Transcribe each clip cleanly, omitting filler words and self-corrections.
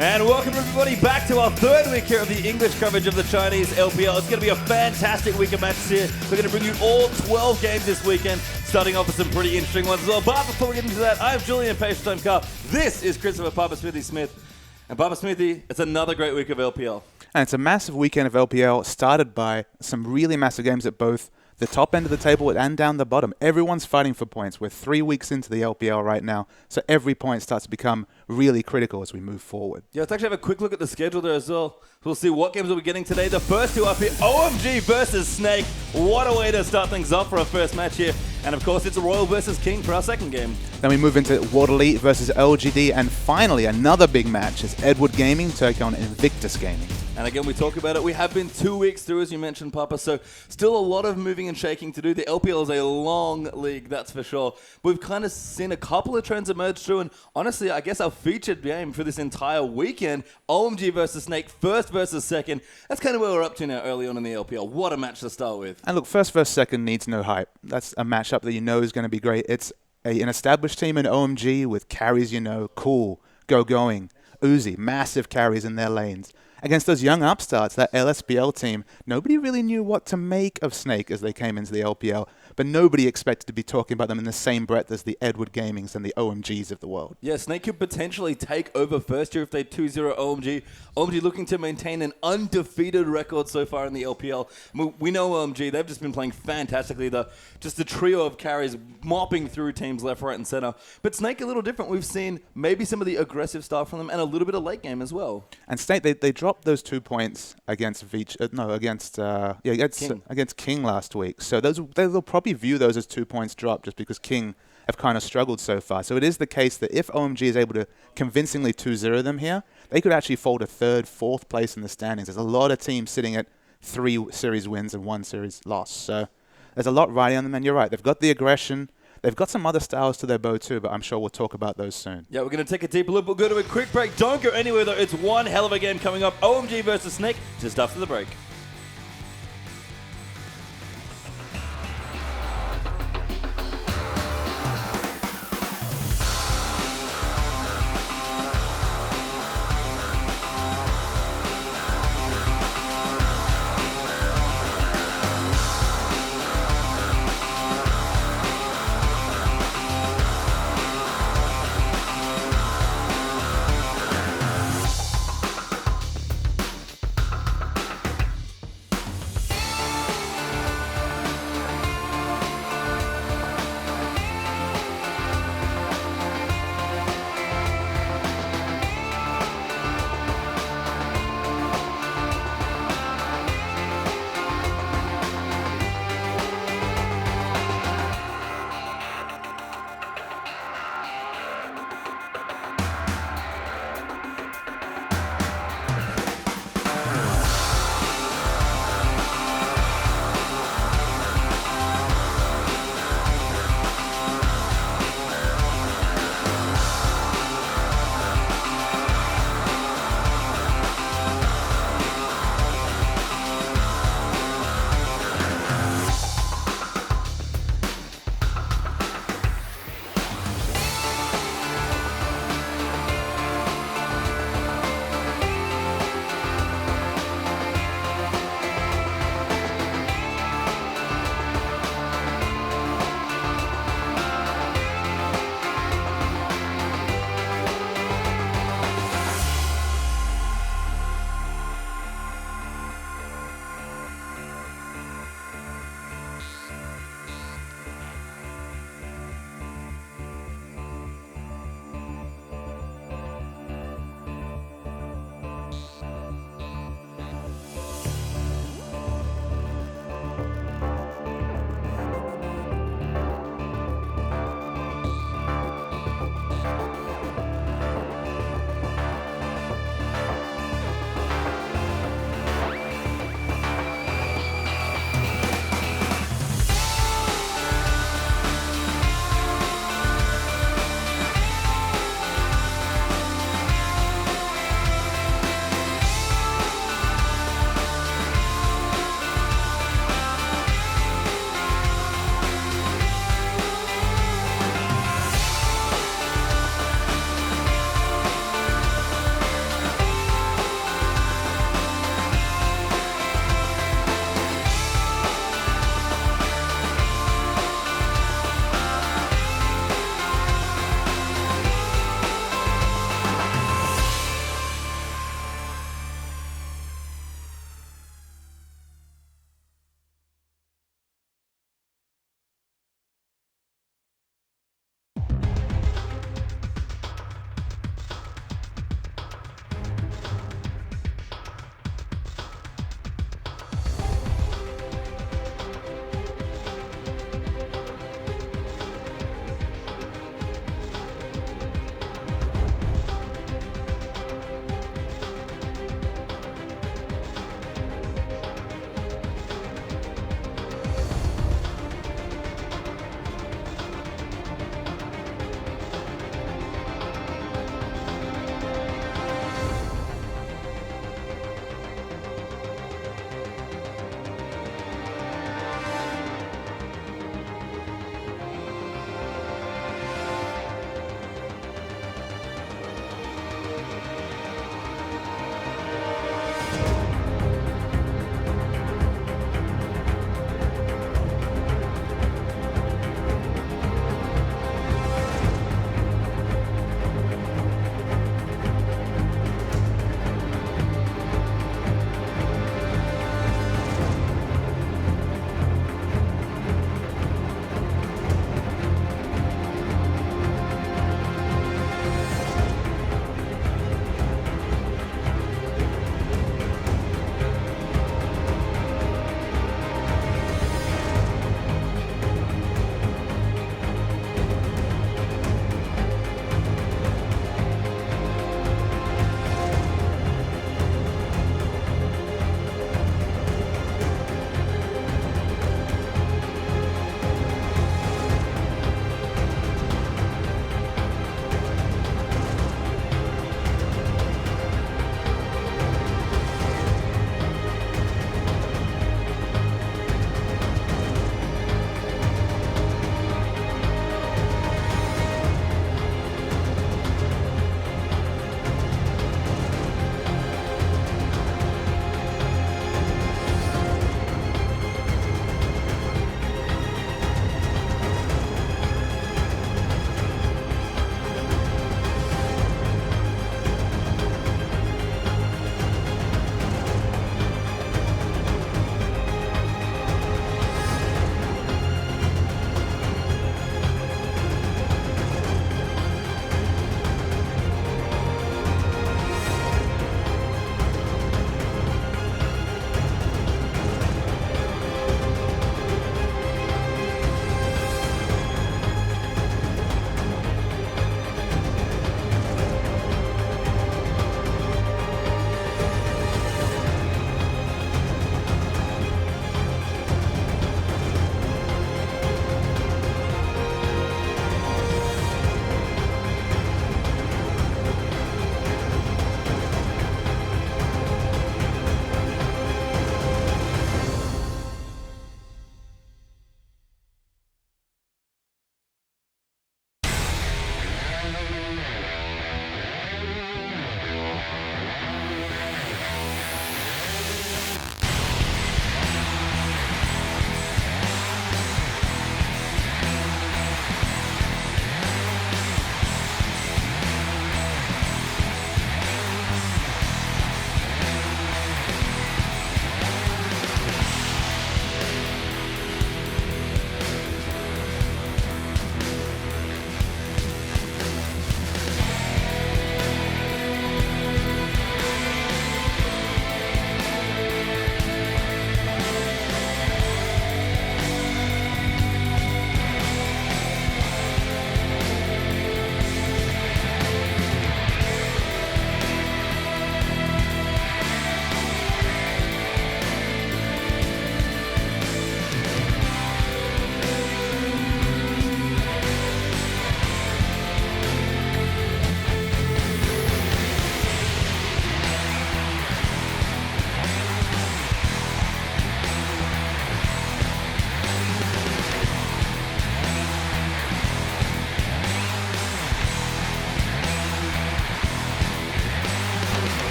And welcome everybody back to our third week here of the English coverage of the Chinese LPL. It's going to be a fantastic week of matches here. We're going to bring you all 12 games this weekend, starting off with some pretty interesting ones as well. But before we get into that, I'm Julian Page-Time Carr. This is Christopher Papa Smithy Smith. And Papa Smithy, it's another great week of LPL. And it's a massive weekend of LPL, started by some really massive games at both the top end of the table and down the bottom. Everyone's fighting for points. We're 3 weeks into the LPL right now, so every point starts to become really critical as we move forward. Yeah, let's actually have a quick look at the schedule there as well. We'll see what games we're getting today. The first two up here, OMG versus Snake. What a way to start things off for our first match here. And of course, it's Royal versus King for our second game. Then we move into Waterloo versus LGD, and finally another big match is Edward Gaming taking on Invictus Gaming. And again, we talk about it. We have been 2 weeks through, as you mentioned, Papa, so still a lot of moving and shaking to do. The LPL is a long league, that's for sure. We've kind of seen a couple of trends emerge through, and honestly, I guess our featured game for this entire weekend, OMG versus Snake, first versus second. That's kind of where we're up to now early on in the LPL. What a match to start with. And look, first versus second needs no hype. That's a matchup that you know is going to be great. It's an established team in OMG with carries you know, Cool, Going, Uzi, massive carries in their lanes. Against those young upstarts, that LSPL team, nobody really knew what to make of Snake as they came into the LPL, but nobody expected to be talking about them in the same breath as the Edward Gamings and the OMGs of the world. Yeah, Snake could potentially take over first year if they 2-0 OMG. OMG looking to maintain an undefeated record so far in the LPL. We know OMG, they've just been playing fantastically. Just a trio of carries mopping through teams left, right, and center. But Snake a little different. We've seen maybe some of the aggressive stuff from them and a little bit of late game as well. And Snake, they dropped those 2 points against King last week. So they'll probably view those as 2 points dropped just because King have kind of struggled so far. So it is the case that if OMG is able to convincingly 2-0 them here, they could actually fall to third, fourth place in the standings. There's a lot of teams sitting at 3 series wins and 1 series loss. So there's a lot riding on them, and you're right. They've got the aggression. They've got some other styles to their bow too, but I'm sure we'll talk about those soon. Yeah, we're going to take a deeper look. We'll go to a quick break. Don't go anywhere, though. It's one hell of a game coming up. OMG versus Snake, just after the break.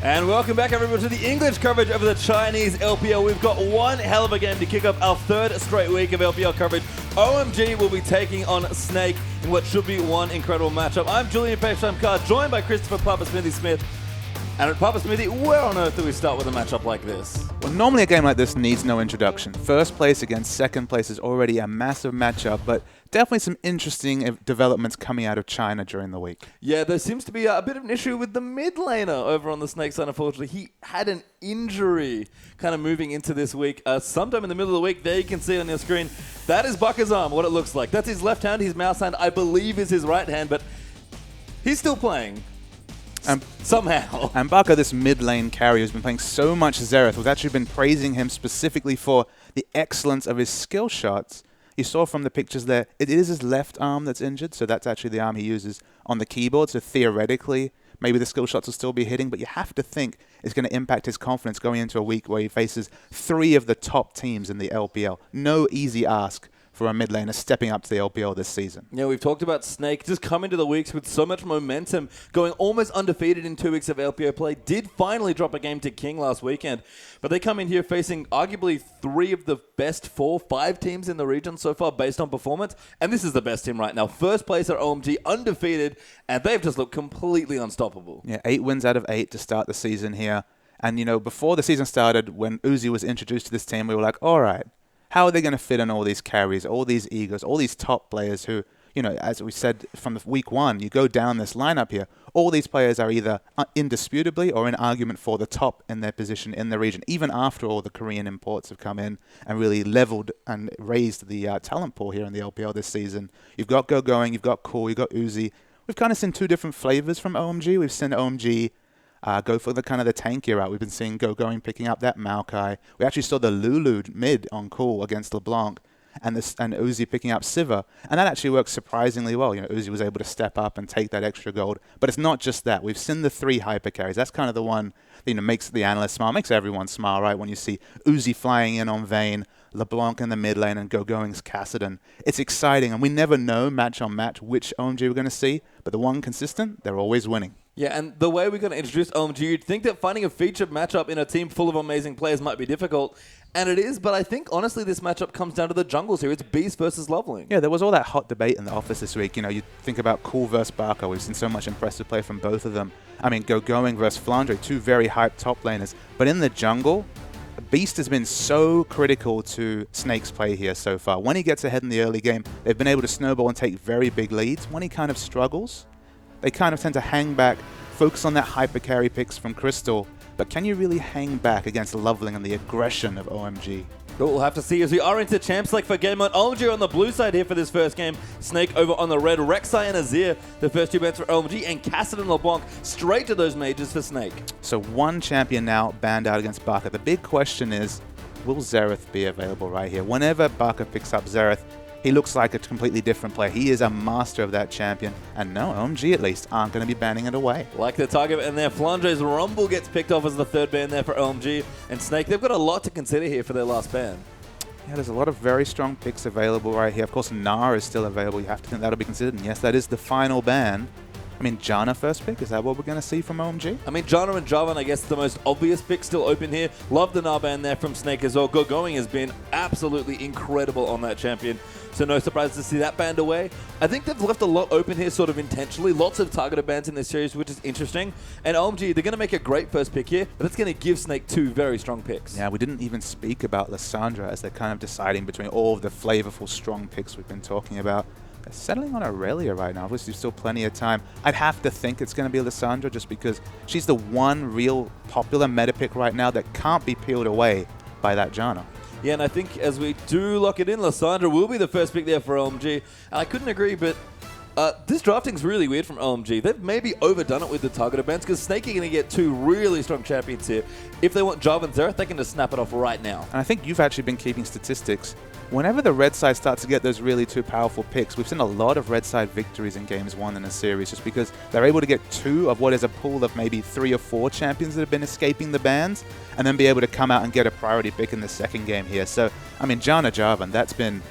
And welcome back, everyone, to the English coverage of the Chinese LPL. We've got one hell of a game to kick off our third straight week of LPL coverage. OMG will be taking on Snake in what should be one incredible matchup. I'm Julian Page-Shamkar, joined by Christopher Papa Smithy Smith. And at Papa Smithy, where on earth do we start with a matchup like this? Well, normally a game like this needs no introduction. First place against second place is already a massive matchup, but definitely some interesting developments coming out of China during the week. Yeah, there seems to be a bit of an issue with the mid laner over on the Snake side, unfortunately. He had an injury kind of moving into this week. Sometime in the middle of the week, there you can see on your screen, that is Bucker's arm, what it looks like. That's his left hand, his mouse hand, I believe is his right hand, but he's still playing. Somehow. And Baka, this mid lane carry who's been playing so much Xerath, we've actually been praising him specifically for the excellence of his skill shots. You saw from the pictures there, it is his left arm that's injured, so that's actually the arm he uses on the keyboard. So theoretically, maybe the skill shots will still be hitting, but you have to think it's going to impact his confidence going into a week where he faces 3 of the top teams in the LPL. No easy ask for a mid laner stepping up to the LPL this season. Yeah, we've talked about Snake just coming to the weeks with so much momentum, going almost undefeated in 2 weeks of LPL play. Did finally drop a game to King last weekend, but they come in here facing arguably 3 of the best 4-5 teams in the region so far based on performance, and this is the best team right now. First place are OMG, undefeated, and they've just looked completely unstoppable. Yeah, 8 wins out of 8 to start the season here. And, you know, before the season started, when Uzi was introduced to this team, we were like, all right, how are they going to fit in all these carries, all these egos, all these top players who, you know, as we said from week 1, you go down this lineup here, all these players are either indisputably or in argument for the top in their position in the region, even after all the Korean imports have come in and really leveled and raised the talent pool here in the LPL this season. You've got Go Going, you've got Cool, you've got Uzi. We've kind of seen 2 different flavors from OMG. We've seen OMG go for the kind of the tankier route. We've been seeing Go Going picking up that Maokai. We actually saw the Lulu mid on Cool against LeBlanc, and Uzi picking up Siva, and that actually works surprisingly well. You know, Uzi was able to step up and take that extra gold. But it's not just that. We've seen the 3 hyper carries. That's kind of the one that, you know, makes the analyst smile, makes everyone smile, right? When you see Uzi flying in on Vayne, LeBlanc in the mid lane, and Go Going's Kassadin. It's exciting, and we never know match on match which OMG we're going to see. But the one consistent, they're always winning. Yeah, and the way we're going to introduce OMG, you'd think that finding a featured matchup in a team full of amazing players might be difficult, and it is, but I think, honestly, this matchup comes down to the jungles here. It's Beast versus Loveling. Yeah, there was all that hot debate in the office this week. You know, you think about Cool versus Barker. We've seen so much impressive play from both of them. I mean, Go Going versus Flandre, 2 very hyped top laners. But in the jungle, Beast has been so critical to Snake's play here so far. When he gets ahead in the early game, they've been able to snowball and take very big leads. When he kind of struggles, they kind of tend to hang back, focus on that hyper carry picks from Crystal, but can you really hang back against Loveling and the aggression of OMG? But we'll have to see as we are into Champs League for game 1. OMG on the blue side here for this first game. Snake over on the red. Rek'Sai and Azir, the first 2 bans for OMG, and Kassadin and LeBlanc straight to those mages for Snake. So 1 champion now banned out against Barker. The big question is, will Xerath be available right here? Whenever Barker picks up Xerath, he looks like a completely different player. He is a master of that champion. And no, OMG at least aren't going to be banning it away. Like the target in there, Flandre's Rumble gets picked off as the 3rd ban there for OMG. And Snake, they've got a lot to consider here for their last ban. Yeah, there's a lot of very strong picks available right here. Of course, Gnar is still available. You have to think that'll be considered. And yes, that is the final ban. I mean, Janna first pick, is that what we're going to see from OMG? I mean, Janna and Javan, I guess, the most obvious pick still open here. Love the Gnar ban there from Snake as well. Go Going has been absolutely incredible on that champion. So no surprise to see that banned away. I think they've left a lot open here sort of intentionally. Lots of targeted bans in this series, which is interesting. And OMG, they're going to make a great first pick here, but that's going to give Snake 2 very strong picks. Yeah, we didn't even speak about Lissandra as they're kind of deciding between all of the flavorful strong picks we've been talking about. They're settling on Aurelia right now. Obviously, still plenty of time. I'd have to think it's going to be Lissandra just because she's the one real popular meta pick right now that can't be peeled away by that Janna. Yeah, and I think as we do lock it in, Lissandra will be the first pick there for OMG. And I couldn't agree, but this drafting's really weird from OMG. They've maybe overdone it with the targeted bans because Snake are going to get 2 really strong champions here. If they want Java and Xerath, they can just snap it off right now. And I think you've actually been keeping statistics. Whenever the red side starts to get those really 2 powerful picks, we've seen a lot of red side victories in games 1 in a series just because they're able to get 2 of what is a pool of maybe 3 or 4 champions that have been escaping the bans and then be able to come out and get a priority pick in the second game here. So, I mean, Janna Javan, that's been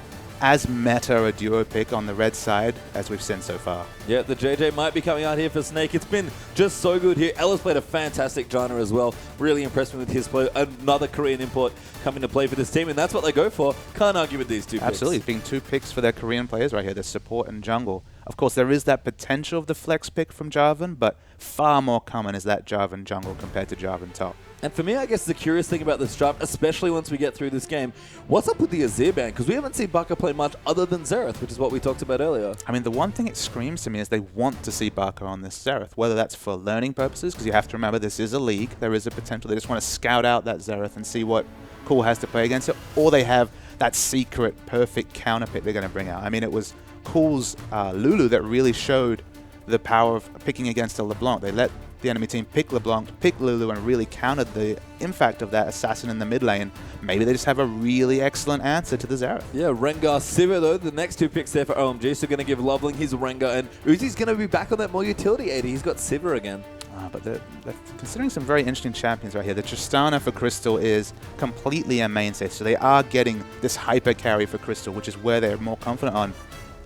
as meta a duo pick on the red side as we've seen so far. Yeah, the JJ might be coming out here for Snake. It's been just so good here. Ella's played a fantastic Janna as well. Really impressed me with his play. Another Korean import coming to play for this team, and that's what they go for. Can't argue with these two picks. Absolutely. It's been 2 picks for their Korean players right here, the support and jungle. Of course, there is that potential of the flex pick from Jarvan, but far more common is that Jarvan jungle compared to Jarvan top. And for me, I guess the curious thing about this draft, especially once we get through this game, what's up with the Azir ban? Because we haven't seen Baka play much other than Xerath, which is what we talked about earlier. I mean, the one thing it screams to me is they want to see Baka on this Xerath, whether that's for learning purposes, because you have to remember this is a league. There is a potential. They just want to scout out that Xerath and see what Cool has to play against it, or they have that secret perfect counter pick they're going to bring out. I mean, it was Cool's Lulu that really showed the power of picking against a LeBlanc. They let the enemy team pick LeBlanc, pick Lulu, and really countered the impact of that assassin in the mid lane. Maybe they just have a really excellent answer to the Xerath. Yeah, Rengar, Sivir, though, the next 2 picks there for OMG, so going to give Loveling his Rengar, and Uzi's going to be back on that more utility 80. He's got Sivir again. But they're considering some very interesting champions right here. The Tristana for Crystal is completely a mainstay, so they are getting this hyper carry for Crystal, which is where they're more confident on.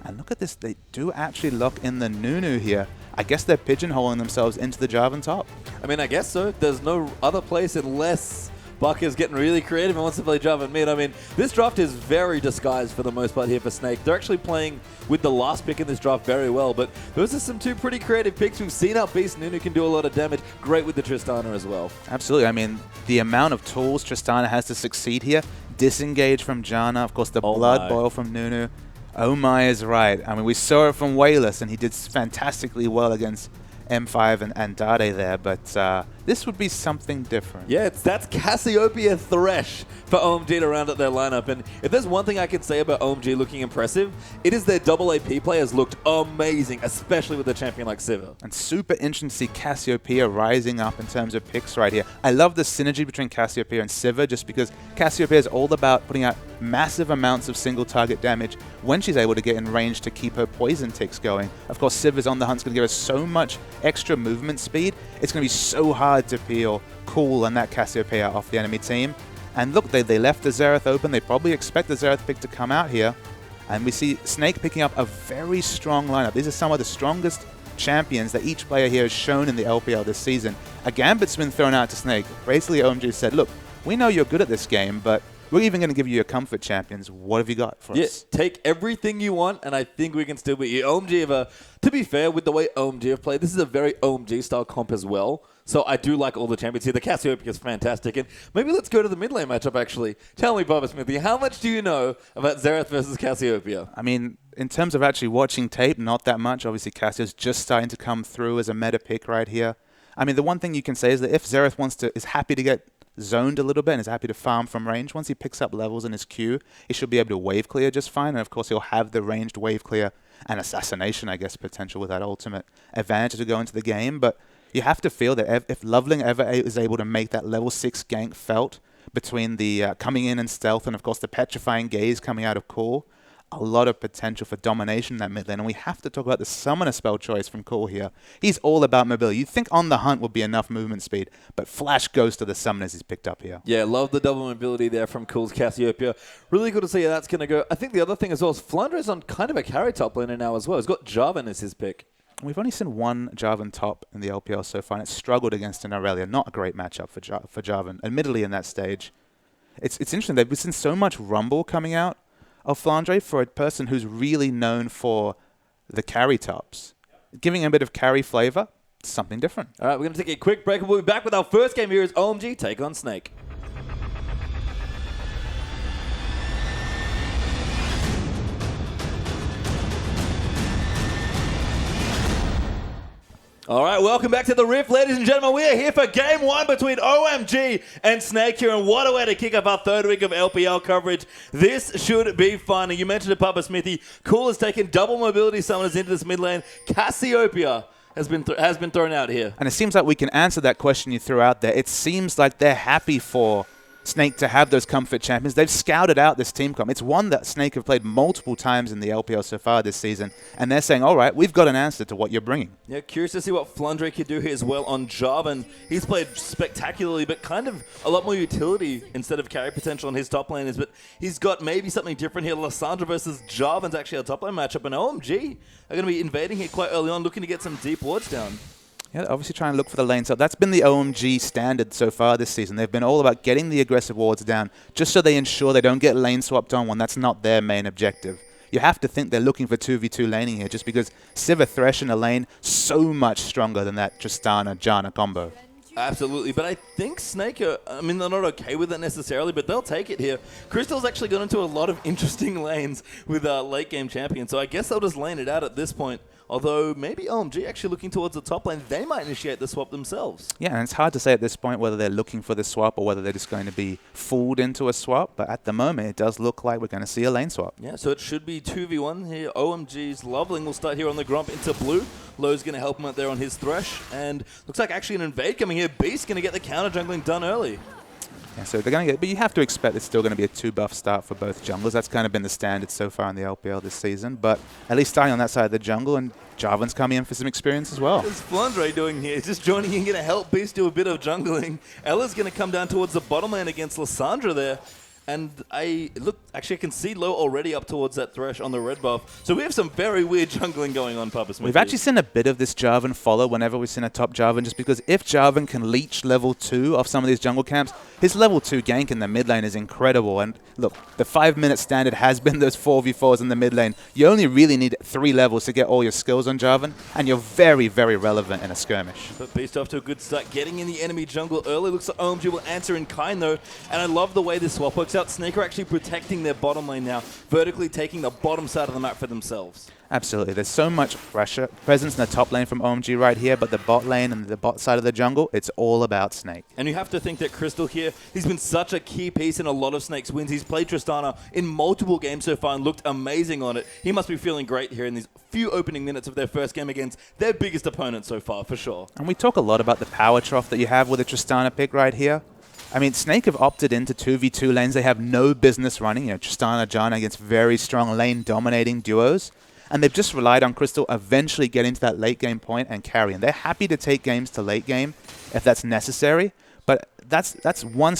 And look at this, they do actually lock in the Nunu here. I guess they're pigeonholing themselves into the Jarvan top. I mean, I guess so. There's no other place unless Baka's getting really creative and wants to play Jarvan mid. I mean, this draft is very disguised for the most part here for Snake. They're actually playing with the last pick in this draft very well, but those are some 2 pretty creative picks. We've seen how Beast Nunu can do a lot of damage. Great with the Tristana as well. Absolutely. I mean, the amount of tools Tristana has to succeed here. Disengage from Janna, of course, the Blood Boil from Nunu. Oh my is right. I mean, we saw it from Wayless, and he did fantastically well against M5 and Dade there, but this would be something different. Yeah, that's Cassiopeia Thresh for OMG to round out their lineup. And if there's one thing I can say about OMG looking impressive, it is their double AP players looked amazing, especially with a champion like Sivir. And super interesting to see Cassiopeia rising up in terms of picks right here. I love the synergy between Cassiopeia and Sivir, just because Cassiopeia is all about putting out massive amounts of single target damage when she's able to get in range to keep her poison ticks going. Of course, Sivir's on the hunt's going to give us so much extra movement speed. It's going to be so hard to peel Cool and that Cassiopeia off the enemy team. And look, they left the Xerath open. They probably expect the Xerath pick to come out here. And we see Snake picking up a very strong lineup. These are some of the strongest champions that each player here has shown in the LPL this season. A Gambit's been thrown out to Snake. Basically, OMG said, look, we know you're good at this game, but we're even going to give you your comfort champions. What have you got for us? Take everything you want, and I think we can still beat you. OMG, to be fair, with the way OMG have played, this is a very OMG-style comp as well. So I do like all the champions here. The Cassiopeia is fantastic. And maybe let's go to the mid lane matchup, actually. Tell me, Bubba Smithy, how much do you know about Xerath versus Cassiopeia? I mean, in terms of actually watching tape, not that much. Obviously, Cassio's just starting to come through as a meta pick right here. I mean, the one thing you can say is that if Xerath is happy to get zoned a little bit and is happy to farm from range, once he picks up levels in his queue, he should be able to wave clear just fine. And of course, he'll have the ranged wave clear and assassination, I guess, potential with that ultimate advantage to go into the game. But you have to feel that if Loveling ever is able to make that level 6 gank felt between the coming in and stealth and, of course, the petrifying gaze coming out of Cool, a lot of potential for domination in that mid lane. And we have to talk about the summoner spell choice from Cool here. He's all about mobility. You'd think on the hunt would be enough movement speed, but Flash goes to the summoners he's picked up here. Yeah, love the double mobility there from Cool's Cassiopeia. Really good to see how that's going to go. I think the other thing as well is Flandre's on kind of a carry top laner now as well. He's got Jarvan as his pick. We've only seen one Jarvan top in the LPL so far, and it's struggled against an Aurelia. Not a great matchup for Jarvan, admittedly, in that stage. It's interesting. We've seen so much rumble coming out of Flandre for a person who's really known for the carry tops. Giving him a bit of carry flavor, something different. All right, we're going to take a quick break, and we'll be back with our first game here as OMG take on Snake. All right, welcome back to the Rift, ladies and gentlemen. We are here for Game 1 between OMG and Snake here, and what a way to kick off our third week of LPL coverage. This should be fun. You mentioned it, Papa Smithy. Cool has taken double mobility summoners into this mid lane. Cassiopeia has been thrown out here. And it seems like we can answer that question you threw out there. It seems like they're happy for Snake to have those comfort champions. They've scouted out this team comp. It's one that Snake have played multiple times in the LPL so far this season, and they're saying, all right, we've got an answer to what you're bringing. Yeah, curious to see what FLICKR could do here as well on Jarvan. He's played spectacularly, but kind of a lot more utility instead of carry potential on his top laners, but he's got maybe something different here. Lissandra versus Jarvan's actually a top lane matchup, and OMG are going to be invading here quite early on, looking to get some deep wards down. Yeah, obviously trying to look for the lane. So that's been the OMG standard so far this season. They've been all about getting the aggressive wards down just so they ensure they don't get lane swapped on when that's not their main objective. You have to think they're looking for 2v2 laning here just because Sivir Thresh in a lane so much stronger than that Tristana-Janna combo. Absolutely, but I think Snake they're not okay with it necessarily, but they'll take it here. Crystal's actually gone into a lot of interesting lanes with late game champions, so I guess they'll just lane it out at this point. Although maybe OMG actually looking towards the top lane, they might initiate the swap themselves. Yeah, and it's hard to say at this point whether they're looking for the swap or whether they're just going to be fooled into a swap, but at the moment it does look like we're going to see a lane swap. Yeah, so it should be 2v1 here. OMG's Loveling will start here on the Grump into blue. Lowe's going to help him out there on his Thresh, and looks like actually an invade coming here. Beast going to get the counter jungling done early. Yeah, so they're going to get, but you have to expect it's still going to be a 2-buff start for both junglers. That's kind of been the standard so far in the LPL this season, but at least starting on that side of the jungle, and Jarvan's coming in for some experience as well. What's FLICKR doing here? He's just joining in, going to help Beast do a bit of jungling. Ella's going to come down towards the bottom lane against Lissandra there. And I can see Low already up towards that Thresh on the red buff. So we have some very weird jungling going on, Papa Smith. We've actually seen a bit of this Jarvan follow whenever we've seen a top Jarvan, just because if Jarvan can leech level 2 off some of these jungle camps, his level 2 gank in the mid lane is incredible. And look, the 5-minute standard has been those 4v4s in the mid lane. You only really need 3 levels to get all your skills on Jarvan, and you're very, very relevant in a skirmish. But Beast off to a good start, getting in the enemy jungle early. Looks like OMG will answer in kind though. And I love the way this swap works out. Snake are actually protecting their bottom lane now, vertically taking the bottom side of the map for themselves. Absolutely. There's so much pressure, presence in the top lane from OMG right here, but the bot lane and the bot side of the jungle, it's all about Snake. And you have to think that Crystal here, he's been such a key piece in a lot of Snake's wins. He's played Tristana in multiple games so far and looked amazing on it. He must be feeling great here in these few opening minutes of their first game against their biggest opponent so far, for sure. And we talk a lot about the power trough that you have with a Tristana pick right here. I mean, Snake have opted into 2v2 lanes they have no business running. You know, Tristana-Janna against very strong lane-dominating duos. And they've just relied on Crystal eventually getting to that late game point and carrying. They're happy to take games to late game if that's necessary. But that's one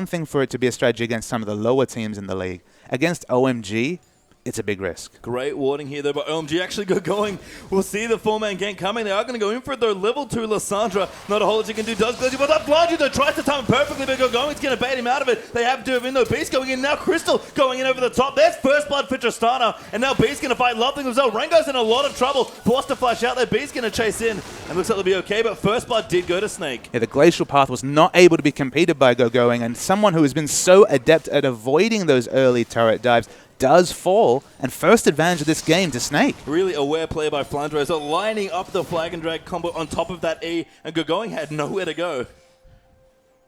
thing for it to be a strategy against some of the lower teams in the league. Against OMG, it's a big risk. Great warning here, though, but OMG actually got going. We'll see the 4-man gank coming. They are going to go in for it, though. Level 2 Lissandra. Not a whole lot you can do. Does glitchy, but that blind you, though. Tries to time perfectly, but go going. It's going to bait him out of it. They have to have in, though. Beast going in now. Crystal going in over the top. There's first blood for Tristana, and now Beast going to fight Loveling as well. Rengo's in a lot of trouble. Forced to flash out there. Beast going to chase in, and looks like they'll be okay, but first blood did go to Snake. Yeah, the glacial path was not able to be competed by Going, and someone who has been so adept at avoiding those early turret dives does fall, and first advantage of this game to Snake. Really aware play by FLICKR, so lining up the flag and drag combo on top of that E, and Going had nowhere to go.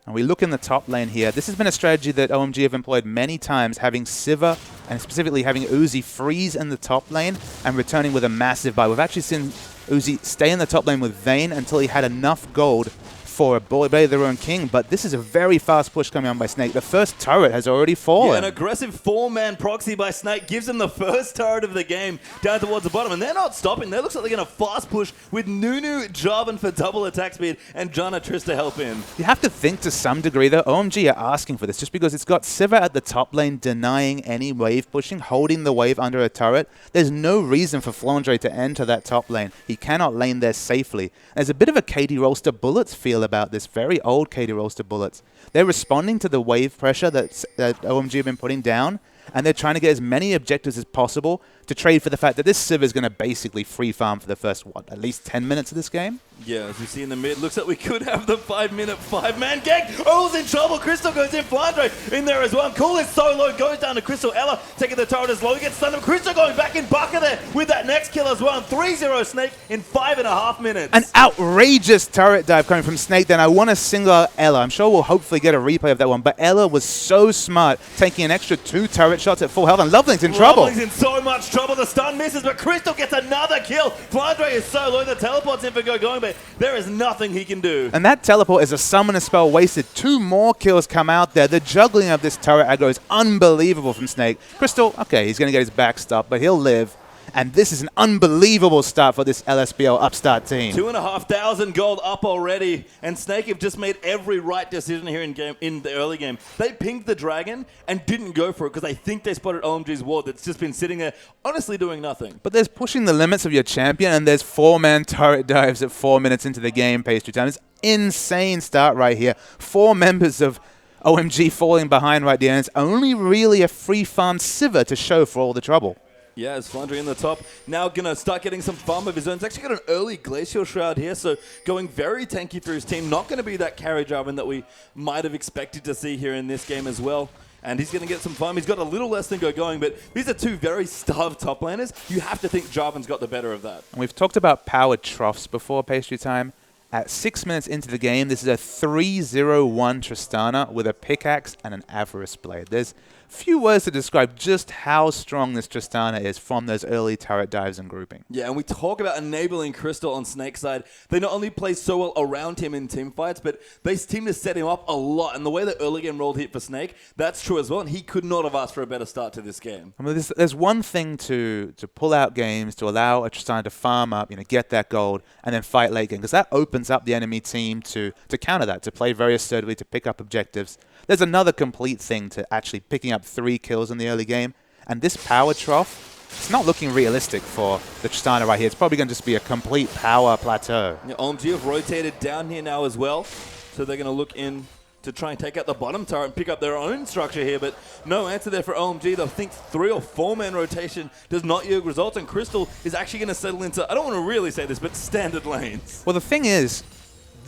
And we look in the top lane here. This has been a strategy that OMG have employed many times, having Sivir and specifically having Uzi freeze in the top lane and returning with a massive buy. We've actually seen Uzi stay in the top lane with Vayne until he had enough gold for a Blade of their own king, but this is a very fast push coming on by Snake. The first turret has already fallen. Yeah, an aggressive 4-man proxy by Snake gives them the first turret of the game down towards the bottom, and they're not stopping. They looks like they're going to fast push with Nunu, Jarvan for double attack speed, and Janna Triss to help in. You have to think to some degree, though, OMG are asking for this just because it's got Sivir at the top lane denying any wave pushing, holding the wave under a turret. There's no reason for FLICKR to enter that top lane. He cannot lane there safely. There's a bit of a KD Rolster Bullets feel about this, very old KD Rolster Bullets. They're responding to the wave pressure that OMG have been putting down, and they're trying to get as many objectives as possible to trade for the fact that this Sivir is going to basically free farm for the first, at least 10 minutes of this game? Yeah, as we see in the mid, looks like we could have the 5-minute 5-man gank. O's in trouble. Crystal goes in. FLICKR in there as well. Cool is so low. Goes down to Crystal. Ella taking the turret as low. He gets stunned. Crystal going back in bucket there with that next kill as well. And 3-0 Snake in 5.5 minutes. An outrageous turret dive coming from Snake. Then I want to single out Ella. I'm sure we'll hopefully get a replay of that one. But Ella was so smart, taking an extra 2 turret turret shots at full health, and Loveling's in trouble. Loveling's in so much trouble. The stun misses, but Crystal gets another kill. FLICKR is so low, the teleport's in for going, but there is nothing he can do. And that teleport is a summoner spell wasted. 2 more kills come out there. The juggling of this turret aggro is unbelievable from Snake. Crystal, okay, he's going to get his back stopped, but he'll live. And this is an unbelievable start for this LSBL upstart team. 2,500 gold up already, and Snake have just made every right decision here in the early game. They pinged the dragon and didn't go for it because they think they spotted OMG's ward that's just been sitting there, honestly doing nothing. But there's pushing the limits of your champion, and there's 4-man turret dives at 4 minutes into the game, Pastry Time. It's insane start right here. 4 members of OMG falling behind right there, and it's only really a free farm Sivir to show for all the trouble. Yeah, it's FLICKR in the top. Now going to start getting some farm of his own. He's actually got an early Glacial Shroud here, so going very tanky through his team. Not going to be that carry Jarvan that we might have expected to see here in this game as well. And he's going to get some farm. He's got a little less than going, but these are 2 very starved top laners. You have to think Jarvan's got the better of that. And we've talked about powered troughs before, Pastry Time. At 6 minutes into the game, this is a 3-0-1 Tristana with a pickaxe and an Avarice Blade. There's few words to describe just how strong this Tristana is from those early turret dives and grouping. Yeah, and we talk about enabling Crystal on Snake's side. They not only play so well around him in team fights, but they seem to set him up a lot. And the way the early game rolled hit for Snake, that's true as well. And he could not have asked for a better start to this game. I mean, there's one thing to pull out games, to allow a Tristana to farm up, get that gold, and then fight late game, because that opens up the enemy team to counter that, to play very assertively, to pick up objectives. There's another complete thing to actually picking up 3 kills in the early game. And this power trough, it's not looking realistic for the Tristana right here. It's probably going to just be a complete power plateau. Yeah, OMG have rotated down here now as well. So they're going to look in to try and take out the bottom turret and pick up their own structure here. But no answer there for OMG. They'll think 3 or 4-man rotation does not yield results. And Crystal is actually going to settle into, I don't want to really say this, but standard lanes. Well, the thing is,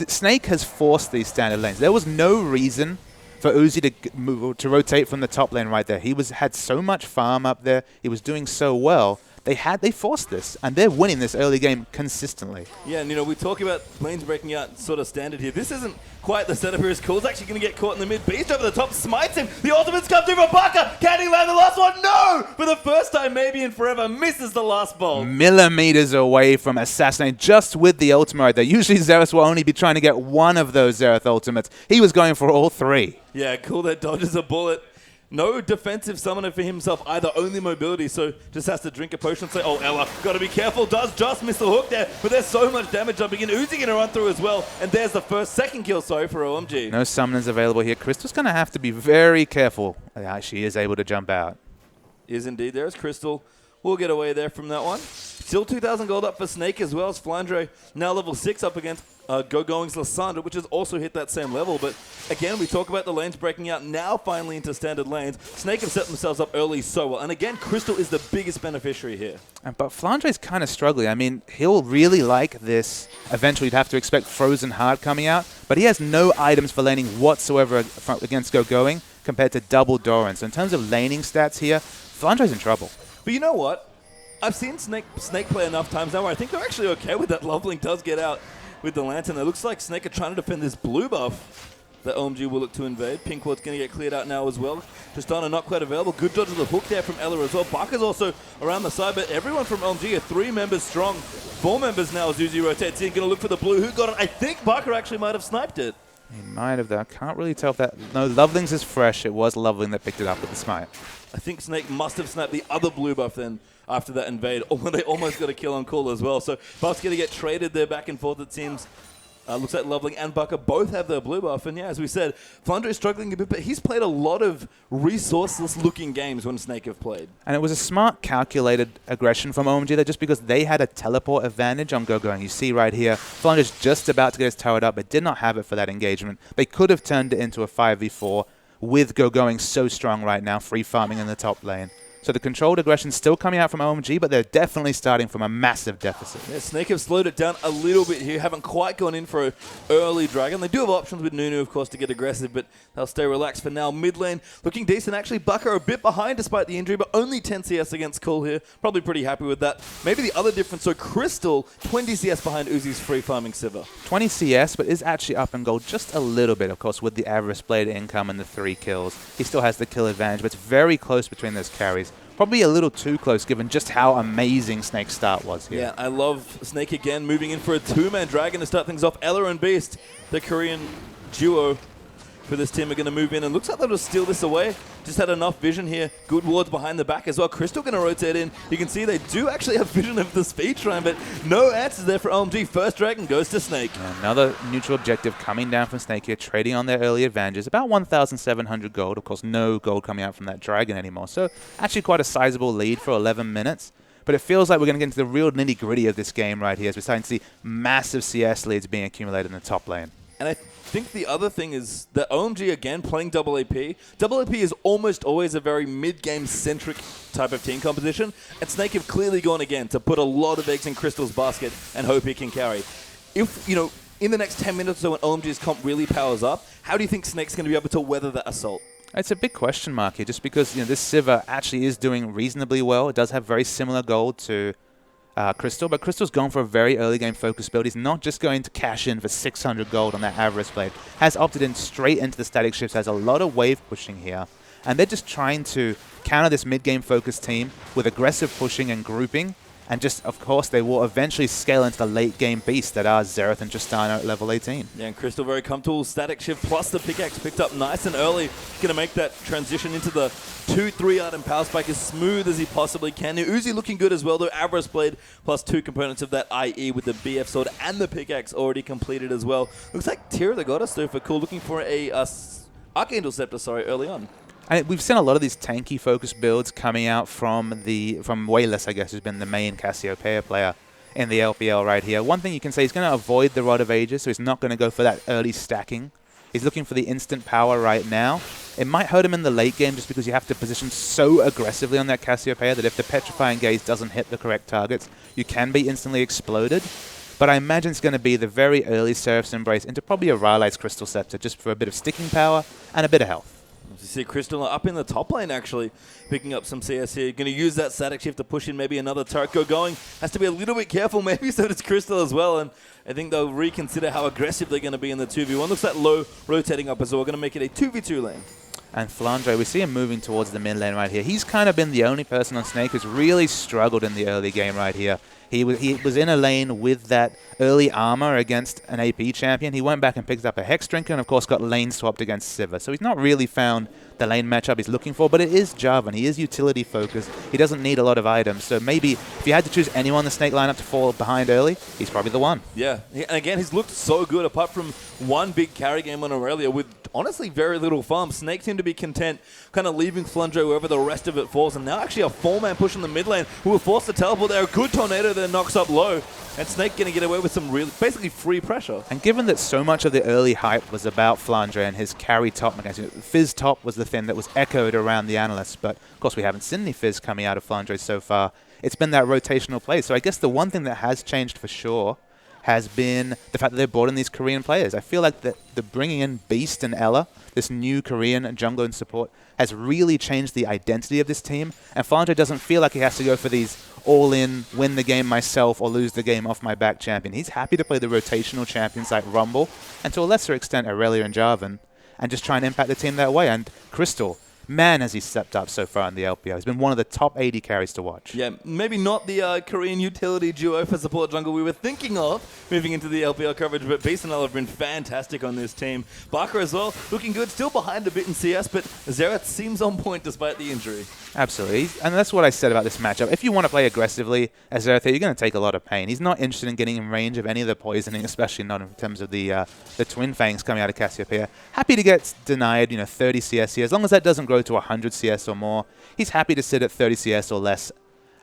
Snake has forced these standard lanes. There was no reason for Uzi to rotate from the top lane right there. He had so much farm up there. He was doing so well. They forced this, and they're winning this early game consistently. Yeah, and we talk about lanes breaking out sort of standard here. This isn't quite the setup here. Cool's actually going to get caught in the mid. Beast over the top smites him. The ultimates come through for Baka. Can he land the last one? No! For the first time maybe in forever, misses the last bolt. Millimeters away from assassinate just with the ultimate right there. Usually Xerath will only be trying to get one of those Xerath ultimates. He was going for all 3. Yeah, Cool that dodges a bullet. No defensive summoner for himself either, only mobility, so just has to drink a potion and say, oh, Ella, got to be careful, does just miss the hook there, but there's so much damage jumping in. Uzi going to run through as well, and there's the second kill, for OMG. No summoners available here. Crystal's going to have to be very careful. She is able to jump out. Is indeed. There's Crystal. We'll get away there from that one. Still 2,000 gold up for Snake as well as FLICKR, now level 6 up against Going's Lysandra, which has also hit that same level. But again, we talk about the lanes breaking out now finally into standard lanes. Snake have set themselves up early so well. And again, Crystal is the biggest beneficiary here. But FLICKR is kind of struggling. I mean, he'll really like this. Eventually, you'd have to expect Frozen Heart coming out. But he has no items for laning whatsoever against Going compared to Double Doran. So in terms of laning stats here, FLICKR is in trouble. But you know what? I've seen Snake play enough times now where I think they're actually okay with that. Loveling does get out with the Lantern. It looks like Snake are trying to defend this blue buff that OMG will look to invade. Pink Ward's going to get cleared out now as well. Tristana not quite available. Good dodge of the hook there from Ella as well. Baka's also around the side, but everyone from OMG are 3 members strong. 4 members now as Uzi rotates in. Going to look for the blue. Who got it? I think Baka actually might have sniped it. He might have, though. I can't really tell if that... No, Loveling's is fresh. It was Loveling that picked it up with the smite. I think Snake must have snapped the other blue buff then after that invade. They almost got a kill on Cool as well. So buff's going to get traded there back and forth, it seems. Looks like Loveling and Baka both have their blue buff. And yeah, as we said, FLICKR is struggling a bit, but he's played a lot of resourceless-looking games when Snake have played. And it was a smart, calculated aggression from OMG there, just because they had a teleport advantage on Going. You see right here, FLICKR is just about to get his turret up, but did not have it for that engagement. They could have turned it into a 5v4 with Going so strong right now, free farming in the top lane. So the controlled aggression's still coming out from OMG, but they're definitely starting from a massive deficit. Yeah, Snake have slowed it down a little bit here. Haven't quite gone in for an early Dragon. They do have options with Nunu, of course, to get aggressive, but they'll stay relaxed for now. Mid lane looking decent. Actually, FLICKR a bit behind despite the injury, but only 10 CS against Cool here. Probably pretty happy with that. Maybe the other difference, so Crystal, 20 CS behind Uzi's free farming Sivir. 20 CS, but is actually up in gold just a little bit, of course, with the Avarice Blade income and the 3 kills. He still has the kill advantage, but it's very close between those carries. Probably a little too close given just how amazing Snake's start was here. Yeah, I love Snake again moving in for a 2-man Dragon to start things off. Ella and Beast, the Korean duo for this team, are going to move in, and looks like they'll just steal this away. Just had enough vision here. Good wards behind the back as well. Crystal going to rotate in. You can see they do actually have vision of the speed shrine, but no answers there for OMG. First Dragon goes to Snake. Yeah, another neutral objective coming down from Snake here, trading on their early advantages. About 1,700 gold. Of course, no gold coming out from that Dragon anymore. So actually quite a sizable lead for 11 minutes. But it feels like we're going to get into the real nitty-gritty of this game right here as we're starting to see massive CS leads being accumulated in the top lane. And I think the other thing is that OMG, again, playing double AP. Double AP is almost always a very mid-game centric type of team composition. And Snake have clearly gone again to put a lot of eggs in Crystal's basket and hope he can carry. If, you know, in the next 10 minutes or so when OMG's comp really powers up, how do you think Snake's going to be able to weather that assault? It's a big question mark here, just because this Sivir actually is doing reasonably well. It does have very similar gold to Crystal, but Crystal's gone for a very early game focus build. He's not just going to cash in for 600 gold on that Avarice Blade. Has opted in straight into the static shifts, has a lot of wave pushing here. And they're just trying to counter this mid-game focus team with aggressive pushing and grouping. And just, of course, they will eventually scale into the late-game beasts that are Xerath and Justino at level 18. Yeah, and Crystal very comfortable. Static shift plus the pickaxe picked up nice and early. Going to make that transition into the 2-3 item power spike as smooth as he possibly can. Now, Uzi looking good as well, though. Avarice Blade plus 2 components of that IE with the BF sword and the pickaxe already completed as well. Looks like Tear of the Goddess, though, for Cool, looking for a Archangel Scepter, early on. And we've seen a lot of these tanky focus builds coming out from Wayless, I guess, who's been the main Cassiopeia player in the LPL right here. One thing you can say, he's going to avoid the Rod of Ages, so he's not going to go for that early stacking. He's looking for the instant power right now. It might hurt him in the late game just because you have to position so aggressively on that Cassiopeia that if the Petrifying Gaze doesn't hit the correct targets, you can be instantly exploded. But I imagine it's going to be the very early Seraph's Embrace into probably a Rylai's Crystal Scepter just for a bit of sticking power and a bit of health. You see Crystal up in the top lane, actually, picking up some CS here. Going to use that static shift to push in maybe another turret going. Has to be a little bit careful, maybe, so does Crystal as well. And I think they'll reconsider how aggressive they're going to be in the 2v1. Looks like low rotating up as well. We're going to make it a 2v2 lane. And FLICKR, we see him moving towards the mid lane right here. He's kind of been the only person on Snake who's really struggled in the early game right here. He was in a lane with that early armor against an AP champion. He went back and picked up a Hex Drinker and, of course, got lane swapped against Sivir. So he's not really found the lane matchup he's looking for, but it is Jarvan. He is utility focused. He doesn't need a lot of items. So maybe if you had to choose anyone in the Snake lineup to fall behind early, he's probably the one. Yeah, and again, he's looked so good apart from one big carry game on Aurelia with honestly very little farm. Snake seem to be content kind of leaving FLICKR wherever the rest of it falls, and now actually a 4-man push in the mid lane who will force the teleport there. A good tornado that knocks up low, and Snake going to get away with some really basically free pressure. And given that so much of the early hype was about FLICKR and his carry top mechanics, Fizz top was the thing that was echoed around the analysts, but of course we haven't seen any Fizz coming out of FLICKR so far. It's been that rotational play. So I guess the one thing that has changed for sure has been the fact that they've brought in these Korean players. I feel like the bringing in Beast and Ella, this new Korean jungler and support, has really changed the identity of this team. And FLICKR doesn't feel like he has to go for these all-in, win the game myself or lose the game off my back champion. He's happy to play the rotational champions like Rumble, and to a lesser extent Aurelia and Jarvan, and just try and impact the team that way. And Crystal, man, has he stepped up so far in the LPL. He's been one of the top 80 carries to watch. Yeah, maybe not the Korean utility duo for support jungle we were thinking of moving into the LPL coverage, but Beast and Ella have been fantastic on this team. FLICKR as well, looking good, still behind a bit in CS, but Xerath seems on point despite the injury. Absolutely, and that's what I said about this matchup. If you want to play aggressively as Xerath, you're going to take a lot of pain. He's not interested in getting in range of any of the poisoning, especially not in terms of the Twin Fangs coming out of Cassiopeia. Happy to get denied, 30 CS here. As long as that doesn't grow to 100 CS or more, he's happy to sit at 30 CS or less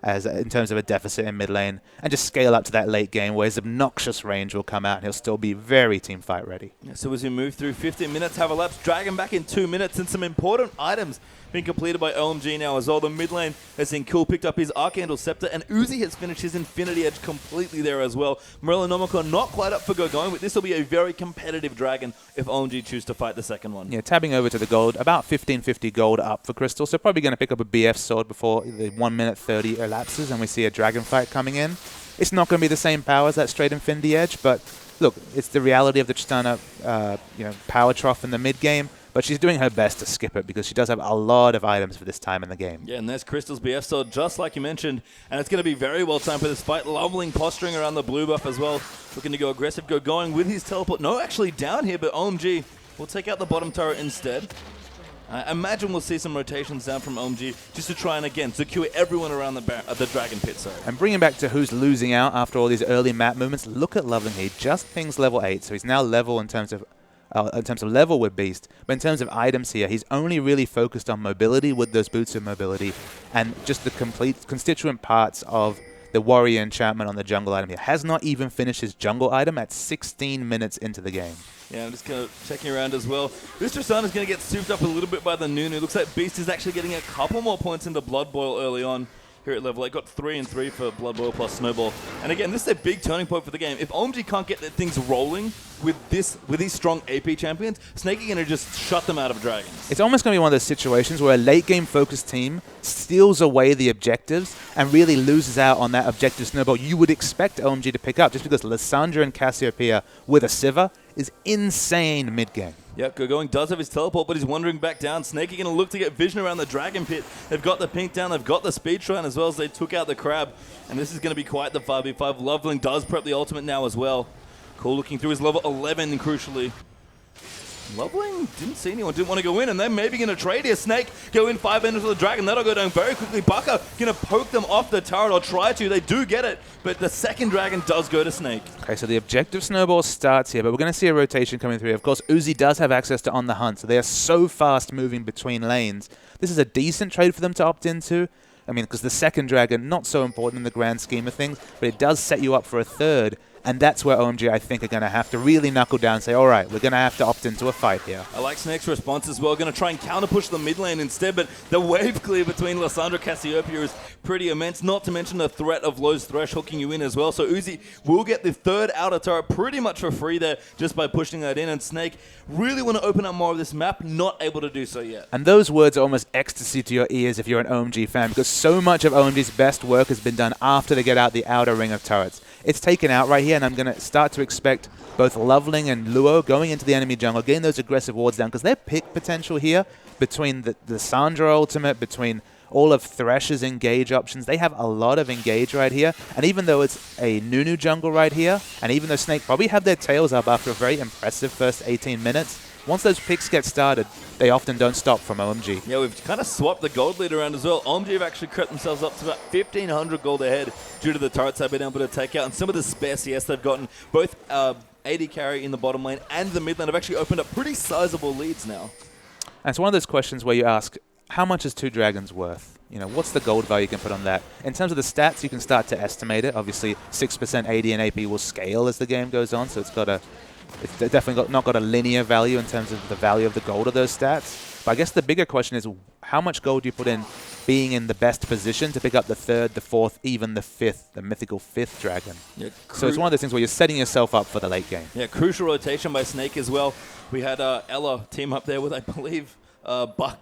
as in terms of a deficit in mid lane and just scale up to that late game where his obnoxious range will come out and he'll still be very team fight ready. Yeah, so as we move through 15 minutes, have a lapse, Dragon back in 2 minutes, and some important items being completed by OMG now as well. The mid lane has seen Cool picked up his Archandel Scepter, and Uzi has finished his Infinity Edge completely there as well. Morellonomicon not quite up for going, but this will be a very competitive dragon if OMG choose to fight the second one. Yeah, tabbing over to the gold, about 1550 gold up for Crystal, so probably going to pick up a BF sword before the 1 minute 30 elapses and we see a dragon fight coming in. It's not going to be the same power as that straight Infinity Edge, but look, it's the reality of the Tristana power trough in the mid game, but she's doing her best to skip it because she does have a lot of items for this time in the game. Yeah, and there's Crystal's BF sword, just like you mentioned, and it's going to be very well timed for this fight. Loveling posturing around the blue buff as well, looking to go aggressive, going with his teleport. No, actually down here, but OMG will take out the bottom turret instead. I imagine we'll see some rotations down from OMG just to try and, again, secure everyone around the Dragon Pit. Sorry. And bringing back to who's losing out after all these early map movements, look at Loveling. He just pings level 8, so he's now level in terms of level with Beast. But in terms of items here, he's only really focused on mobility with those boots of mobility and just the complete constituent parts of the warrior enchantment on the jungle item here. Has not even finished his jungle item at 16 minutes into the game. Yeah, I'm just kind of checking around as well. This Tristana is going to get souped up a little bit by the Nunu. Looks like Beast is actually getting a couple more points into Blood Boil early on here at level 8. Got 3 and 3 for Blood Boil plus Snowball. And again, this is a big turning point for the game. If OMG can't get their things rolling with these strong AP champions, Snake are going to just shut them out of dragons. It's almost going to be one of those situations where a late game focused team steals away the objectives and really loses out on that objective snowball you would expect OMG to pick up, just because Lissandra and Cassiopeia with a Sivir is insane mid-game. Yep, Going does have his teleport, but he's wandering back down. Snake are going to look to get vision around the Dragon Pit. They've got the pink down, they've got the speed shrine as well as they took out the crab. And this is going to be quite the 5v5. Loveling does prep the ultimate now as well. Cool looking through his level 11, crucially. Loveling didn't see anyone, didn't want to go in, and they're maybe going to trade here. Snake go in 5 minutes with the dragon. That'll go down very quickly. Baka going to poke them off the turret, or try to. They do get it, but the second dragon does go to Snake. Okay, so the objective snowball starts here, but we're going to see a rotation coming through. Of course, Uzi does have access to On the Hunt, so they are so fast moving between lanes. This is a decent trade for them to opt into. I mean, because the second dragon, not so important in the grand scheme of things, but it does set you up for a third. And that's where OMG, I think, are going to have to really knuckle down and say, all right, we're going to have to opt into a fight here. I like Snake's response as well. Going to try and counter-push the mid lane instead, but the wave clear between Lissandra and Cassiopeia is pretty immense, not to mention the threat of Lowe's Thresh hooking you in as well. So Uzi will get the third outer turret pretty much for free there just by pushing that in, and Snake really want to open up more of this map, not able to do so yet. And those words are almost ecstasy to your ears if you're an OMG fan, because so much of OMG's best work has been done after they get out the outer ring of turrets. It's taken out right here, and I'm going to start to expect both Loveling and Luo going into the enemy jungle, getting those aggressive wards down, because their pick potential here between the Sandra ultimate, between all of Thresh's engage options, they have a lot of engage right here. And even though it's a Nunu jungle right here, and even though Snake probably have their tails up after a very impressive first 18 minutes, once those picks get started, they often don't stop from OMG. Yeah, we've kind of swapped the gold lead around as well. OMG have actually crept themselves up to about 1,500 gold ahead due to the turrets they've been able to take out. And some of the spare CS they've gotten, both AD carry in the bottom lane and the mid lane have actually opened up pretty sizable leads now. And it's one of those questions where you ask, how much is 2 dragons worth? You know, what's the gold value you can put on that? In terms of the stats, you can start to estimate it. Obviously, 6% AD and AP will scale as the game goes on, so it's definitely not got a linear value in terms of the value of the gold of those stats. But I guess the bigger question is, how much gold do you put in being in the best position to pick up the 3rd, the 4th, even the 5th, the mythical 5th dragon? Yeah, so it's one of those things where you're setting yourself up for the late game. Yeah, crucial rotation by Snake as well. We had Ella team up there with, I believe,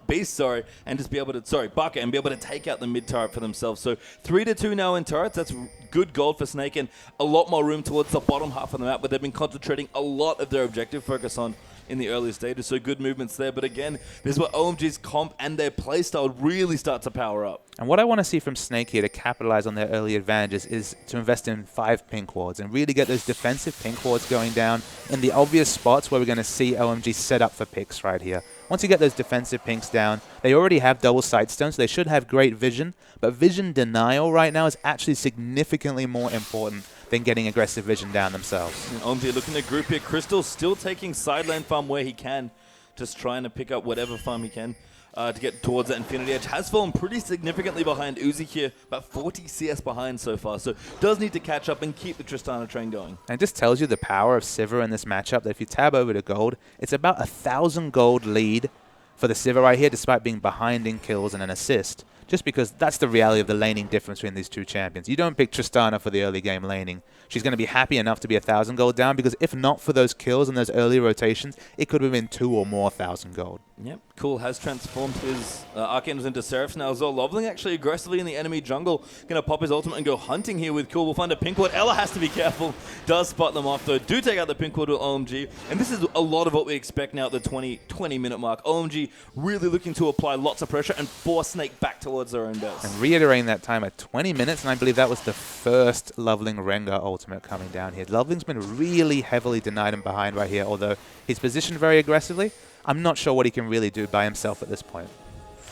Beast, and just be able to, Baka, and be able to take out the mid turret for themselves. So 3-2 now in turrets. That's good gold for Snake, and a lot more room towards the bottom half of the map, where they've been concentrating a lot of their objective focus on in the early stages. So good movements there. But again, this is where OMG's comp and their playstyle really start to power up. And what I want to see from Snake here to capitalize on their early advantages is to invest in 5 pink wards and really get those defensive pink wards going down in the obvious spots where we're going to see OMG set up for picks right here. Once you get those defensive pinks down, they already have double sightstone, so they should have great vision. But vision denial right now is actually significantly more important than getting aggressive vision down themselves. And OMG looking to group here. Crystal still taking side lane farm where he can, just trying to pick up whatever farm he can to get towards that Infinity Edge. Has fallen pretty significantly behind Uzi here, about 40 CS behind so far, so does need to catch up and keep the Tristana train going. And it just tells you the power of Sivir in this matchup, that if you tab over to gold, it's about 1,000 gold lead for the Sivir right here, despite being behind in kills and an assist. Just because that's the reality of the laning difference between these two champions. You don't pick Tristana for the early game laning. She's going to be happy enough to be 1,000 gold down, because if not for those kills and those early rotations, it could have been 2 or more 1,000 gold. Yep, Cool has transformed his Archangels into Seraphs now as well. Loveling actually aggressively in the enemy jungle. Going to pop his ultimate and go hunting here with Cool. We'll find a pink ward. Ella has to be careful. Does spot them off though. Do take out the pink ward with OMG. And this is a lot of what we expect now at the 20-minute mark. OMG really looking to apply lots of pressure and force Snake back towards their own base. And reiterating that time at 20 minutes, and I believe that was the first Loveling Rengar ultimate coming down here. Loveling's been really heavily denied and behind right here, although he's positioned very aggressively. I'm not sure what he can really do by himself at this point.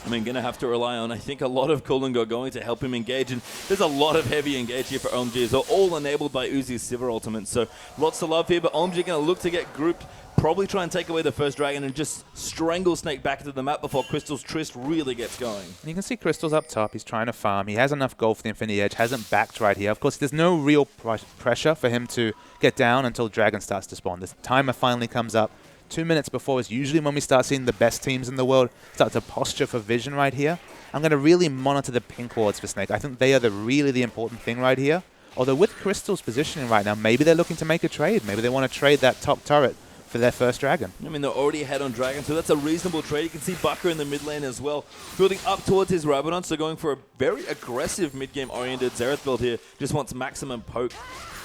I mean, going to have to rely on, I think, a lot of Kulungo going to help him engage. And there's a lot of heavy engage here for OMG. So all enabled by Uzi's Sivir ultimate. So lots to love here. But OMG going to look to get grouped. Probably try and take away the first dragon and just strangle Snake back into the map before Crystal's Tryst really gets going. And you can see Crystal's up top. He's trying to farm. He has enough gold for the Infinity Edge. Hasn't backed right here. Of course, there's no real pressure for him to get down until Dragon starts to spawn. This timer finally comes up. 2 minutes before is usually when we start seeing the best teams in the world start to posture for vision right here. I'm going to really monitor the pink wards for Snake. I think they are really the important thing right here. Although with Crystal's positioning right now, maybe they're looking to make a trade. Maybe they want to trade that top turret for their first dragon. I mean, they're already ahead on dragon, so that's a reasonable trade. You can see Bucker in the mid lane as well, building up towards his Rabadon, so going for a very aggressive mid-game oriented Xerath build here. Just wants maximum poke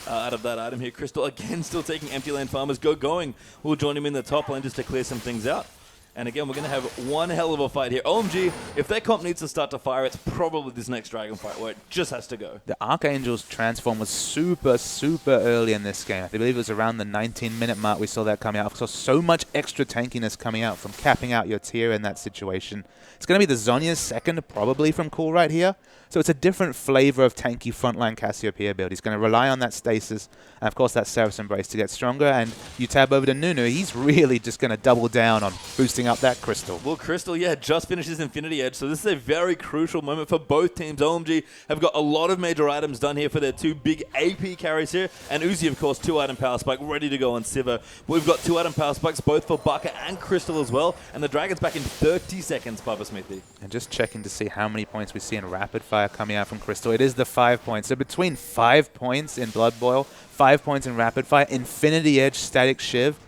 out of that item here. Crystal again still taking empty lane farmers. Going. We'll join him in the top lane just to clear some things out. And again, we're going to have one hell of a fight here. OMG, if their comp needs to start to fire, it's probably this next dragon fight where it just has to go. The Archangel's transform was super, super early in this game. I believe it was around the 19-minute mark we saw that coming out. So much extra tankiness coming out from capping out your tier in that situation. It's going to be the Zhonya's second, probably, from Cool right here. So it's a different flavor of tanky frontline Cassiopeia build. He's going to rely on that stasis and, of course, that Seraph's Embrace to get stronger. And you tab over to Nunu, he's really just going to double down on boosting up that Crystal. Well, Crystal, yeah, just finished his Infinity Edge, so this is a very crucial moment for both teams. OMG have got a lot of major items done here for their two big AP carries here. And Uzi, of course, 2-item Power Spike ready to go on Sivir. We've got 2-item Power Spikes both for Bucker and Crystal as well. And the Dragon's back in 30 seconds, Papa Smithy. And just checking to see how many points we see in Rapid Fire coming out from Crystal. It is the 5 points. So between 5 points in Blood Boil, 5 points in Rapid Fire, Infinity Edge, Static Shiv,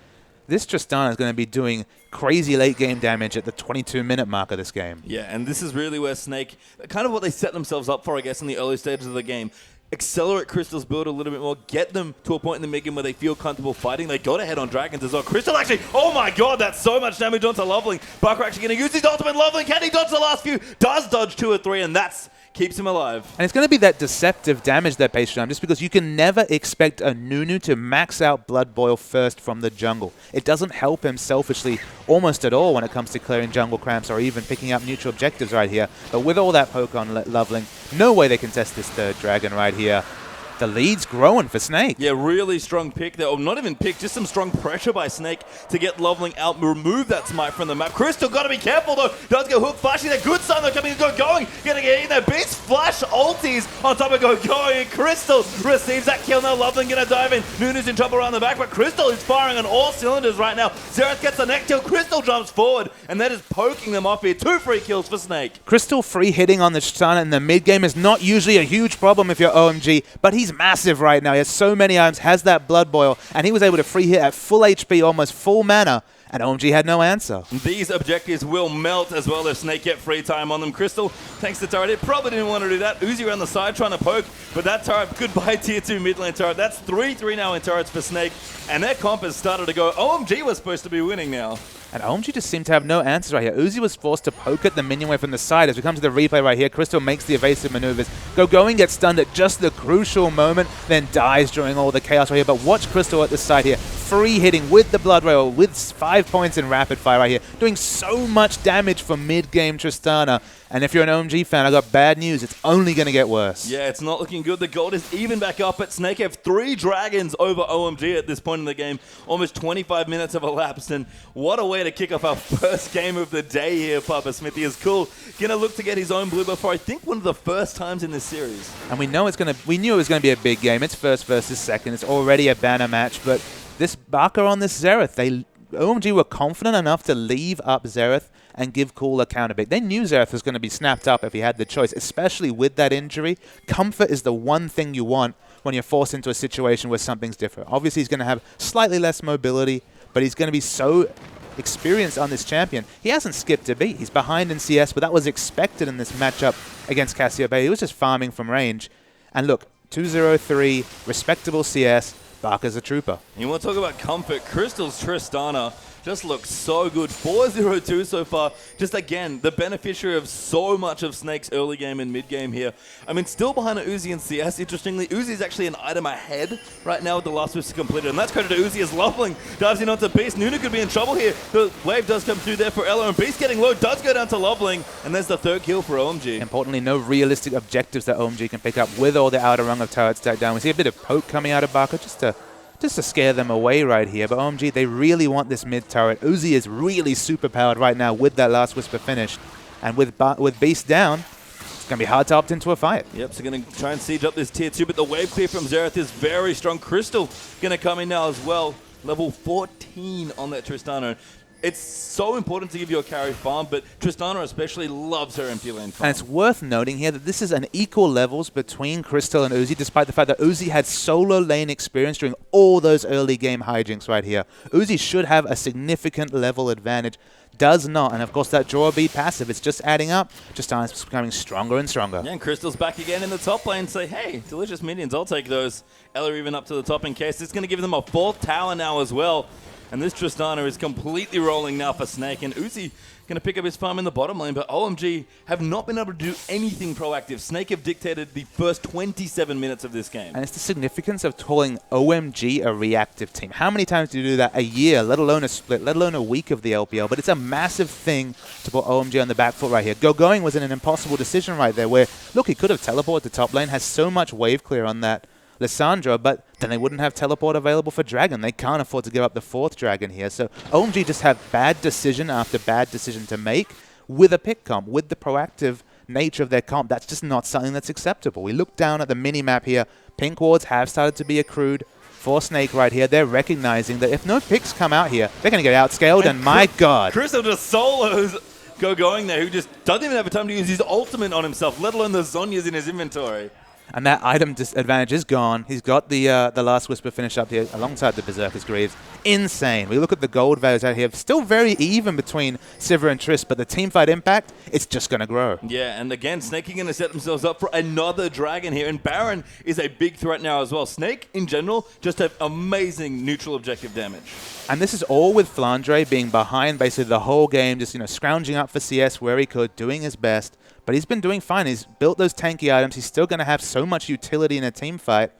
this Tristana is going to be doing crazy late game damage at the 22-minute mark of this game. Yeah, and this is really where Snake, kind of what they set themselves up for, I guess, in the early stages of the game. Accelerate Crystal's build a little bit more, get them to a point in the mid game where they feel comfortable fighting. They got ahead on Dragons as well. Crystal actually, oh my god, that's so much damage onto Loveling. Bucker actually going to use his ultimate. Loveling, can he dodge the last few? Does dodge 2 or 3, and that's keeps him alive. And it's going to be that deceptive damage that Patient on, just because you can never expect a Nunu to max out Blood Boil first from the jungle. It doesn't help him selfishly almost at all when it comes to clearing jungle cramps or even picking up neutral objectives right here. But with all that poke on Loveling, no way they can test this third dragon right here. The lead's growing for Snake. Yeah, really strong pick there. Or not even pick, just some strong pressure by Snake to get Loveling out, remove that smite from the map. Crystal got to be careful though. Does go hook, flashing that good sign. They're coming, going. Gonna get in there. Beats flash ulties on top of going. Crystal receives that kill now. Loveling gonna dive in. Nunu's in trouble around the back, but Crystal is firing on all cylinders right now. Xerath gets the neck kill. Crystal jumps forward, and that is poking them off here. 2 free kills for Snake. Crystal free hitting on the Tristana in the mid game is not usually a huge problem if you're OMG, but he's massive right now. He has so many items, has that Blood Boil, and he was able to free hit at full HP, almost full mana, and OMG had no answer. These objectives will melt as well if Snake get free time on them. Crystal, thanks to turret, it probably didn't want to do that. Uzi around the side trying to poke, but that turret, goodbye tier 2 mid lane turret. That's 3-3 now in turrets for Snake, and their comp has started to go. OMG was supposed to be winning now. And OMG just seemed to have no answers right here. Uzi was forced to poke at the minion wave from the side. As we come to the replay right here, Crystal makes the evasive maneuvers. Going gets stunned at just the crucial moment, then dies during all the chaos right here. But watch Crystal at the side here. Free hitting with the Blood Rail, with 5 points in Rapid Fire right here. Doing so much damage for mid-game Tristana. And if you're an OMG fan, I got bad news. It's only going to get worse. Yeah, it's not looking good. The gold is even back up, but Snake have 3 dragons over OMG at this point in the game. Almost 25 minutes have elapsed, and what a way to kick off our first game of the day here, Papa Smithy. Is cool. Gonna look to get his own blue buff for, I think, one of the first times in this series. And we knew it was going to be a big game. It's first versus second. It's already a banner match, but this Barker on this Xerath, OMG were confident enough to leave up Xerath and give Cool a counter pick. They knew Xerath was going to be snapped up if he had the choice, especially with that injury. Comfort is the one thing you want when you're forced into a situation where something's different. Obviously, he's going to have slightly less mobility, but he's going to be so experienced on this champion. He hasn't skipped a beat. He's behind in CS, but that was expected in this matchup against Cassiopeia. He was just farming from range. And look, 2-0-3, respectable CS. Barker's a trooper. You want to talk about comfort? Crystal's Tristana just looks so good. 4-0-2 so far. Just again, the beneficiary of so much of Snake's early game and mid game here. I mean, still behind Uzi and CS. Interestingly, Uzi's actually an item ahead right now with the last swift completed. And that's credit to Uzi as Loveling dives in onto Beast. Nuna could be in trouble here. The wave does come through there for Ella. And Beast getting low does go down to Loveling. And there's the third kill for OMG. Importantly, no realistic objectives that OMG can pick up with all the outer rung of turrets stacked down. We see a bit of poke coming out of Barker just to scare them away right here. But OMG, they really want this mid turret. Uzi is really super powered right now with that last Whisper finished. And with Beast down, it's going to be hard to opt into a fight. Yep, so going to try and siege up this tier 2, but the wave clear from Xerath is very strong. Crystal going to come in now as well. Level 14 on that Tristana. It's so important to give you a carry farm, but Tristana especially loves her empty lane farm. And it's worth noting here that this is an equal levels between Crystal and Uzi, despite the fact that Uzi had solo lane experience during all those early game hijinks right here. Uzi should have a significant level advantage. Does not, and of course that draw beat passive, it's just adding up, just becoming stronger and stronger. Yeah, and Crystal's back again in the top lane, say, hey, delicious minions, I'll take those. Ella even up to the top in case. It's going to give them a 4th tower now as well. And this Tristana is completely rolling now for Snake, and Uzi going to pick up his farm in the bottom lane, but OMG have not been able to do anything proactive. Snake have dictated the first 27 minutes of this game. And it's the significance of calling OMG a reactive team. How many times do you do that a year, let alone a split, let alone a week of the LPL? But it's a massive thing to put OMG on the back foot right here. Going was in an impossible decision right there where, look, he could have teleported to top lane, has so much wave clear on that Lissandra, but then they wouldn't have teleport available for Dragon. They can't afford to give up the 4th Dragon here. So OMG just have bad decision after bad decision to make with a pick comp, with the proactive nature of their comp. That's just not something that's acceptable. We look down at the mini-map here. Pink wards have started to be accrued for Snake right here. They're recognizing that if no picks come out here, they're going to get outscaled, and my god. Crystal just solos going there, who just doesn't even have time to use his ultimate on himself, let alone the Zhonya's in his inventory. And that item disadvantage is gone. He's got the last Whisper finish up here alongside the Berserker's Greaves. Insane. We look at the gold values out here. Still very even between Sivir and Triss, but the teamfight impact, it's just going to grow. Yeah, and again, Snake are going to set themselves up for another Dragon here. And Baron is a big threat now as well. Snake, in general, just have amazing neutral objective damage. And this is all with Flandre being behind basically the whole game, just scrounging up for CS where he could, doing his best. But he's been doing fine. He's built those tanky items. He's still going to have so much utility in a team fight.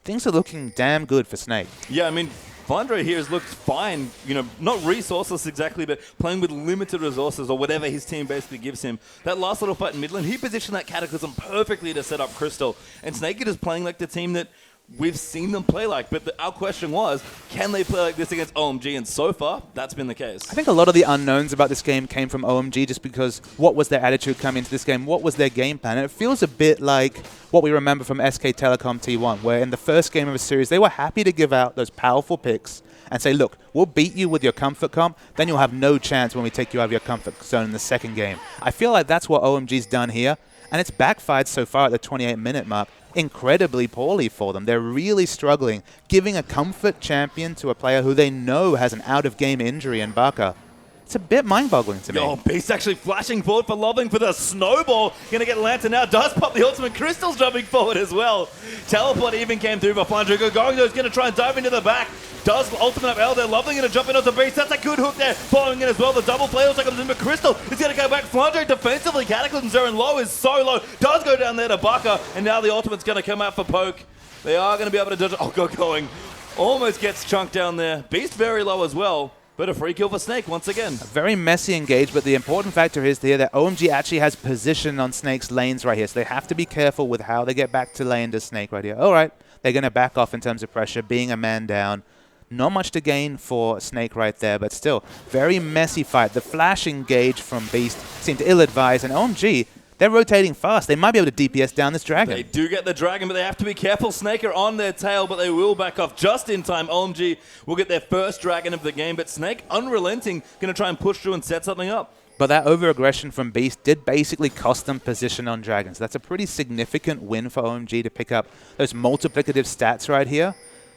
Things are looking damn good for Snake. Yeah, I mean, Flandre here has looked fine. Not resourceless exactly, but playing with limited resources or whatever his team basically gives him. That last little fight in mid lane, he positioned that Cataclysm perfectly to set up Crystal. And Snake is playing like the team that we've seen them play like, but our question was, can they play like this against OMG? And so far, that's been the case. I think a lot of the unknowns about this game came from OMG just because what was their attitude coming into this game? What was their game plan? And it feels a bit like what we remember from SK Telecom T1, where in the first game of a series, they were happy to give out those powerful picks and say, look, we'll beat you with your comfort comp, then you'll have no chance when we take you out of your comfort zone in the second game. I feel like that's what OMG's done here, and it's backfired so far at the 28-minute mark incredibly poorly for them. They're really struggling, giving a comfort champion to a player who they know has an out-of-game injury in Barker. It's a bit mind-boggling to me. Oh, Beast actually flashing forward for Loveling for the snowball. Gonna get Lantern now. Does pop the ultimate. Crystal's jumping forward as well. Teleport even came through, but Flandre going though is gonna try and dive into the back. Does ultimate up L there. Loveling gonna jump in onto Beast. That's a good hook there. Following in as well. The double play also comes in, but Crystal is gonna go back. Flandre defensively. Cataclysm's are in low, is so low. Does go down there to Barker, and now the ultimate's gonna come out for Poke. They are gonna be able to dodge. Oh, going. Almost gets chunked down there. Beast very low as well. But a free kill for Snake once again. A very messy engage, but the important factor is here that OMG actually has position on Snake's lanes right here. So they have to be careful with how they get back to lane to Snake right here. All right, they're going to back off in terms of pressure, being a man down. Not much to gain for Snake right there, but still, very messy fight. The flash engage from Beast seemed ill-advised, and OMG, they're rotating fast. They might be able to DPS down this Dragon. They do get the Dragon, but they have to be careful. Snake are on their tail, but they will back off just in time. OMG will get their first Dragon of the game, but Snake, unrelenting, going to try and push through and set something up. But that over-aggression from Beast did basically cost them position on Dragons. That's a pretty significant win for OMG to pick up those multiplicative stats right here.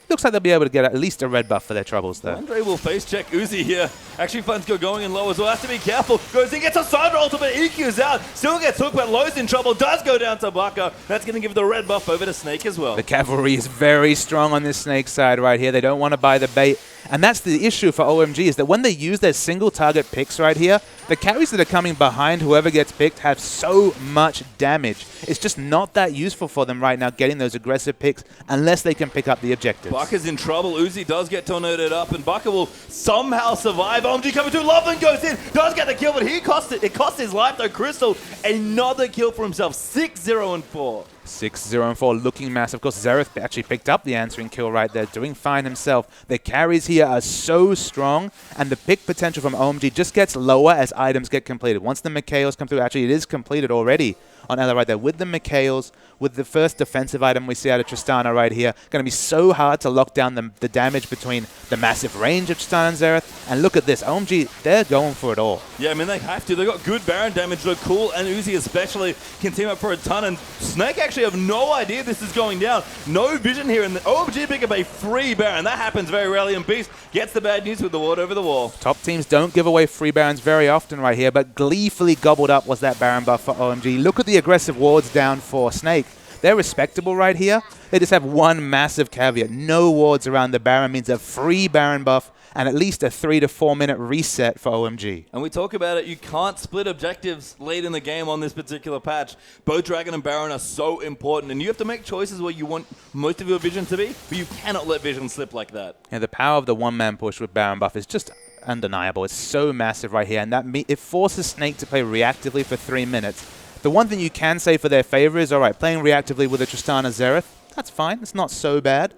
Looks like they'll be able to get at least a red buff for their troubles, though. Andre will face check Uzi here. Actually finds Go going in low as well. Has to be careful. Goes in, gets a Sandra ultimate, EQ's out. Still gets hooked, but Low's in trouble. Does go down to Baka. That's going to give the red buff over to Snake as well. The cavalry is very strong on this Snake side right here. They don't want to buy the bait. And that's the issue for OMG, is that when they use their single target picks right here, the carries that are coming behind whoever gets picked have so much damage. It's just not that useful for them right now getting those aggressive picks unless they can pick up the objectives. Baka's in trouble. Uzi does get tornadoed up, and Baka will somehow survive. OMG coming through. Loveland goes in. Does get the kill, but it cost his life though. Crystal, another kill for himself. 6-0-4. 6-0-4, looking massive. Of course, Xerath actually picked up the answering kill right there, doing fine himself. The carries here are so strong, and the pick potential from OMG just gets lower as items get completed. Once the Mikhails come through, actually it is completed already on Ella right there. With the Mikhails, with the first defensive item we see out of Tristana right here, going to be so hard to lock down the damage between the massive range of Tristana and Xerath. And look at this, OMG, they're going for it all. Yeah, I mean, they have to. They've got good Baron damage, though. Cool and Uzi especially can team up for a ton, and Snake actually have no idea this is going down. No vision here, and the OMG pick up a free Baron. That happens very rarely, and Beast gets the bad news with the ward over the wall. Top teams don't give away free Barons very often right here, but gleefully gobbled up was that Baron buff for OMG. Look at the aggressive wards down for Snake. They're respectable right here. They just have one massive caveat. No wards around the Baron means a free Baron buff and at least a 3 to 4 minute reset for OMG. And we talk about it, you can't split objectives late in the game on this particular patch. Both Dragon and Baron are so important, and you have to make choices where you want most of your vision to be, but you cannot let vision slip like that. Yeah, the power of the one-man push with Baron buff is just undeniable. It's so massive right here, and it forces Snake to play reactively for 3 minutes. The one thing you can say for their favor is, all right, playing reactively with a Tristana Xerath, that's fine. It's not so bad.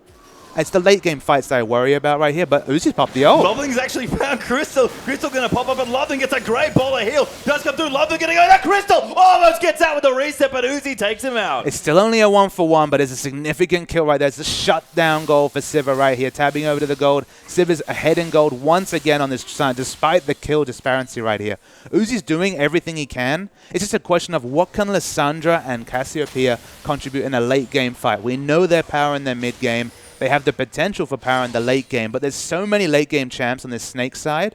It's the late game fights that I worry about right here, but Uzi's popped the ult. Loveling's actually found Crystal. Crystal going to pop up, and Loveling gets a great ball of heal. Does come through. Loveling going to go to Crystal. Almost gets out with the reset, but Uzi takes him out. It's still only a 1-for-1, but it's a significant kill right there. It's a shutdown goal for Sivir right here, tabbing over to the gold. Sivir's ahead in gold once again on this side, despite the kill disparity right here. Uzi's doing everything he can. It's just a question of what can Lissandra and Cassiopeia contribute in a late game fight. We know their power in their mid game. They have the potential for power in the late game, but there's so many late game champs on this Snake side.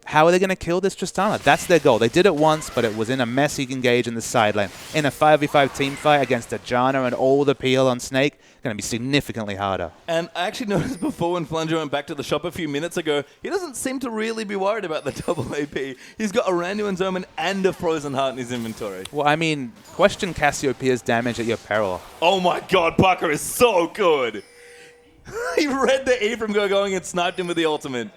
How are they going to kill this Tristana? That's their goal. They did it once, but it was in a messy engage in the side lane. In a 5v5 team fight against a Janna and all the peel on Snake, going to be significantly harder. And I actually noticed before when Flanger went back to the shop a few minutes ago, he doesn't seem to really be worried about the double AP. He's got a Randuin's Omen and a Frozen Heart in his inventory. Well, I mean, question Cassiopeia's damage at your peril. Oh my god, Baka is so good. He read the E from going and sniped him with the ultimate.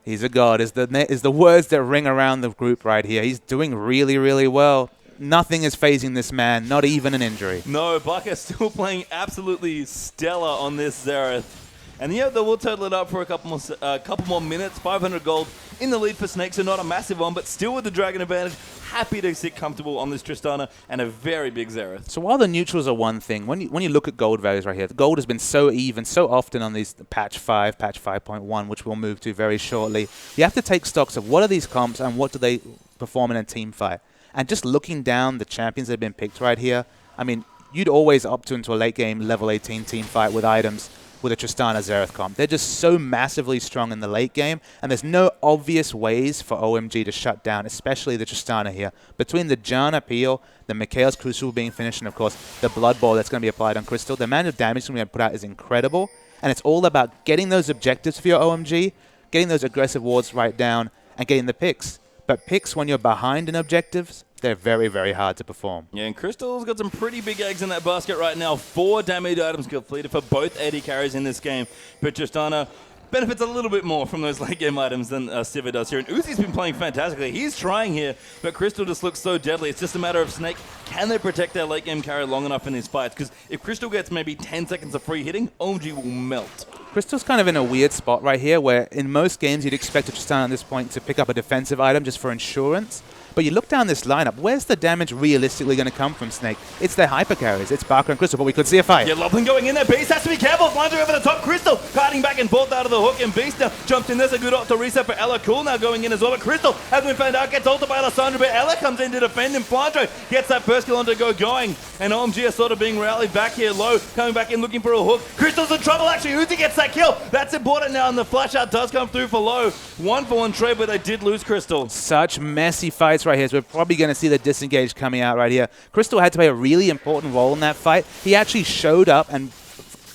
He's a god, is the words that ring around the group right here. He's doing really, really well. Nothing is phasing this man, not even an injury. No, Baka still playing absolutely stellar on this Xerath. And yeah, they will total it up for a couple more minutes. 500 gold in the lead for Snake, so not a massive one, but still with the Dragon advantage. Happy to sit comfortable on this Tristana and a very big Xerath. So while the neutrals are one thing, when you look at gold values right here, the gold has been so even so often on these patch 5, patch 5.1, which we'll move to very shortly. You have to take stocks of what are these comps and what do they perform in a team fight. And just looking down the champions that have been picked right here, I mean, you'd always opt into a late game level 18 team fight with items with a Tristana Xerath comp. They're just so massively strong in the late game, and there's no obvious ways for OMG to shut down, especially the Tristana here. Between the Janna Peel, the Mikhail's Crucible being finished, and of course the Blood Bowl that's going to be applied on Crystal, the amount of damage that's going to be put out is incredible, and it's all about getting those objectives for your OMG, getting those aggressive wards right down, and getting the picks. But picks when you're behind in objectives, they're very, very hard to perform. Yeah, and Crystal's got some pretty big eggs in that basket right now. 4 damage items completed for both AD carries in this game. But Tristana benefits a little bit more from those late game items than Sivir does here. And Uzi's been playing fantastically. He's trying here, but Crystal just looks so deadly. It's just a matter of Snake. Can they protect their late game carry long enough in these fights? Because if Crystal gets maybe 10 seconds of free hitting, OMG will melt. Crystal's kind of in a weird spot right here where in most games you'd expect a Tristana at this point to pick up a defensive item just for insurance. But you look down this lineup, where's the damage realistically going to come from Snake? It's their hyper carries. It's Barker and Crystal, but we could see a fight. Yeah, Loveland going in there. Beast has to be careful. Flying over the top. Crystal cutting back and forth out of the hook, and Beast now jumped in. There's a good auto reset for Ella. Cool now going in as well, but Crystal has been found out. Gets ulted by Alessandra, but Ella comes in to defend him. Flandre gets that first kill on to go going, and OMG are sort of being rallied back here low, coming back in looking for a hook. Crystal's in trouble actually. Uzi gets that kill. That's important now, and the flash out does come through for low. 1-for-1 trade, but they did lose Crystal. Such messy fights right here. So we're probably going to see the disengage coming out right here. Crystal had to play a really important role in that fight. He actually showed up and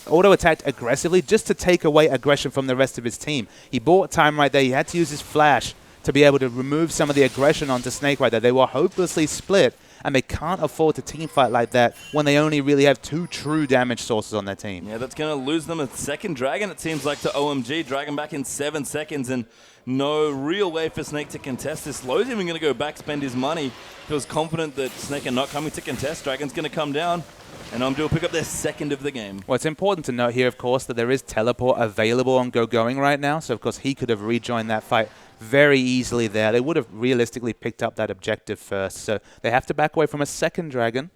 auto-attacked aggressively just to take away aggression from the rest of his team. He bought time right there. He had to use his flash to be able to remove some of the aggression onto Snake right there. They were hopelessly split, and they can't afford to team fight like that when they only really have 2 true damage sources on their team. Yeah, that's going to lose them a second Dragon, it seems like, to OMG. Dragon back in 7 seconds, and no real way for Snake to contest this. Low's even going to go back, spend his money. Feels confident that Snake are not coming to contest. Dragon's going to come down, and OMG will pick up their second of the game. Well, it's important to note here, of course, that there is teleport available on Going right now, so of course he could have rejoined that fight very easily there. They would have realistically picked up that objective first, so they have to back away from a second Dragon.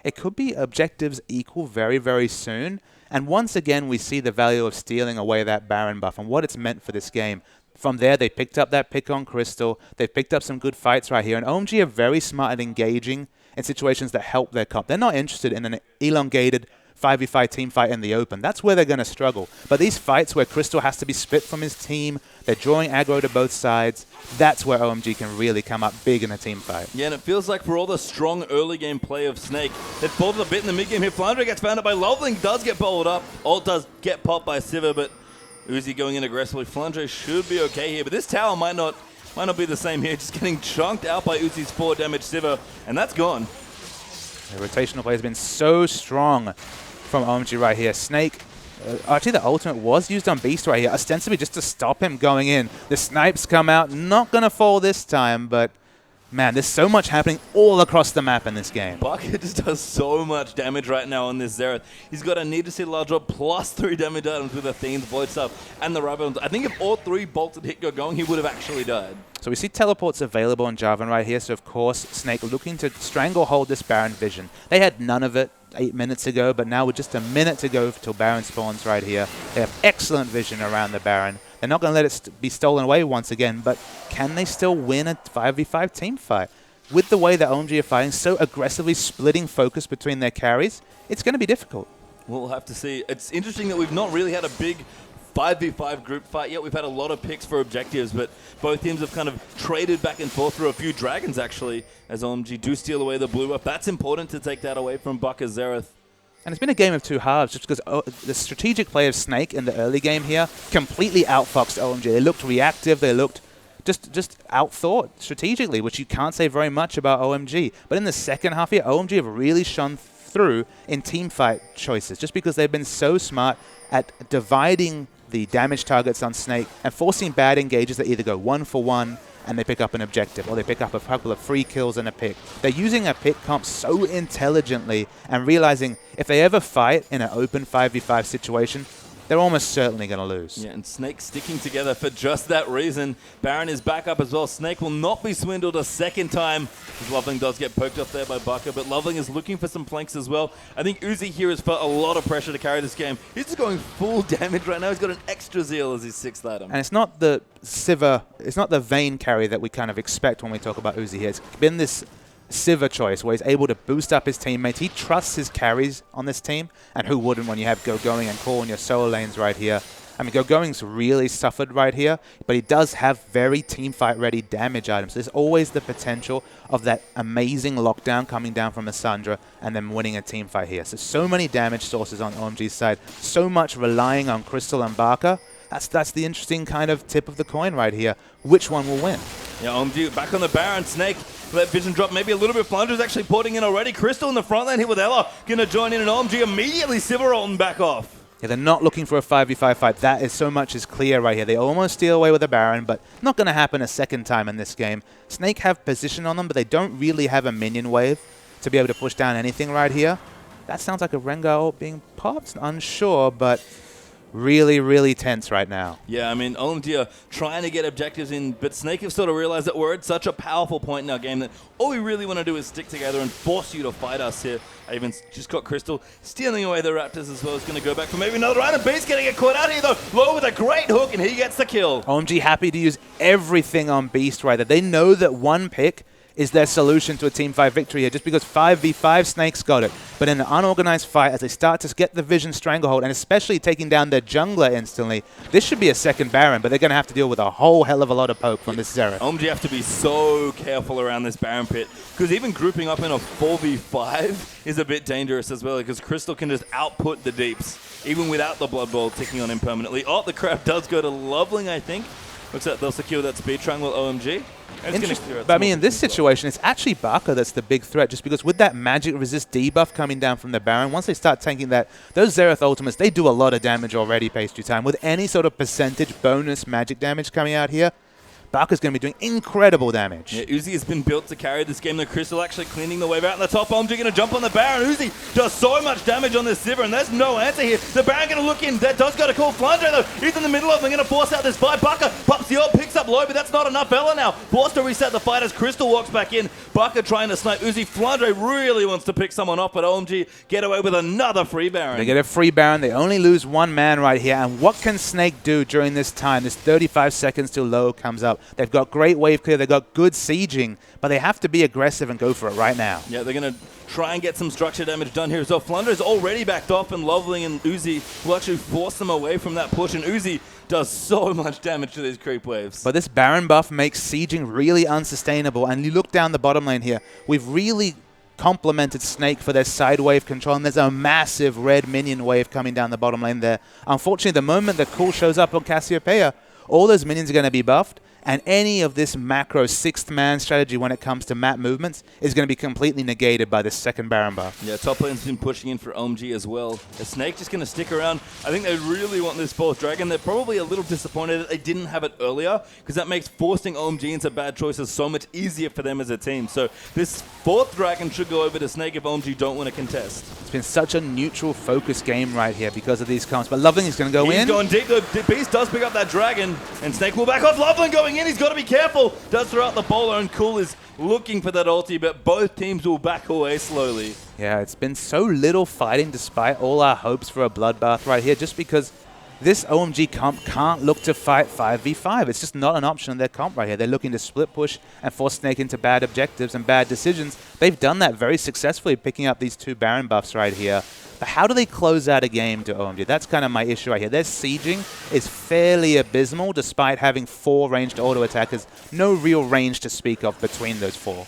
It could be objectives equal very, very soon, and once again we see the value of stealing away that Baron buff and what it's meant for this game. From there, they picked up that pick on Crystal. They've picked up some good fights right here, and OMG are very smart at engaging in situations that help their comp. They're not interested in an elongated 5v5 team fight in the open. That's where they're going to struggle. But these fights where Crystal has to be split from his team, they're drawing aggro to both sides, that's where OMG can really come up big in a team fight. Yeah, and it feels like for all the strong early game play of Snake, they've faltered a bit in the mid game here. Flandre gets found out by Loveling, does get bowled up. Ult does get popped by Sivir, but Uzi going in aggressively. Flandre should be okay here, but this tower might not be the same here. Just getting chunked out by Uzi's 4 damage Sivir, and that's gone. The rotational play has been so strong from OMG right here. Snake, actually the ultimate was used on Beast right here, ostensibly just to stop him going in. The snipes come out, not going to fall this time, but man, there's so much happening all across the map in this game. Bucket just does so much damage right now on this Xerath. He's got a Need to See Large Drop plus 3 damage items with the Fiend's Void Stuff and the Rabbit. I think if all 3 bolted hit got going, he would have actually died. So we see teleports available on Jarvan right here, so of course Snake looking to stranglehold this Baron vision. They had none of it 8 minutes ago, but now with just a minute to go till Baron spawns right here. They have excellent vision around the Baron. They're not going to let it be stolen away once again, but can they still win a 5v5 team fight? With the way that OMG are fighting, so aggressively splitting focus between their carries, it's going to be difficult. We'll have to see. It's interesting that we've not really had a big 5v5 group fight yet. We've had a lot of picks for objectives, but both teams have kind of traded back and forth through a few Dragons, actually, as OMG do steal away the blue buff. That's important to take that away from Bucker Xerath. And it's been a game of 2 halves, just because the strategic play of Snake in the early game here completely outfoxed OMG. They looked reactive, they looked just outthought strategically, which you can't say very much about OMG. But in the second half here, OMG have really shone through in team fight choices, just because they've been so smart at dividing the damage targets on Snake and forcing bad engages that either go 1-for-1 and they pick up an objective, or they pick up a couple of free kills and a pick. They're using a pick comp so intelligently and realizing if they ever fight in an open 5v5 situation, they're almost certainly going to lose. Yeah, and Snake sticking together for just that reason. Baron is back up as well. Snake will not be swindled a second time. Loveling does get poked off there by Bucker, but Loveling is looking for some flanks as well. I think Uzi here has felt a lot of pressure to carry this game. He's just going full damage right now. He's got an extra zeal as his 6th item. And it's not the Sivir, it's not the Vayne carry that we kind of expect when we talk about Uzi here. It's been this Sivir choice where he's able to boost up his teammates. He trusts his carries on this team, and who wouldn't when you have Going and Core in your solo lanes right here. I mean, Going's really suffered right here, but he does have very team fight ready damage items. There's always the potential of that amazing lockdown coming down from Lissandra and then winning a team fight here. So many damage sources on OMG's side, so much relying on Crystal and Barker. That's the interesting kind of tip of the coin right here. Which one will win? Yeah, OMG back on the Baron. Snake let vision drop maybe a little bit. Flandre's actually porting in already. Crystal in the front lane here with Ella. Going to join in, and OMG immediately Sivir ulting back off. Yeah, they're not looking for a 5v5 fight. That is so much is clear right here. They almost steal away with the Baron, but not going to happen a second time in this game. Snake have position on them, but they don't really have a minion wave to be able to push down anything right here. That sounds like a Rengar ult being popped. Unsure, but really, really tense right now. Yeah, I mean, OMG are trying to get objectives in, but Snake have sort of realized that we're at such a powerful point in our game that all we really want to do is stick together and force you to fight us here. I even just got Crystal stealing away the Raptors as well. It's going to go back for maybe another round, and Beast going to get caught out here, though. Low with a great hook, and he gets the kill. OMG happy to use everything on Beast right there. They know that one pick is their solution to a Team 5 victory here, just because 5v5, Snake's got it. But in an unorganized fight, as they start to get the Vision Stranglehold, and especially taking down their jungler instantly, this should be a second Baron, but they're going to have to deal with a whole hell of a lot of poke from this Xerath. OMG have to be so careful around this Baron pit, because even grouping up in a 4v5 is a bit dangerous as well, because Crystal can just output the deeps, even without the Blood Bowl ticking on him permanently. Oh, the crab does go to Loveling, I think. Looks like they'll secure that speed triangle, OMG. But I mean, in this situation, it's actually Barker that's the big threat, just because with that magic resist debuff coming down from the Baron, once they start tanking that, those Xerath ultimates, they do a lot of damage already, Pastry Time. With any sort of percentage bonus magic damage coming out here, Barker's going to be doing incredible damage. Yeah, Uzi has been built to carry this game. The Crystal actually cleaning the wave out in the top. OMG going to jump on the Baron. Uzi does so much damage on this Sivir, and there's no answer here. The Baron going to look in. That does got to call Flandre, though. He's in the middle of them. They're going to force out this fight. Barker pops the ult, picks up low, but that's not enough. Ella now forced to reset the fight as Crystal walks back in. Barker trying to snipe Uzi. Flandre really wants to pick someone off, but OMG get away with another free Baron. They get a free Baron. They only lose one man right here. And what can Snake do during this time? This 35 seconds till low comes up. They've got great wave clear, they've got good sieging, but they have to be aggressive and go for it right now. Yeah, they're going to try and get some structure damage done here. So Flunder's already backed off, and Loveling and Uzi will actually force them away from that push, and Uzi does so much damage to these creep waves. But this Baron buff makes sieging really unsustainable, and you look down the bottom lane here, we've really complimented Snake for their side wave control, and there's a massive red minion wave coming down the bottom lane there. Unfortunately, the moment the cool shows up on Cassiopeia, all those minions are going to be buffed, and any of this macro sixth man strategy when it comes to map movements is going to be completely negated by this second Baron buff. Yeah, top lane's been pushing in for OMG as well. The Snake just going to stick around. I think they really want this fourth dragon. They're probably a little disappointed that they didn't have it earlier, because that makes forcing OMG into bad choices so much easier for them as a team. So this fourth dragon should go over to Snake if OMG don't want to contest. It's been such a neutral focus game right here because of these comps, but Loveling is going to go in. He's going deep. The Beast does pick up that dragon, and Snake will back off. Loveling going in. He's got to be careful. Does throw out the bowler, and Cool is looking for that ulti, but both teams will back away slowly. Yeah, it's been so little fighting despite all our hopes for a bloodbath right here, just because this OMG comp can't look to fight 5v5. It's just not an option in their comp right here. They're looking to split push and force Snake into bad objectives and bad decisions. They've done that very successfully, picking up these two Baron buffs right here. But how do they close out a game to OMG? That's kind of my issue right here. Their sieging is fairly abysmal despite having 4 ranged auto attackers. No real range to speak of between those 4.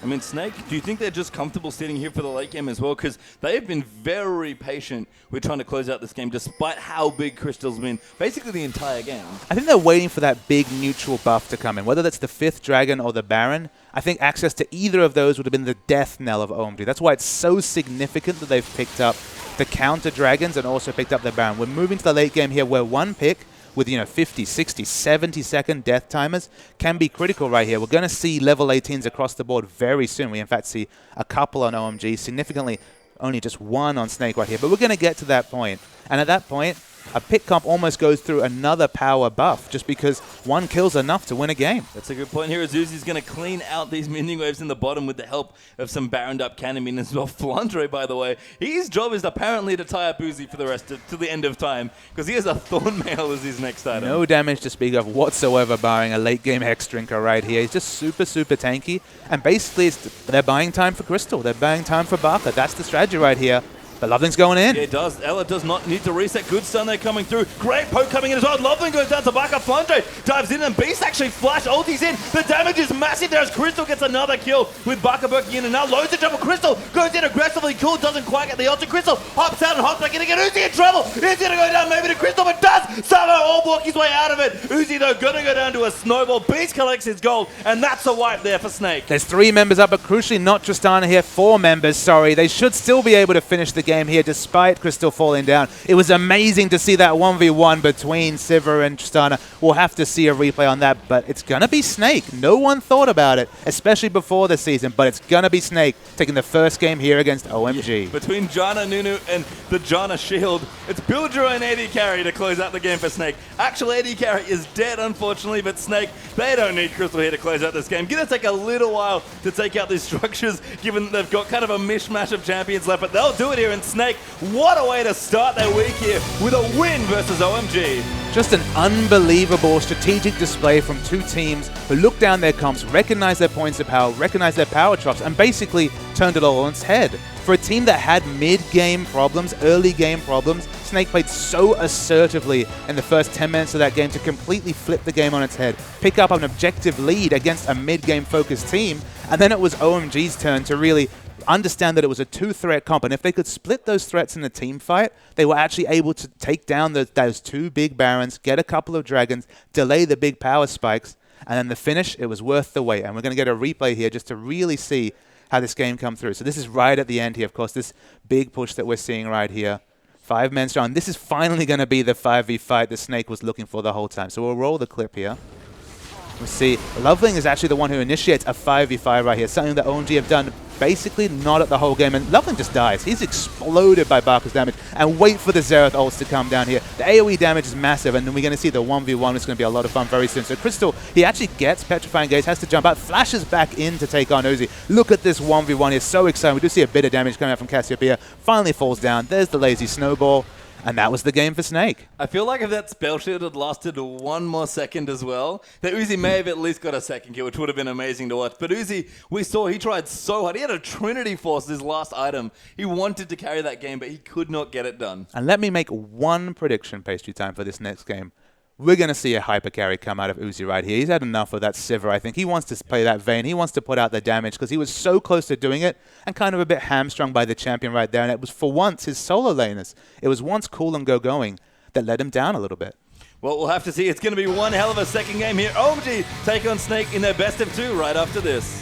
I mean, Snake, do you think they're just comfortable sitting here for the late game as well? Because they have been very patient with trying to close out this game, despite how big Crystal's been basically the entire game. I think they're waiting for that big neutral buff to come in, whether that's the 5th dragon or the Baron. I think access to either of those would have been the death knell of OMG. That's why it's so significant that they've picked up the counter dragons and also picked up the Baron. We're moving to the late game here where one pick with 50, 60, 70-second death timers can be critical right here. We're going to see level 18s across the board very soon. We, in fact, see a couple on OMG, significantly only just one on Snake right here. But we're going to get to that point. And at that point, a pick comp almost goes through another power buff just because one kill's enough to win a game. That's a good point here. Azuzi's going to clean out these minion waves in the bottom with the help of some Baroned up cannon minions as well. Flandre, by the way, his job is apparently to tie up Uzi for the rest to the end of time, because he has a Thornmail as his next item. No damage to speak of whatsoever, barring a late game Hex Drinker right here. He's just super, super tanky. And basically, they're buying time for Crystal. They're buying time for Barker. That's the strategy right here. But Loveling's going in. Yeah, it does. Ella does not need to reset. Good stun there coming through. Great poke coming in as well. Loveling goes down to Barker. Flandre dives in, and Beast actually flash ultis in. The damage is massive there as Crystal gets another kill with Barker working in, and now loads of trouble. Crystal goes in aggressively. Cool doesn't quite get the ulti. Crystal hops out and hops back in again. Uzi in trouble. He's going to go down maybe to Crystal, but does somehow all walk his way out of it. Uzi, though, going to go down to a snowball. Beast collects his gold, and that's a wipe there for Snake. There's 3 members up, but crucially not Tristana here. 4 members, sorry. They should still be able to finish the game. game here despite Crystal falling down. It was amazing to see that 1v1 between Sivir and Tristana. We'll have to see a replay on that, but it's going to be Snake. No one thought about it, especially before the season, but it's going to be Snake taking the first game here against OMG. Yeah. Between Janna, Nunu, and the Janna shield, it's Bildra and AD Carry to close out the game for Snake. Actual AD Carry is dead, unfortunately, but Snake, they don't need Crystal here to close out this game. Gonna take a little while to take out these structures, given that they've got kind of a mishmash of champions left, but they'll do it here. And Snake, what a way to start their week here with a win versus OMG. Just an unbelievable strategic display from two teams who looked down their comps, recognized their points of power, recognized their power drops, and basically turned it all on its head. For a team that had mid-game problems, early game problems, Snake played so assertively in the first 10 minutes of that game to completely flip the game on its head, pick up an objective lead against a mid-game focused team, and then it was OMG's turn to really understand that it was a two-threat comp, and if they could split those threats in the team fight, they were actually able to take down those two big Barons, get a couple of Dragons, delay the big power spikes, and then the finish, it was worth the wait. And we're going to get a replay here just to really see how this game come through. So this is right at the end here, of course, this big push that we're seeing right here. 5 men strong. This is finally going to be the 5v fight that Snake was looking for the whole time. So we'll roll the clip here. We see Loveling is actually the one who initiates a 5v5 right here, something that OMG have done basically not at the whole game, and Loveling just dies. He's exploded by Barker's damage, and wait for the Xerath ults to come down here. The AoE damage is massive, and then we're going to see the 1v1. It's going to be a lot of fun very soon. So Crystal, he actually gets Petrifying Gaze, has to jump out, flashes back in to take on Uzi. Look at this 1v1 here, so exciting. We do see a bit of damage coming out from Cassiopeia. Finally falls down. There's the lazy snowball. And that was the game for Snake. I feel like if that spell shield had lasted one more second as well, that Uzi may have at least got a second kill, which would have been amazing to watch. But Uzi, we saw he tried so hard. He had a Trinity Force, his last item. He wanted to carry that game, but he could not get it done. And let me make one prediction, Pastry Time, for this next game. We're going to see a hyper carry come out of Uzi right here. He's had enough of that Sivir, I think. He wants to play that Vayne. He wants to put out the damage because he was so close to doing it and kind of a bit hamstrung by the champion right there. And it was for once his solo laners. It was once cool and go going that let him down a little bit. Well, we'll have to see. It's going to be one hell of a second game here. OMG take on Snake in their best of two right after this.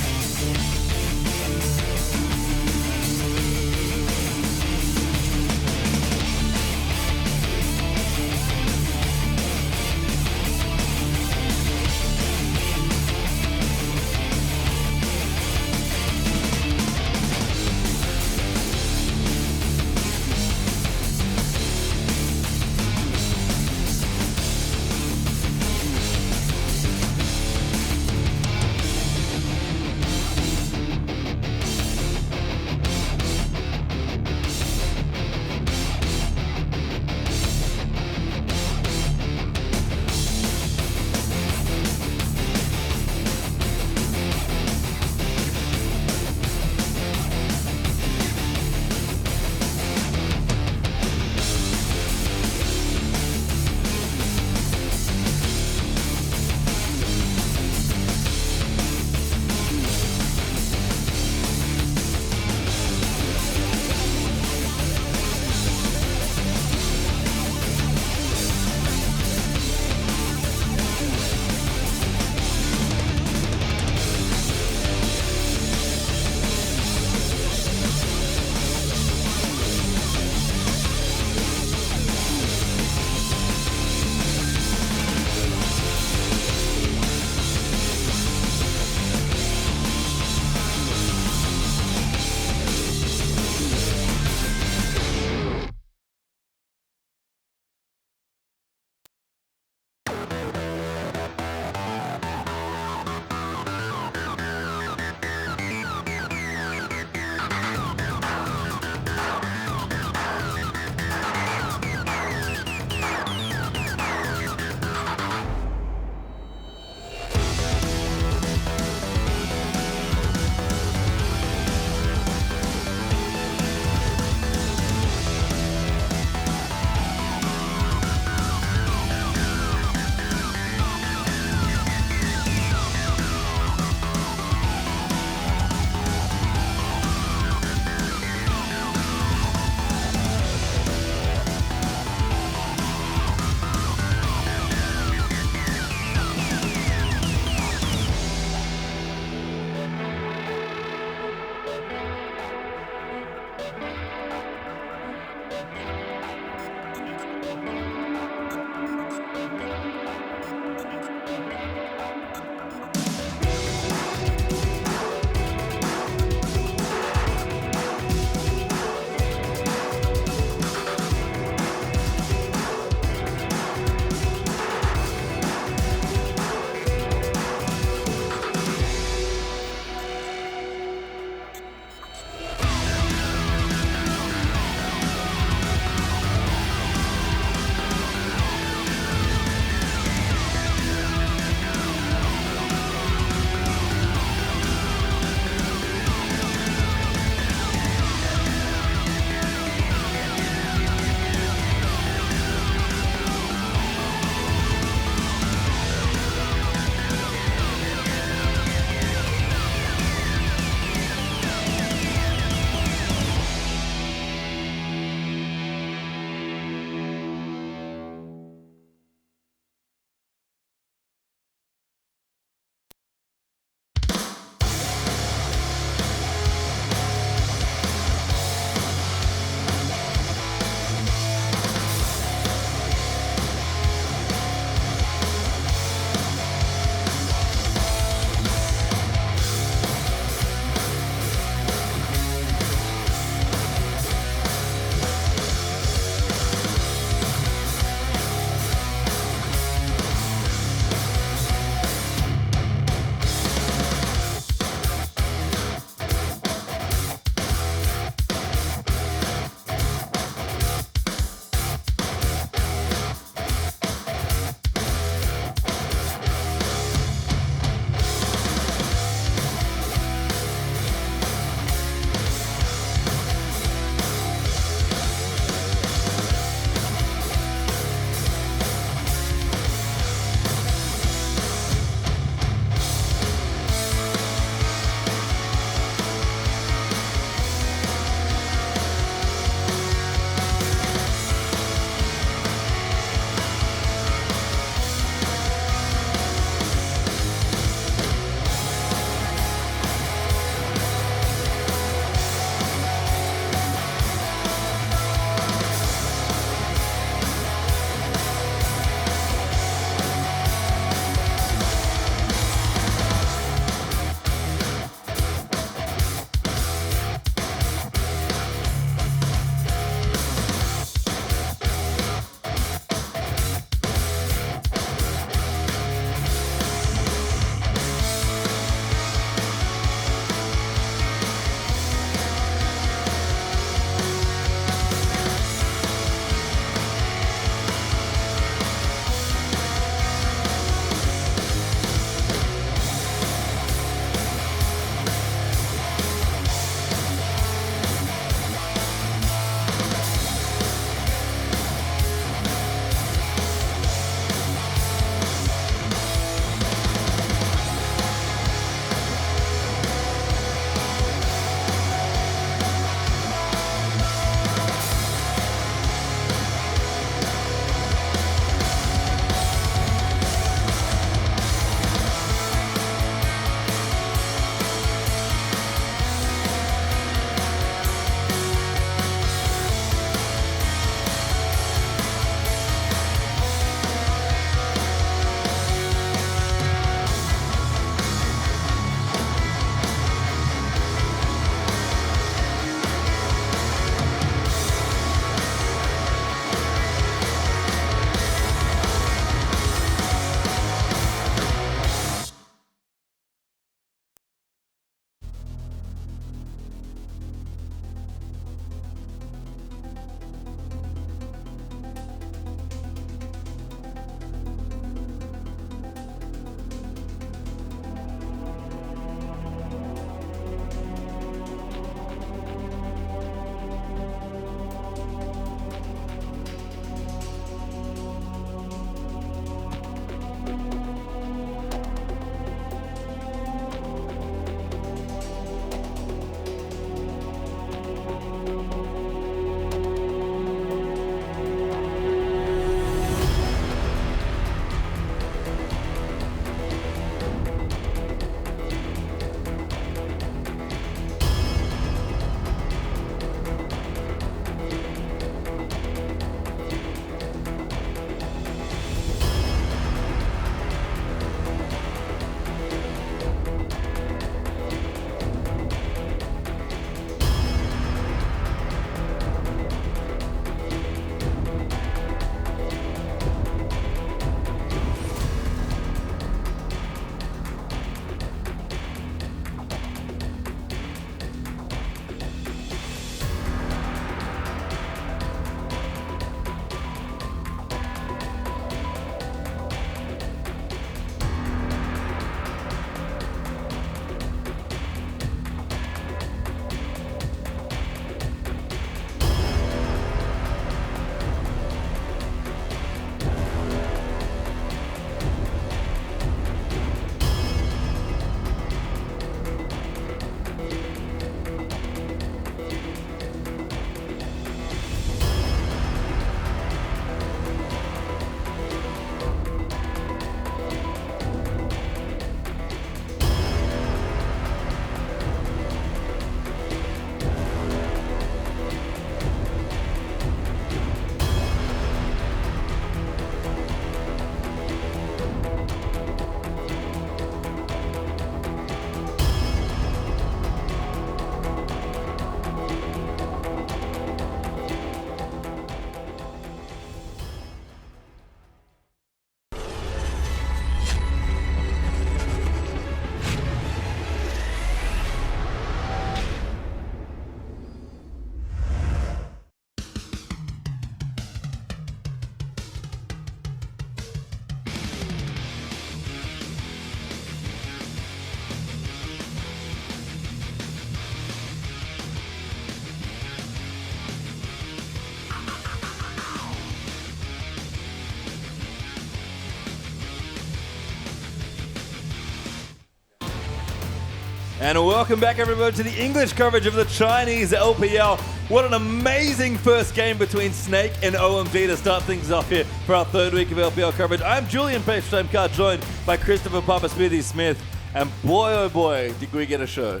And welcome back, everybody, to the English coverage of the Chinese LPL. What an amazing first game between Snake and OMG to start things off here for our third week of LPL coverage. I'm Julian Page-Time-Card, joined by Christopher Papa Smithy Smith. And boy, oh boy, did we get a show.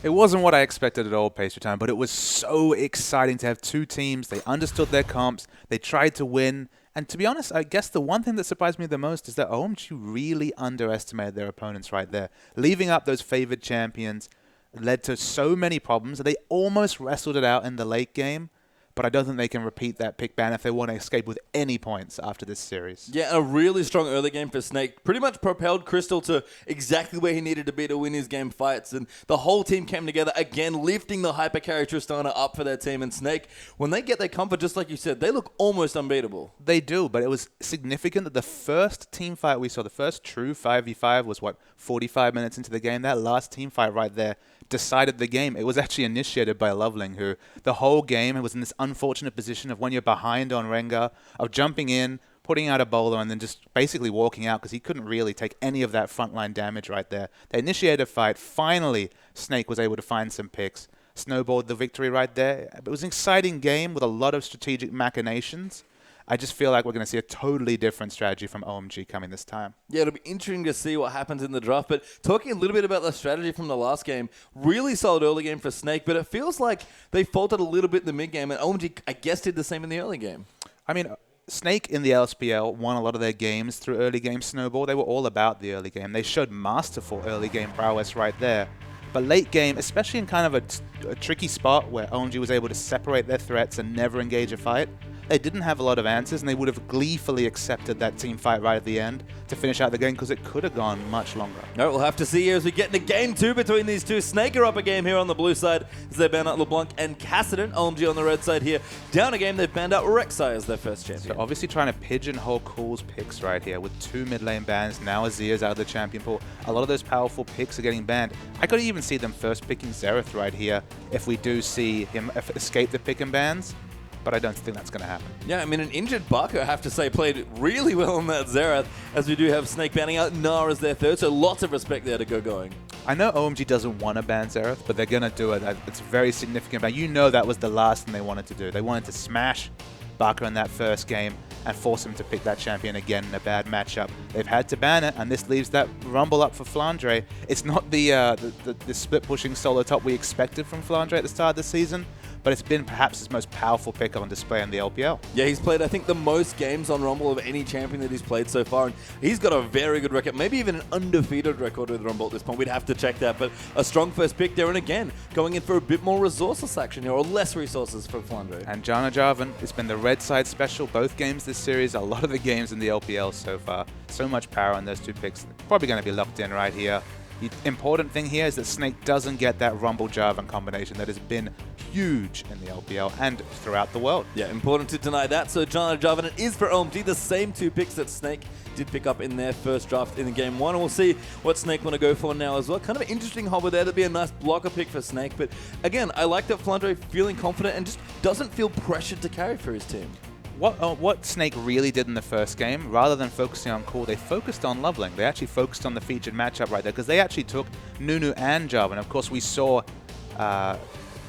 It wasn't what I expected at all, Pastry Time, but it was so exciting to have two teams. They understood their comps. They tried to win. And to be honest, I guess the one thing that surprised me the most is that OMG really underestimated their opponents right there. Leaving up those favored champions led to so many problems. They almost wrestled it out in the late game, but I don't think they can repeat that pick ban if they want to escape with any points after this series. Yeah, a really strong early game for Snake. Pretty much propelled Crystal to exactly where he needed to be to win his game fights. And the whole team came together, again, lifting the hyper carry Tristana up for their team. And Snake, when they get their comfort, just like you said, they look almost unbeatable. They do, but it was significant that the first team fight we saw, the first true 5v5 was, 45 minutes into the game? That last team fight right there decided the game. It was actually initiated by Loveling, who the whole game was in this unfortunate position of when you're behind on Rengar, of jumping in, putting out a bowler, and then just basically walking out because he couldn't really take any of that frontline damage right there. They initiated a fight. Finally, Snake was able to find some picks, snowballed the victory right there. It was an exciting game with a lot of strategic machinations. I just feel like we're going to see a totally different strategy from OMG coming this time. Yeah, it'll be interesting to see what happens in the draft. But talking a little bit about the strategy from the last game, really solid early game for Snake, but it feels like they faltered a little bit in the mid game, and OMG, I guess, did the same in the early game. I mean, Snake in the LSPL won a lot of their games through early game snowball. They were all about the early game. They showed masterful early game prowess right there. But late game, especially in kind of a tricky spot where OMG was able to separate their threats and never engage a fight, they didn't have a lot of answers, and they would have gleefully accepted that team fight right at the end to finish out the game because it could have gone much longer. All right, we'll have to see here as we get into game two between these two. Snake are up a game here on the blue side as they ban out LeBlanc and Cassidon. OMG on the red side here. Down a game, they've banned out Rek'Sai as their first champion. So obviously trying to pigeonhole Cool's picks right here with two mid lane bans. Now Azir's out of the champion pool. A lot of those powerful picks are getting banned. I could even see them first picking Xerath right here if we do see him escape the pick and bans. But I don't think that's going to happen. Yeah, I mean, an injured Barker, I have to say, played really well on that Xerath, as we do have Snake banning out Gnar as their third, so lots of respect there to go going. I know OMG doesn't want to ban Xerath, but they're going to do it. It's very significant. But you know that was the last thing they wanted to do. They wanted to smash Barker in that first game and force him to pick that champion again in a bad matchup. They've had to ban it, and this leaves that rumble up for Flandre. It's not the split-pushing solo top we expected from Flandre at the start of the season, but it's been perhaps his most powerful pick on display in the LPL. Yeah, he's played, I think, the most games on Rumble of any champion that he's played so far, and he's got a very good record, maybe even an undefeated record with Rumble at this point. We'd have to check that, but a strong first pick there, and again, going in for a bit more resourceless action here, or less resources for Flandre. And Jana Jarvan, it's been the red side special, both games this series, a lot of the games in the LPL so far. So much power on those two picks. Probably going to be locked in right here. The important thing here is that Snake doesn't get that Rumble Jarvan combination that has been huge in the LPL and throughout the world. Yeah, important to deny that. So Jana Jarvan, it is for OMG, the same two picks that Snake did pick up in their first draft in the game one. And we'll see what Snake want to go for now as well. Kind of an interesting hover there to be a nice blocker pick for Snake. But again, I like that Flandre feeling confident and just doesn't feel pressured to carry for his team. What Snake really did in the first game, rather than focusing on Cool, they focused on Loveling. They actually focused on the featured matchup right there because they actually took Nunu and Jarvan. Of course, we saw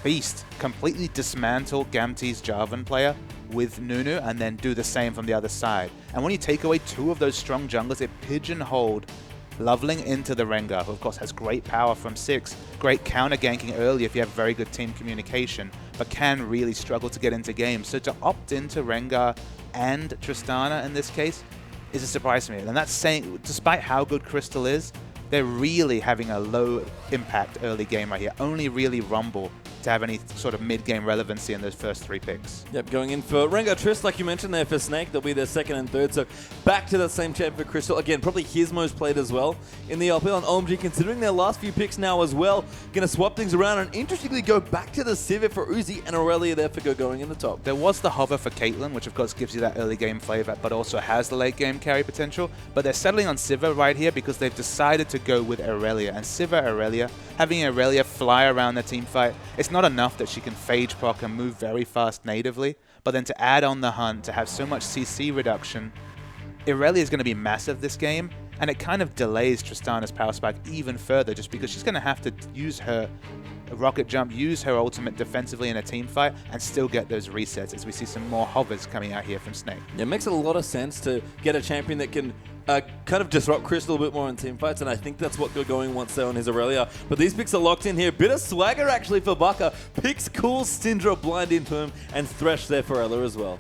Beast completely dismantle Gamtee's Jarvan player with Nunu and then do the same from the other side. And when you take away two of those strong junglers, it pigeonholed Loveling into the Rengar, who of course has great power from 6, great counter ganking early if you have very good team communication, but can really struggle to get into games. So to opt into Rengar and Tristana in this case is a surprise to me. And that's saying, despite how good Crystal is, they're really having a low impact early game right here. Only really Rumble to have any sort of mid-game relevancy in those first 3 picks. Yep, going in for Rengar Trist, like you mentioned there for Snake. They'll be their second and third. So back to that same champ for Crystal. Again, probably his most played as well in the LPL. And OMG, considering their last few picks now as well, going to swap things around and interestingly go back to the Sivir for Uzi and Aurelia there for going in the top. There was the hover for Caitlyn, which of course gives you that early game flavor, but also has the late game carry potential. But they're settling on Sivir right here because they've decided to go with Aurelia. And Sivir Aurelia, having Aurelia fly around the team fight, it's not enough that she can phage proc and move very fast natively, but then to add on the hunt, to have so much CC reduction, Aurelia is going to be massive this game. And it kind of delays Tristana's power spike even further just because she's going to have to use her rocket jump, use her ultimate defensively in a team fight, and still get those resets as we see some more hovers coming out here from Snake. It makes a lot of sense to get a champion that can kind of disrupt Crystal a bit more in team fights, and I think that's what got going once they're on his Aurelia. But these picks are locked in here. Bit of swagger actually for Baka. Picks cool Syndra blind into him, and Thresh there for Ella as well.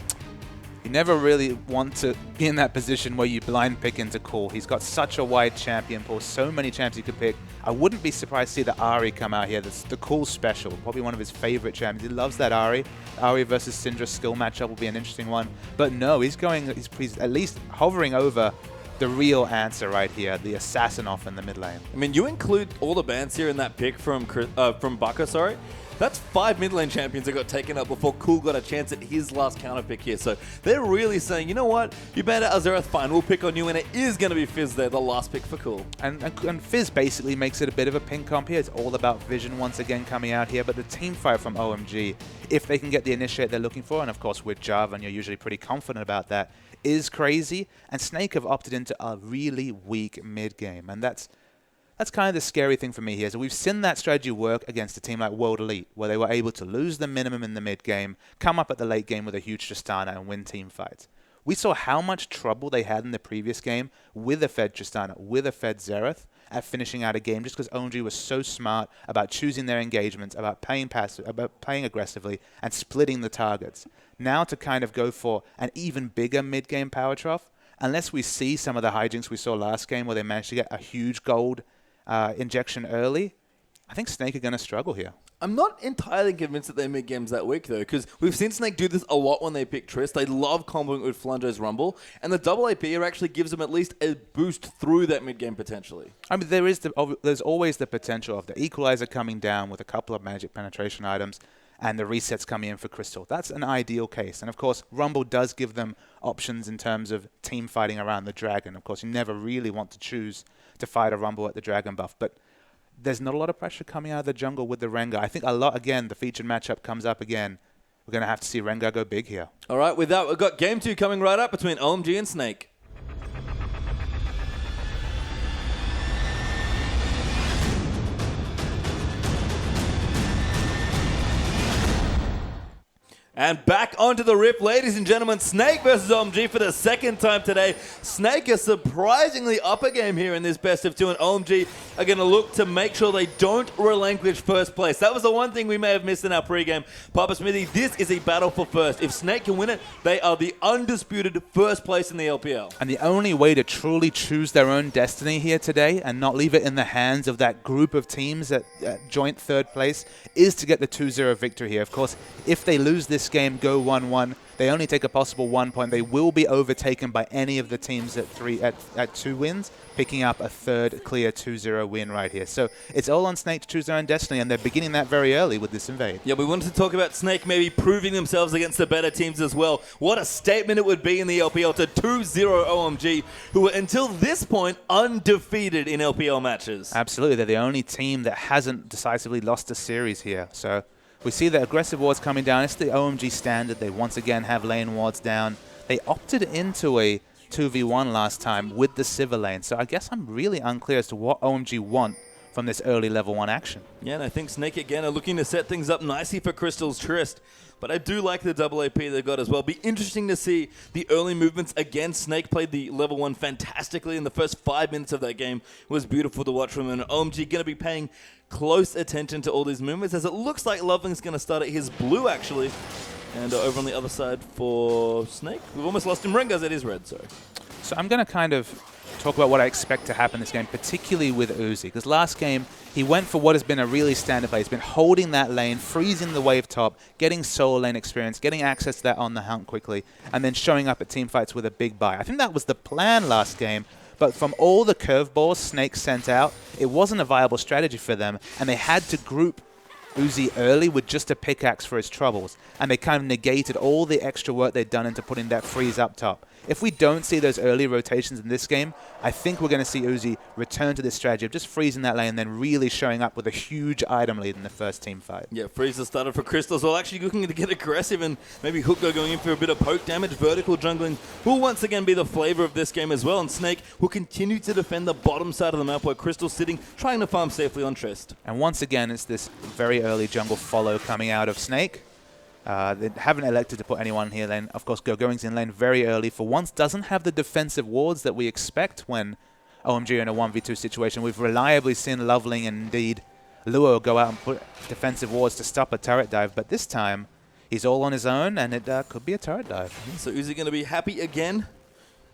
You never really want to be in that position where you blind pick into Cool. He's got such a wide champion pool, so many champs you could pick. I wouldn't be surprised to see the Ahri come out here. That's the Cool special, probably one of his favorite champions. He loves that Ahri. Ahri versus Syndra skill matchup will be an interesting one. But no, he's at least hovering over the real answer right here, the assassin off in the mid lane. I mean, you include all the bans here in that pick from Baka, sorry. That's 5 mid lane champions that got taken up before Cool got a chance at his last counter pick here. So they're really saying, you know what, you banned out Azerath, fine, we'll pick on you, and it is going to be Fizz there, the last pick for Cool. And Fizz basically makes it a bit of a ping comp here. It's all about vision once again coming out here, but the team fight from OMG, if they can get the initiate they're looking for, and of course with Jarvan you're usually pretty confident about that, is crazy. And Snake have opted into a really weak mid game, and that's kind of the scary thing for me here. So we've seen that strategy work against a team like World Elite, where they were able to lose the minimum in the mid game, come up at the late game with a huge Tristana and win team fights. We saw how much trouble they had in the previous game with a fed Tristana, with a fed Xerath, at finishing out a game just because OMG was so smart about choosing their engagements, about playing passive, about playing aggressively, and splitting the targets. Now to kind of go for an even bigger mid-game power trough, unless we see some of the hijinks we saw last game where they managed to get a huge gold injection early, I think Snake are going to struggle here. I'm not entirely convinced that their mid-game's that weak, though, because we've seen Snake do this a lot when they pick Triss. They love comboing with Flunjo's Rumble, and the double AP here actually gives them at least a boost through that mid-game potentially. I mean, there's always the potential of the Equalizer coming down with a couple of magic penetration items and the resets coming in for Crystal. That's an ideal case. And of course, Rumble does give them options in terms of team fighting around the Dragon. Of course, you never really want to choose to fight a Rumble at the Dragon buff, but there's not a lot of pressure coming out of the jungle with the Rengar. I think a lot, again, the featured matchup comes up again. We're going to have to see Rengar go big here. All right, with that, we've got Game 2 coming right up between OMG and Snake. And back onto the rip, ladies and gentlemen, Snake versus OMG for the second time today. Snake is surprisingly up a game here in this best of 2, and OMG are going to look to make sure they don't relinquish first place. That was the one thing we may have missed in our pregame. Papa Smithy, this is a battle for first. If Snake can win it, they are the undisputed first place in the LPL. And the only way to truly choose their own destiny here today and not leave it in the hands of that group of teams at joint third place is to get the 2-0 victory here. Of course, if they lose this game, go 1-1, they only take a possible 1 point. They will be overtaken by any of the teams at 2 wins, picking up a third clear 2-0 win right here. So it's all on Snake to choose their own destiny, and they're beginning that very early with this invade. Yeah, we wanted to talk about Snake maybe proving themselves against the better teams as well. What a statement it would be in the LPL to 2-0 OMG, who were until this point undefeated in LPL matches. Absolutely, they're the only team that hasn't decisively lost a series here. So we see the aggressive wards coming down. It's the OMG standard. They once again have lane wards down. They opted into a 2v1 last time with the Sivir lane. So I guess I'm really unclear as to what OMG want from this early level 1 action. Yeah, and I think Snake again are looking to set things up nicely for Crystal's Tryst. But I do like the double AP they've got as well. Be interesting to see the early movements. Again, Snake played the level 1 fantastically in the first 5 minutes of that game. It was beautiful to watch from him. And OMG going to be paying close attention to all these movements, as it looks like Loving's going to start at his blue, actually. And over on the other side for Snake, we've almost lost him. Rengar's at his red, sorry. So I'm going to kind of talk about what I expect to happen this game, particularly with Uzi, because last game he went for what has been a really standard play. He's been holding that lane, freezing the wave top, getting solo lane experience, getting access to that on the hunt quickly, and then showing up at team fights with a big buy. I think that was the plan last game, but from all the curveballs Snake sent out, it wasn't a viable strategy for them, and they had to group Uzi early with just a pickaxe for his troubles, and they kind of negated all the extra work they'd done into putting that freeze up top. If we don't see those early rotations in this game, I think we're going to see Uzi return to this strategy of just freezing that lane and then really showing up with a huge item lead in the first team fight. Yeah, Freezer started for Crystal as well, actually looking to get aggressive, and maybe HOOKR going in for a bit of poke damage. Vertical jungling will once again be the flavor of this game as well, and Snake will continue to defend the bottom side of the map where Crystal's sitting, trying to farm safely on Trist. And once again, it's this very early jungle follow coming out of Snake. They haven't elected to put anyone here then. Of course, Going's in lane very early. For once, doesn't have the defensive wards that we expect when OMG are in a 1v2 situation. We've reliably seen Loveling and indeed Luo go out and put defensive wards to stop a turret dive, but this time he's all on his own, and it could be a turret dive. So Uzi going to be happy again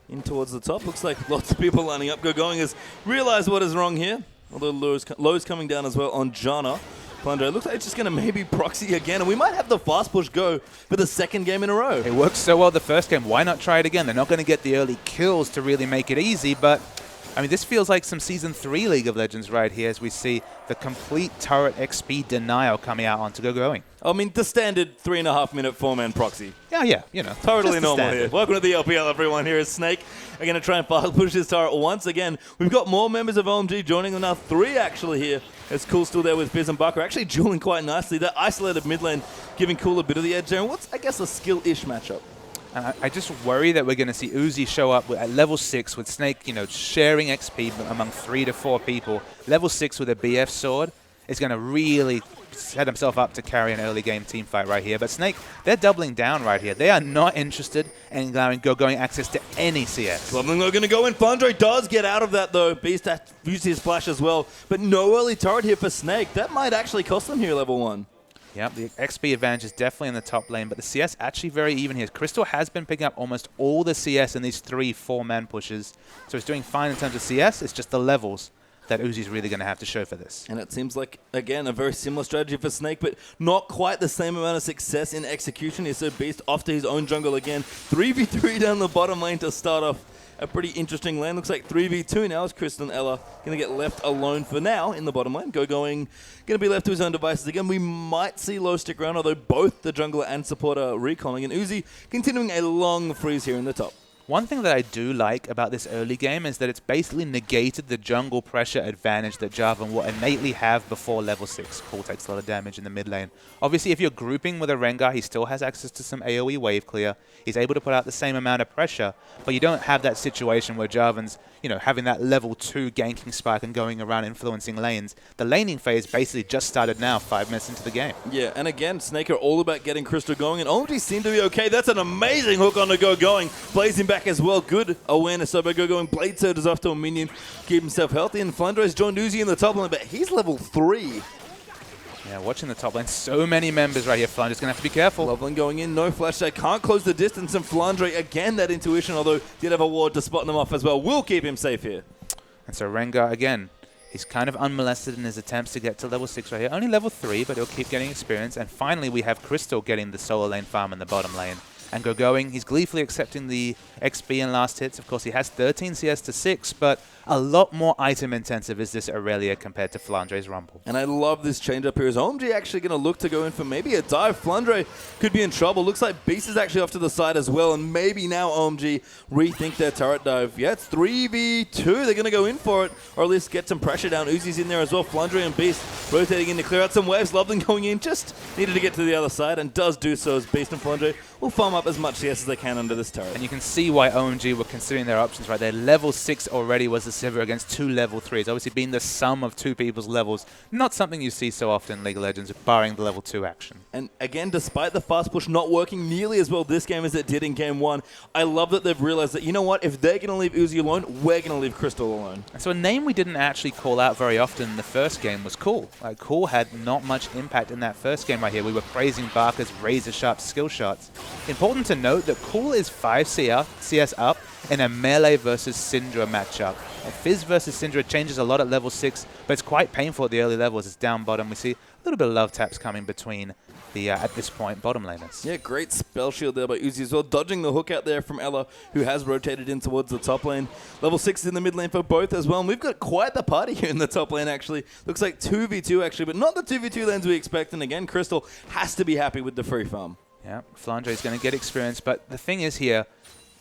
in towards the top. Looks like lots of people lining up. Going has realized what is wrong here, although Lowe's coming down as well on Janna. Flandre, looks like it's just going to maybe proxy again, and we might have the fast push go for the second game in a row. It worked so well the first game. Why not try it again? They're not going to get the early kills to really make it easy, but I mean, this feels like some Season 3 League of Legends right here as we see the complete turret XP denial coming out onto Going. I mean, the standard 3.5-minute 4-man proxy. Yeah, you know. Totally normal here. Welcome to the LPL, everyone. Here is Snake. We're going to try and fast push this turret once again. We've got more members of OMG joining them now. 3 actually here. It's Cool still there with Fizz and Bucker. Actually dueling quite nicely. That isolated mid lane giving Cool a bit of the edge there. And what's, I guess, a skill-ish matchup. I just worry that we're going to see Uzi show up at level 6 with Snake, you know, sharing XP among 3 to 4 people. Level 6 with a BF sword is going to really set himself up to carry an early game team fight right here. But Snake, they're doubling down right here. They are not interested in allowing Going access to any CS. Loveling though going to go in. Flandre does get out of that though. Beast uses his flash as well. But no early turret here for Snake. That might actually cost them here level 1. Yep, the XP advantage is definitely in the top lane, but the CS actually very even here. Crystal has been picking up almost all the CS in these 3-4-man pushes, so he's doing fine in terms of CS. It's just the levels that Uzi's really going to have to show for this. And it seems like, again, a very similar strategy for Snake, but not quite the same amount of success in execution. He's so Beast off to his own jungle again. 3v3 down the bottom lane to start off a pretty interesting lane. Looks like 3v2 now as Crystal and Ella going to get left alone for now in the bottom lane. Going to be left to his own devices again. We might see Low stick around, although both the jungler and support are recalling. And Uzi continuing a long freeze here in the top. One thing that I do like about this early game is that it's basically negated the jungle pressure advantage that Jarvan will innately have before level 6. Cool takes a lot of damage in the mid lane. Obviously, if you're grouping with a Rengar, he still has access to some AoE wave clear. He's able to put out the same amount of pressure, but you don't have that situation where Jarvan's, you know, having that level 2 ganking spike and going around influencing lanes. The laning phase basically just started now, 5 minutes into the game. Yeah, and again, Snake are all about getting Crystal going, and OMG seem to be okay. That's an amazing hook on the Going. Blazing back as well. Good awareness. So by Going, Blade Surge off to a minion, keep himself healthy, and Flandre's joined Uzi in the top lane, but he's level 3. Yeah, watching the top lane, so many members right here. Flandre's going to have to be careful. Loveling going in, no flash tag, can't close the distance, and Flandre again that intuition, although did have a ward to spot them off as well. Will keep him safe here. And so Rengar again, he's kind of unmolested in his attempts to get to level 6 right here. Only level 3, but he'll keep getting experience. And finally we have Crystal getting the solo lane farm in the bottom lane. And Going, he's gleefully accepting the XP and last hits. Of course, he has 13 CS to 6, but a lot more item intensive is this Aurelia compared to Flandre's Rumble. And I love this change up here. Is OMG actually going to look to go in for maybe a dive? Flandre could be in trouble. Looks like Beast is actually off to the side as well, and maybe now OMG rethink their turret dive. Yeah, it's 3v2. They're going to go in for it, or at least get some pressure down. Uzi's in there as well. Flandre and Beast rotating in to clear out some waves. Loveling going in, just needed to get to the other side, and does do so as Beast and Flandre will farm up as much CS as they can under this turret. And you can see why OMG were considering their options right there. Level 6 already was the Sivir against 2 level 3s. Obviously being the sum of 2 people's levels, not something you see so often in League of Legends, barring the level 2 action. And again, despite the fast push not working nearly as well this game as it did in game 1, I love that they've realized that, you know what, if they're going to leave Uzi alone, we're going to leave Crystal alone. And so a name we didn't actually call out very often in the first game was Cool. Like, Cool had not much impact in that first game right here. We were praising Barker's razor-sharp skill shots. Important to note that Cool is 5 CS up in a melee versus Syndra matchup. Fizz versus Syndra changes a lot at level 6, but it's quite painful at the early levels. It's down bottom. We see a little bit of love taps coming between the, at this point, bottom laners. Yeah, great spell shield there by Uzi as well, dodging the hook out there from Ella, who has rotated in towards the top lane. Level 6 is in the mid lane for both as well, and we've got quite the party here in the top lane, actually. Looks like 2v2, actually, but not the 2v2 lanes we expect, and again, Crystal has to be happy with the free farm. Yeah, FLICKR is going to get experience, but the thing is here,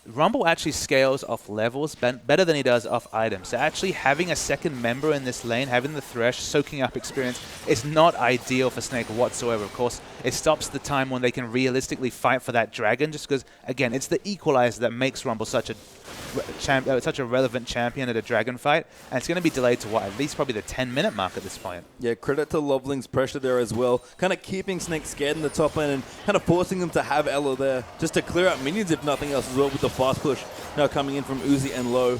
Rumble actually scales off levels better than he does off items. So actually having a second member in this lane, having the Thresh, soaking up experience, is not ideal for Snake whatsoever. Of course, it stops the time when they can realistically fight for that dragon, just because, again, it's the equalizer that makes Rumble such a relevant champion at a dragon fight, and it's going to be delayed to what, at least probably the 10-minute mark at this point. Yeah, credit to Loveling's pressure there as well, kind of keeping Snake scared in the top lane and kind of forcing them to have Ella there, just to clear out minions if nothing else as well, with the fast push now coming in from Uzi and Low.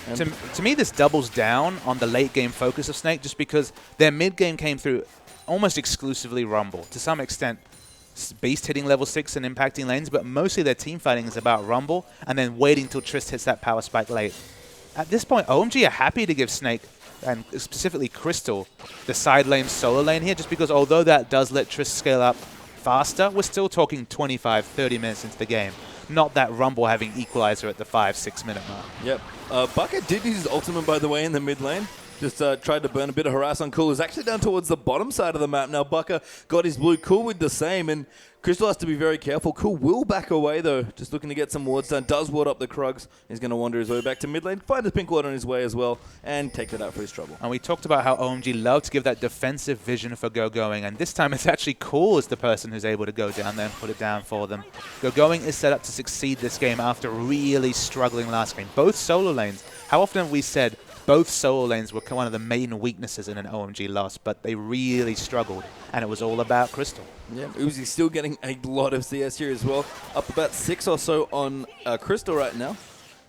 And to me, this doubles down on the late game focus of Snake, just because their mid game came through almost exclusively Rumble. To some extent, Beast hitting level 6 and impacting lanes, but mostly their team fighting is about Rumble and then waiting till Trist hits that power spike late. At this point, OMG are happy to give Snake, and specifically Crystal, the side lane solo lane here, just because although that does let Trist scale up faster, we're still talking 25, 30 minutes into the game. Not that Rumble having equalizer at the 5-6 minute mark. Yep. Bucket did use his ultimate, by the way, in the mid lane. Just tried to burn a bit of harass on Cool. He's actually down towards the bottom side of the map now. Bucker got his blue. Cool with the same, and Crystal has to be very careful. Cool will back away, though, just looking to get some wards done. Does ward up the Krugs. He's going to wander his way back to mid lane, find the pink ward on his way as well, and take that out for his trouble. And we talked about how OMG love to give that defensive vision for Go-Going, and this time it's actually Cool as the person who's able to go down there and put it down for them. Go-Going is set up to succeed this game after really struggling last game. Both solo lanes. How often have we said both solo lanes were one of the main weaknesses in an OMG loss, but they really struggled, and it was all about Crystal. Yeah, Uzi's still getting a lot of CS here as well. Up about 6 or so on Crystal right now.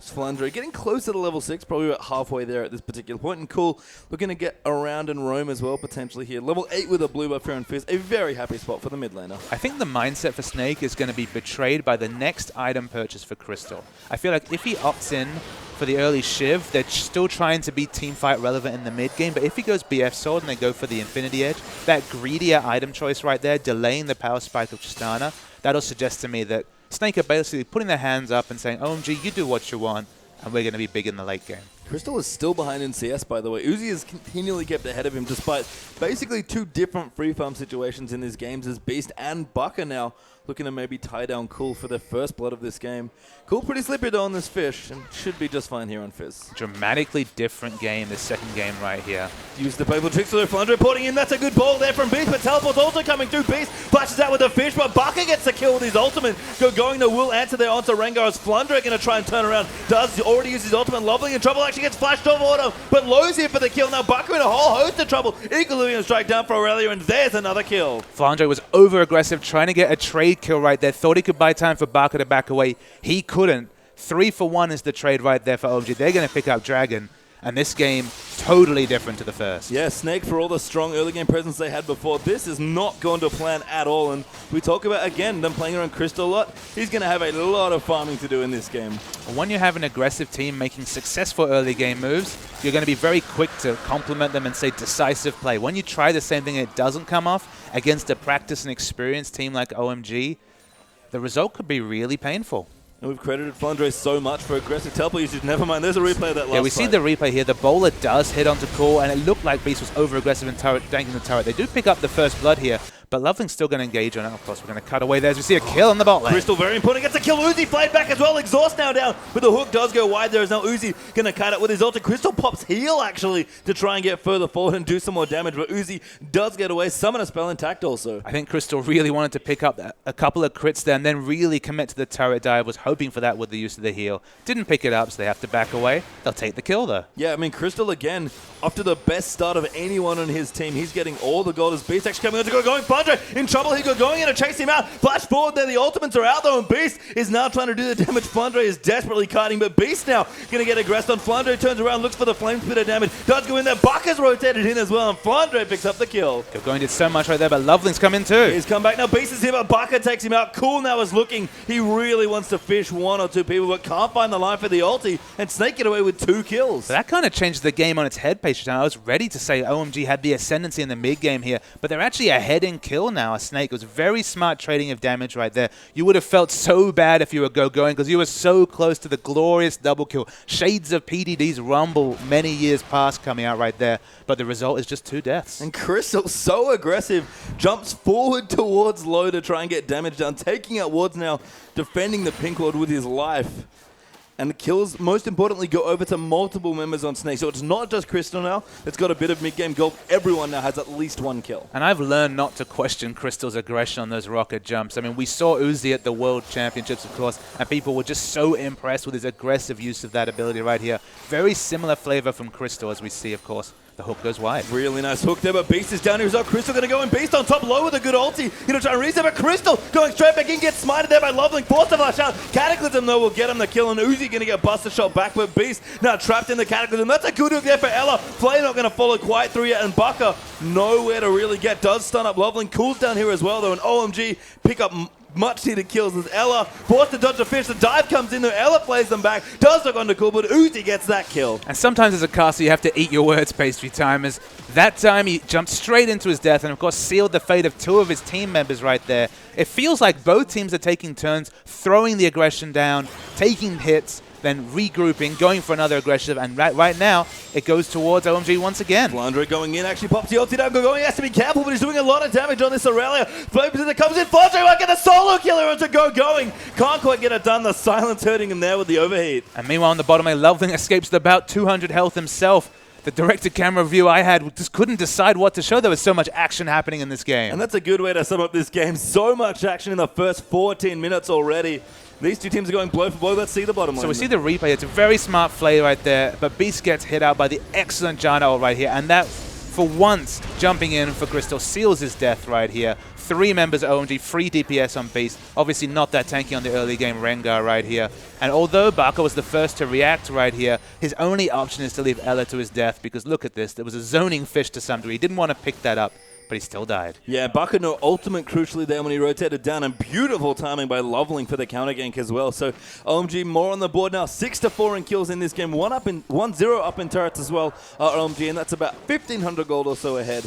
FLICKR getting closer to level 6, probably about halfway there at this particular point. And Cool looking to get around and roam as well, potentially here. Level 8 with a blue buff here on Fizz. A very happy spot for the mid laner. I think the mindset for Snake is going to be betrayed by the next item purchase for Crystal. I feel like if he opts in for the early Shiv, they're still trying to be teamfight relevant in the mid game, but if he goes BF Sword and they go for the Infinity Edge, that greedier item choice right there, delaying the power spike of Tristana, that'll suggest to me that Snake are basically putting their hands up and saying, OMG, you do what you want, and we're going to be big in the late game. Crystal is still behind in CS, by the way. Uzi has continually kept ahead of him, despite basically 2 different free farm situations in his games as Beast and Bucker now looking to maybe tie down Cool for their first blood of this game. Cool pretty slippery though on this fish, and should be just fine here on Fizz. Dramatically different game, this second game right here. Use the playful tricks for the FLICKR reporting in. That's a good ball there from Beast, but Teleport's also coming through. Beast flashes out with the fish, but Bucker gets the kill with his ultimate. Going to will answer there onto Rengar as FLICKR going to try and turn around. Does already use his ultimate. Lovely in trouble, actually gets flashed off order, but Low's here for the kill. Now Bucker in a whole host of trouble. Equally going to strike down for Aurelia, and there's another kill. FLICKR was over-aggressive, trying to get a trade kill right there. Thought he could buy time for Bucker to back away. He couldn't. 3 for 1 is the trade right there for OMG. They're going to pick up Dragon, and this game totally different to the first. Yeah, Snake, for all the strong early game presence they had before, this is not going to plan at all. And we talk about, again, them playing around Crystal a lot. He's going to have a lot of farming to do in this game. When you have an aggressive team making successful early game moves, you're going to be very quick to compliment them and say decisive play. When you try the same thing and it doesn't come off against a practiced and experienced team like OMG, the result could be really painful. And we've credited FLICKR so much for aggressive teleport usage. Never mind, there's a replay of that last Yeah, we see the replay here. The bowler does hit onto Cool, and it looked like Beast was over-aggressive in turret, danking the turret. They do pick up the first blood here, but Loveling's still going to engage on it. Of course, we're going to cut away there as we see a kill on the bot lane. Crystal very important. Gets a kill. Uzi flayed back as well. Exhaust now down, but the hook does go wide there. As now Uzi going to cut it with his ult. Crystal pops heal, actually, to try and get further forward and do some more damage, but Uzi does get away. Summon a spell intact also. I think Crystal really wanted to pick up a couple of crits there and then really commit to the turret dive. Was hoping for that with the use of the heal. Didn't pick it up, so they have to back away. They'll take the kill, though. Yeah, I mean, Crystal, again, after the best start of anyone on his team, he's getting all the gold as Beast actually coming on to go going. FLICKR in trouble. He going in to chase him out. Flash forward there. The ultimates are out, though, and Beast is now trying to do the damage. FLICKR is desperately kiting, but Beast now going to get aggressed on. FLICKR turns around, looks for the flame spit of damage. Does go in there. Bucker's rotated in as well, and FLICKR picks up the kill. Going did so much right there, but Loveling's come in too. He's come back now. Beast is here, but Bucker takes him out. Cool now is looking. He really wants to fish 1 or 2 people, but can't find the line for the ulti, and Snake get away with 2 kills. So that kind of changed the game on its head, Patient. I was ready to say OMG had the ascendancy in the mid game here, but they're actually ahead in kill now, a Snake. It was very smart trading of damage right there. You would have felt so bad if you were going because you were so close to the glorious double kill. Shades of PDD's Rumble many years past coming out right there, but the result is just 2 deaths. And Crystal, so aggressive, jumps forward towards low to try and get damage down, taking out wards now, defending the pink ward with his life. And the kills, most importantly, go over to multiple members on Snake. So it's not just Crystal now. It's got a bit of mid-game gold. Everyone now has at least 1 kill. And I've learned not to question Crystal's aggression on those rocket jumps. I mean, we saw Uzi at the World Championships, of course, and people were just so impressed with his aggressive use of that ability right here. Very similar flavor from Crystal, as we see, of course. The hook goes wide. Really nice hook there, but Beast is down here as well. Crystal going to go in. Beast on top low with a good ulti. Going to try and reset, but Crystal going straight back in, gets smited there by Loveling. Forced to flash out. Cataclysm, though, will get him the kill, and Uzi going to get busted shot back, but Beast now trapped in the Cataclysm. That's a good hook there for Ella. Flay not going to follow quite through yet, and Bucker nowhere to really get. Does stun up Loveling. Cools down here as well, though, and OMG pick up much needed kills as Ella forced to dodge the fish. The dive comes in there. Ella plays them back. Does look on the cool, but Uzi gets that kill. And sometimes as a caster, you have to eat your words, Pastry Time. As that time, he jumped straight into his death and, of course, sealed the fate of 2 of his team members right there. It feels like both teams are taking turns, throwing the aggression down, taking hits, then regrouping, going for another aggressive, and right now, it goes towards OMG once again. Flandre going in, actually pops the ulti down, going, he has to be careful, but he's doing a lot of damage on this Aurelia. Flames comes in, Flandre might get the solo killer onto going. Can't quite get it done, the silence hurting him there with the overheat. And meanwhile, on the bottom lane, Loveling escapes with about 200 health himself. The direct-to-camera view I had just couldn't decide what to show. There was so much action happening in this game. And that's a good way to sum up this game. So much action in the first 14 minutes already. These 2 teams are going blow for blow. Let's see the bottom line. So we see the replay. It's a very smart play right there, but Beast gets hit out by the excellent Janna ult right here, and that, for once, jumping in for Crystal seals his death right here. 3 members of OMG, free DPS on Beast. Obviously not that tanky on the early game Rengar right here. And although Barker was the first to react right here, his only option is to leave Ella to his death, because look at this. There was a zoning fish to some degree. He didn't want to pick that up, but he still died. Yeah, Bucker no ultimate crucially there when he rotated down, and beautiful timing by Loveling for the counter gank as well. So OMG more on the board now, 6-4 in kills in this game, 1-0 up in turrets as well, OMG, and that's about 1,500 gold or so ahead,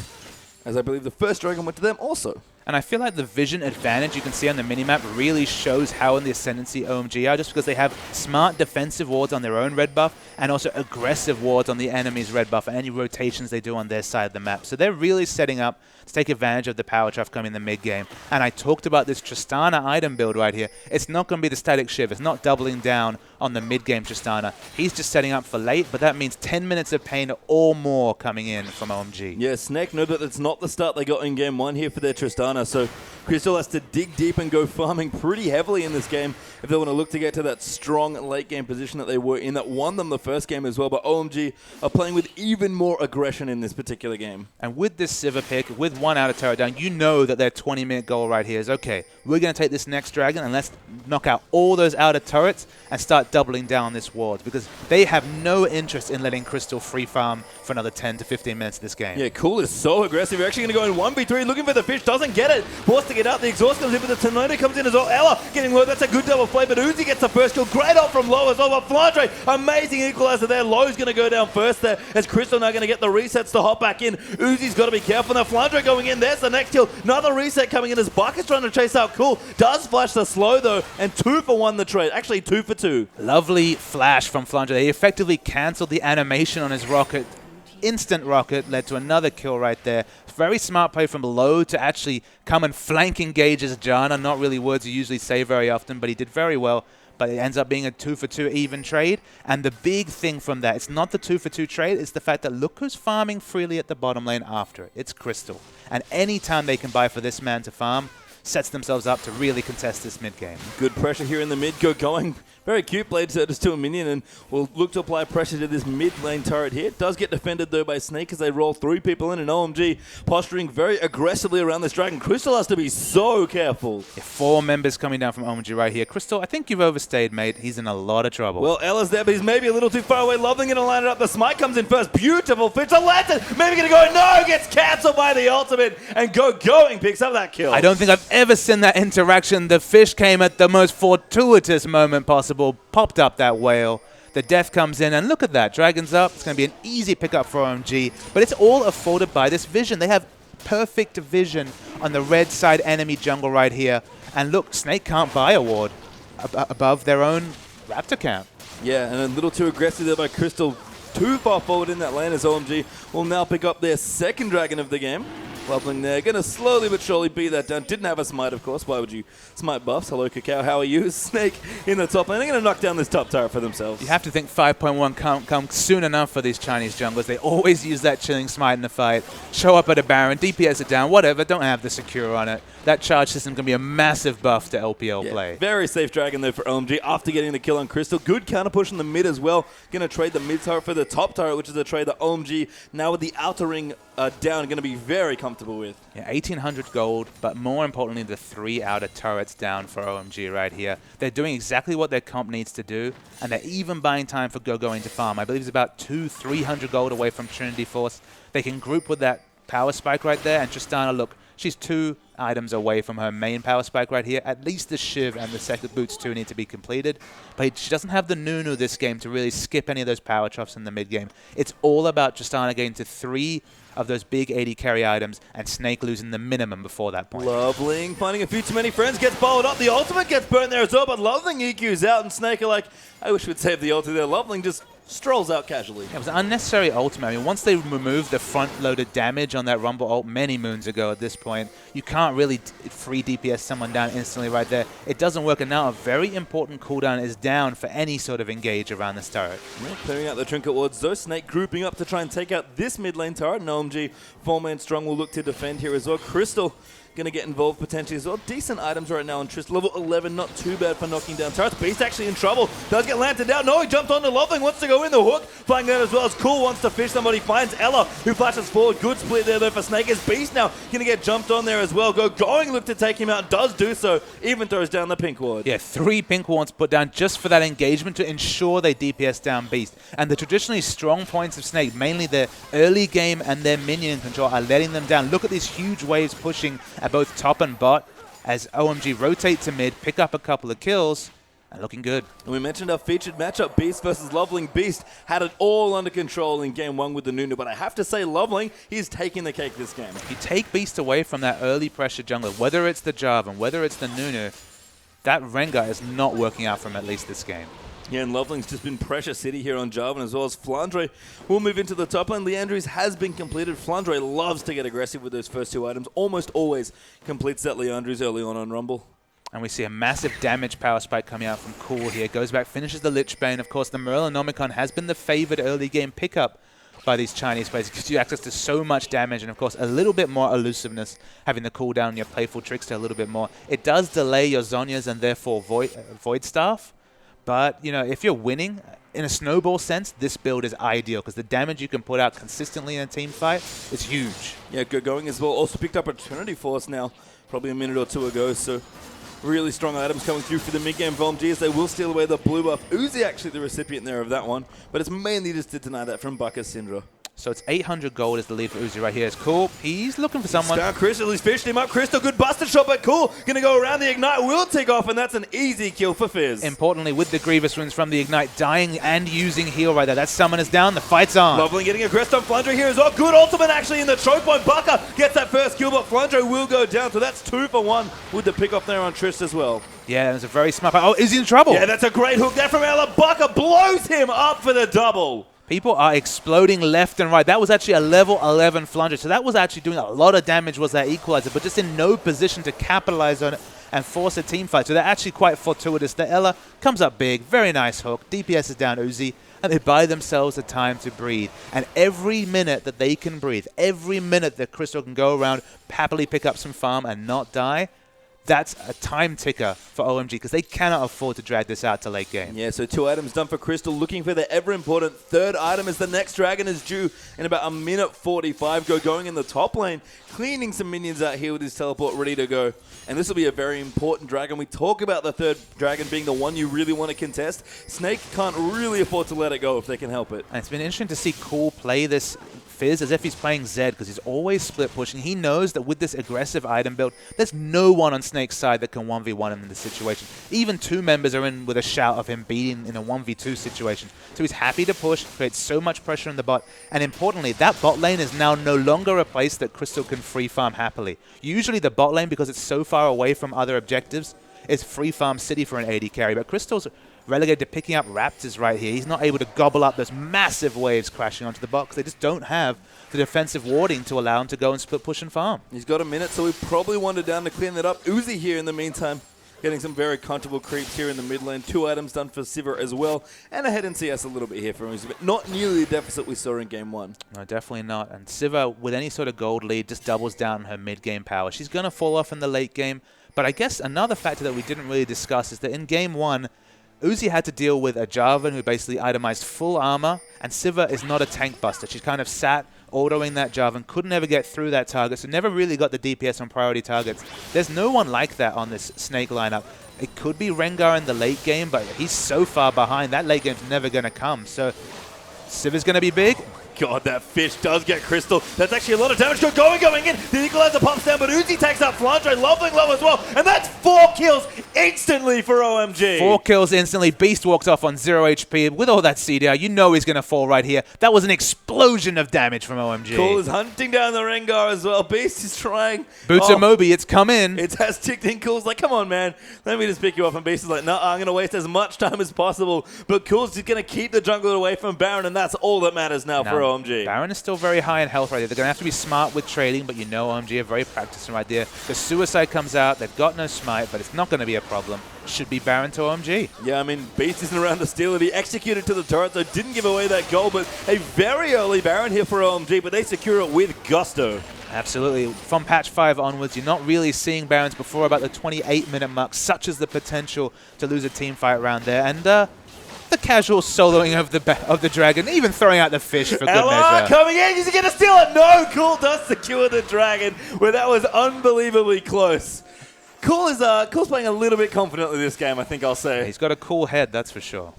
as I believe the first dragon went to them also. And I feel like the vision advantage you can see on the minimap really shows how in the Ascendancy OMG are, just because they have smart defensive wards on their own red buff and also aggressive wards on the enemy's red buff and any rotations they do on their side of the map. So they're really setting up to take advantage of the power trap coming in the mid game. And I talked about this Tristana item build right here. It's not going to be the static shiv. It's not doubling down on the mid game Tristana. He's just setting up for late, but that means 10 minutes of pain or more coming in from OMG. Yeah, Snake know that it's not the start they got in game 1 here for their Tristana. So Crystal has to dig deep and go farming pretty heavily in this game if they want to look to get to that strong late game position that they were in that won them the first game as well. But OMG are playing with even more aggression in this particular game. And with this Sivir pick, with 1 outer turret down, you know that their 20-minute goal right here is, okay, we're going to take this next dragon and let's knock out all those outer turrets and start doubling down on this ward, because they have no interest in letting Crystal free farm for another 10 to 15 minutes of this game. Yeah, Cool is so aggressive. You're actually going to go in 1v3, looking for the fish, doesn't get it. Forced to get out, the exhaust comes in, but the tornado comes in as well. Ella getting low, that's a good double play, but Uzi gets the first kill. Great ult from low as well, but Flandre, amazing equalizer there. Low's going to go down first there, as Crystal now going to get the resets to hop back in. Uzi's got to be careful. Now Flandre going in, there's the next kill. Another reset coming in as Bucket's trying to chase out Cool. Does flash the slow though, and 2 for 1 the trade. Actually 2 for 2. Lovely flash from Flandre. They effectively cancelled the animation on his rocket. Instant rocket led to another kill right there. Very smart play from low to actually come and flank engage as Janna. Not really words you usually say very often, but he did very well. But it ends up being a 2 for 2 even trade. And the big thing from that, it's not the 2 for 2 trade, it's the fact that look who's farming freely at the bottom lane after it. It's Crystal. And any time they can buy for this man to farm, sets themselves up to really contest this mid game. Good pressure here in the mid, going. Very cute blade service to a minion, and will look to apply pressure to this mid lane turret here. It does get defended though by Snake as they roll 3 people in, and OMG posturing very aggressively around this dragon. Crystal has to be so careful. Yeah, 4 members coming down from OMG right here. Crystal, I think you've overstayed, mate. He's in a lot of trouble. Well, Ella's there, but he's maybe a little too far away. Loveling going to line it up. The smite comes in first. Beautiful pitch. The lantern maybe going to go. No, gets cancelled by the ultimate, and going picks up that kill. I don't think I've ever seen that interaction. The fish came at the most fortuitous moment possible, popped up that whale. The death comes in, and look at that. Dragon's up. It's going to be an easy pickup for OMG, but it's all afforded by this vision. They have perfect vision on the red side enemy jungle right here. And look, Snake can't buy a ward above their own Raptor camp. Yeah, and a little too aggressive there by Crystal. Too far forward in that lane as OMG will now pick up their second dragon of the game. Loveling there, going to slowly but surely beat that down. Didn't have a smite, of course. Why would you smite buffs? Hello, Cacao. How are you? Snake in the top lane. They're going to knock down this top turret for themselves. You have to think 5.1 can't come soon enough for these Chinese junglers. They always use that chilling smite in the fight. Show up at a Baron, DPS it down, whatever. Don't have the secure on it. That charge system can be a massive buff to LPL play. Very safe dragon there for OMG after getting the kill on Crystal. Good counter push in the mid as well. Going to trade the mid turret for the top turret, which is a trade that OMG now with the outer ring down going to be very comfortable with. Yeah, 1,800 gold, but more importantly, the 3 outer turrets down for OMG right here. They're doing exactly what their comp needs to do, and they're even buying time for going to farm. I believe it's about 300 gold away from Trinity Force. They can group with that power spike right there, and Tristana, look, she's 2 items away from her main power spike right here. At least the Shiv and the second boots 2 need to be completed. But she doesn't have the Nunu this game to really skip any of those power chops in the mid game. It's all about Tristana getting to 3 of those big 80 carry items, and Snake losing the minimum before that point. Loveling finding a few too many friends, gets bowled up. The ultimate gets burnt there as well, but Loveling EQ's out, and Snake are like, I wish we'd save the ulti there. Loveling just strolls out casually. It was an unnecessary ultimate. I mean, once they removed the front-loaded damage on that Rumble ult many moons ago at this point, you can't really free DPS someone down instantly right there. It doesn't work, and now a very important cooldown is down for any sort of engage around this turret. Yeah, clearing out the trinket wards though. Snake grouping up to try and take out this mid lane turret, and OMG 4-man strong will look to defend here as well. Crystal going to get involved potentially as well. Decent items right now on Trist. Level 11, not too bad for knocking down turrets. Beast actually in trouble. Does get lantern down. No, he jumped onto Loveling. Wants to go in the hook. Flying out as well as Cool wants to fish somebody. Finds Ella, who flashes forward. Good split there though for Snake. As Beast now going to get jumped on there as well. Going look to take him out. Does do so. Even throws down the pink ward. Yeah, 3 pink wards put down just for that engagement to ensure they DPS down Beast. And the traditionally strong points of Snake, mainly their early game and their minion control, are letting them down. Look at these huge waves pushing at both top and bot as OMG rotate to mid, pick up a couple of kills, and looking good. And we mentioned our featured matchup, Beast versus Loveling. Beast had it all under control in game 1 with the Nunu, but I have to say Loveling, he's taking the cake this game. If you take Beast away from that early pressure jungler, whether it's the Jarvan, whether it's the Nunu, that Rengar is not working out for him at least this game. Yeah, and Loveling's just been pressure city here on Jarvan as well as Flandre. We'll move into the top lane. Leandry's has been completed. Flandre loves to get aggressive with those first 2 items. Almost always completes that Leandry's early on Rumble. And we see a massive damage power spike coming out from Cool here. Goes back, finishes the Lich Bane. Of course, the Morellonomicon has been the favored early game pickup by these Chinese players. It gives you access to so much damage and, of course, a little bit more elusiveness, having the cooldown on your Playful Trickster a little bit more. It does delay your Zhonya's and therefore Void Staff. But, you know, if you're winning, in a snowball sense, this build is ideal because the damage you can put out consistently in a team fight is huge. Yeah, good going as well. Also picked up a Trinity Force now, probably a minute or 2 ago. So really strong items coming through for the mid-game VOMG as they will steal away the blue buff. Uzi actually the recipient there of that one, but it's mainly just to deny that from Baka Syndra. So it's 800 gold is the lead for Uzi right here. It's Cool. He's looking for someone. Found Crystal. He's fished him up. Crystal, good busted shot, but Cool. Going to go around the Ignite. Will take off, and that's an easy kill for Fizz. Importantly, with the Grievous Runes from the Ignite, dying and using heal right there. That Summoner's down. The fight's on. Loveling getting a crest on Flandre here as well. Good ultimate actually in the choke point. Baka gets that first kill, but Flandre will go down. So that's 2 for 1 with the pick off there on Trist as well. Yeah, that was a very smart fight. Oh, is he in trouble? Yeah, that's a great hook there from Ella. Baka blows him up for the double. People are exploding left and right. That was actually a level 11 Flandre. So that was actually doing a lot of damage, was that equalizer, but just in no position to capitalize on it and force a team fight. So they're actually quite fortuitous. The Ella comes up big. Very nice hook. DPS is down Uzi. And they buy themselves the time to breathe. And every minute that they can breathe, every minute that Crystal can go around, happily pick up some farm and not die, that's a time ticker for OMG because they cannot afford to drag this out to late game. Yeah, so 2 items done for Crystal. Looking for the ever-important 3rd item as the next dragon is due in about a minute 45. Going in the top lane, cleaning some minions out here with his teleport ready to go. And this will be a very important dragon. We talk about the 3rd dragon being the one you really want to contest. Snake can't really afford to let it go if they can help it. And it's been interesting to see Cool play this Fizz as if he's playing Zed because he's always split pushing. He knows that with this aggressive item build, there's no one on Snake's side that can 1v1 him in this situation. Even 2 members are in with a shout of him beating in a 1v2 situation. So he's happy to push, creates so much pressure in the bot. And importantly, that bot lane is now no longer a place that Crystal can free farm happily. Usually the bot lane, because it's so far away from other objectives, is free farm city for an AD carry. But Crystal's relegated to picking up Raptors right here. He's not able to gobble up those massive waves crashing onto the box. They just don't have the defensive warding to allow him to go and split push and farm. He's got a minute, so we probably wanted down to clean that up. Uzi here in the meantime, getting some very comfortable creeps here in the mid lane. 2 items done for Sivir as well, and ahead in CS a little bit here for Uzi, but not nearly the deficit we saw in game 1. No, definitely not. And Sivir, with any sort of gold lead, just doubles down on her mid-game power. She's going to fall off in the late game, but I guess another factor that we didn't really discuss is that in game 1, Uzi had to deal with a Jarvan who basically itemized full armor, and Sivir is not a tank buster. She's kind of sat autoing that Jarvan, couldn't ever get through that target, so never really got the DPS on priority targets. There's no one like that on this Snake lineup. It could be Rengar in the late game, but he's so far behind. That late game's never going to come. So Sivir's going to be big. God, that fish does get Crystal. That's actually a lot of damage. Going in. The Equalizer pops down, but Uzi takes out FLICKR. Lovely low as well. And that's 4 kills instantly for OMG. 4 kills instantly. Beast walks off on 0 HP. With all that CDR, you know he's going to fall right here. That was an explosion of damage from OMG. Cool is hunting down the Rengar as well. Beast is trying. Boots of Moby, it's come in. It has ticked in. Cool's like, come on, man. Let me just pick you up. And Beast is like, no, I'm going to waste as much time as possible. But Cool's just going to keep the jungler away from Baron, and that's all that matters now for OMG. Baron is still very high in health right there. They're going to have to be smart with trading, but you know OMG are very practicing right there. The Suicide comes out. They've got no smite, but it's not going to be a problem. Should be Baron to OMG. Yeah, I mean, Beast isn't around to steal it. He executed to the turret, so didn't give away that goal, but a very early Baron here for OMG, but they secure it with gusto. Absolutely. From patch 5 onwards, you're not really seeing Barons before about the 28-minute mark. Such as the potential to lose a team fight round there. And the casual soloing of the dragon, even throwing out the fish for good measure. Coming in, is he going to steal it? No, Cool does secure the dragon, where that was unbelievably close. Cool's playing a little bit confidently this game, I think I'll say. Yeah, he's got a cool head, that's for sure.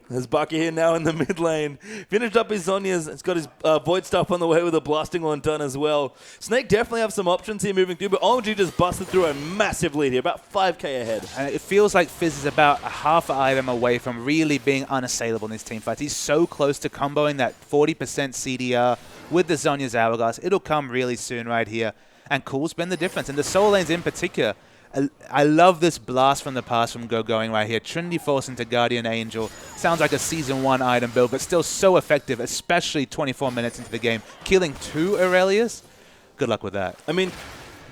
There's Bucky here now in the mid lane. Finished up his Zhonya's. It's got his Void stuff on the way with a blasting one done as well. Snake definitely have some options here moving through, but OMG just busted through a massive lead here, about 5k ahead. And it feels like Fizz is about a half an item away from really being unassailable in these team fights. He's so close to comboing that 40% CDR with the Zhonya's Hourglass. It'll come really soon right here. And Cool's been the difference. And the solo lanes in particular, I love this blast from the past from going right here. Trinity Force into Guardian Angel. Sounds like a Season 1 item build, but still so effective, especially 24 minutes into the game. Killing 2 Aurelius? Good luck with that. I mean,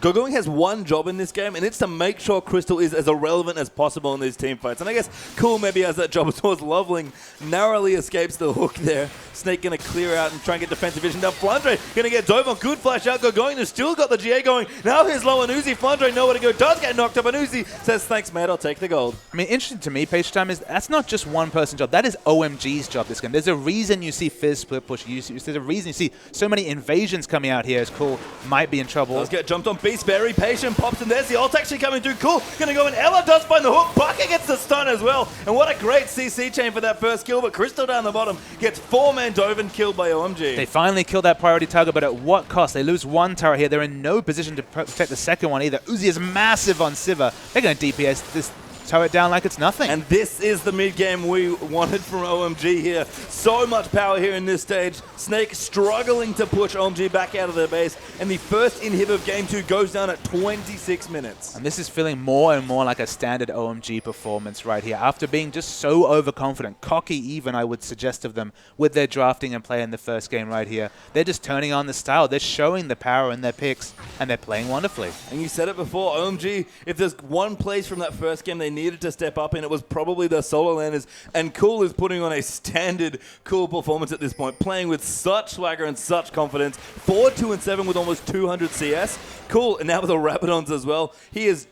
Gogoing has one job in this game, and it's to make sure Crystal is as irrelevant as possible in these team fights. And I guess Cool maybe has that job as well as Loveling. Narrowly escapes the hook there. Snake going to clear out and try and get defensive vision down. Flandre going to get dove on. Good flash out. Gogoing has still got the GA going. Now here's low on Uzi. Flandre nowhere to go. Does get knocked up, and Uzi says, thanks, mate. I'll take the gold. I mean, interesting to me, Page Time, is that's not just one person's job. That is OMG's job this game. There's a reason you see Fizz split push. There's a reason you see so many invasions coming out here as Cool might be in trouble. Does get jumped on. Beast very patient. Pops in. There's the ult actually coming through. Cool. Going to go in. Ella does find the hook. Bucket gets the stun as well. And what a great CC chain for that first kill. But Crystal down the bottom gets 4-man Dovin killed by OMG. They finally killed that priority target, but at what cost? They lose one turret here. They're in no position to protect the second one either. Uzi is massive on Sivir. They're going to DPS this turret down like it's nothing. And this is the mid game we wanted from OMG here. So much power here in this stage. Snake struggling to push OMG back out of their base. And the first inhib of game 2 goes down at 26 minutes. And this is feeling more and more like a standard OMG performance right here. After being just so overconfident, cocky even, I would suggest of them, with their drafting and play in the first game right here. They're just turning on the style. They're showing the power in their picks, and they're playing wonderfully. And you said it before, OMG, if there's one place from that first game they needed to step up in, it was probably the solo landers. And Cool is putting on a standard Cool performance at this point, playing with such swagger and such confidence. 4-2-7 with almost 200 CS. Cool, and now with the Rabadons as well. He is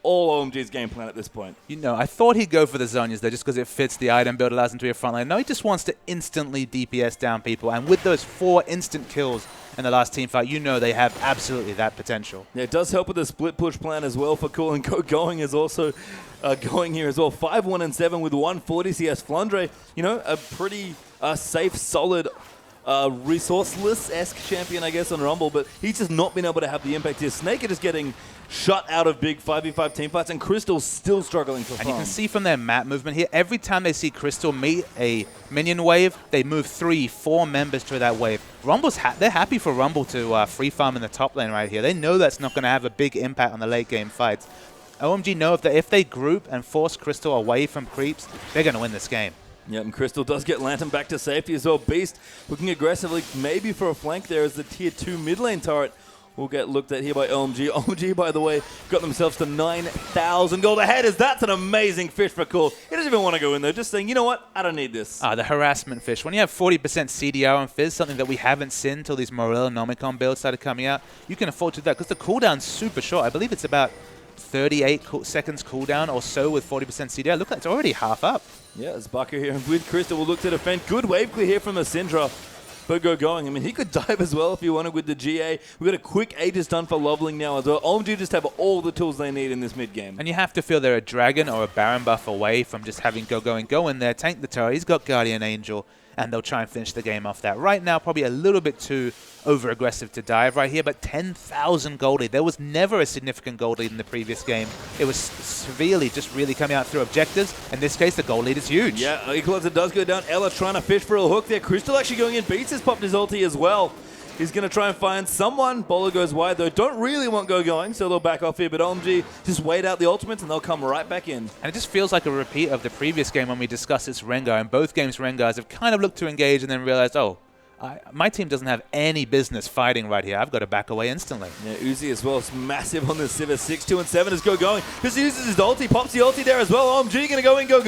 all OMG's game plan at this point. You know, I thought he'd go for the Zhonya's there just because it fits the item build, allows him to be a front line. No, he just wants to instantly DPS down people. And with those 4 instant kills in the last team fight, you know they have absolutely that potential. Yeah, it does help with the split push plan as well for Cool. And Going is also going here as well. 5-1-7 with 140 CS. Flandre, you know, a pretty safe, solid resourceless-esque champion, I guess, on Rumble, but he's just not been able to have the impact here. Snake are just getting shut out of big 5v5 teamfights, and Crystal's still struggling for fun. And you can see from their map movement here, every time they see Crystal meet a minion wave, they move 3-4 members to that wave. Rumble's they're happy for Rumble to free farm in the top lane right here. They know that's not going to have a big impact on the late game fights. OMG know if they group and force Crystal away from creeps, they're going to win this game. Yep, and Crystal does get Lantern back to safety as well. Beast looking aggressively, maybe for a flank there as the tier 2 mid lane turret will get looked at here by OMG. OMG, by the way, got themselves to 9,000 gold ahead as that's an amazing fish for Cool. He doesn't even want to go in there, just saying, you know what, I don't need this. The harassment fish. When you have 40% CDR on Fizz, something that we haven't seen until these Morello Nomicon builds started coming out, you can afford to do that because the cooldown's super short. I believe it's about 38 seconds cooldown or so with 40% CDR. Look, it's already half up. Yeah, as Bucker here with Crystal will look to defend. Good wave clear here from the Syndra. But going. I mean, he could dive as well if he wanted with the GA. We've got a quick Aegis done for Loveling now as well. OMG just have all the tools they need in this mid game. And you have to feel they're a Dragon or a Baron buff away from just having go in there, tank the turret. He's got Guardian Angel, and they'll try and finish the game off that. Right now, probably a little bit too over-aggressive to dive right here, but 10,000 gold lead. There was never a significant gold lead in the previous game. It was severely just really coming out through objectives. In this case, the gold lead is huge. Yeah, Equalizer does go down. Ella trying to fish for a hook there. Crystal actually going in. Beats has popped his ulti as well. He's going to try and find someone. Bowler goes wide, though. Don't really want going, so they'll back off here. But OMG just wait out the ultimates, and they'll come right back in. And it just feels like a repeat of the previous game when we discussed this Rengar. In both games, Rengars have kind of looked to engage and then realized, oh, my team doesn't have any business fighting right here. I've got to back away instantly. Yeah, Uzi as well. It's massive on this Sivir. 6, 2, and 7 is going. Because he uses his ulti. Pops the ulti there as well. OMG going to go in, going.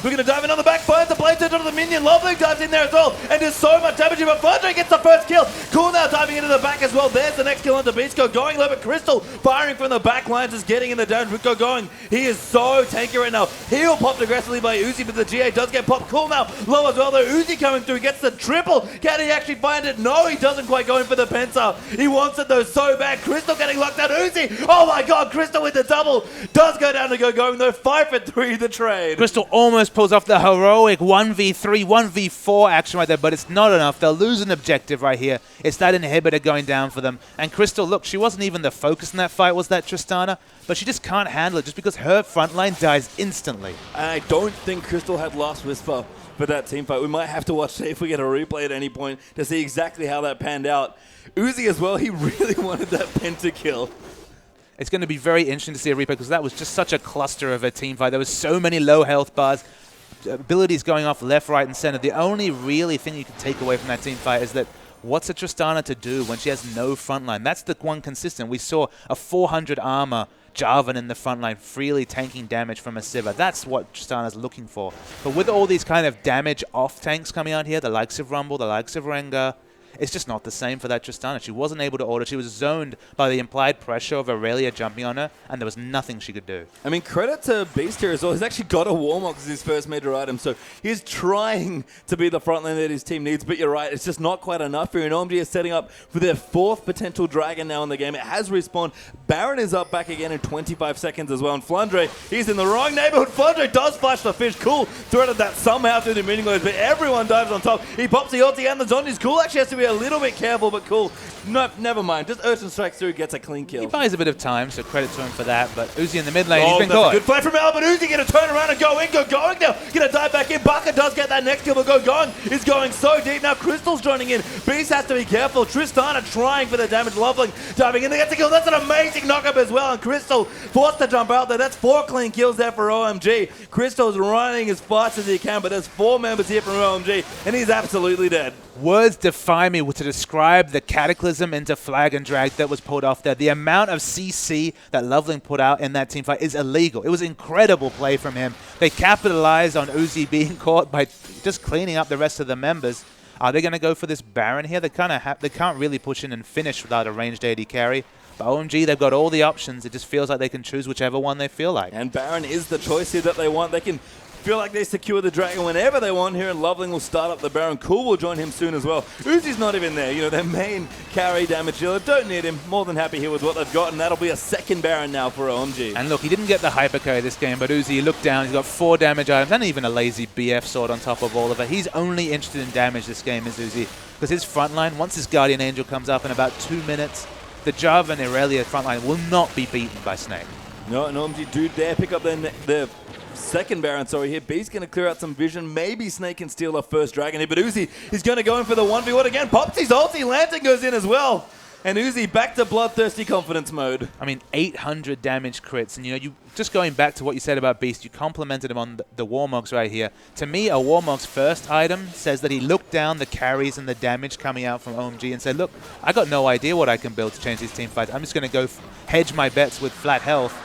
We're going to dive in on the back. Finds the blade touch onto the minion. Lovely dives in there as well. And does so much damage. But Flandre gets the first kill. Cool now diving into the back as well. There's the next kill onto Beast. Going. Low, but Crystal firing from the back lines is getting in the damage. But going. He is so tanky right now. He'll popped aggressively by Uzi, but the GA does get popped. Cool now. Low as well though. Uzi coming through. Gets the triple. Can he actually find it? No. He doesn't quite go in for the Penta. He wants it though so bad. Crystal getting locked out. Uzi. Oh my god. Crystal with the double. Does go down to going though. 5 for 3 the trade. Crystal almost pulls off the heroic 1v3, 1v4 action right there, but it's not enough. They'll lose an objective right here. It's that inhibitor going down for them. And Crystal, look, she wasn't even the focus in that fight, was that Tristana? But she just can't handle it just because her front line dies instantly. I don't think Crystal had Last Whisper for that team fight. We might have to watch, see if we get a replay at any point to see exactly how that panned out. Uzi as well, he really wanted that pentakill. It's going to be very interesting to see a replay because that was just such a cluster of a team fight. There was so many low health bars, abilities going off left, right, and center. The only really thing you can take away from that team fight is that what's a Tristana to do when she has no front line? That's the one consistent. We saw a 400 armor Jarvan in the front line freely tanking damage from a Sivir. That's what Tristana's looking for. But with all these kind of damage off tanks coming out here, the likes of Rumble, the likes of Rengar, it's just not the same for that Tristana. She wasn't able to order. She was zoned by the implied pressure of Aurelia jumping on her, and there was nothing she could do. I mean, credit to Beast here as well. He's actually got a Warlock as his first major item, so he's trying to be the frontline that his team needs, but you're right, it's just not quite enough here. And OMG is setting up for their 4th potential Dragon now in the game. It has respawned. Baron is up back again in 25 seconds as well, and Flandre, he's in the wrong neighborhood. Flandre does flash the fish. Cool threaded that somehow through the minion glaze, but everyone dives on top. He pops the ulti and the zombies. Cool actually has to be a little bit careful, but Cool. No, never mind. Just Urchin strikes through, gets a clean kill. He buys a bit of time, so credit to him for that. But Uzi in the mid lane, he's been caught. Good play from Al, but Uzi going to turn around and going now. Going to dive back in. Baka does get that next kill, but going. Is going so deep. Now Crystal's joining in. Beast has to be careful. Tristana trying for the damage. Loveling diving in. They get the kill. That's an amazing knockup as well. And Crystal forced to jump out there. That's 4 clean kills there for OMG. Crystal's running as fast as he can, but there's 4 members here from OMG, and he's absolutely dead. Words define me to describe the cataclysm into flag and drag that was pulled off there. The amount of CC that Loveling put out in that team fight is illegal. It was incredible play from him. They capitalized on Uzi being caught by just cleaning up the rest of the members. Are they going to go for this Baron here? They can't really push in and finish without a ranged AD carry. But OMG, they've got all the options. It just feels like they can choose whichever one they feel like. And Baron is the choice here that they want. They can feel like they secure the Dragon whenever they want here, and Loveling will start up the Baron. Cool will join him soon as well. Uzi's not even there. You know, their main carry damage dealer. Don't need him. More than happy here with what they've got, and that'll be a 2nd Baron now for OMG. And look, he didn't get the hyper carry this game, but Uzi looked down. He's got 4 damage items and even a lazy BF sword on top of all of it. He's only interested in damage this game is Uzi. because his front line, once his Guardian Angel comes up in about 2 minutes, the Jarvan and Irelia front line will not be beaten by Snake. No, OMG do dare pick up their second Baron, sorry, here. B's going to clear out some vision. Maybe Snake can steal a first Dragon here, but Uzi is going to go in for the 1v1 again. Pops his ulti, Lantern goes in as well. And Uzi back to bloodthirsty confidence mode. I mean, 800 damage crits. And, you just going back to what you said about Beast, you complimented him on the Warmogs right here. To me, a Warmog's first item says that he looked down the carries and the damage coming out from OMG and said, look, I got no idea what I can build to change these team fights. I'm just going to go hedge my bets with flat health.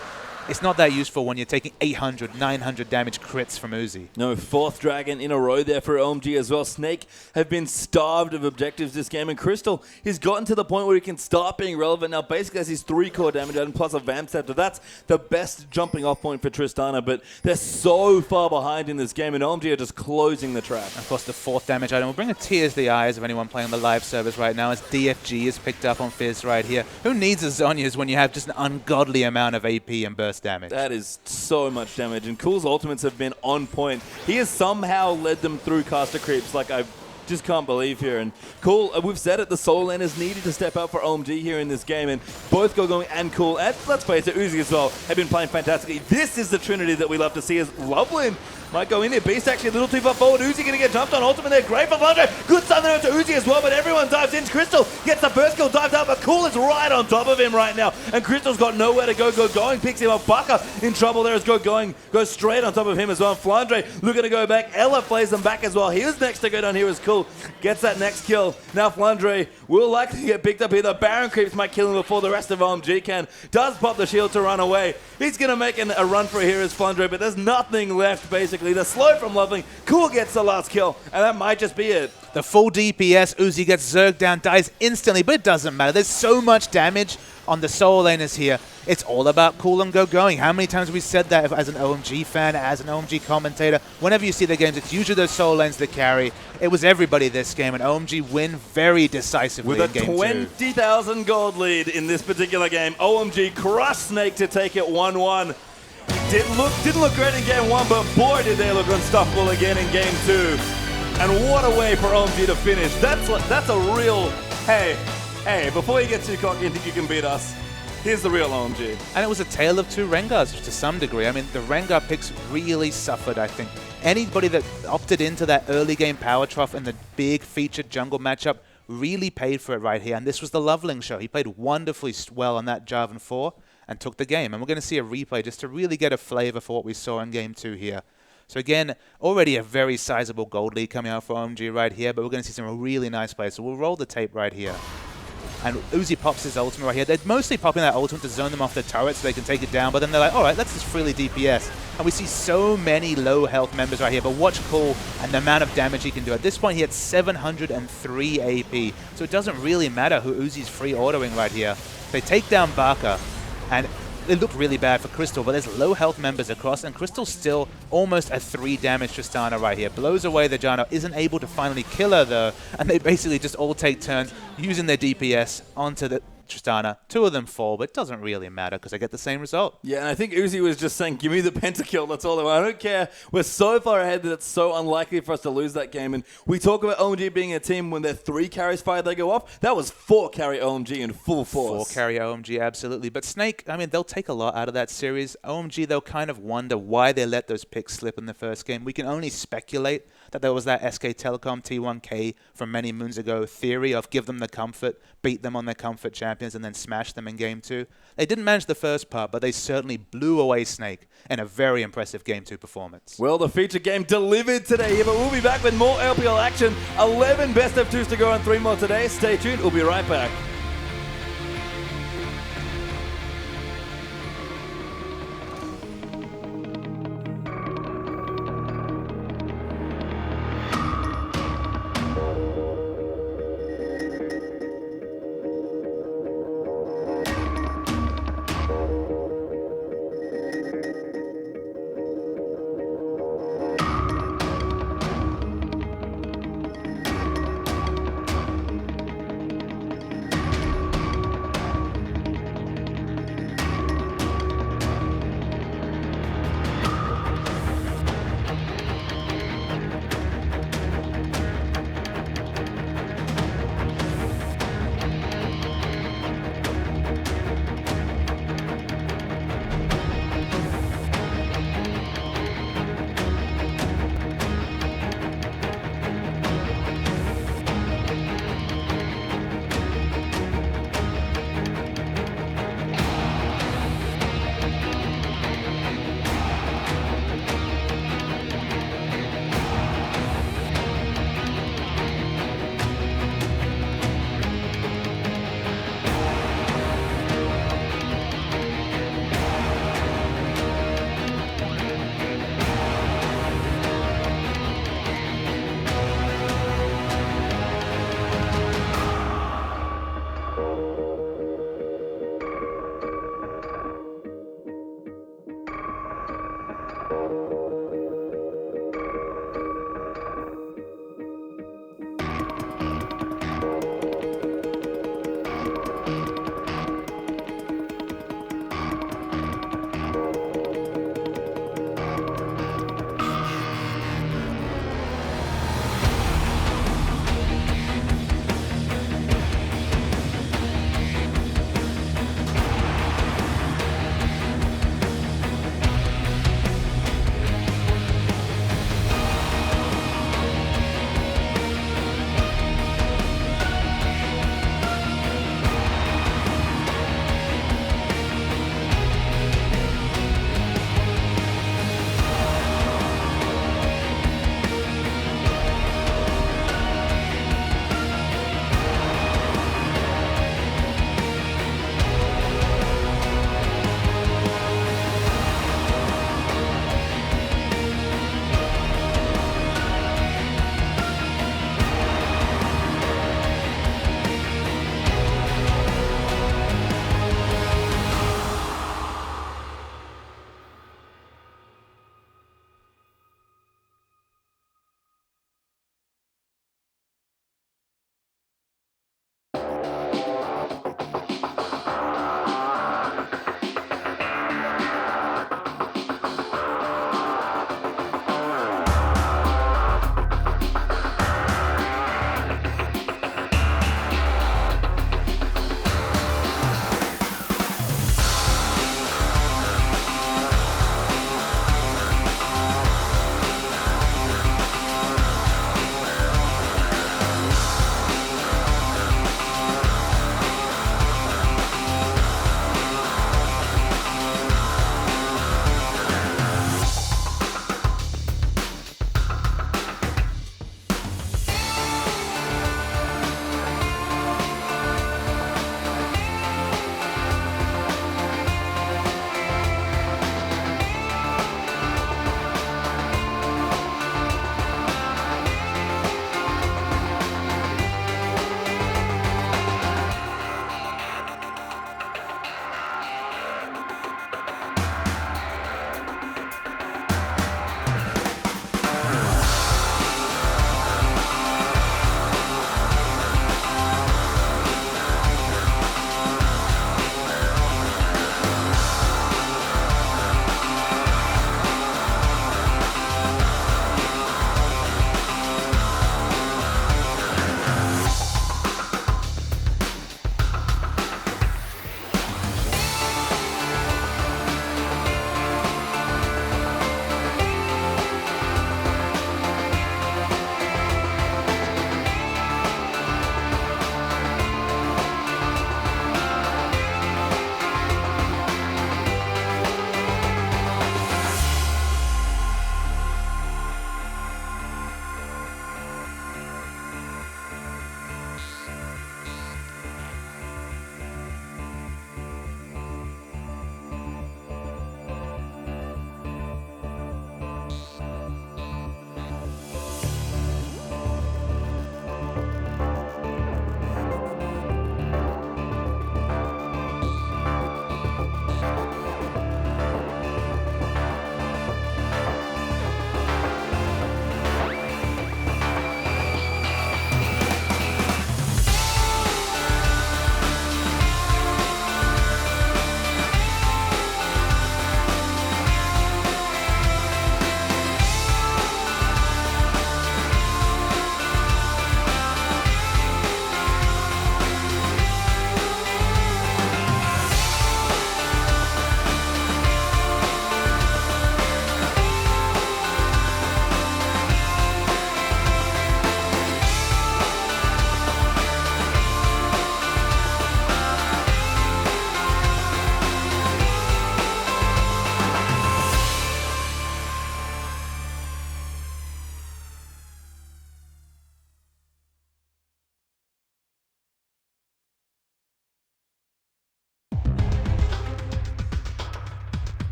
It's not that useful when you're taking 800, 900 damage crits from Uzi. No, fourth Dragon in a row there for OMG as well. Snake have been starved of objectives this game, and Crystal has gotten to the point where he can start being relevant now. Basically has his 3 core damage and plus a Vamp Scepter. That's the best jumping off point for Tristana, but they're so far behind in this game, and OMG are just closing the trap. Of course, the 4th damage item will bring a tear to the eyes of anyone playing the live service right now, as DFG is picked up on Fizz right here. Who needs a Zhonya's when you have just an ungodly amount of AP and burst damage? That is so much damage, and Cool's ultimates have been on point. He has somehow led them through caster creeps like I just can't believe here. And Cool, we've said it, the solo laners needed to step up for OMG here in this game, and both Going and Cool, and let's face it, Uzi as well, have been playing fantastically. This is the trinity that we love to see, as Loveland might go in there. Beast actually a little too far forward. Uzi going to get jumped on. Ultimate there. Great for Flandre. Good stun there to Uzi as well, but everyone dives in. Crystal gets the first kill, dives out, but Cool is right on top of him right now. And Crystal's got nowhere to go. Going picks him up. Baka in trouble there as Going goes straight on top of him as well. And Flandre looking to go back. Ella plays them back as well. He was next to go down here as Cool gets that next kill. Now Flandre will likely get picked up here. The Baron creeps might kill him before the rest of OMG can. Does pop the shield to run away. He's going to make a run for it here as Flandre, but there's nothing left basically. The slow from Lovely. Cool gets the last kill, and that might just be it. The full DPS, Uzi gets zerged down, dies instantly, but it doesn't matter. There's so much damage on the solo laners here. It's all about Cool and Going. How many times have we said that as an OMG fan, as an OMG commentator? Whenever you see the games, it's usually those solo lanes that carry. It was everybody this game, and OMG win very decisively with in game a 20,000 gold lead in this particular game. OMG crushed Snake to take it 1-1. Didn't look great in game 1, but boy did they look unstoppable again in game 2. And what a way for OMG to finish. That's a real, hey, before you get too cocky and think you can beat us, here's the real OMG. And it was a tale of 2 Rengars to some degree. I mean, the Rengar picks really suffered, I think. Anybody that opted into that early game power trough and the big featured jungle matchup really paid for it right here. And this was the Loveling show. He played wonderfully well on that Jarvan 4 and took the game. And we're going to see a replay just to really get a flavor for what we saw in game 2 here. So again, already a very sizable gold lead coming out for OMG right here, but we're going to see some really nice plays. So we'll roll the tape right here. And Uzi pops his ultimate right here. They're mostly popping that ultimate to zone them off the turret so they can take it down, but then they're like, all right, let's just freely DPS. And we see so many low health members right here, but watch Cool and the amount of damage he can do. At this point, he had 703 AP, so it doesn't really matter who Uzi's free ordering right here. They take down Baka, and it looked really bad for Crystal, but there's low health members across, and Crystal's still almost a 3 damage Tristana right here. Blows away the Janna, isn't able to finally kill her though, and they basically just all take turns using their DPS onto the Tristana. 2 of them fall, but it doesn't really matter because they get the same result. Yeah, and I think Uzi was just saying, give me the pentakill, that's all I want. I don't care. We're so far ahead that it's so unlikely for us to lose that game. And we talk about OMG being a team when they're 3 carries fire, they go off. That was 4 carry OMG in full force. 4 carry OMG, absolutely. But Snake, I mean, they'll take a lot out of that series. OMG, they'll kind of wonder why they let those picks slip in the first game. We can only speculate that there was that SK Telecom T1K from many moons ago theory of give them the comfort, beat them on their comfort champions, and then smash them in game 2. They didn't manage the first part, but they certainly blew away Snake in a very impressive game 2 performance. Well, the feature game delivered today, but we'll be back with more LPL action. 11 best of 2s to go and 3 more today. Stay tuned, we'll be right back.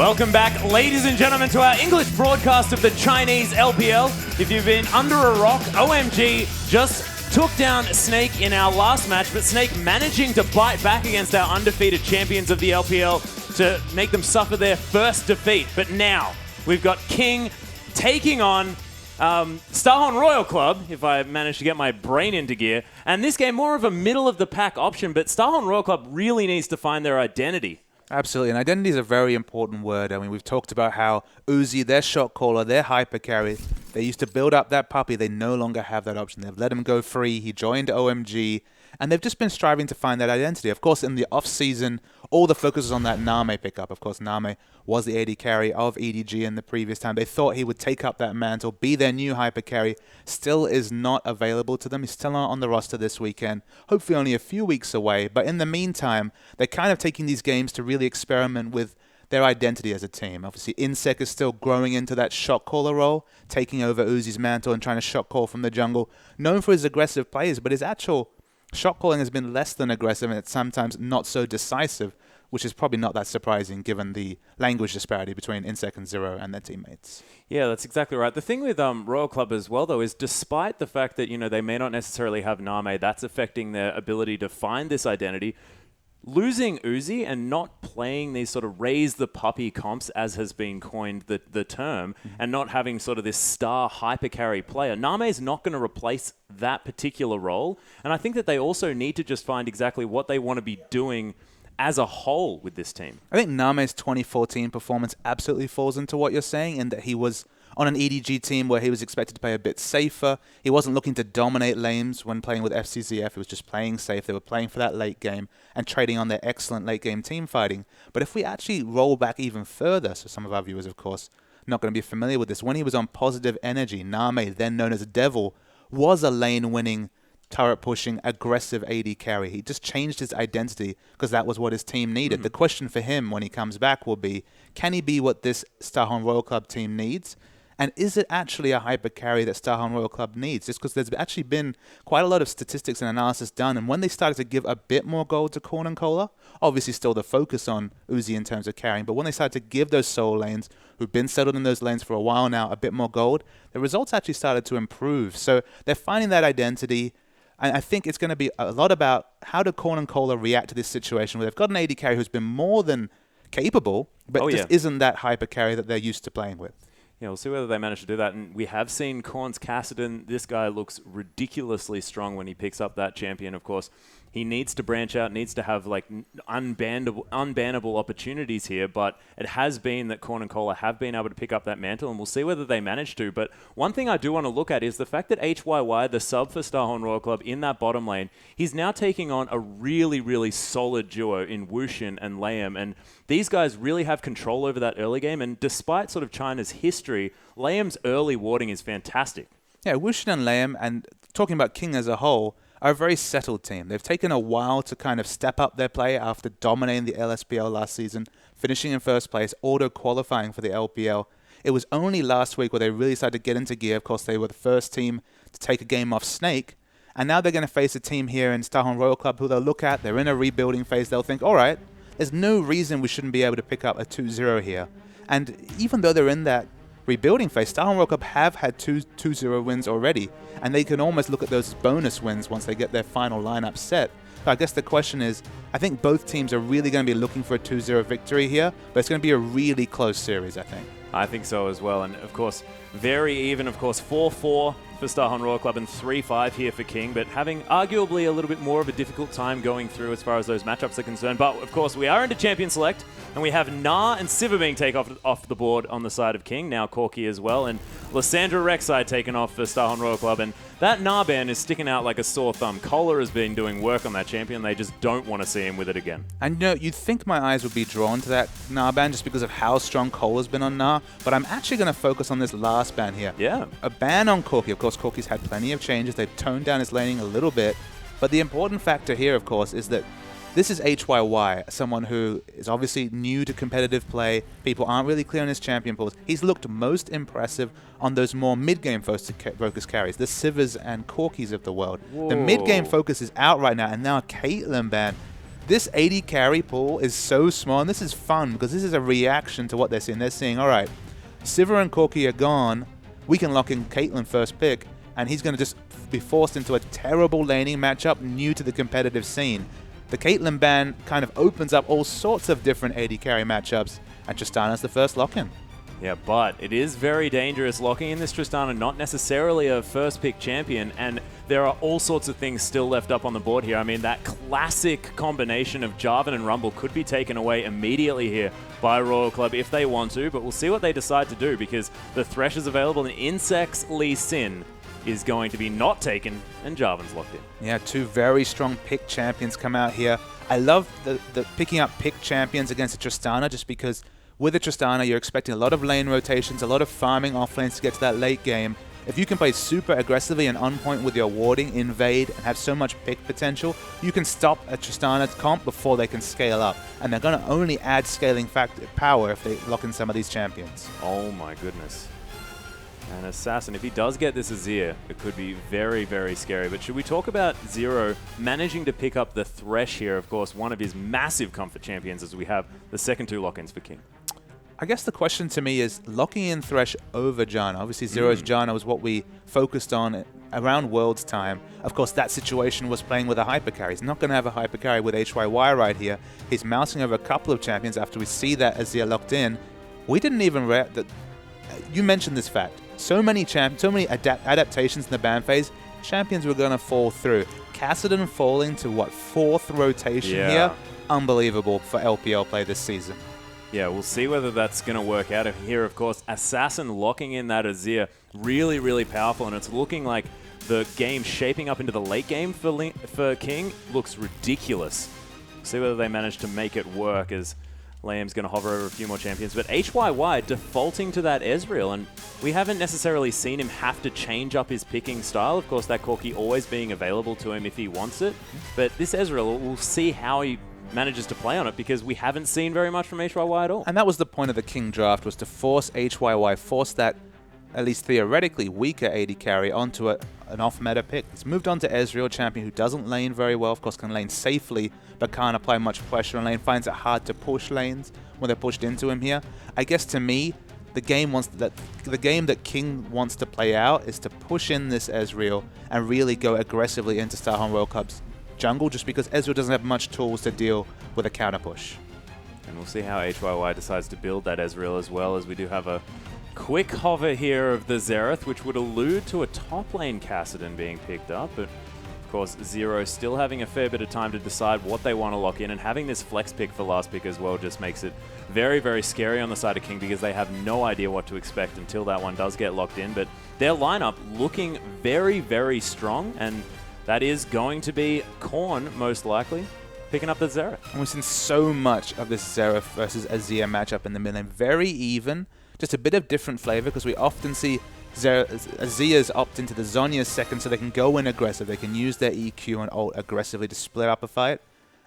Welcome back, ladies and gentlemen, to our English broadcast of the Chinese LPL. If you've been under a rock, OMG just took down Snake in our last match, but Snake managing to bite back against our undefeated champions of the LPL to make them suffer their first defeat. But now we've got King taking on Starhorn Royal Club, if I manage to get my brain into gear. And this game, more of a middle-of-the-pack option, but Starhorn Royal Club really needs to find their identity. Absolutely, and identity is a very important word. I mean, we've talked about how Uzi, their shot caller, their hyper carry, they used to build up that puppy. They no longer have that option. They've let him go free. He joined OMG, and they've just been striving to find that identity. Of course, in the off-season, all the focus was on that Name pickup. Of course, Name was the AD carry of EDG in the previous time. They thought he would take up that mantle, be their new hyper carry. Still is not available to them. He's still not on the roster this weekend. Hopefully only a few weeks away. But in the meantime, they're kind of taking these games to really experiment with their identity as a team. Obviously, Insec is still growing into that shot caller role, taking over Uzi's mantle and trying to shot call from the jungle. Known for his aggressive plays, but his actual shot calling has been less than aggressive, and it's sometimes not so decisive, which is probably not that surprising given the language disparity between Insec and Zero and their teammates. Yeah, that's exactly right. The thing with Royal Club as well, though, is despite the fact that, you know, they may not necessarily have Name, that's affecting their ability to find this identity. Losing Uzi and not playing these sort of raise the puppy comps, as has been coined the term, and not having sort of this star hyper carry player, Name is not going to replace that particular role. And I think that they also need to just find exactly what they want to be doing as a whole with this team. I think Name's 2014 performance absolutely falls into what you're saying, in that he was on an EDG team where he was expected to play a bit safer. He wasn't looking to dominate lanes when playing with FCZF. He was just playing safe. They were playing for that late game and trading on their excellent late game team fighting. But if we actually roll back even further, so some of our viewers, of course, not going to be familiar with this, when he was on Positive Energy, Name, then known as Devil, was a lane-winning, turret-pushing, aggressive AD carry. He just changed his identity because that was what his team needed. The question for him when he comes back will be, can he be what this Starhorn Royal Club team needs? And is it actually a hyper carry that Starhorn Royal Club needs? Just because there's actually been quite a lot of statistics and analysis done, and when they started to give a bit more gold to Corn and Cola, obviously still the focus on Uzi in terms of carrying, but when they started to give those solo lanes, who've been settled in those lanes for a while now, a bit more gold, the results actually started to improve. So they're finding that identity. And I think it's going to be a lot about how do Corn and Cola react to this situation where they've got an AD carry who's been more than capable, but just isn't that hyper carry that they're used to playing with. Yeah, we'll see whether they manage to do that. And we have seen Korn's Kassadin. This guy looks ridiculously strong when he picks up that champion, of course. He needs to branch out, needs to have like unbannable opportunities here, but it has been that Corn and Cola have been able to pick up that mantle, and we'll see whether they manage to. But one thing I do want to look at is the fact that HYY, the sub for Starhorn Royal Club in that bottom lane, he's now taking on a really, really solid duo in Wushin and Layam, and these guys really have control over that early game, and despite sort of China's history, Layam's early warding is fantastic. Yeah, Wushin and Layam, and talking about King as a whole, are a very settled team. They've taken a while to kind of step up their play after dominating the LSPL last season, finishing in first place, auto-qualifying for the LPL. It was only last week where they really started to get into gear. Of course, they were the first team to take a game off Snake, and now they're going to face a team here in Starhorn Royal Club who they'll look at. They're in a rebuilding phase. They'll think, all right, there's no reason we shouldn't be able to pick up a 2-0 here. And even though they're in that rebuilding phase, Starhorn Royal Club have had 2-0 wins already, and they can almost look at those as bonus wins once they get their final lineup set. So I guess the question is, I think both teams are really going to be looking for a 2-0 victory here, but it's going to be a really close series, I think. I think so as well, and of course, very even, of course, 4-4 for Starhorn Royal Club and 3-5 here for King, but having arguably a little bit more of a difficult time going through as far as those matchups are concerned. But of course, we are into Champion Select, and we have Na and Siva being taken off the board on the side of King, now Corky as well, and Lysandra Rek'Sai taken off for Starhorn Royal Club, and that Na ban is sticking out like a sore thumb. Kohler has been doing work on that champion, they just don't want to see him with it again. And you know, you'd think my eyes would be drawn to that Na ban just because of how strong Kohler's been on Na, but I'm actually going to focus on this last ban here. Yeah. A ban on Corky. Of course, Corky's had plenty of changes. They've toned down his laning a little bit, but the important factor here, of course, is that this is HYY, someone who is obviously new to competitive play. People aren't really clear on his champion pools. He's looked most impressive on those more mid-game focus carries, the Sivas and Corkys of the world. Whoa. The mid-game focus is out right now, and now a Caitlyn ban. this AD carry pool is so small, and this is fun because this is a reaction to what they're seeing. They're saying, all right, Sivir and Corki are gone. We can lock in Caitlyn first pick, and he's going to just be forced into a terrible laning matchup new to the competitive scene. The Caitlyn ban kind of opens up all sorts of different AD carry matchups, and Tristana's the first lock-in. Yeah, but it is very dangerous locking in this Tristana, not necessarily a first pick champion, and there are all sorts of things still left up on the board here. I mean, that classic combination of Jarvan and Rumble could be taken away immediately here by Royal Club if they want to, but we'll see what they decide to do because the Thresh is available and Insect's Lee Sin is going to be not taken, and Jarvan's locked in. Yeah, two very strong pick champions come out here. I love the picking up pick champions against a Tristana just because with a Tristana, you're expecting a lot of lane rotations, a lot of farming off lanes to get to that late game. If you can play super aggressively and on point with your warding, invade, and have so much pick potential, you can stop a Tristana's comp before they can scale up. And they're going to only add scaling power if they lock in some of these champions. Oh my goodness. And Assassin, if he does get this Azir, it could be very, very scary. But should we talk about Zero managing to pick up the Thresh here? Of course, one of his massive comfort champions as we have the second two lock-ins for King. I guess the question to me is locking in Thresh over Janna. Obviously, Zero's Janna was what we focused on around Worlds time. Of course, that situation was playing with a hyper carry. He's not going to have a hyper carry with HYY right here. He's mousing over a couple of champions after we see that Azir locked in. We didn't even... You mentioned this fact. So many adaptations in the ban phase, champions were going to fall through. Kassadin falling to, what, 4th rotation here? Unbelievable for LPL play this season. Yeah, we'll see whether that's going to work out here. Of course, Assassin locking in that Azir, really, really powerful, and it's looking like the game shaping up into the late game for King looks ridiculous. See whether they manage to make it work as Liam's going to hover over a few more champions. But HYY defaulting to that Ezreal, and we haven't necessarily seen him have to change up his picking style. Of course, that Corki always being available to him if he wants it. But this Ezreal, we'll see how he manages to play on it because we haven't seen very much from HYY at all. And that was the point of the King draft, was to force HYY, force that, at least theoretically, weaker AD carry onto an off-meta pick. It's moved on to Ezreal, champion who doesn't lane very well, of course can lane safely, but can't apply much pressure on lane, finds it hard to push lanes when they're pushed into him here. I guess to me, the game that King wants to play out is to push in this Ezreal and really go aggressively into Starhorn Royal Club's jungle, just because Ezreal doesn't have much tools to deal with a counter push. And we'll see how HYY decides to build that Ezreal as well, as we do have a quick hover here of the Xerath, which would allude to a top lane Kassadin being picked up, but of course Zero still having a fair bit of time to decide what they want to lock in, and having this flex pick for last pick as well just makes it very, very scary on the side of King because they have no idea what to expect until that one does get locked in. But their lineup looking very, very strong, and that is going to be Korn, most likely, picking up the Xerath. And we've seen so much of this Xerath versus Azir matchup in the mid lane. Very even, just a bit of different flavor, because we often see Azir's opt into the Zhonya's second so they can go in aggressive. They can use their EQ and ult aggressively to split up a fight.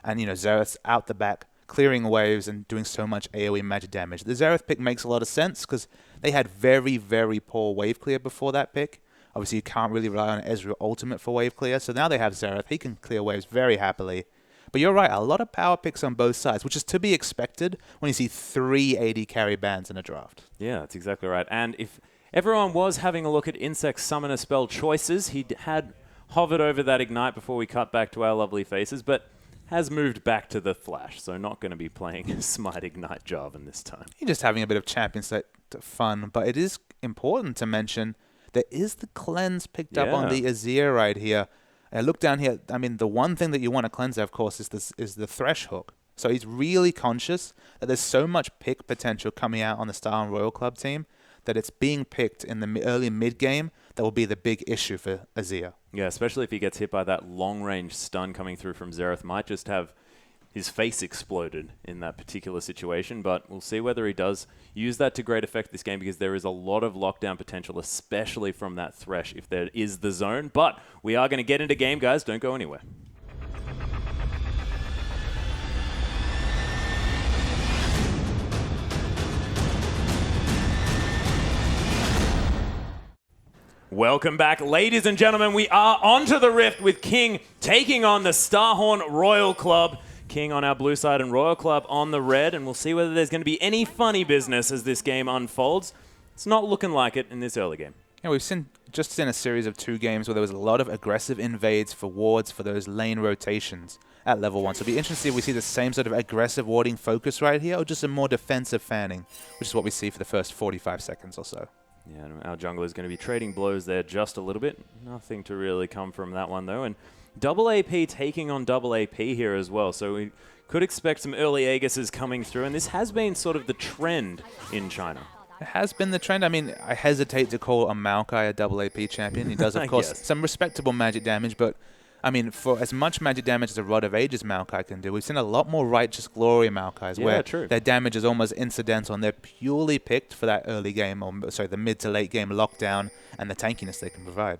And, you know, Xerath's out the back, clearing waves and doing so much AoE magic damage. The Xerath pick makes a lot of sense because they had very, very poor wave clear before that pick. Obviously, you can't really rely on Ezreal ultimate for wave clear, so now they have Xerath. He can clear waves very happily. But you're right, a lot of power picks on both sides, which is to be expected when you see 3 AD carry bans in a draft. Yeah, that's exactly right. And if everyone was having a look at Insect Summoner spell choices, he had hovered over that Ignite before we cut back to our lovely faces, but has moved back to the Flash, so not going to be playing Smite Ignite Jarvan this time. You're just having a bit of champion set fun, but it is important to mention there is the cleanse picked up on the Azir right here. Look down here. I mean, the one thing that you want to cleanse, of course, is the Thresh hook. So he's really conscious that there's so much pick potential coming out on the Star and Royal Club team that it's being picked in the early mid-game that will be the big issue for Azir. Yeah, especially if he gets hit by that long-range stun coming through from Xerath. Might just have his face exploded in that particular situation, but we'll see whether he does use that to great effect this game, because there is a lot of lockdown potential, especially from that Thresh if there is the zone. But we are going to get into game, guys. Don't go anywhere. Welcome back, ladies and gentlemen. We are onto the Rift with King taking on the Starhorn Royal Club. King on our blue side and Royal Club on the red, and we'll see whether there's going to be any funny business as this game unfolds. It's not looking like it in this early game. Yeah, we've just seen a series of 2 games where there was a lot of aggressive invades for wards for those lane rotations at level 1. So it'll be interesting to see if we see the same sort of aggressive warding focus right here, or just a more defensive fanning, which is what we see for the first 45 seconds or so. Yeah, and our jungler is going to be trading blows there just a little bit. Nothing to really come from that one, though. And double AP taking on double AP here as well. So we could expect some early Aegises coming through. And this has been sort of the trend in China. It has been the trend. I mean, I hesitate to call a Maokai a double AP champion. He does, of course, Yes. some respectable magic damage, but I mean, for as much magic damage as a Rod of Ages Maokai can do, we've seen a lot more Righteous Glory Maokais where their damage is almost incidental and they're purely picked for that early game, or sorry, the mid to late game lockdown and the tankiness they can provide.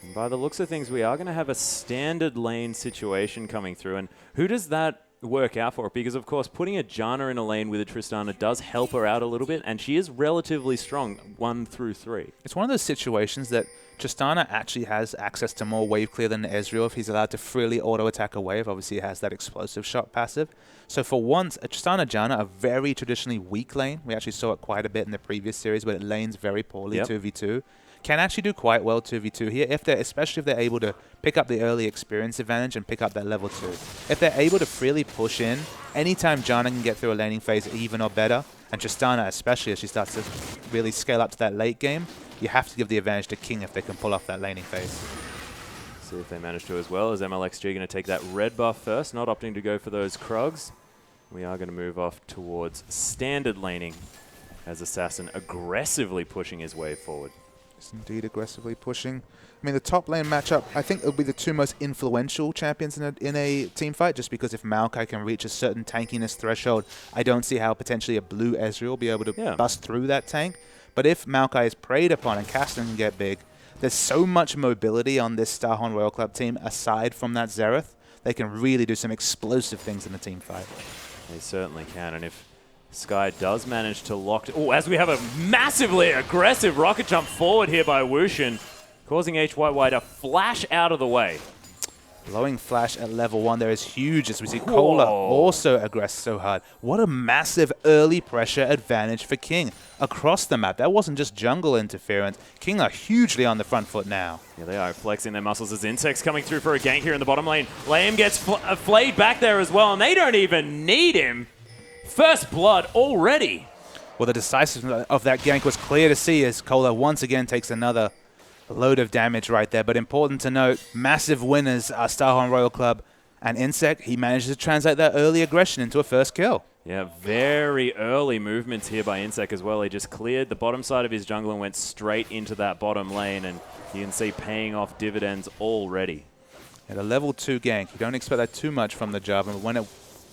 And by the looks of things, we are going to have a standard lane situation coming through. And who does that work out for? Because, of course, putting a Janna in a lane with a Tristana does help her out a little bit, and she is relatively strong 1 through 3. It's one of those situations that Tristana actually has access to more wave clear than Ezreal if he's allowed to freely auto-attack a wave. Obviously, he has that explosive shot passive. So for once, a Tristana Janna, a very traditionally weak lane, we actually saw it quite a bit in the previous series, but it lanes very poorly 2v2, can actually do quite well 2v2 here, especially if they're able to pick up the early experience advantage and pick up that level 2. If they're able to freely push in, anytime Janna can get through a laning phase even or better, and Tristana especially as she starts to really scale up to that late game, you have to give the advantage to King if they can pull off that laning phase. See if they manage to as well. As MLXG going to take that red buff first, not opting to go for those Krugs. We are going to move off towards standard laning as Assassin aggressively pushing his way forward. Yes, indeed, aggressively pushing. I mean, the top lane matchup, I think it'll be the 2 most influential champions in a team fight, just because if Maokai can reach a certain tankiness threshold, I don't see how potentially a blue Ezreal will be able to bust through that tank. But if Maokai is preyed upon and Castellan can get big, there's so much mobility on this Starhorn Royal Club team aside from that Xerath, they can really do some explosive things in the team fight. They certainly can, and if Sky does manage to lock... Oh, as we have a massively aggressive rocket jump forward here by Wushin, causing HYY to flash out of the way. Blowing flash at level 1 there is huge as we see Cola also aggress so hard. What a massive early pressure advantage for King across the map. That wasn't just jungle interference. King are hugely on the front foot now. Yeah, they are flexing their muscles as Insect's coming through for a gank here in the bottom lane. Liam gets flayed back there as well, and they don't even need him. First blood already. Well, the decisiveness of that gank was clear to see as Cola once again takes another load of damage right there. But important to note, massive winners are Starhorn Royal Club and Insect. He manages to translate that early aggression into a first kill. Yeah, very early movements here by Insect as well. He just cleared the bottom side of his jungle and went straight into that bottom lane, and you can see paying off dividends already. At a level 2 gank, you don't expect that too much from the job, and when it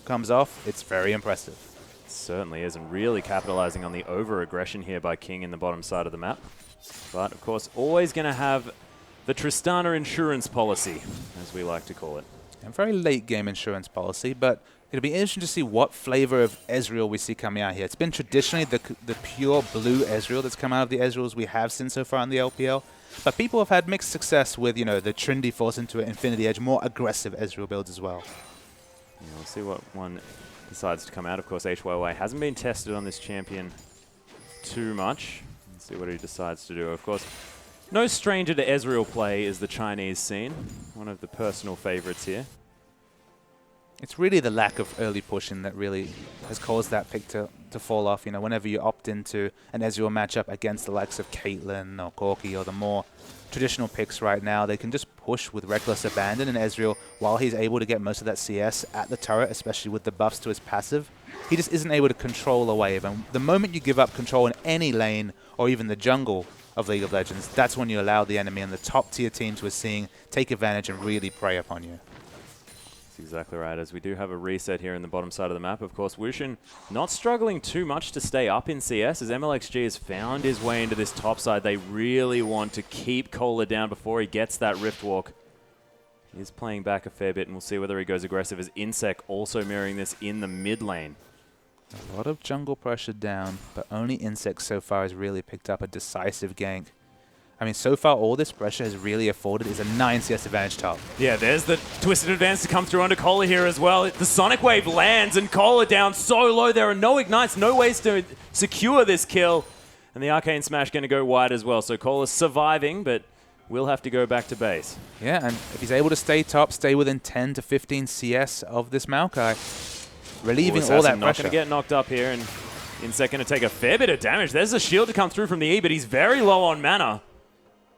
comes off, it's very impressive. It certainly is, and really capitalizing on the over-aggression here by King in the bottom side of the map. But, of course, always going to have the Tristana insurance policy, as we like to call it. A very late-game insurance policy, but it'll be interesting to see what flavor of Ezreal we see coming out here. It's been traditionally the pure blue Ezreal that's come out of the Ezreals we have seen so far in the LPL, but people have had mixed success with, you know, the Trinity Force into an Infinity Edge, more aggressive Ezreal builds as well. Yeah, we'll see what one decides to come out. Of course, HYY hasn't been tested on this champion too much. Let's see what he decides to do. Of course, no stranger to Ezreal play is the Chinese scene. One of the personal favorites here. It's really the lack of early pushing that really has caused that pick to fall off. You know, whenever you opt into an Ezreal matchup against the likes of Caitlyn or Corki or the more traditional picks right now, they can just push with reckless abandon, and Ezreal, while he's able to get most of that CS at the turret, especially with the buffs to his passive, he just isn't able to control a wave. And the moment you give up control in any lane or even the jungle of League of Legends, that's when you allow the enemy and the top tier teams we're seeing take advantage and really prey upon you. That's exactly right, as we do have a reset here in the bottom side of the map. Of course, Wushin not struggling too much to stay up in CS, as MLXG has found his way into this top side. They really want to keep Cola down before he gets that Rift Walk. He's playing back a fair bit, and we'll see whether he goes aggressive, as Insect also mirroring this in the mid lane. A lot of jungle pressure down, but only Insect so far has really picked up a decisive gank. I mean, so far, all this pressure has really afforded is a 9 CS advantage top. Yeah, there's the twisted advance to come through onto Kohler here as well. The Sonic Wave lands, and Kohler down so low. There are no ignites, no ways to secure this kill. And the Arcane Smash going to go wide as well. So Kohler's surviving, but will have to go back to base. Yeah, and if he's able to stay top, stay within 10 to 15 CS of this Maokai, relieving all that not pressure. going to get knocked up here, and Insect going to take a fair bit of damage. There's a shield to come through from the E, but he's very low on mana.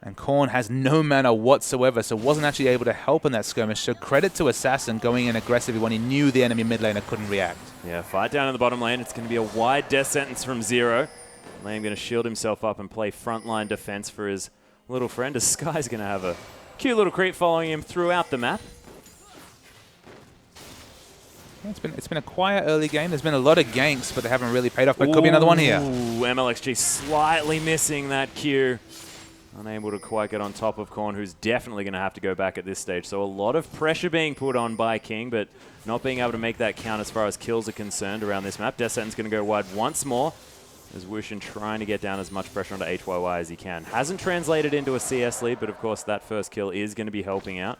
And Korn has no mana whatsoever, so wasn't actually able to help in that skirmish. So credit to Assassin going in aggressively when he knew the enemy mid laner couldn't react. Yeah, fight down in the bottom lane. It's going to be a wide death sentence from Zero. Lame going to shield himself up and play frontline defense for his little friend. As Sky's going to have a cute little creep following him throughout the map. Yeah, it's been a quiet early game. There's been a lot of ganks, but they haven't really paid off. But could be another one here. Ooh, MLXG slightly missing that Q. Unable to quite get on top of Korn, who's definitely going to have to go back at this stage. So a lot of pressure being put on by King, but not being able to make that count as far as kills are concerned around this map. Death Sentence going to go wide once more, as Wushin trying to get down as much pressure onto HYY as he can. Hasn't translated into a CS lead, but of course that first kill is going to be helping out.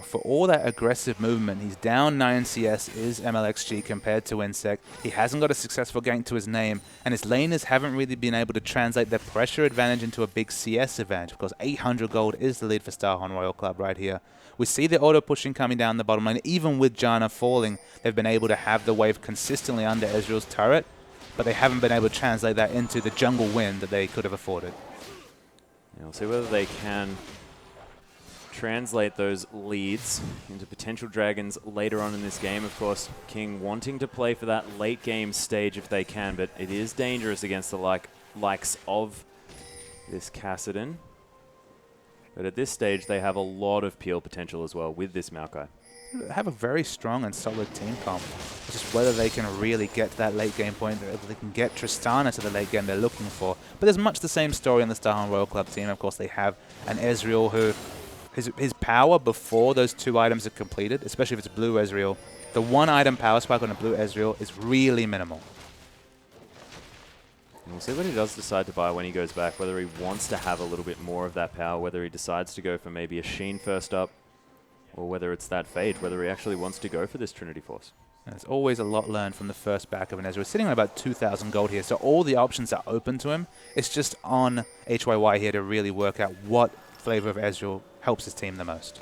For all that aggressive movement, he's down 9 CS is MLXG compared to Insect. He hasn't got a successful gank to his name, and his laners haven't really been able to translate their pressure advantage into a big CS advantage. Of course, 800 gold is the lead for Starhorn Royal Club right here. We see the auto pushing coming down the bottom lane. Even with Janna falling, they've been able to have the wave consistently under Ezreal's turret, but they haven't been able to translate that into the jungle win that they could have afforded. Yeah, we'll see whether they can translate those leads into potential dragons later on in this game. Of course, King wanting to play for that late game stage if they can, but it is dangerous against the likes of this Kassadin. But at this stage, they have a lot of peel potential as well with this Maokai. They have a very strong and solid team comp. It's just whether they can really get to that late game point, whether they can get Tristana to the late game they're looking for. But there's much the same story on the Starhorn Royal Club team. Of course, they have an Ezreal who his power before those 2 items are completed, especially if it's blue Ezreal, the 1 item power spike on a blue Ezreal is really minimal. And we'll see what he does decide to buy when he goes back, whether he wants to have a little bit more of that power, whether he decides to go for maybe a Sheen first up, or whether it's that Phage, whether he actually wants to go for this Trinity Force. There's always a lot learned from the first back of an Ezreal. We're sitting on about 2,000 gold here, so all the options are open to him. It's just on HYY here to really work out what flavor of Ezreal helps his team the most.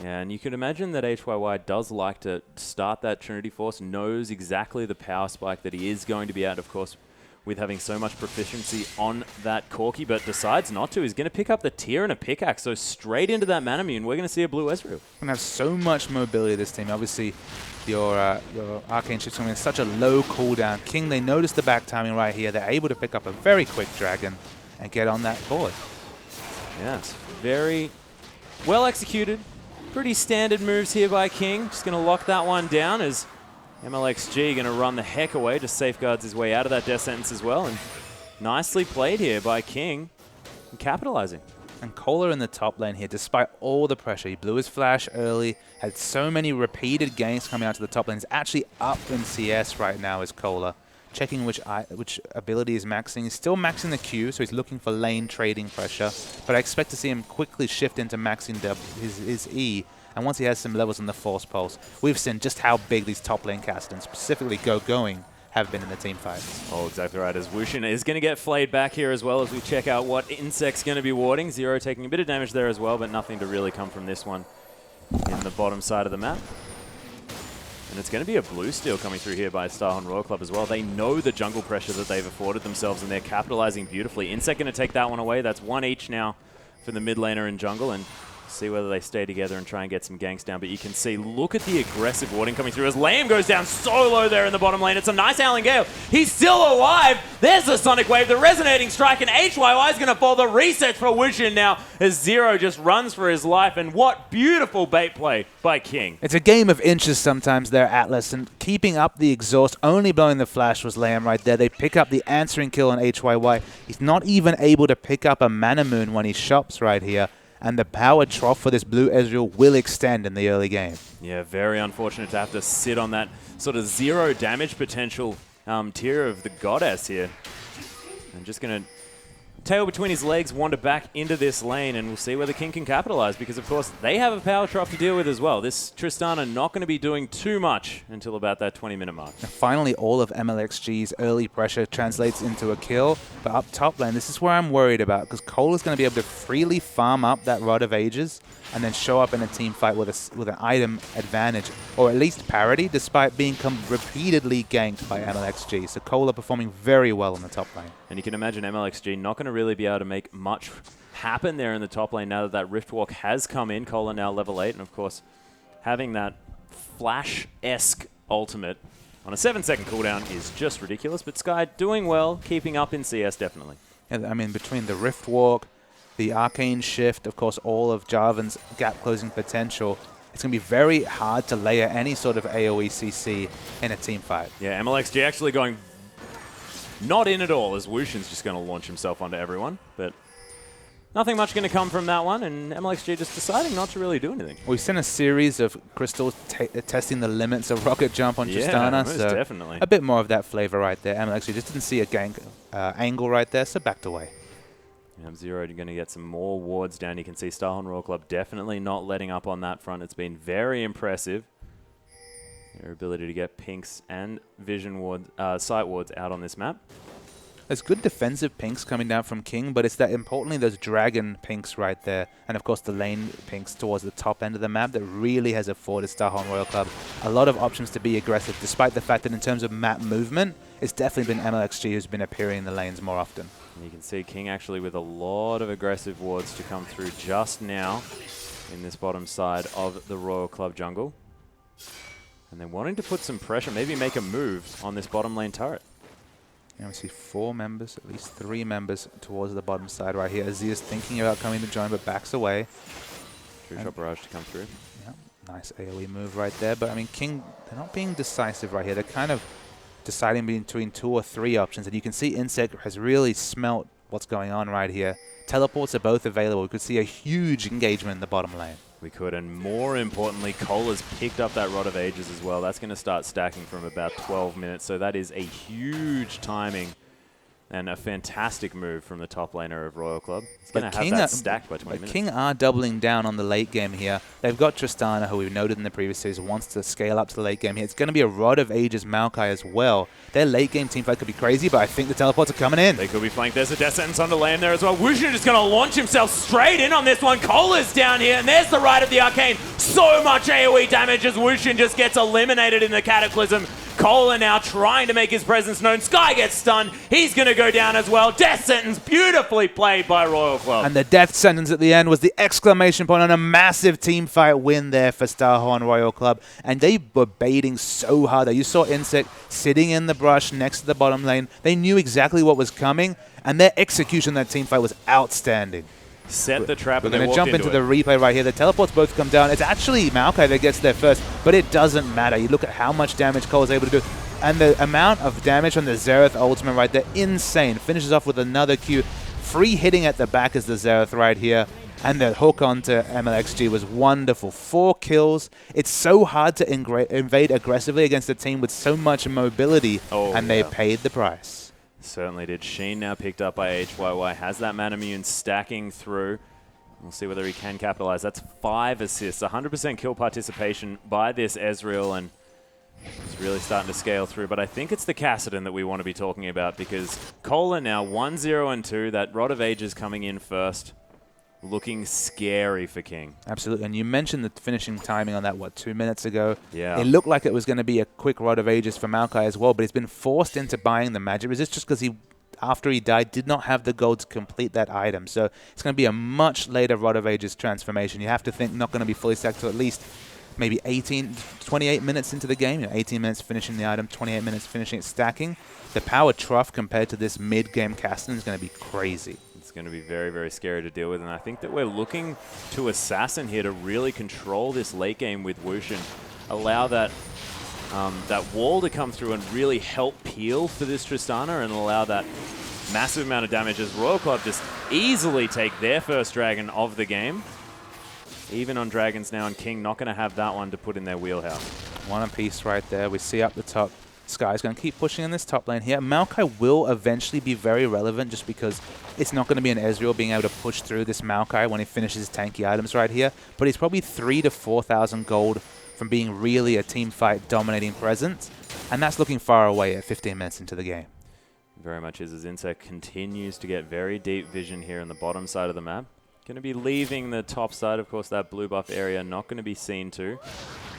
Yeah, and you can imagine that HYY does like to start that Trinity Force, knows exactly the power spike that he is going to be at, of course, with having so much proficiency on that Corki, but decides not to. He's going to pick up the tier and a pickaxe, so straight into that Manamune, we're going to see a blue Ezreal. We're going to have so much mobility this team. Obviously, your Arcane Ship's coming in such a low cooldown. King, they notice the back timing right here. They're able to pick up a very quick dragon and get on that board. Yes, very well executed. Pretty standard moves here by King. Just going to lock that one down as MLXG going to run the heck away. Just safeguards his way out of that death sentence as well. And nicely played here by King, and capitalizing. And Kohler in the top lane here, despite all the pressure. He blew his flash early, had so many repeated ganks coming out to the top lane. He's actually up in CS right now as Kohler. Checking which ability is maxing. He's still maxing the Q, so he's looking for lane trading pressure. But I expect to see him quickly shift into maxing his E. And once he has some levels in the Force Pulse, we've seen just how big these top lane casters, and specifically Going, have been in the team fights. Oh, exactly right. As Wushin is going to get flayed back here as well as we check out what Insect's going to be warding. Zero taking a bit of damage there as well, but nothing to really come from this one in the bottom side of the map. And it's going to be a blue steal coming through here by Starhorn Royal Club as well. They know the jungle pressure that they've afforded themselves, and they're capitalizing beautifully. Insect going to take that one away. That's 1 each now for the mid laner in jungle, and see whether they stay together and try and get some ganks down. But you can see, look at the aggressive warding coming through as Lamb goes down so low there in the bottom lane. It's a nice Howling Gale. He's still alive. There's the Sonic Wave, the Resonating Strike, and HYY is going to fall. The reset for Wushin now as Zero just runs for his life. And what beautiful bait play by King. It's a game of inches sometimes there, Atlas, and keeping up the exhaust, only blowing the flash was Lamb right there. They pick up the answering kill on HYY. He's not even able to pick up a Manamune when he shops right here. And the power trough for this blue Ezreal will extend in the early game. Yeah, very unfortunate to have to sit on that sort of 0 damage potential tier of the Goddess here. I'm just going to tail between his legs, wander back into this lane, and we'll see whether King can capitalize, because, of course, they have a power trough to deal with as well. This Tristana not going to be doing too much until about that 20-minute mark. Now, finally, all of MLXG's early pressure translates into a kill, but up top lane, this is where I'm worried about, because Cole is going to be able to freely farm up that Rod of Ages and then show up in a team fight with an item advantage, or at least parity, despite being repeatedly ganked by MLXG. So Cole are performing very well in the top lane. And you can imagine MLXG not going to really be able to make much happen there in the top lane now that that Rift Walk has come in. Cole are now level 8, and of course, having that Flash-esque ultimate on a 7-second cooldown is just ridiculous. But Sky doing well, keeping up in CS definitely. Yeah, I mean, between the Rift Walk, the Arcane Shift, of course, all of Jarvan's gap-closing potential, it's going to be very hard to layer any sort of AoE CC in a team fight. Yeah, MLXG actually going not in at all, as Wushin's just going to launch himself onto everyone. But nothing much going to come from that one, and MLXG just deciding not to really do anything. We've seen a series of Crystals testing the limits of Rocket Jump on Tristana, most so definitely. a bit more of that flavor right there. MLXG just didn't see a gank angle right there, so backed away. Zero, you're going to get some more wards down. You can see Starhorn Royal Club definitely not letting up on that front. It's been very impressive. Their ability to get pinks and vision ward, sight wards out on this map. There's good defensive pinks coming down from King, but it's that importantly those dragon pinks right there, and of course the lane pinks towards the top end of the map that really has afforded Starhorn Royal Club a lot of options to be aggressive, despite the fact that in terms of map movement, it's definitely been MLXG who's been appearing in the lanes more often. And you can see King actually with a lot of aggressive wards to come through just now in this bottom side of the Royal Club jungle. And they're wanting to put some pressure, maybe make a move on this bottom lane turret. Now we see 4 members, at least 3 members towards the bottom side right here. Azia's thinking about coming to join, but backs away. True shot barrage to come through. Yeah, nice AoE move right there. But I mean, King, they're not being decisive right here. They're kind of deciding between 2 or 3 options. And you can see Insect has really smelt what's going on right here. Teleports are both available. We could see a huge engagement in the bottom lane. We could, and more importantly, Cole has picked up that Rod of Ages as well. That's going to start stacking from about 12 minutes, so that is a huge timing and a fantastic move from the top laner of Royal Club. He's going to have that stacked by 20 minutes. King are doubling down on the late game here. They've got Tristana, who we've noted in the previous series, wants to scale up to the late game here. It's going to be a Rod of Ages Maokai as well. Their late game team fight could be crazy, but I think the teleports are coming in. They could be flanked. There's a Death Sentence on the lane there as well. Wushin is going to launch himself straight in on this one. Cole is down here, and there's the Rite of the Arcane. So much AoE damage as Wushin just gets eliminated in the Cataclysm. Cole are now trying to make his presence known. Sky gets stunned. He's going to go down as well. Death Sentence beautifully played by Royal Club. And the Death Sentence at the end was the exclamation point on a massive team fight win there for Starhorn Royal Club. And they were baiting so hard. You saw Insect sitting in the brush next to the bottom lane. They knew exactly what was coming, and their execution in that team fight was outstanding. Set the trap. We're going to jump into the replay right here. The teleports both come down. It's actually Maokai that gets there first, but it doesn't matter. You look at how much damage Cole is able to do, and the amount of damage on the Xerath ultimate right there, insane. Finishes off with another Q. Free hitting at the back is the Xerath right here, and the hook onto MLXG was wonderful. 4 kills. It's so hard to invade aggressively against a team with so much mobility, and they paid the price. Certainly did. Sheen now picked up by HYY. Has that man immune stacking through. We'll see whether he can capitalize. That's 5 assists. 100% kill participation by this Ezreal, and it's really starting to scale through. But I think it's the Kassadin that we want to be talking about, because Cole are now 1-0 and 2. That Rod of Ages coming in first. Looking scary for King. Absolutely. And you mentioned the finishing timing on that, 2 minutes ago? Yeah. It looked like it was going to be a quick Rod of Ages for Maokai as well, but he's been forced into buying the Magic Resist just because after he died, did not have the gold to complete that item. So it's going to be a much later Rod of Ages transformation. You have to think not going to be fully stacked till at least maybe 28 minutes into the game. 18 minutes finishing the item, 28 minutes finishing it stacking. The power trough compared to this mid-game Kassadin is going to be crazy. It's going to be very, very scary to deal with, and I think that we're looking to Assassin here to really control this late game with Wushin. Allow that that wall to come through and really help peel for this Tristana, and allow that massive amount of damage as Royal Club just easily take their first dragon of the game. Even on dragons now, and King not going to have that one to put in their wheelhouse. One apiece right there. We see up the top Sky's going to keep pushing in this top lane here. Maokai will eventually be very relevant just because it's not going to be an Ezreal being able to push through this Maokai when he finishes his tanky items right here. But he's probably 3,000 to 4,000 gold from being really a team fight dominating presence. And that's looking far away at 15 minutes into the game. Very much is as Insect continues to get very deep vision here on the bottom side of the map. Going to be leaving the top side, of course, that blue buff area, not going to be seen to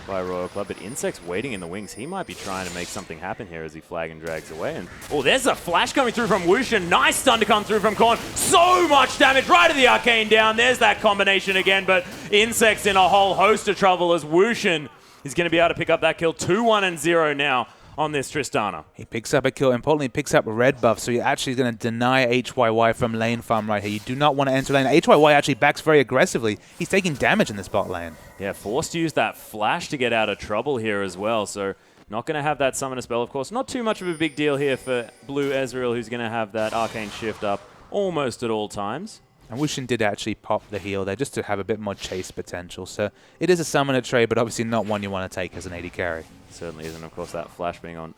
by Royal Club, but Insect's waiting in the wings. He might be trying to make something happen here as he flag and drags away. And oh, there's a flash coming through from Wushin. Nice stun to come through from Korn. So much damage right to the arcane down. There's that combination again, but Insect's in a whole host of trouble as Wushin is going to be able to pick up that kill. 2-1 and 0 now on this Tristana. He picks up a kill. Importantly, he picks up red buff, so you're actually going to deny HYY from lane farm right here. You do not want to enter lane. HYY actually backs very aggressively. He's taking damage in this bot lane. Yeah, forced to use that flash to get out of trouble here as well, so not going to have that summoner spell, of course. Not too much of a big deal here for Blue Ezreal, who's going to have that arcane shift up almost at all times. And Wushin did actually pop the heal there just to have a bit more chase potential. So it is a summoner trade, but obviously not one you want to take as an AD carry. Certainly isn't, of course, that flash being on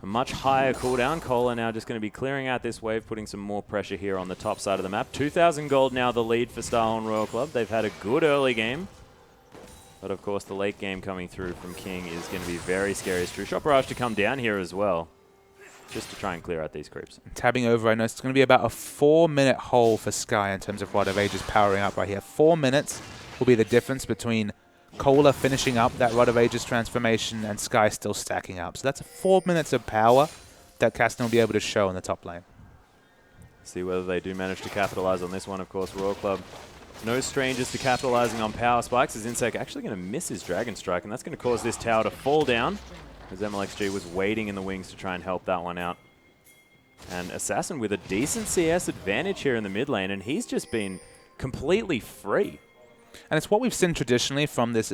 a much higher cooldown. Kohler now just going to be clearing out this wave, putting some more pressure here on the top side of the map. 2,000 gold now the lead for Starhorn Royal Club. They've had a good early game. But, of course, the late game coming through from King is going to be very scary. It's True Shot Barrage to come down here as well, just to try and clear out these creeps. Tabbing over, I know it's going to be about a 4-minute hole for Sky in terms of Rod of Ages powering up right here. 4 minutes will be the difference between Kohler finishing up that Rod of Ages transformation and Sky still stacking up. So that's 4 minutes of power that Castan will be able to show in the top lane. See whether they do manage to capitalize on this one. Of course, Royal Club, no strangers to capitalizing on power spikes, as Insect actually going to miss his Dragon Strike, and that's going to cause this tower to fall down, as MLXG was waiting in the wings to try and help that one out. And Assassin with a decent CS advantage here in the mid lane, and he's just been completely free. And it's what we've seen traditionally from this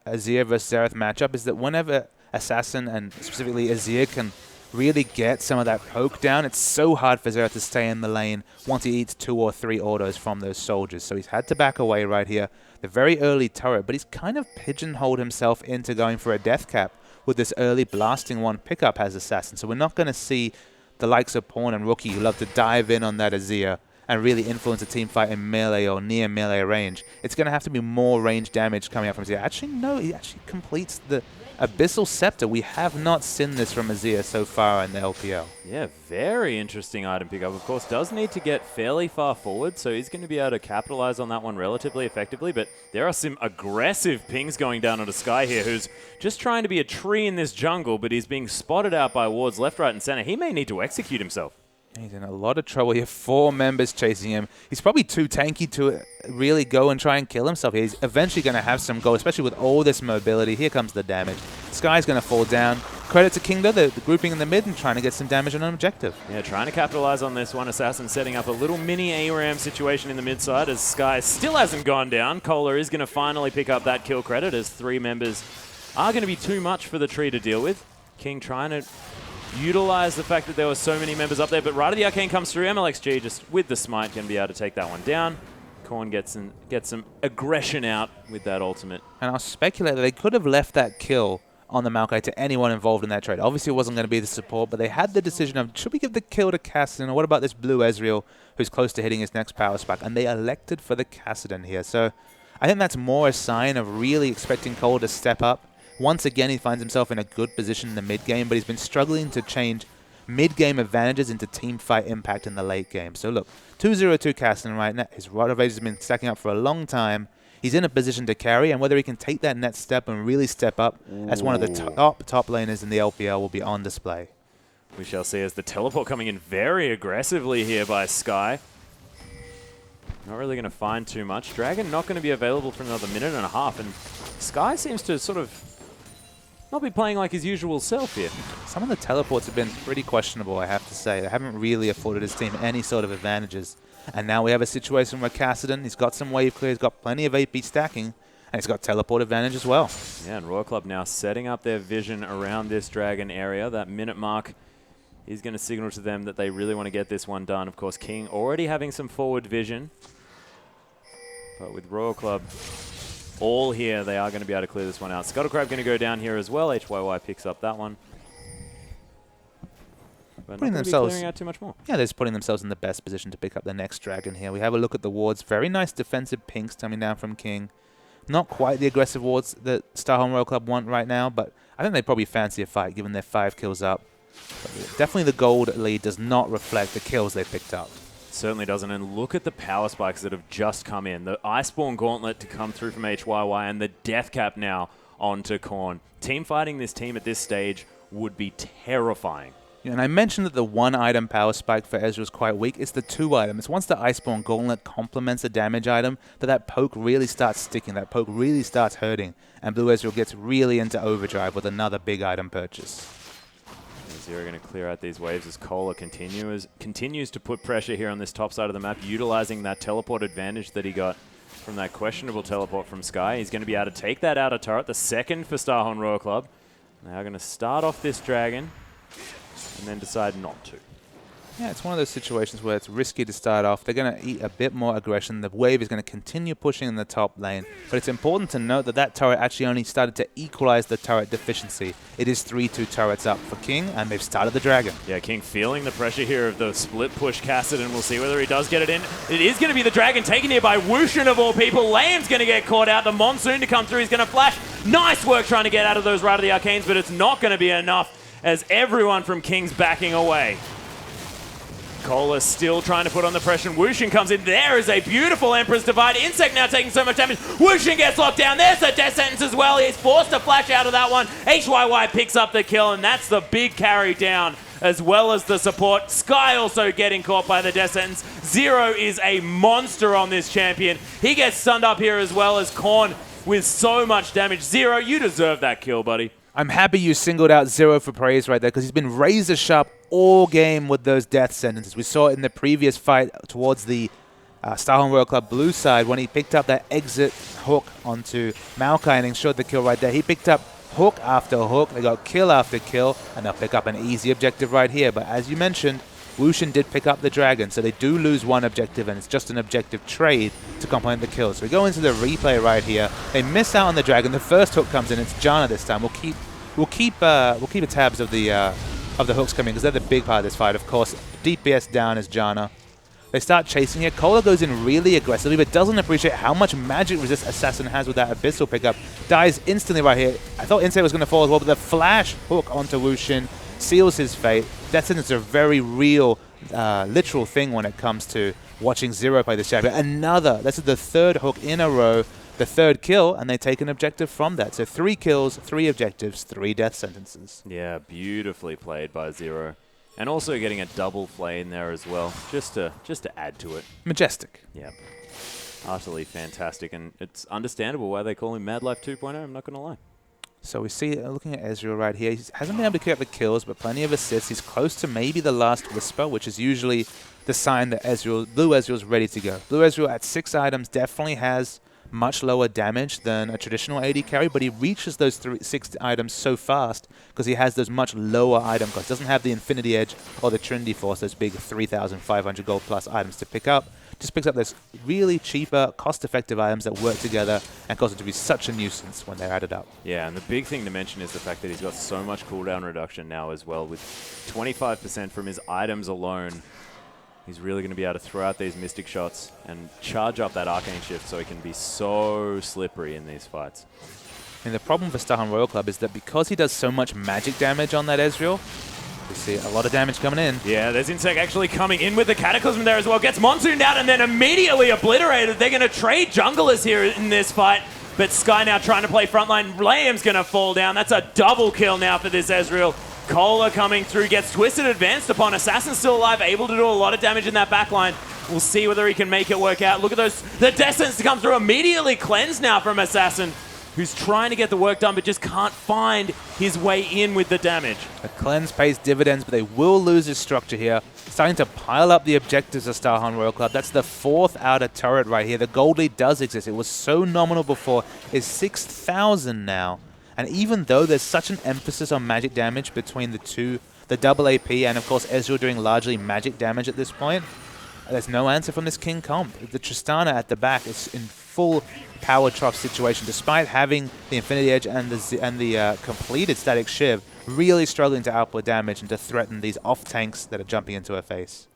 Azir versus Xerath matchup, is that whenever Assassin and specifically Azir can really get some of that poke down, it's so hard for Xerath to stay in the lane once he eats 2 or 3 autos from those soldiers. So he's had to back away right here. The very early turret, but he's kind of pigeonholed himself into going for a death cap with this early blasting one pickup as Assassin. So we're not going to see the likes of Pawn and Rookie who love to dive in on that Azir and really influence a team fight in melee or near melee range. It's going to have to be more range damage coming out from Azir. Actually, no, he actually completes the Abyssal Scepter. We have not seen this from Azir so far in the LPL. Yeah, very interesting item pickup. Of course, does need to get fairly far forward, so he's going to be able to capitalize on that one relatively effectively, but there are some aggressive pings going down onto Sky here, who's just trying to be a tree in this jungle, but he's being spotted out by wards left, right, and center. He may need to execute himself. He's in a lot of trouble here. 4 members chasing him. He's probably too tanky to really go and try and kill himself. He's eventually going to have some gold, especially with all this mobility. Here comes the damage. Sky's going to fall down. Credit to King, though, the grouping in the mid and trying to get some damage on an objective. Yeah, trying to capitalize on this one. Assassin setting up a little mini ARAM situation in the mid side as Sky still hasn't gone down. Kohler is going to finally pick up that kill credit as 3 members are going to be too much for the tree to deal with. King trying to utilize the fact that there were so many members up there, but right as the arcane comes through, MLXG just with the smite going to be able to take that one down. Korn gets some aggression out with that ultimate. And I'll speculate that they could have left that kill on the Maokai to anyone involved in that trade. Obviously, it wasn't going to be the support, but they had the decision of, should we give the kill to Kassadin, or what about this blue Ezreal who's close to hitting his next power spike? And they elected for the Kassadin here. So I think that's more a sign of really expecting Cole to step up. Once again, he finds himself in a good position in the mid-game, but he's been struggling to change mid-game advantages into team fight impact in the late game. So look, 2-0-2 Kassadin right now. His Rod of Ages has been stacking up for a long time. He's in a position to carry, and whether he can take that next step and really step up as one of the top laners in the LPL will be on display. We shall see as the teleport coming in very aggressively here by Sky. Not really going to find too much. Dragon not going to be available for another minute and a half, and Sky seems to sort of not be playing like his usual self here. Some of the teleports have been pretty questionable, I have to say. They haven't really afforded his team any sort of advantages. And now we have a situation where Kassadin, he's got some wave clear, he's got plenty of AP stacking, and he's got teleport advantage as well. Yeah, and Royal Club now setting up their vision around this Dragon area. That minute mark is going to signal to them that they really want to get this one done. Of course, King already having some forward vision. But with Royal Club all here, they are going to be able to clear this one out. Scuttlecrab going to go down here as well. HYY picks up that one. but Putting not going to be themselves- clearing out too much more. Yeah, they're just putting themselves in the best position to pick up the next dragon here. We have a look at the wards. Very nice defensive pinks coming down from King. Not quite the aggressive wards that Starholm Royal Club want right now, but I think they probably fancy a fight given their 5 kills up. But definitely the gold lead does not reflect the kills they picked up. Certainly doesn't. And look at the power spikes that have just come in. The Iceborne Gauntlet to come through from HYY and the Death Cap now onto Korn. Team fighting this team at this stage would be terrifying. Yeah, and I mentioned that the 1 item power spike for Ezreal is quite weak. It's the 2 item. It's once the Iceborne Gauntlet complements a damage item that poke really starts sticking, that poke really starts hurting, and Blue Ezreal gets really into overdrive with another big item purchase. Zero going to clear out these waves as Kohler continues to put pressure here on this top side of the map, utilizing that teleport advantage that he got from that questionable teleport from Sky. He's going to be able to take that outer turret, the second for Starholm Royal Club. Now going to start off this dragon and then decide not to. Yeah, it's one of those situations where it's risky to start off. They're going to eat a bit more aggression. The wave is going to continue pushing in the top lane. But it's important to note that that turret actually only started to equalize the turret deficiency. It is 3-2 turrets up for King, and they've started the dragon. Yeah, King feeling the pressure here of the split push Kassadin. We'll see whether he does get it in. It is going to be the dragon taken here by Wushin of all people. Liam's going to get caught out. The Monsoon to come through. He's going to flash. Nice work trying to get out of those Rite of the Arcanes, but it's not going to be enough as everyone from King's backing away. Kohler still trying to put on the pressure. Wushin comes in. There is a beautiful Emperor's Divide. Insect now taking so much damage. Wushin gets locked down. There's the death sentence as well. He's forced to flash out of that one. HYY picks up the kill, and that's the big carry down, as well as the support. Sky also getting caught by the death sentence. Zero is a monster on this champion. He gets stunned up here as well as Korn with so much damage. Zero, you deserve that kill, buddy. I'm happy you singled out Zero for praise right there because he's been razor sharp all game with those death sentences. We saw it in the previous fight towards the Starholm Royal Club blue side when he picked up that exit hook onto Maokai and ensured the kill right there. He picked up hook after hook. They got kill after kill, and they'll pick up an easy objective right here. But as you mentioned, Wushin did pick up the dragon, so they do lose one objective, and it's just an objective trade to complement the kill. So we go into the replay right here. They miss out on the dragon. The first hook comes in. It's Janna this time. We'll keep the tabs of the hooks coming because they're the big part of this fight. Of course, DPS down is Janna. They start chasing here. Kohler goes in really aggressively, but doesn't appreciate how much magic resist Assassin has with that Abyssal pickup. Dies instantly right here. I thought Insect was going to fall as well, but the flash hook onto Wushin seals his fate. Death Sentence is a very real, literal thing when it comes to watching Zero play this champion. This is the 3rd hook in a row, the 3rd kill, and they take an objective from that. So 3 kills, 3 objectives, 3 death sentences. Yeah, beautifully played by Zero. And also getting a double flay in there as well, just to add to it. Majestic. Yeah, utterly fantastic, and it's understandable why they call him Mad Life 2.0, I'm not going to lie. So we see, looking at Ezreal right here, he hasn't been able to keep up the kills, but plenty of assists. He's close to maybe the last Whisper, which is usually the sign that Blue Ezreal's ready to go. Blue Ezreal at 6 items definitely has much lower damage than a traditional AD carry, but he reaches those 6 items so fast because he has those much lower item costs. Doesn't have the Infinity Edge or the Trinity Force, those big 3,500 gold plus items to pick up. Just picks up those really cheaper, cost-effective items that work together and cause it to be such a nuisance when they're added up. Yeah, and the big thing to mention is the fact that he's got so much cooldown reduction now as well. With 25% from his items alone, he's really going to be able to throw out these Mystic shots and charge up that Arcane Shift so he can be so slippery in these fights. And the problem for Starholm Royal Club is that because he does so much magic damage on that Ezreal, we see a lot of damage coming in. Yeah, there's Insect actually coming in with the Cataclysm there as well. Gets Monsoon down and then immediately obliterated. They're going to trade junglers here in this fight. But Sky now trying to play frontline. Liam's going to fall down. That's a double kill now for this Ezreal. Kohler coming through, gets twisted, advanced upon. Assassin still alive, able to do a lot of damage in that backline. We'll see whether he can make it work out. Look at those, the Death Sentence to come through. Immediately cleansed now from Assassin, who's trying to get the work done but just can't find his way in with the damage. A cleanse pays dividends, but they will lose his structure here. Starting to pile up the objectives of Starholm Royal Club. That's the 4th outer turret right here. The gold lead does exist. It was so nominal before. It's 6,000 now. And even though there's such an emphasis on magic damage between the two, the double AP and of course Ezreal doing largely magic damage at this point, there's no answer from this King comp. The Tristana at the back is in full power trough situation. Despite having the Infinity Edge and the completed Static Shiv, really struggling to output damage and to threaten these off tanks that are jumping into her face.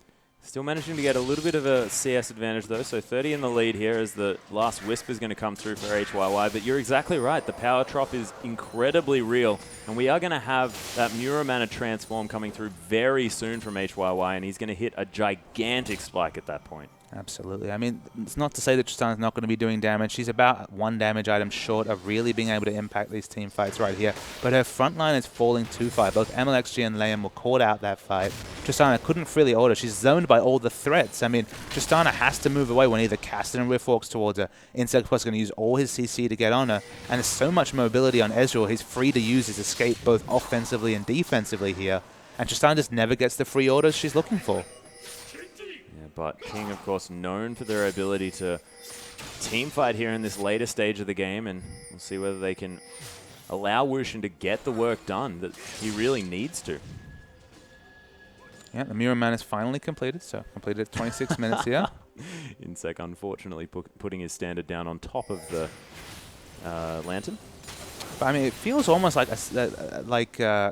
Still managing to get a little bit of a CS advantage, though. So 30 in the lead here as the last Wisp is going to come through for HYY. But you're exactly right. The power drop is incredibly real. And we are going to have that Muramana transform coming through very soon from HYY. And he's going to hit a gigantic spike at that point. Absolutely. I mean, it's not to say that Tristana's not going to be doing damage. She's about 1 damage item short of really being able to impact these team fights right here. But her front line is falling too far. Both MLXG and Liam were caught out that fight. Tristana couldn't freely order. She's zoned by all the threats. I mean, Tristana has to move away when either Cassidy Rift walks towards her. Insect Plus is going to use all his CC to get on her. And there's so much mobility on Ezreal. He's free to use his escape both offensively and defensively here. And Tristana just never gets the free orders she's looking for. But King, of course, known for their ability to team fight here in this later stage of the game, and we'll see whether they can allow Wushin to get the work done that he really needs to. Yeah, the Mirror Man is finally completed, so completed at 26 minutes here. Insec, unfortunately, putting his standard down on top of the Lantern. But I mean, it feels almost like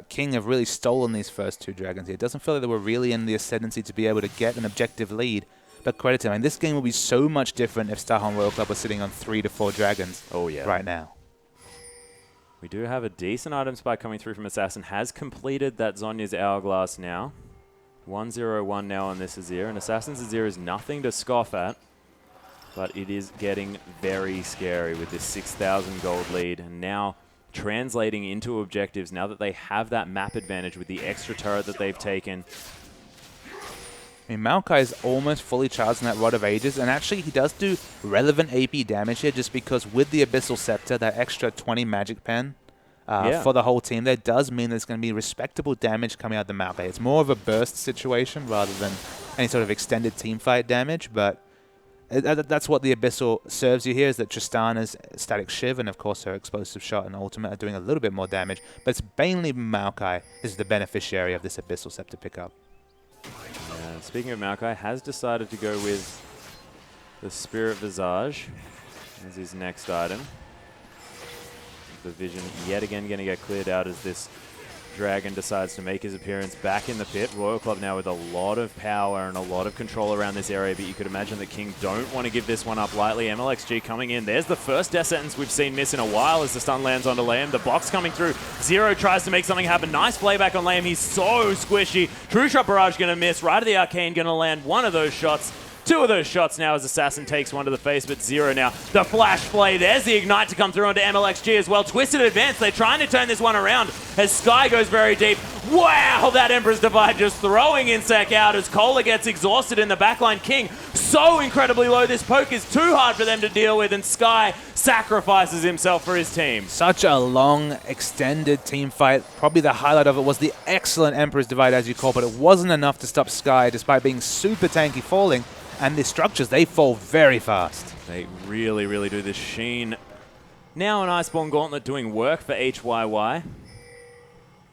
King have really stolen these first 2 dragons here. It doesn't feel like they were really in the ascendancy to be able to get an objective lead. But credit to him. I mean, this game will be so much different if Starhorn Royal Club was sitting on 3 to 4 dragons right now. We do have a decent item spike coming through from Assassin. Has completed that Zonya's Hourglass now. 1-0-1 now on this Azir. And Assassin's Azir is nothing to scoff at. But it is getting very scary with this 6,000 gold lead. And now translating into objectives now that they have that map advantage with the extra turret that they've taken. I mean, Maokai is almost fully charged in that Rod of Ages, and actually he does do relevant AP damage here just because with the Abyssal Scepter, that extra 20 Magic Pen for the whole team, that does mean there's going to be respectable damage coming out of the Maokai. It's more of a burst situation rather than any sort of extended team fight damage, but that's what the Abyssal serves you here, is that Tristana's Static Shiv and, of course, her Explosive Shot and Ultimate are doing a little bit more damage. But it's mainly Maokai is the beneficiary of this Abyssal Scepter pickup. Speaking of Maokai, has decided to go with the Spirit Visage as his next item. The vision yet again going to get cleared out as this Dragon decides to make his appearance back in the pit. Royal Club now with a lot of power and a lot of control around this area, but you could imagine that King don't want to give this one up lightly. MLXG coming in. There's the first death sentence we've seen miss in a while as the stun lands onto Liam. The box coming through. Zero tries to make something happen. Nice playback on Liam. He's so squishy. True Shot Barrage going to miss. Right of the Arcane going to land one of those shots. 2 of those shots now as Assassin takes one to the face, but Zero now. The flash play. There's the Ignite to come through onto MLXG as well. Twisted advance. They're trying to turn this one around as Sky goes very deep. Wow, that Emperor's Divide just throwing Insec out as Kohler gets exhausted in the backline. King so incredibly low. This poke is too hard for them to deal with, and Sky sacrifices himself for his team. Such a long, extended team fight. Probably the highlight of it was the excellent Emperor's Divide, as you call, but it wasn't enough to stop Sky despite being super tanky falling. And the structures, they fall very fast. They really, really do. This Sheen, now an Iceborne Gauntlet doing work for HYY.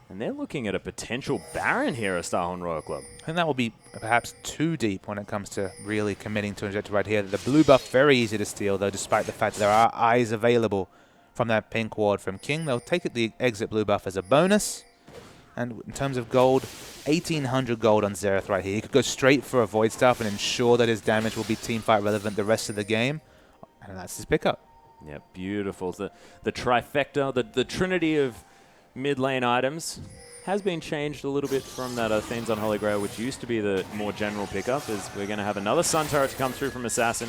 And they're looking at a potential Baron here at Starhorn Royal Club. I think that will be perhaps too deep when it comes to really committing to an objective right here. The blue buff, very easy to steal, though, despite the fact that there are eyes available from that pink ward from King. They'll take it the exit blue buff as a bonus. And in terms of gold, 1,800 gold on Xerath right here. He could go straight for a Void Staff and ensure that his damage will be teamfight relevant the rest of the game. And that's his pickup. Yeah, beautiful. The trifecta, the trinity of mid lane items has been changed a little bit from that Athene's Unholy Grail, which used to be the more general pickup, as we're going to have another Sun Turret to come through from Assassin.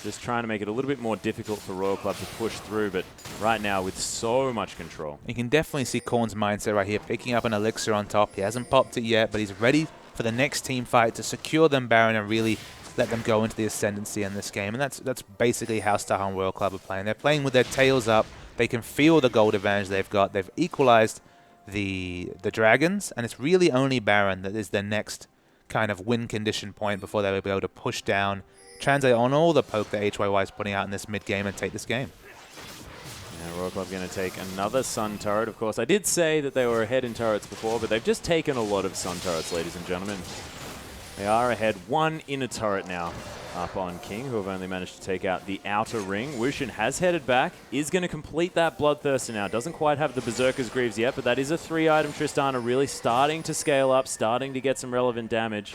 Just trying to make it a little bit more difficult for Royal Club to push through, but right now with so much control. You can definitely see Korn's mindset right here, picking up an Elixir on top. He hasn't popped it yet, but he's ready for the next team fight to secure them Baron and really let them go into the ascendancy in this game. And that's basically how Starhorn Royal Club are playing. They're playing with their tails up. They can feel the gold advantage they've got. They've equalized the dragons, and it's really only Baron that is their next kind of win condition point before they will be able to push down, translate on all the poke that HYY is putting out in this mid-game and take this game. Yeah, Royal Club going to take another Sun Turret, of course. I did say that they were ahead in turrets before, but they've just taken a lot of Sun Turrets, ladies and gentlemen. They are ahead. One inner turret now up on King, who have only managed to take out the outer ring. Wushin has headed back, is going to complete that Bloodthirster now. Doesn't quite have the Berserker's Greaves yet, but that is a 3-item Tristana, really starting to scale up, starting to get some relevant damage.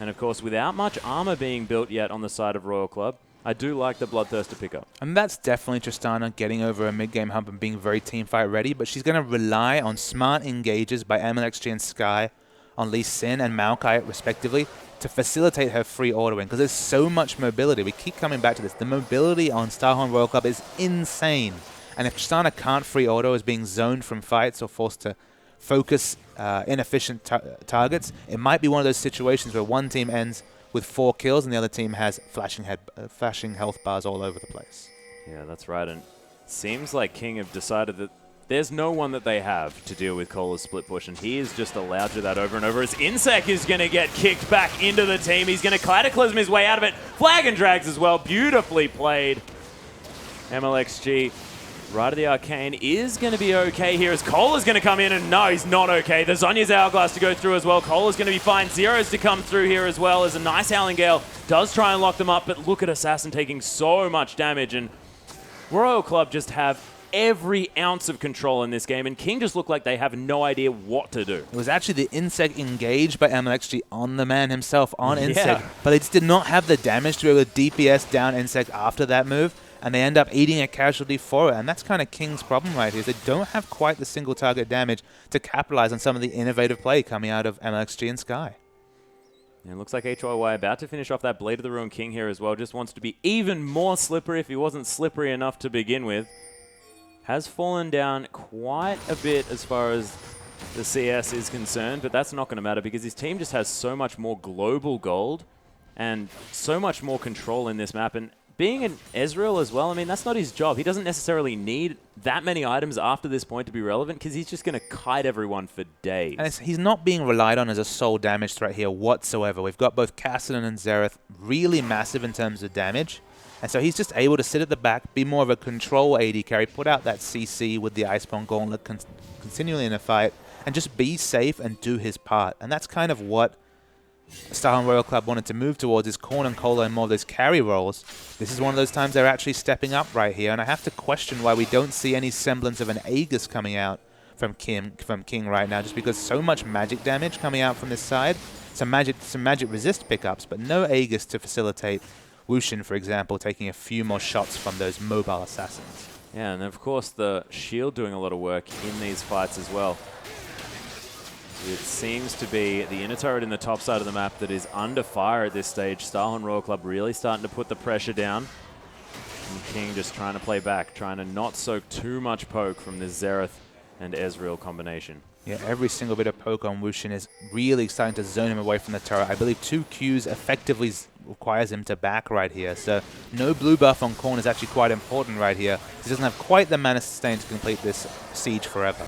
And of course, without much armor being built yet on the side of Royal Club, I do like the Bloodthirster pickup. And that's definitely Tristana getting over a mid-game hump and being very teamfight ready, but she's going to rely on smart engages by MLXG and Sky on Lee Sin and Maokai, respectively, to facilitate her free autoing, because there's so much mobility. We keep coming back to this. The mobility on Starhorn Royal Club is insane. And if Tristana can't free auto as being zoned from fights or forced to focus inefficient targets, it might be one of those situations where one team ends with 4 kills and the other team has flashing health bars all over the place. Yeah, that's right. And it seems like King have decided that there's no one that they have to deal with Cola's split push, and he is just allowed to do that over and over. As Insec is going to get kicked back into the team. He's going to Cataclysm his way out of it. Flag and drags as well. Beautifully played. MLXG, right of the Arcane, is going to be okay here as Cola's going to come in, and no, he's not okay. The Zonya's Hourglass to go through as well. Cola's going to be fine. Zero's to come through here as well as a nice Howling Gale does try and lock them up, but look at Assassin taking so much damage, and Royal Club just have every ounce of control in this game, and King just look like they have no idea what to do. It was actually the Insect engaged by MLXG on the man himself, on Insect, Yeah. but they just did not have the damage to be able to DPS down Insect after that move, and they end up eating a casualty for it, and that's kind of King's problem right here, is they don't have quite the single target damage to capitalize on some of the innovative play coming out of MLXG and Sky. And it looks like HYY about to finish off that Blade of the Ruin King here as well, just wants to be even more slippery if he wasn't slippery enough to begin with. Has fallen down quite a bit as far as the CS is concerned, but that's not going to matter because his team just has so much more global gold and so much more control in this map. And being an Ezreal as well, I mean, that's not his job. He doesn't necessarily need that many items after this point to be relevant because he's just going to kite everyone for days. And he's not being relied on as a sole damage threat here whatsoever. We've got both Kassadin and Xerath really massive in terms of damage. And so he's just able to sit at the back, be more of a control AD carry, put out that CC with the Iceborne Gauntlet continually in a fight, and just be safe and do his part. And that's kind of what Starhorn Royal Club wanted to move towards, is Korn and Cola and more of those carry roles. This is one of those times they're actually stepping up right here, and I have to question why we don't see any semblance of an Aegis coming out from King right now, just because so much magic damage coming out from this side. Some magic resist pickups, but no Aegis to facilitate Wushin, for example, taking a few more shots from those mobile assassins. Yeah, and of course the shield doing a lot of work in these fights as well. It seems to be the inner turret in the top side of the map that is under fire at this stage. Starhorn Royal Club really starting to put the pressure down. And King just trying to play back, trying to not soak too much poke from this Xerath and Ezreal combination. Yeah, every single bit of poke on Wushin is really starting to zone him away from the turret. I believe 2 Qs effectively requires him to back right here. So no blue buff on Korn is actually quite important right here. He doesn't have quite the mana sustain to complete this siege forever.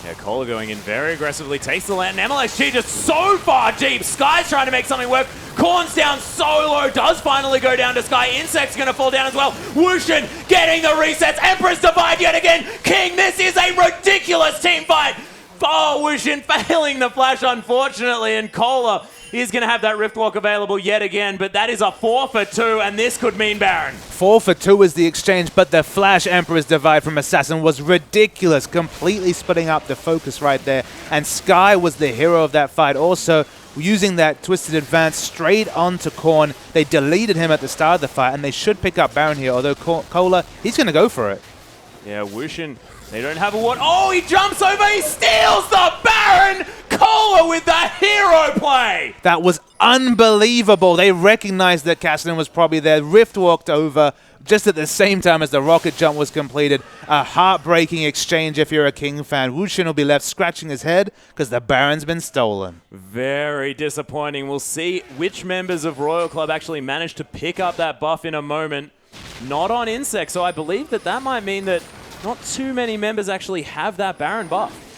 Yeah, Cola going in very aggressively, takes the land, and MLXG just so far deep. Sky's trying to make something work. Korn's down so low, does finally go down to Sky. Insect's going to fall down as well. Wushin getting the resets. Empress Divide yet again. King, this is a ridiculous team fight. Oh, Wushin failing the flash, unfortunately, and Cola is going to have that Rift Walk available yet again, but that is a 4 for 2, and this could mean Baron. 4 for 2 is the exchange, but the flash Emperor's Divide from Assassin was ridiculous, completely splitting up the focus right there, and Sky was the hero of that fight. Also, using that Twisted Advance straight onto Korn, they deleted him at the start of the fight, and they should pick up Baron here, although Cola, he's going to go for it. Yeah, Wushin, they don't have a ward. Oh, he jumps over, he steals the Baron! Cola with the hero play! That was unbelievable. They recognized that Kassadin was probably there. Rift walked over just at the same time as the rocket jump was completed. A heartbreaking exchange if you're a King fan. Wushin will be left scratching his head because the Baron's been stolen. Very disappointing. We'll see which members of Royal Club actually manage to pick up that buff in a moment. Not on Insect, so I believe that that might mean that not too many members actually have that Baron buff.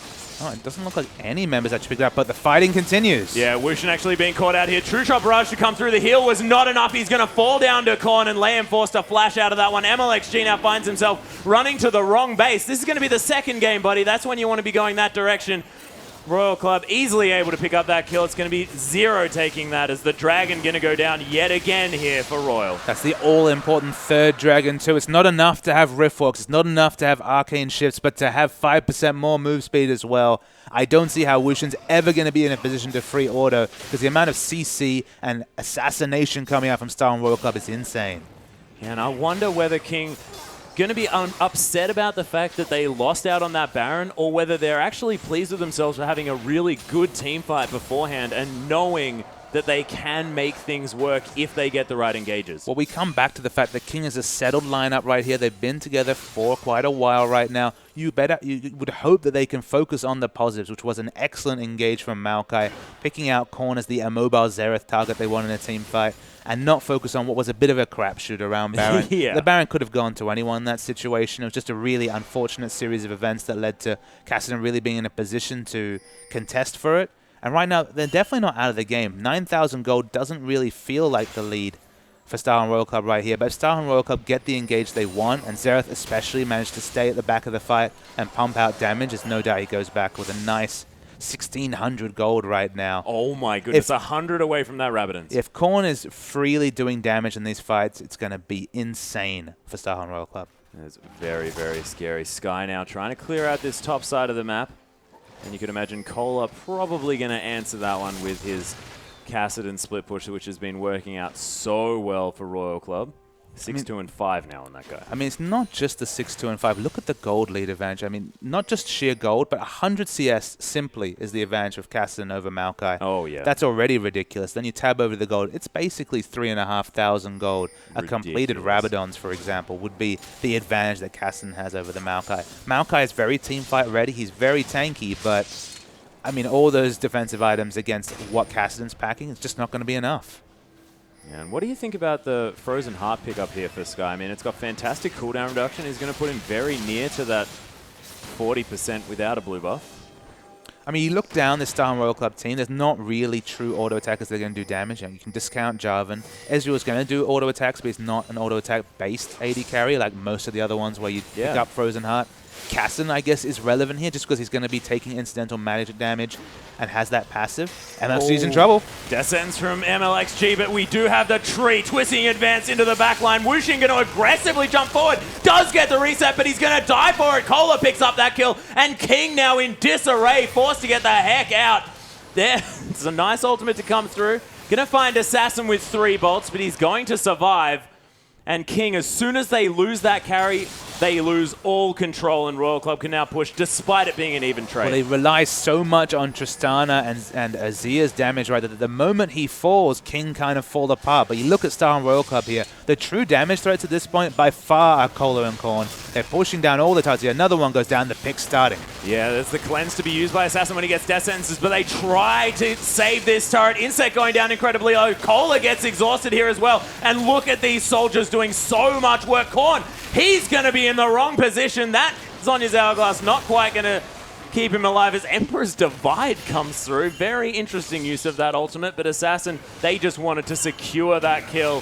Oh, it doesn't look like any members actually picked it up, but the fighting continues. Yeah, Wushin actually being caught out here. True Shot Barrage to come through. The heal was not enough. He's going to fall down to Korn, and Liam forced a flash out of that one. MLXG now finds himself running to the wrong base. This is going to be the second game, buddy. That's when you want to be going that direction. Royal Club easily able to pick up that kill. It's going to be Zero taking that as the Dragon going to go down yet again here for Royal. That's the all-important third Dragon too. It's not enough to have Riftworks. It's not enough to have Arcane Shifts, but to have 5% more move speed as well. I don't see how Wushin's ever going to be in a position to free auto because the amount of CC and assassination coming out from Star and Royal Club is insane. Yeah, and I wonder whether King going to be upset about the fact that they lost out on that Baron, or whether they're actually pleased with themselves for having a really good team fight beforehand and knowing that they can make things work if they get the right engages. Well, we come back to the fact that King is a settled lineup right here. They've been together for quite a while right now. You would hope that they can focus on the positives, which was an excellent engage from Maokai, picking out Korn as the immobile Xerath target they want in a team fight, and not focus on what was a bit of a crapshoot around Baron. Yeah. The Baron could have gone to anyone in that situation. It was just a really unfortunate series of events that led to Kassadin really being in a position to contest for it. And right now, they're definitely not out of the game. 9,000 gold doesn't really feel like the lead for Star and Royal Club right here. But if Star and Royal Club get the engage they want, and Xerath especially managed to stay at the back of the fight and pump out damage, there's no doubt he goes back with a nice 1,600 gold right now. Oh my goodness, 100 away from that Rabadons. If Korn is freely doing damage in these fights, it's going to be insane for Star and Royal Club. It's very, very scary. Sky now trying to clear out this top side of the map. And you could imagine Kola probably going to answer that one with his Kassadin split push, which has been working out so well for Royal Club. 6-2 and 5 now on that guy. I mean, it's not just the 6-2 and 5. Look at the gold lead advantage. I mean, not just sheer gold, but 100 CS simply is the advantage of Kassadin over Maokai. Oh, yeah. That's already ridiculous. Then you tab over the gold. It's basically 3,500 gold. A completed Rabadons, for example, would be the advantage that Kassadin has over the Maokai. Maokai is very team fight ready. He's very tanky, but I mean, all those defensive items against what Kassadin's packing, it's just not going to be enough. And what do you think about the Frozen Heart pickup here for Sky? I mean, it's got fantastic cooldown reduction. He's going to put him very near to that 40% without a blue buff. I mean, you look down this Star and Royal Club team, there's not really true auto attackers that are going to do damage. You can discount Jarvan. Ezreal's going to do auto attacks, but he's not an auto attack based AD carry like most of the other ones where you pick up Frozen Heart. Kassadin, I guess, is relevant here just because he's going to be taking incidental magic damage and has that passive. MLXG's in trouble. Death sentence from MLXG, but we do have the tree twisting advance into the back line. Wushin going to aggressively jump forward. Does get the reset, but he's going to die for it. Kola picks up that kill, and King now in disarray, forced to get the heck out. There, it's a nice ultimate to come through. Going to find Assassin with 3 bolts, but he's going to survive. And King, as soon as they lose that carry, they lose all control, and Royal Club can now push despite it being an even trade. Well, they rely so much on Tristana and Azia's damage, right, that the moment he falls, King kind of fall apart. But you look at Star and Royal Club here, the true damage threats at this point by far are Kola and Korn. They're pushing down all the targets here. Another one goes down, the pick starting. Yeah, there's the cleanse to be used by Assassin when he gets death sentences, but they try to save this turret. Insect going down incredibly low. Kola gets exhausted here as well. And look at these soldiers doing so much work. Korn, he's going to be in the wrong position. That Zonya's Hourglass not quite going to keep him alive as Emperor's Divide comes through. Very interesting use of that ultimate, but Assassin, they just wanted to secure that kill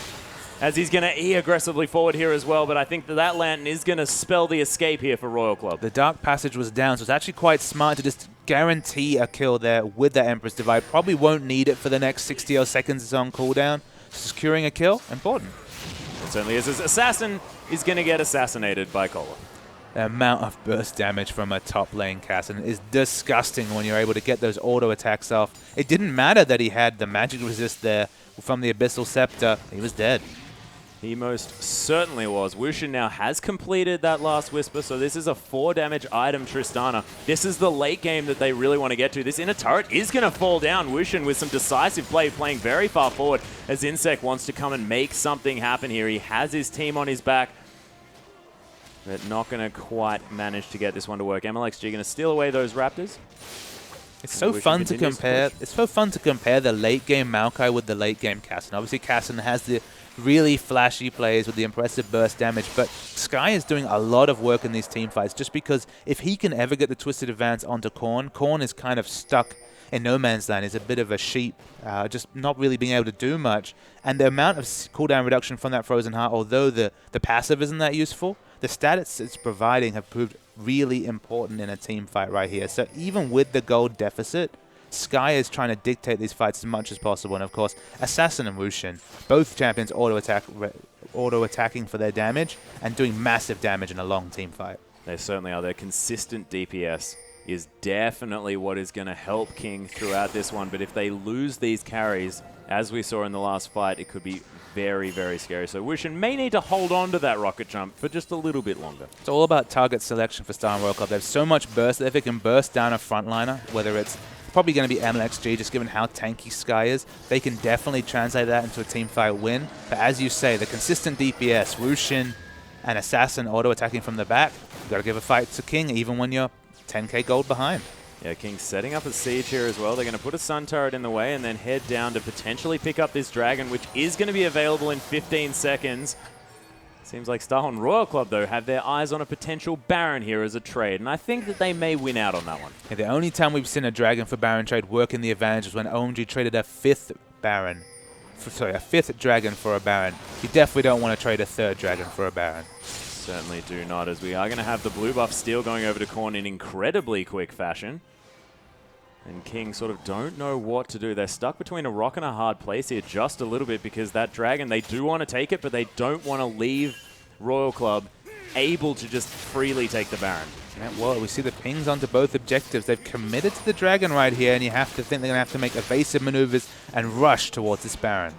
as he's going to E aggressively forward here as well, but I think that Lantern is going to spell the escape here for Royal Club. The Dark Passage was down, so it's actually quite smart to just guarantee a kill there with the Emperor's Divide. Probably won't need it for the next 60 odd seconds it's on cooldown. Securing a kill, important. It certainly is. As Assassin is going to get assassinated by Kola. The amount of burst damage from a top lane Kassadin is disgusting when you're able to get those auto attacks off. It didn't matter that he had the magic resist there from the Abyssal Scepter. He was dead. He most certainly was. Wushin now has completed that last Whisper, so this is a 4 damage item Tristana. This is the late game that they really want to get to. This inner turret is going to fall down. Wushin with some decisive play, playing very far forward as Insect wants to come and make something happen here. He has his team on his back, but not going to quite manage to get this one to work. MLXG going to steal away those Raptors. It's so fun to compare. It's so fun to compare the late game Maokai with the late game Kassadin. Obviously, Kassadin has the really flashy plays with the impressive burst damage, but Sky is doing a lot of work in these team fights just because if he can ever get the Twisted Advance onto Korn, Korn is kind of stuck in no man's land. He's a bit of a sheep, just not really being able to do much. And the amount of cooldown reduction from that Frozen Heart, although the passive isn't that useful, the stats it's providing have proved really important in a team fight right here. So even with the gold deficit, Sky is trying to dictate these fights as much as possible. And of course, Assassin and Wushin, both champions auto-attacking for their damage and doing massive damage in a long team fight. They certainly are. Their consistent DPS is definitely what is going to help King throughout this one. But if they lose these carries, as we saw in the last fight, it could be very, very scary. So Wushin may need to hold on to that rocket jump for just a little bit longer. It's all about target selection for Star and World Cup. They have so much burst that if it can burst down a frontliner, whether it's probably going to be MLXG, just given how tanky Sky is, they can definitely translate that into a team fight win. But as you say, the consistent DPS, Wushin and Assassin auto-attacking from the back, you've got to give a fight to King even when you're 10k gold behind. Yeah, King's setting up a siege here as well. They're going to put a sun turret in the way and then head down to potentially pick up this dragon, which is going to be available in 15 seconds. Seems like Star and Royal Club, though, have their eyes on a potential Baron here as a trade, and I think that they may win out on that one. Yeah, the only time we've seen a dragon for Baron trade work in the advantage was when OMG traded a fifth Baron. A fifth dragon for a Baron. You definitely don't want to trade a third dragon for a Baron. Certainly do not, as we are going to have the blue buff steal going over to Khorne in incredibly quick fashion. And King sort of don't know what to do. They're stuck between a rock and a hard place here just a little bit because that dragon, they do want to take it, but they don't want to leave Royal Club able to just freely take the Baron. Yeah, well, we see the pings onto both objectives. They've committed to the dragon right here, and you have to think they're going to have to make evasive maneuvers and rush towards this Baron.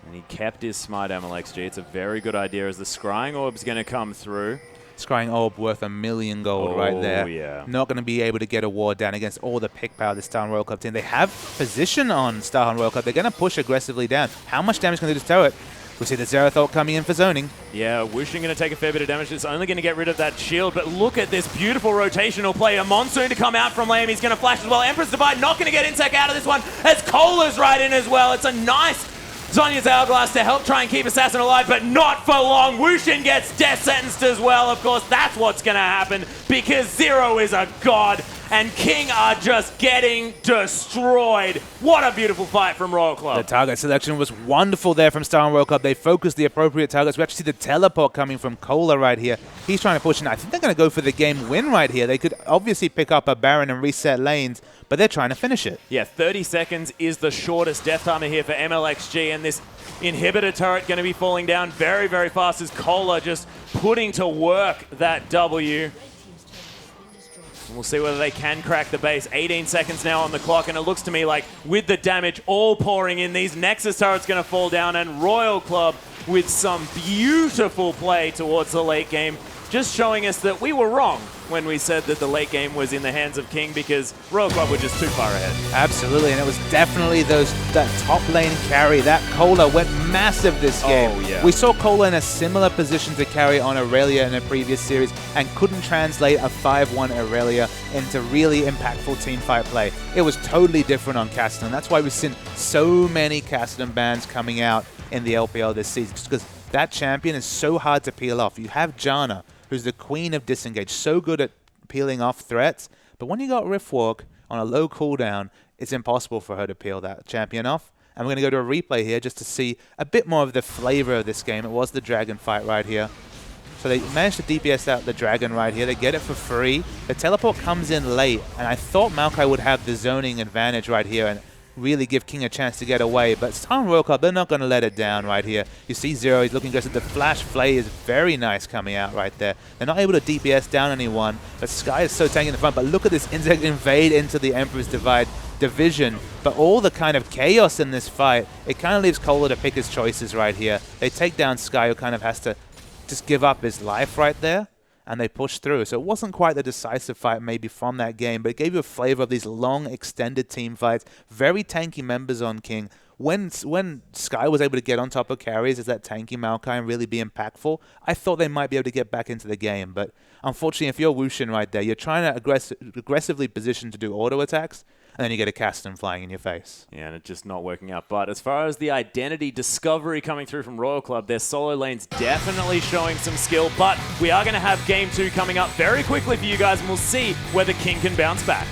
And he kept his smite MLXG. It's a very good idea as the Scrying Orb's going to come through. Scrying Orb worth 1 million gold right there. Yeah. Not going to be able to get a ward down against all the pick power of the Star and Royal Club team. They have position on Star and Royal Club. They're going to push aggressively down. How much damage can they do to this turret? We see the Zerathor coming in for zoning. Yeah, Wushin going to take a fair bit of damage. It's only going to get rid of that shield, but look at this beautiful rotational play. A Monsoon to come out from lane. He's going to flash as well. Empress Divide not going to get Insect out of this one as Cola's right in as well. It's a nice Zhonya's Hourglass to help try and keep Assassin alive, but not for long. Wushin gets death sentenced as well. Of course, that's what's going to happen because Zero is a god and King are just getting destroyed. What a beautiful fight from Royal Club. The target selection was wonderful there from Star and Royal Club. They focused the appropriate targets. We actually see the teleport coming from Cola right here. He's trying to push in. I think they're going to go for the game win right here. They could obviously pick up a Baron and reset lanes, but they're trying to finish it. Yeah, 30 seconds is the shortest death timer here for MLXG, and this inhibitor turret going to be falling down very, very fast as Cola just putting to work that W. And we'll see whether they can crack the base. 18 seconds now on the clock, and it looks to me like with the damage all pouring in, these Nexus turrets going to fall down, and Royal Club with some beautiful play towards the late game, just showing us that we were wrong when we said that the late game was in the hands of King because Royal Club were just too far ahead. Absolutely, and it was definitely that top lane carry. That Cola went massive this game. Oh, yeah. We saw Cola in a similar position to carry on Aurelia in a previous series and couldn't translate a 5-1 Aurelia into really impactful teamfight play. It was totally different on Castellan. That's why we've seen so many Castellan bans coming out in the LPL this season, just because that champion is so hard to peel off. You have Janna, who's the queen of disengage, so good at peeling off threats, but when you got Riftwalk on a low cooldown, it's impossible for her to peel that champion off. And we're going to go to a replay here just to see a bit more of the flavor of this game. It was the dragon fight right here. So they managed to DPS out the dragon right here. They get it for free. The teleport comes in late, and I thought Maokai would have the zoning advantage right here and really give King a chance to get away. But Star and Royal Club, they're not going to let it down right here. You see Zero, he's looking aggressive. The flash flay is very nice coming out right there. They're not able to DPS down anyone, but Sky is so tanky in the front. But look at this insect invade into the Emperor's Divide division. But all the kind of chaos in this fight, it kind of leaves Cola to pick his choices right here. They take down Sky, who kind of has to just give up his life right there, and they push through. So it wasn't quite the decisive fight maybe from that game, but it gave you a flavor of these long, extended team fights. Very tanky members on King. When Sky was able to get on top of carries as that tanky Maokai and really be impactful, I thought they might be able to get back into the game. But unfortunately, if you're Wushin right there, you're trying to aggressively position to do auto attacks, and then you get a Castellan flying in your face. Yeah, and it's just not working out. But as far as the identity discovery coming through from Royal Club, their solo lane's definitely showing some skill. But we are going to have Game 2 coming up very quickly for you guys, and we'll see whether King can bounce back.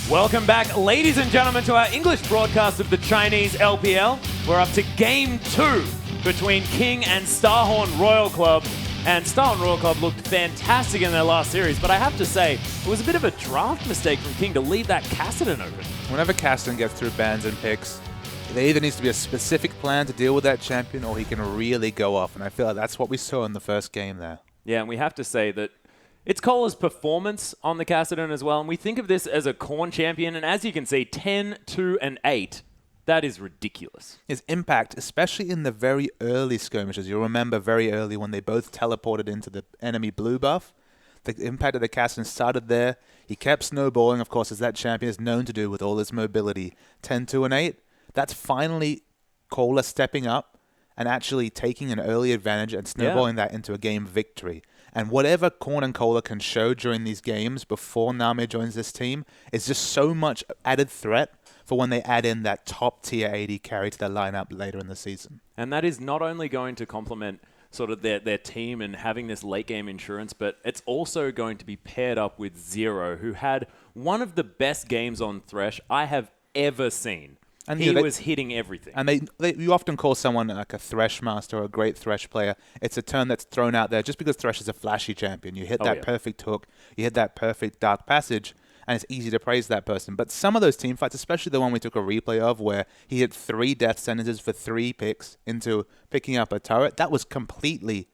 Welcome back, ladies and gentlemen, to our English broadcast of the Chinese LPL. We're up to Game 2 between King and Starhorn Royal Club. And Starhorn Royal Club looked fantastic in their last series, but I have to say, it was a bit of a draft mistake from King to leave that Cassidy open. Whenever Cassidy gets through bans and picks, there either needs to be a specific plan to deal with that champion, or he can really go off. And I feel like that's what we saw in the first game there. Yeah, and we have to say that it's Cola's performance on the Cassidy as well, and we think of this as a Corn champion, and as you can see, 10, 2, and 8. That is ridiculous. His impact, especially in the very early skirmishes, you'll remember very early when they both teleported into the enemy blue buff. The impact of the Cassidy started there. He kept snowballing, of course, as that champion is known to do with all his mobility. 10, 2, and 8. That's finally Cola stepping up and actually taking an early advantage and snowballing that into a game victory. And whatever Korn and Cola can show during these games before Nami joins this team is just so much added threat for when they add in that top tier 80 carry to their lineup later in the season. And that is not only going to complement sort of their team and having this late game insurance, but it's also going to be paired up with Zero, who had one of the best games on Thresh I have ever seen. And he was hitting everything. And you often call someone like a Thresh master or a great Thresh player. It's a term that's thrown out there just because Thresh is a flashy champion. You hit that perfect hook, you hit that perfect dark passage, and it's easy to praise that person. But some of those team fights, especially the one we took a replay of where he hit 3 death sentences for 3 picks into picking up a turret, that was completely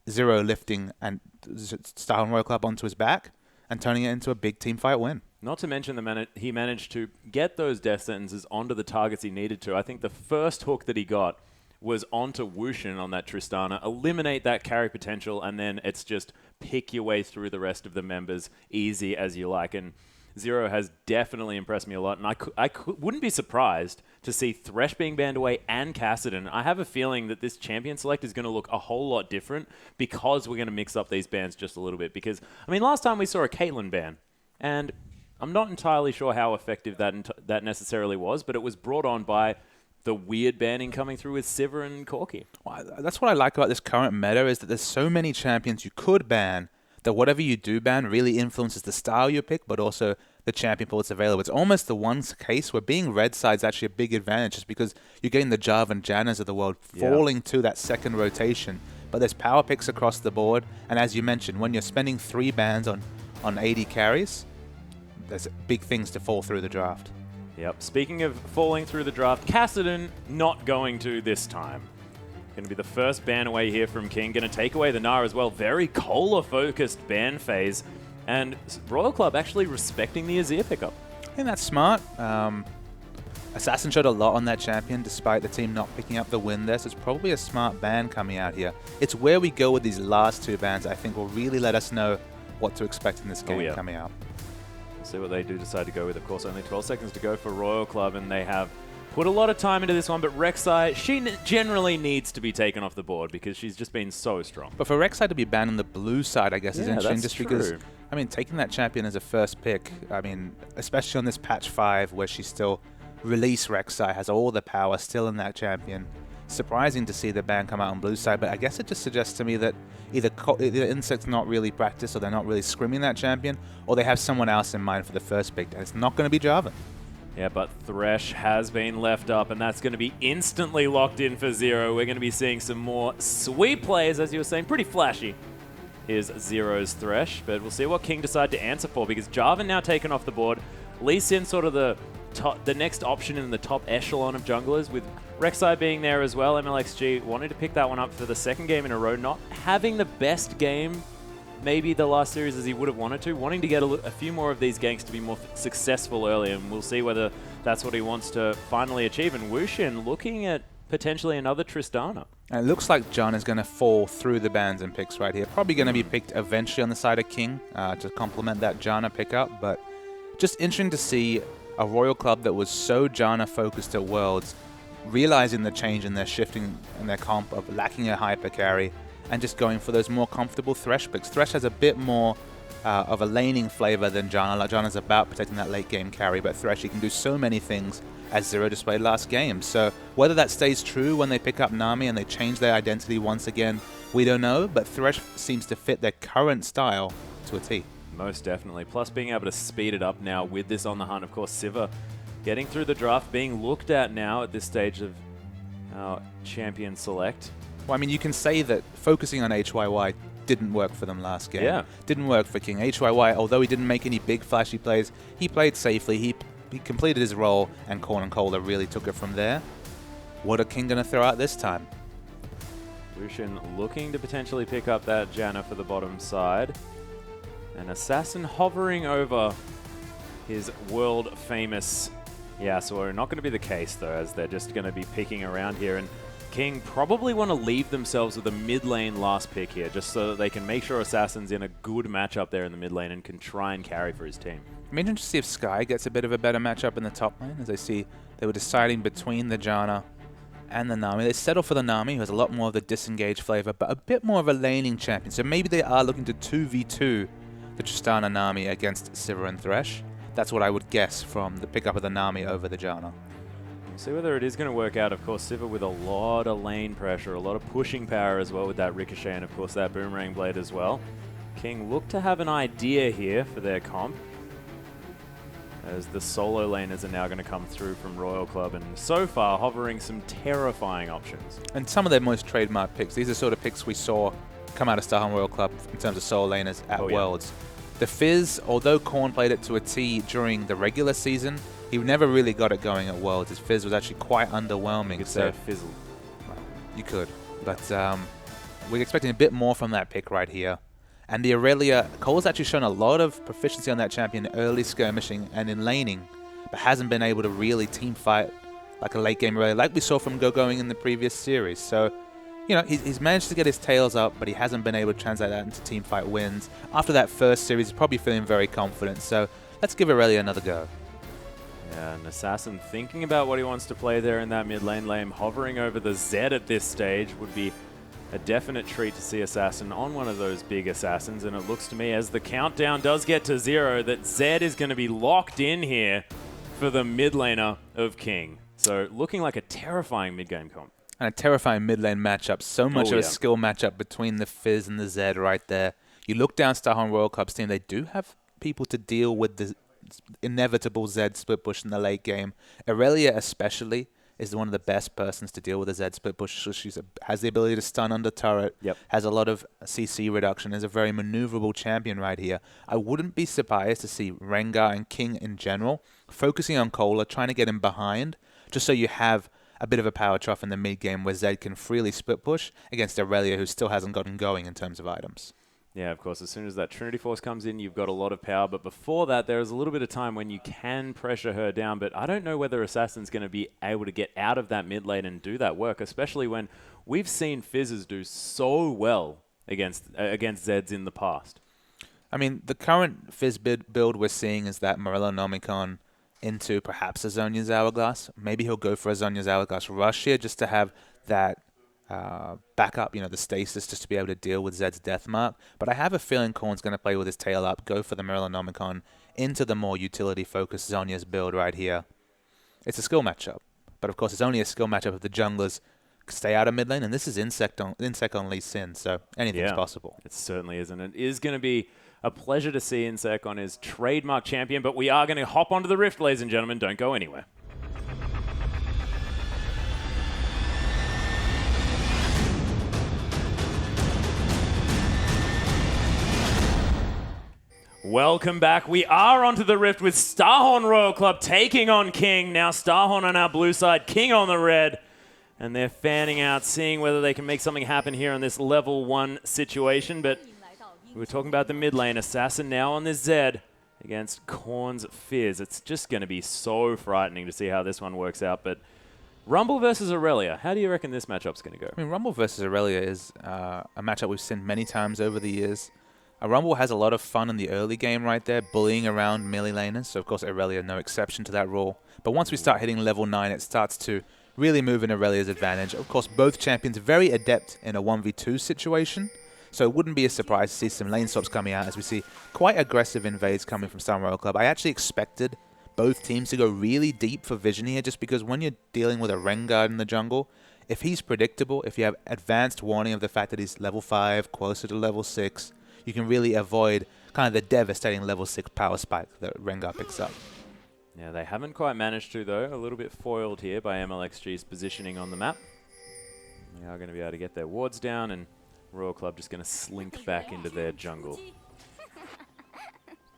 Zero lifting and Starhorn Royal Club onto his back and turning it into a big team fight win. Not to mention he managed to get those death sentences onto the targets he needed to. I think the first hook that he got was onto Wushin on that Tristana, eliminate that carry potential, and then it's just pick your way through the rest of the members easy as you like. And Zero has definitely impressed me a lot, and I wouldn't be surprised to see Thresh being banned away and Cassidy. I have a feeling that this champion select is going to look a whole lot different because we're going to mix up these bans just a little bit. Because, I mean, last time we saw a Caitlyn ban, and I'm not entirely sure how effective that necessarily was, but it was brought on by the weird banning coming through with Sivir and Corki. Well, that's what I like about this current meta is that there's so many champions you could ban that whatever you do ban really influences the style you pick, but also the champion pool that's available. It's almost the one case where being red side is actually a big advantage just because you're getting the Jarvan and Jannas of the world falling to that second rotation. But there's power picks across the board, and as you mentioned, when you're spending 3 bans on 80 carries, there's big things to fall through the draft. Yep. Speaking of falling through the draft, Cassidy not going to this time. Going to be the first ban away here from King. Going to take away the Nara as well. Very Cola-focused ban phase. And Royal Club actually respecting the Azir pickup. I think that's smart. Assassin showed a lot on that champion despite the team not picking up the win there, so it's probably a smart ban coming out here. It's where we go with these last 2 bans I think will really let us know what to expect in this game coming out. See what they do decide to go with. Of course, only 12 seconds to go for Royal Club, and they have put a lot of time into this one, but Rek'Sai, she generally needs to be taken off the board because she's just been so strong. But for Rek'Sai to be banned on the blue side, I guess, is interesting just because, I mean, taking that champion as a first pick, I mean, especially on this patch 5 where she still released Rek'Sai, has all the power still in that champion. Surprising to see the ban come out on blue side, but I guess it just suggests to me that either Insect's not really practiced or they're not really scrimming that champion, or they have someone else in mind for the first pick, and it's not going to be Jarvan. Yeah, but Thresh has been left up, and that's going to be instantly locked in for Zero. We're going to be seeing some more sweet plays, as you were saying, pretty flashy. Here's Zero's Thresh, but we'll see what King decide to answer for, because Jarvan now taken off the board. Lee Sin sort of the next option in the top echelon of junglers, with Rek'Sai being there as well. MLXG wanted to pick that one up for the second game in a row, not having the best game maybe the last series as he would have wanted to, wanting to get a few more of these ganks to be more successful early, and we'll see whether that's what he wants to finally achieve. And Wushin looking at potentially another Tristana. And it looks like John is going to fall through the bans and picks right here. Probably going to be picked eventually on the side of King to complement that Janna pickup, but just interesting to see a Royal Club that was so Janna focused at Worlds, realizing the change in their shifting in their comp of lacking a hyper carry and just going for those more comfortable Thresh picks. Thresh has a bit more of a laning flavor than Janna. Like Janna's about protecting that late game carry, but Thresh, he can do so many things as Zero displayed last game. So whether that stays true when they pick up Nami and they change their identity once again, we don't know, but Thresh seems to fit their current style to a T. Most definitely. Plus being able to speed it up now with this on the hunt. Of course, Siva getting through the draft, being looked at now at this stage of our champion select. Well, I mean, you can say that focusing on HYY didn't work for them last game. Yeah. Didn't work for King. HYY, although he didn't make any big flashy plays, he played safely. He completed his role, and Korn and Cola really took it from there. What are King going to throw out this time? Lucian looking to potentially pick up that Janna for the bottom side. An Assassin hovering over his world-famous Yasuo. Not going to be the case, though, as they're just going to be picking around here. And King probably want to leave themselves with a mid lane last pick here, just so that they can make sure Assassin's in a good matchup there in the mid lane and can try and carry for his team. I'm interested to see if Sky gets a bit of a better matchup in the top lane. As I see, they were deciding between the Janna and the Nami. They settled for the Nami, who has a lot more of the disengaged flavor, but a bit more of a laning champion. So maybe they are looking to 2v2 the Tristana Nami against Sivir and Thresh. That's what I would guess from the pickup of the Nami over the Janna. We'll see whether it is going to work out. Of course, Sivir with a lot of lane pressure, a lot of pushing power as well with that Ricochet, and of course that Boomerang Blade as well. King look to have an idea here for their comp, as the solo laners are now going to come through from Royal Club, and so far hovering some terrifying options. And some of their most trademark picks. These are sort of picks we saw come out of Starhorn Royal Club in terms of solo laners at Worlds. The Fizz, although Korn played it to a T during the regular season, he never really got it going at Worlds. His Fizz was actually quite underwhelming. You could say fizzle. Well, you could. But we're expecting a bit more from that pick right here. And the Aurelia, Cole's actually shown a lot of proficiency on that champion in early skirmishing and in laning, but hasn't been able to really team fight like a late game Aurelia, like we saw from going in the previous series. So, you know, he's managed to get his tails up, but he hasn't been able to translate that into team fight wins. After that first series, he's probably feeling very confident. So let's give Aurelia another go. Yeah, an Assassin thinking about what he wants to play there in that mid lane, hovering over the Zed at this stage would be a definite treat to see Assassin on one of those big Assassins, and it looks to me as the countdown does get to 0 that Zed is going to be locked in here for the mid laner of King. So looking like a terrifying mid-game comp. And a terrifying mid lane matchup. So much of a skill matchup between the Fizz and the Zed right there. You look down Starhorn Royal Club's team, they do have people to deal with the inevitable Zed split push in the late game. Aurelia especially is one of the best persons to deal with a Zed split push. So she has the ability to stun under turret, has a lot of CC reduction, is a very maneuverable champion right here. I wouldn't be surprised to see Rengar and King in general focusing on Cola, trying to get him behind, just so you have a bit of a power trough in the mid game where Zed can freely split push against Aurelia, who still hasn't gotten going in terms of items. Yeah, of course, as soon as that Trinity Force comes in, you've got a lot of power. But before that, there is a little bit of time when you can pressure her down. But I don't know whether Assassin's going to be able to get out of that mid lane and do that work, especially when we've seen Fizzes do so well against Zeds in the past. I mean, the current Fizz build we're seeing is that Morello Nomicon into perhaps a Zhonya's Hourglass. Maybe he'll go for a Zhonya's Hourglass rush here just to have that backup, you know, the stasis, just to be able to deal with Zed's death mark. But I have a feeling Korn's going to play with his tail up, go for the Morello Nomicon into the more utility-focused Zhonya's build right here. It's a skill matchup. But of course, it's only a skill matchup if the junglers stay out of mid lane, and this is Insect on Lee Sin, so anything's possible. It certainly is, and it is going to be a pleasure to see Insect on his trademark champion, but we are going to hop onto the Rift, ladies and gentlemen. Don't go anywhere. Welcome back. We are onto the Rift with Starhorn Royal Club taking on King. Now Starhorn on our blue side, King on the red. And they're fanning out, seeing whether they can make something happen here on this level 1 situation. But we were talking about the mid lane. Assassin now on this Zed against Korn's Fizz. It's just going to be so frightening to see how this one works out. But Rumble versus Aurelia, how do you reckon this matchup's going to go? I mean, Rumble versus Aurelia is a matchup we've seen many times over the years. Rumble has a lot of fun in the early game right there, bullying around melee laners. So, of course, Aurelia no exception to that rule. But once we start hitting level 9, it starts to really move in Aurelia's advantage. Of course, both champions very adept in a 1v2 situation. So it wouldn't be a surprise to see some lane swaps coming out as we see quite aggressive invades coming from Starhorn Royal Club. I actually expected both teams to go really deep for vision here, just because when you're dealing with a Rengar in the jungle, if he's predictable, if you have advanced warning of the fact that he's level 5, closer to level 6, you can really avoid kind of the devastating level 6 power spike that Rengar picks up. Yeah, they haven't quite managed to, though. A little bit foiled here by MLXG's positioning on the map. They are going to be able to get their wards down, and Royal Club just going to slink back into their jungle.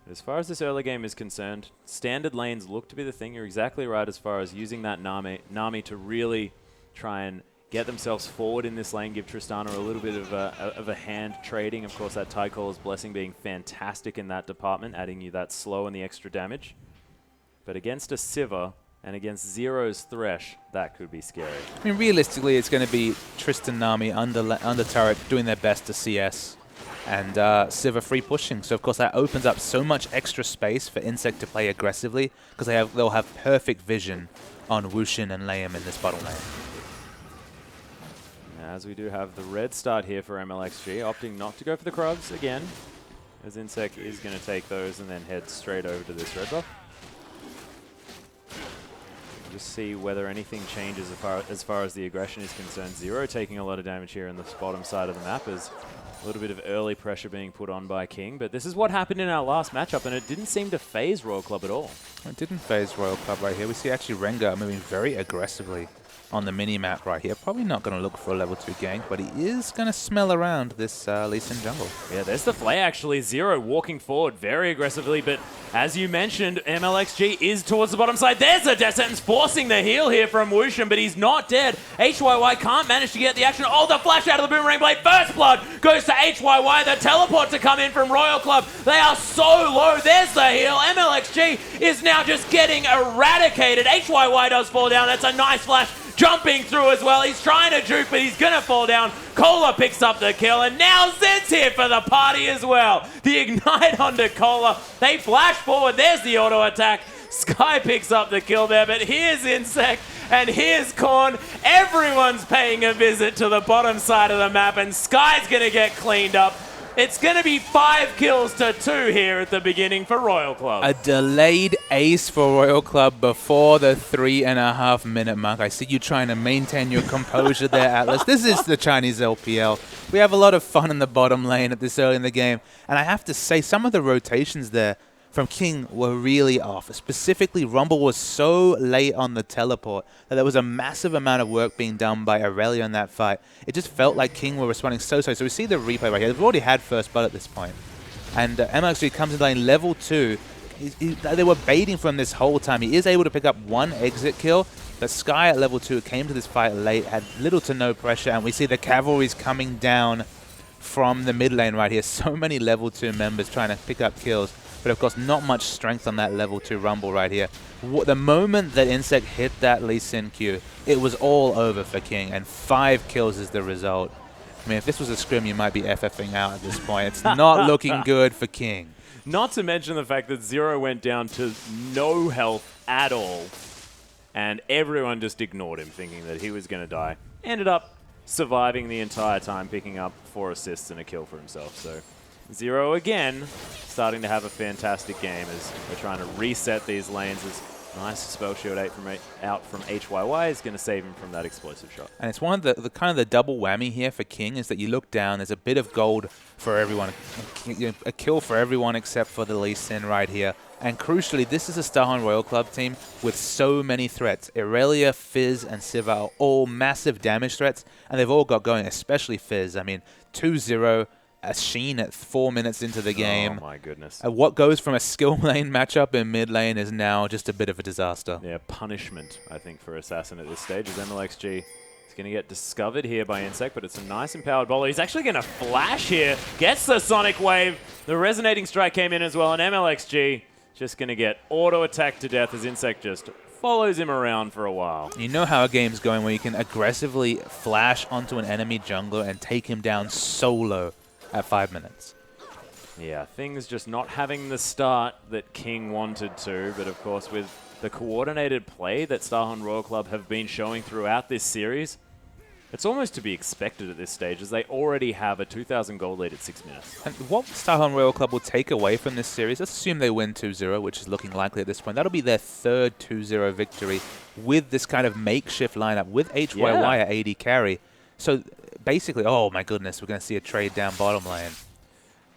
As far as this early game is concerned, standard lanes look to be the thing. You're exactly right as far as using that Nami to really try and get themselves forward in this lane, give Tristana a little bit of a hand trading. Of course, that Tycole's Blessing being fantastic in that department, adding you that slow and the extra damage. But against a Sivir and against Zero's Thresh, that could be scary. I mean, realistically, it's going to be Tristan, Nami under turret doing their best to CS. And Sivir free pushing. So, of course, that opens up so much extra space for Insect to play aggressively because they'll have perfect vision on Wushin and Liam in this bottom lane. As we do have the red start here for MLXG, opting not to go for the Krugs again, as Insect is going to take those and then head straight over to this red buff. Just see whether anything changes as far as the aggression is concerned. Zero taking a lot of damage here in the bottom side of the map as a little bit of early pressure being put on by King. But this is what happened in our last matchup, and it didn't seem to phase Royal Club at all. It didn't phase Royal Club right here. We see actually Rengar moving very aggressively on the mini-map right here. Probably not going to look for a level 2 gank, but he is going to smell around this Lee Sin jungle. Yeah, there's the play actually. Zero walking forward very aggressively, but as you mentioned, MLXG is towards the bottom side. There's a death sentence forcing the heal here from Wushin, but he's not dead. HYY can't manage to get the action. Oh, the flash out of the Boomerang Blade. First blood goes to HYY. The teleport to come in from Royal Club. They are so low. There's the heal. MLXG is now just getting eradicated. HYY does fall down. That's a nice flash. Jumping through as well. He's trying to juke, but he's going to fall down. Cola picks up the kill, and now Zed's here for the party as well. The Ignite onto Cola. They flash forward. There's the auto attack. Sky picks up the kill there, but here's Insect, and here's Korn. Everyone's paying a visit to the bottom side of the map, and Sky's going to get cleaned up. It's going to be 5 kills to 2 here at the beginning for Royal Club. A delayed ace for Royal Club before the 3.5 minute mark. I see you trying to maintain your composure there, Atlas. This is the Chinese LPL. We have a lot of fun in the bottom lane at this early in the game. And I have to say, some of the rotations there from King were really off. Specifically, Rumble was so late on the teleport that there was a massive amount of work being done by Aurelia in that fight. It just felt like King were responding so. So we see the replay right here. They've already had first blood at this point. And MLXG comes in lane level 2. They were baiting from this whole time. He is able to pick up 1 exit kill. But Sky at level 2 came to this fight late, had little to no pressure. And we see the cavalry's coming down from the mid lane right here. So many level 2 members trying to pick up kills. But of course, not much strength on that level 2 Rumble right here. The moment that Insect hit that Lee Sin Q, it was all over for King, and 5 kills is the result. I mean, if this was a scrim, you might be FFing out at this point. It's not looking good for King. Not to mention the fact that Zero went down to no health at all, and everyone just ignored him, thinking that he was going to die. Ended up surviving the entire time, picking up 4 assists and a kill for himself. So Zero again starting to have a fantastic game as they're trying to reset these lanes. As nice spell shield out from HYY is going to save him from that explosive shot. And it's one of the kind of the double whammy here for King is that you look down, there's a bit of gold for everyone, a kill for everyone except for the Lee Sin right here. And crucially, this is a Starhorn Royal Club team with so many threats. Irelia, Fizz, and Sivir are all massive damage threats, and they've all got going, especially Fizz. I mean, 2-0. A Sheen at 4 minutes into the game. Oh my goodness. What goes from a skill lane matchup in mid lane is now just a bit of a disaster. Yeah, punishment, I think, for Assassin at this stage, as MLXG is going to get discovered here by Insect, but it's a nice empowered bowler. He's actually going to flash here, gets the Sonic Wave. The Resonating Strike came in as well, and MLXG just going to get auto-attacked to death as Insect just follows him around for a while. You know how a game's going where you can aggressively flash onto an enemy jungler and take him down solo at 5 minutes. Yeah, things just not having the start that King wanted to, but of course with the coordinated play that Starhorn Royal Club have been showing throughout this series, it's almost to be expected at this stage as they already have a 2,000 gold lead at 6 minutes. And what Starhorn Royal Club will take away from this series, let's assume they win 2-0, which is looking likely at this point. That'll be their 3rd 2-0 victory with this kind of makeshift lineup with HYY at AD carry. So basically, oh my goodness, we're going to see a trade down bottom lane.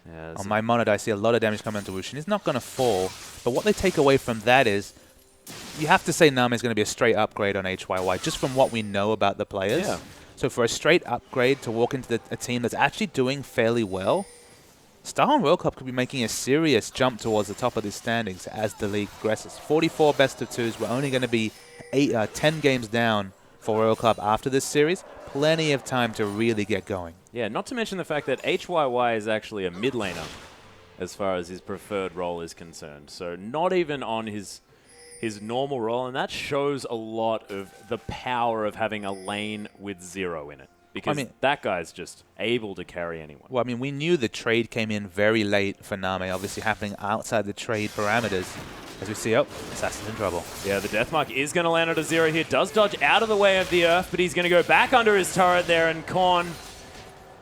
Yeah, On my monitor, I see a lot of damage coming into Wushin. He's not going to fall, but what they take away from that is you have to say Nami is going to be a straight upgrade on HYY, just from what we know about the players. Yeah. So for a straight upgrade to walk into a team that's actually doing fairly well, Star World Cup could be making a serious jump towards the top of the standings as the league progresses. 44 best of twos. We're only going to be 10 games down for World Cup after this series. Plenty of time to really get going. Yeah, not to mention the fact that HYY is actually a mid laner as far as his preferred role is concerned. So not even on his normal role, and that shows a lot of the power of having a lane with 0 in it. Because that guy's just able to carry anyone. Well, I mean, we knew the trade came in very late for Nami, obviously happening outside the trade parameters. As we see, Assassin's in trouble. Yeah, the Deathmark is going to land at a 0 here. Does dodge out of the way of the Earth, but he's going to go back under his turret there, and Korn,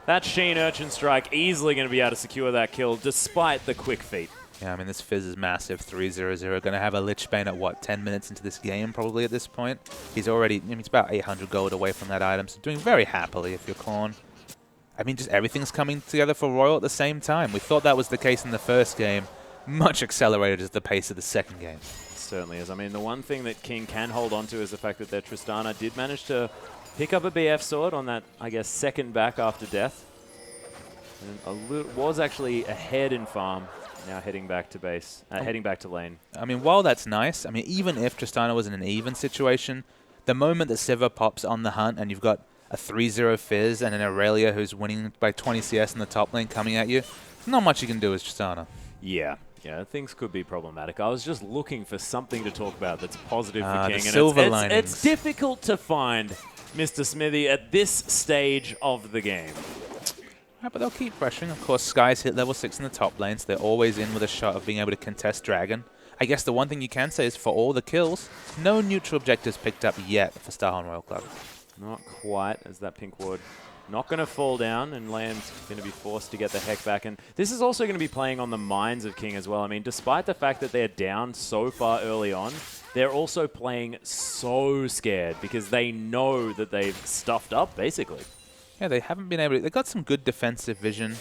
that Sheen Urchin Strike, easily going to be able to secure that kill, despite the quick feet. Yeah, I mean, this Fizz is massive, 3-0-0. Going to have a Lich Bane at, what, 10 minutes into this game, probably, at this point. He's already, I mean, he's about 800 gold away from that item, so doing very happily if you're Korn. I mean, just everything's coming together for Royal at the same time. We thought that was the case in the first game. Much accelerated as the pace of the second game. Certainly is. I mean, the one thing that King can hold on to is the fact that their Tristana did manage to pick up a BF sword on that, I guess, second back after death. And was actually ahead in farm. Now heading back to base, heading back to lane. I mean, while that's nice, I mean, even if Tristana was in an even situation, the moment that Sivir pops on the hunt and you've got a 3-0 Fizz and an Aurelia who's winning by 20 CS in the top lane coming at you, not much you can do as Tristana. Yeah. Yeah, things could be problematic. I was just looking for something to talk about that's positive for King. The silver linings. It's difficult to find, Mr. Smithy, at this stage of the game. But they'll keep pressuring. Of course, Sky's hit level 6 in the top lane, so they're always in with a shot of being able to contest Dragon. I guess the one thing you can say is for all the kills, no neutral objectives picked up yet for Starhorn Royal Club. Not quite, as that pink ward not going to fall down, and Land's going to be forced to get the heck back. And this is also going to be playing on the minds of King as well. I mean, despite the fact that they're down so far early on, they're also playing so scared because they know that they've stuffed up, basically. Yeah, they haven't been able to... They've got some good defensive vision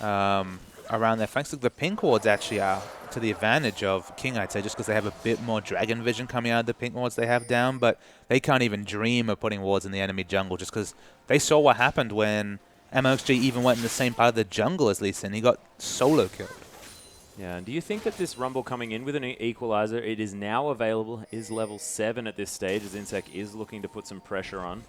around their flanks. The pink wards actually are to the advantage of King, I'd say, just because they have a bit more dragon vision coming out of the pink wards they have down, but they can't even dream of putting wards in the enemy jungle just because they saw what happened when MLXG even went in the same part of the jungle as Lee Sin. He got solo killed. Yeah, and do you think that this Rumble coming in with an equalizer, it is now available, is level 7 at this stage, as Insec is looking to put some pressure on?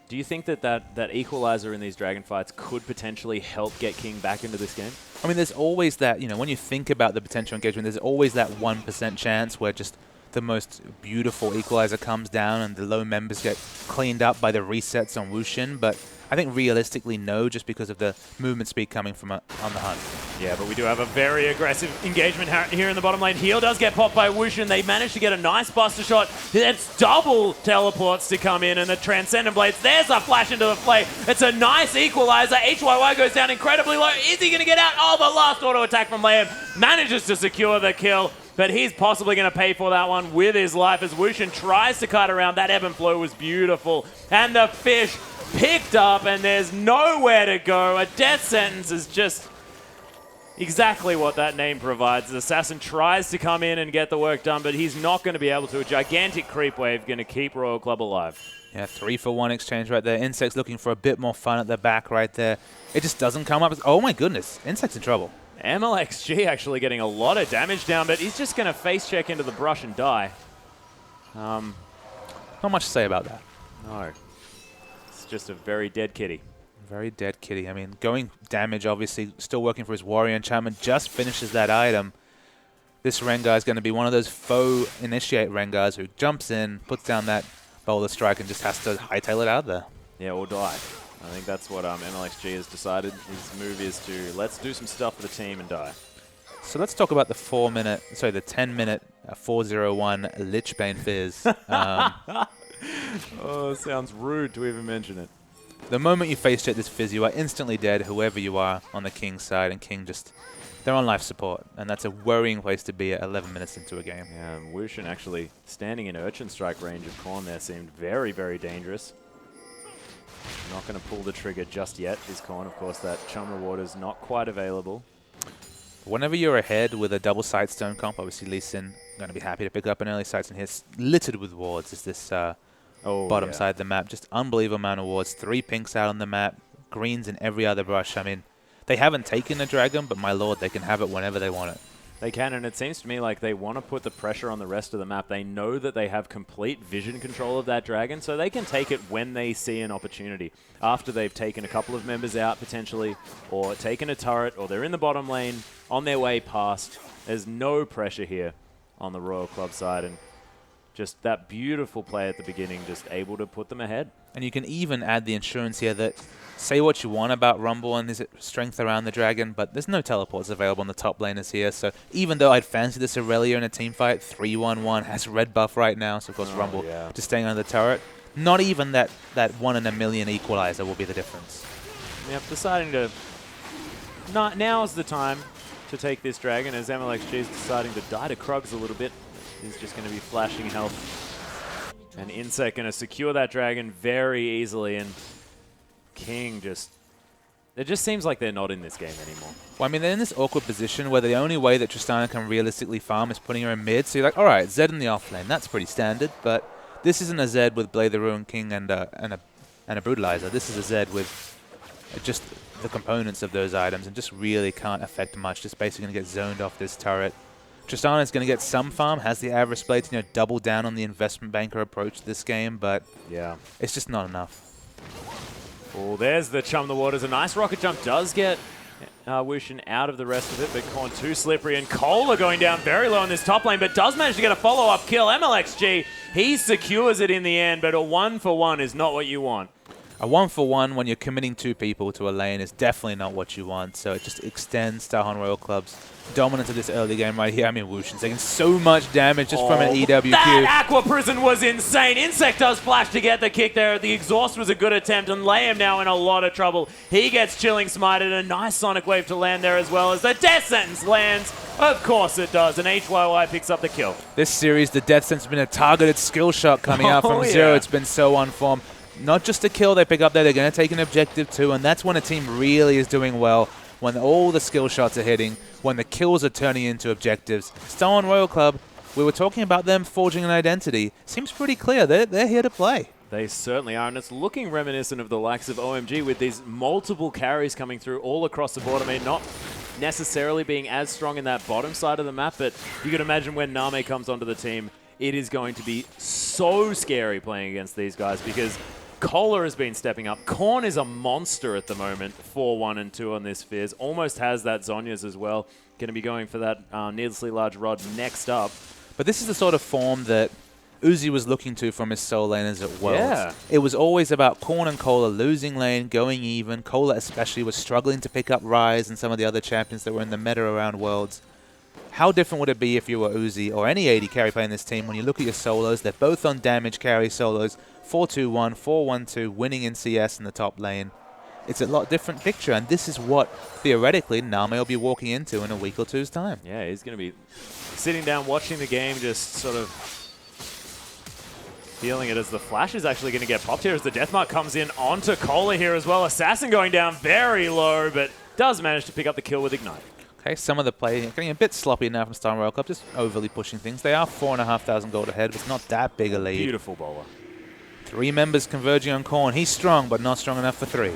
Do you think that that equalizer in these dragon fights could potentially help get King back into this game? I mean, there's always that, you know, when you think about the potential engagement, there's always that 1% chance where just the most beautiful equalizer comes down and the low members get cleaned up by the resets on Wushin, but I think realistically no, just because of the movement speed coming from on the hunt. Yeah, but we do have a very aggressive engagement here in the bottom lane. Heal does get popped by Wushin. They manage to get a nice buster shot. It's double teleports to come in, and the Transcendent Blades. There's a flash into the play. It's a nice equalizer. HYY goes down incredibly low. Is he going to get out? Oh, the last auto attack from Liam manages to secure the kill. But he's possibly going to pay for that one with his life as Wushin tries to cut around. That ebb and flow was beautiful. And the fish picked up, and there's nowhere to go. A death sentence is just exactly what that name provides. The Assassin tries to come in and get the work done, but he's not going to be able to. A gigantic creep wave going to keep Royal Club alive. Yeah, 3-for-1 exchange right there. Insect's looking for a bit more fun at the back right there. It just doesn't come up. Oh my goodness, Insect's in trouble. MLXG actually getting a lot of damage down, but he's just going to face check into the brush and die. Not much to say about that. No. It's just a very dead kitty. Very dead kitty. I mean, going damage, obviously, still working for his warrior enchantment, just finishes that item. This Rengar is going to be one of those faux initiate Rengars who jumps in, puts down that boulder strike, and just has to hightail it out of there. Yeah, or die. I think that's what MLXG has decided. His move is to let's do some stuff for the team and die. So let's talk about the 10-minute 401 Lich Bane Fizz. Oh, sounds rude to even mention it. The moment you face check this Fizz, you are instantly dead, whoever you are on the King side, and King just, they're on life support, and that's a worrying place to be at 11 minutes into a game. Yeah, Wushin actually standing in Urchin Strike range of Korn there seemed very, very dangerous. Not going to pull the trigger just yet, is Korn. Of course, that chum reward is not quite available. Whenever you're ahead with a double Sightstone comp, obviously Lee Sin going to be happy to pick up an early Sightstone here. It's littered with wards. Is this bottom side of the map. Just unbelievable amount of wards. 3 pinks out on the map. Greens in every other brush. I mean, they haven't taken a dragon, but my lord, they can have it whenever they want it. They can, and it seems to me like they want to put the pressure on the rest of the map. They know that they have complete vision control of that dragon, so they can take it when they see an opportunity. After they've taken a couple of members out, potentially, or taken a turret, or they're in the bottom lane, on their way past. There's no pressure here on the Royal Club side, and just that beautiful play at the beginning, just able to put them ahead. And you can even add the insurance here that say what you want about Rumble and his strength around the dragon, but there's no teleports available on the top laners here. So even though I'd fancy this Aurelia in a team fight, 3-1-1 has red buff right now. So of course Rumble just staying on the turret. Not even that 1 in a million equalizer will be the difference. Yep, deciding to... Now's the time to take this dragon, as MLXG is deciding to die to Krugs a little bit. He's just going to be flashing health. And Insect going to secure that dragon very easily, and King just... It just seems like they're not in this game anymore. Well, I mean, they're in this awkward position where the only way that Tristana can realistically farm is putting her in mid. So you're like, all right, Zed in the off lane. That's pretty standard, but this isn't a Zed with Blade the Ruin King and a Brutalizer. This is a Zed with just the components of those items and just really can't affect much. Just basically going to get zoned off this turret. Tristana is going to get some farm, has the Avarice Blade to double down on the investment banker approach to this game, but yeah, it's just not enough. Oh, there's the Chum the Waters. A nice rocket jump does get Wushin out of the rest of it, but Korn too slippery, and Kohler going down very low in this top lane, but does manage to get a follow-up kill. MLXG, he secures it in the end, but a 1-for-1 is not what you want. A 1-for-1 when you're committing 2 people to a lane is definitely not what you want, so it just extends Starhorn Royal Club's dominance of this early game right here. I mean, Wushin's taking so much damage just from an EWQ. That Aqua Prison was insane. Insect does flash to get the kick there. The exhaust was a good attempt, and Liam now in a lot of trouble. He gets Chilling Smited, a nice Sonic Wave to land there as well as the Death Sentence lands. Of course it does, and HYY picks up the kill. This series, the Death Sentence has been a targeted skill shot coming out from Zero. It's been so on form. Not just a kill they pick up there, they're going to take an objective too, and that's when a team really is doing well, when all the skill shots are hitting, when the kills are turning into objectives. Starhorn Royal Club, we were talking about them forging an identity. Seems pretty clear. They're here to play. They certainly are, and it's looking reminiscent of the likes of OMG with these multiple carries coming through all across the board. I mean, not necessarily being as strong in that bottom side of the map, but you can imagine when Name comes onto the team, it is going to be so scary playing against these guys because Kohler has been stepping up. Korn is a monster at the moment, 4-1 and 2 on this Fizz. Almost has that Zhonya's as well. Going to be going for that needlessly large rod next up. But this is the sort of form that Uzi was looking to from his sole laners at Worlds. Yeah. It was always about Korn and Kohler losing lane, going even. Kohler especially was struggling to pick up Ryze and some of the other champions that were in the meta around Worlds. How different would it be if you were Uzi or any AD carry playing this team when you look at your solos? They're both on damage carry solos. 4-2-1, 4-1-2, winning in CS in the top lane. It's a lot different picture, and this is what, theoretically, Name will be walking into in a week or two's time. Yeah, he's going to be sitting down, watching the game, just sort of feeling it as the flash is actually going to get popped here as the Deathmark comes in onto Kohler here as well. Assassin going down very low, but does manage to pick up the kill with Ignite. Okay, some of the play getting a bit sloppy now from Starhorn Royal Club, just overly pushing things. They are 4,500 gold ahead, but it's not that big a lead. Beautiful bowler. 3 members converging on Korn. He's strong, but not strong enough for 3.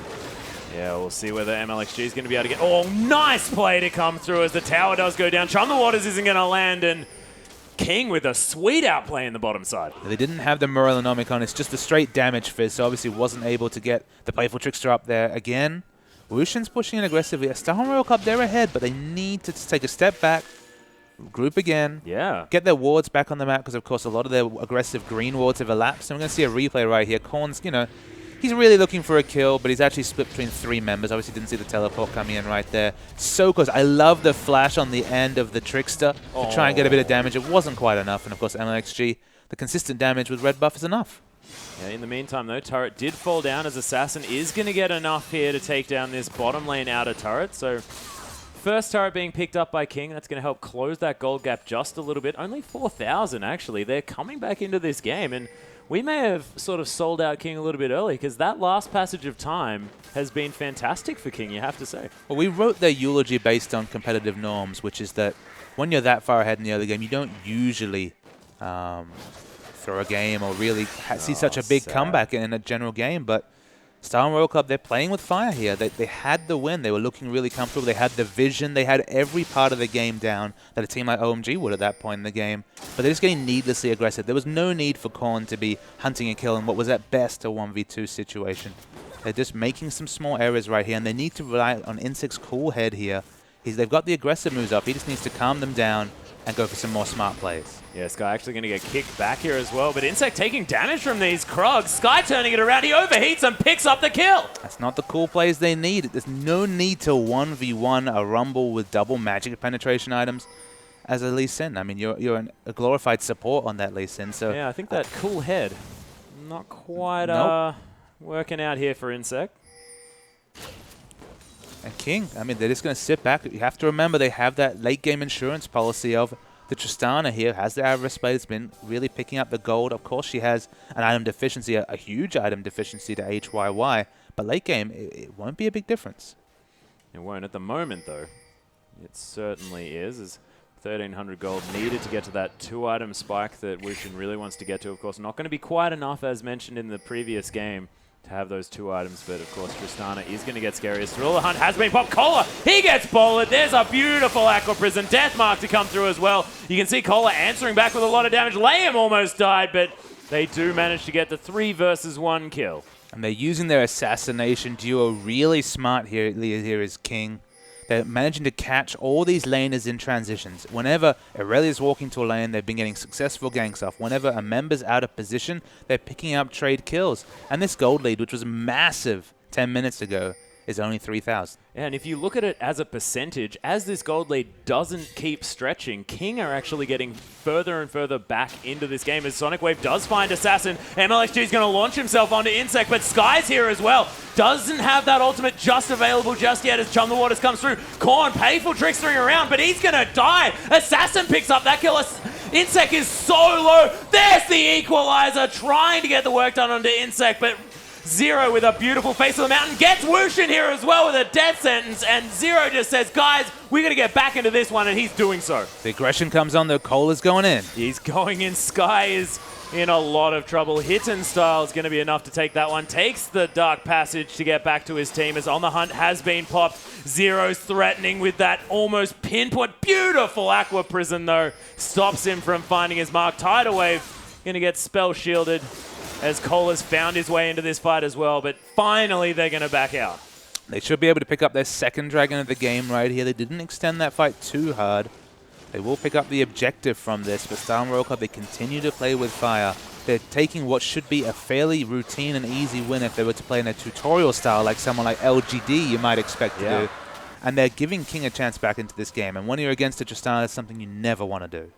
Yeah, we'll see whether MLXG is going to be able to get... Oh, nice play to come through as the tower does go down. Chum the Waters isn't going to land, and King with a sweet outplay in the bottom side. They didn't have the Morellonomicon. It's just a straight damage Fizz, so obviously wasn't able to get the Playful Trickster up there again. Wushin's pushing in aggressively. Starhorn Royal Club, they're ahead, but they need to take a step back, group again, get their wards back on the map, because of course a lot of their aggressive green wards have elapsed. And we're going to see a replay right here. Korn's, he's really looking for a kill, but he's actually split between 3 members. Obviously didn't see the teleport coming in right there. So close. I love the flash on the end of the Trickster to try and get a bit of damage. It wasn't quite enough, and of course MLXG, the consistent damage with red buff is enough. Yeah, in the meantime, though, turret did fall down as Assassin is going to get enough here to take down this bottom lane outer turret. So first turret being picked up by King, that's going to help close that gold gap just a little bit. Only 4,000, actually. They're coming back into this game, and we may have sort of sold out King a little bit early, because that last passage of time has been fantastic for King, you have to say. Well, we wrote their eulogy based on competitive norms, which is that when you're that far ahead in the early game, you don't usually throw a game or really see such a big comeback in a general game. But Star Royal Club, they're playing with fire here. They had the win. They were looking really comfortable. They had the vision. They had every part of the game down that a team like OMG would at that point in the game. But they're just getting needlessly aggressive. There was no need for Korn to be hunting and killing what was at best a 1v2 situation. They're just making some small errors right here, and they need to rely on Insect's cool head here. They've got the aggressive moves up. He just needs to calm them down and go for some more smart plays. Yeah, Sky actually going to get kicked back here as well, but Insect taking damage from these Krogs. Sky turning it around. He overheats and picks up the kill. That's not the cool plays they need. There's no need to 1v1 a Rumble with double magic penetration items as a Lee Sin. I mean, you're a glorified support on that Lee Sin. So yeah, I think that cool head not quite working out here for Insect. And King, I mean, they're just going to sit back. You have to remember they have that late game insurance policy of the Tristana here has the Avarice Blade. It's been really picking up the gold. Of course, she has an item deficiency, a huge item deficiency to HYY. But late game, it won't be a big difference. It won't at the moment, though. It certainly is. As 1,300 gold needed to get to that 2-item spike that Wushin really wants to get to. Of course, not going to be quite enough, as mentioned in the previous game, to have those 2 items, but of course Tristana is going to get scary. As Thriller Hunt has been popped. Cola, he gets bowled. There's a beautiful Aqua Prison Death Mark to come through as well. You can see Cola answering back with a lot of damage. Layham almost died, but they do manage to get the 3 versus 1 kill. And they're using their assassination duo really smart here. Here is King. They're managing to catch all these laners in transitions. Whenever Aurelia's walking to a lane, they've been getting successful ganks off. Whenever a member's out of position, they're picking up trade kills. And this gold lead, which was massive 10 minutes ago, is only 3,000. And if you look at it as a percentage, as this gold lead doesn't keep stretching, King are actually getting further and further back into this game as Sonic Wave does find Assassin. MLXG is going to launch himself onto Insect, but Sky's here as well. Doesn't have that ultimate just available just yet as Chum the Waters comes through. Korn, painful trickstering around, but he's going to die. Assassin picks up that kill. Insect is so low. There's the equalizer, trying to get the work done onto Insect, but Zero with a beautiful face of the mountain gets Wushin here as well with a death sentence, and Zero just says, guys, we got to get back into this one, and he's doing so. The aggression comes on, the Cola's going in. He's going in. Sky is in a lot of trouble. Hidden style is going to be enough to take that one. Takes the Dark Passage to get back to his team as On the Hunt has been popped. Zero's threatening with that almost pinpoint. Beautiful Aqua Prison, though. Stops him from finding his mark. Tidal Wave going to get spell shielded as Cola's found his way into this fight as well, but finally they're going to back out. They should be able to pick up their second dragon of the game right here. They didn't extend that fight too hard. They will pick up the objective from this, but Star Royal Club, they continue to play with fire. They're taking what should be a fairly routine and easy win if they were to play in a tutorial style like someone like LGD you might expect to do. And they're giving King a chance back into this game. And when you're against a Tristana, that's something you never want to do.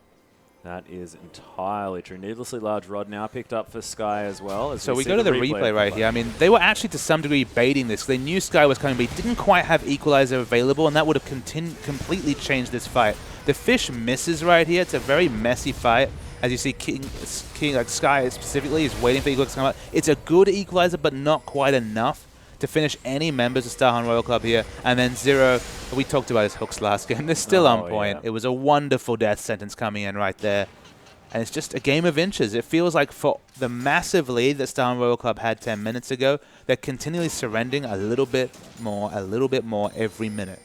That is entirely true. Needlessly large rod now picked up for Sky as well. So we go to the replay right here. I mean, they were actually to some degree baiting this. They knew Sky was coming, but he didn't quite have Equalizer available, and that would have completely changed this fight. The fish misses right here. It's a very messy fight. As you see, King like Sky specifically is waiting for Equalizer to come out. It's a good Equalizer, but not quite enough to finish any members of Starhan Royal Club here. And then Zero, we talked about his hooks last game. They're still on point. Yeah. It was a wonderful death sentence coming in right there. And it's just a game of inches. It feels like for the massive lead that Starhan Royal Club had 10 minutes ago, they're continually surrendering a little bit more every minute.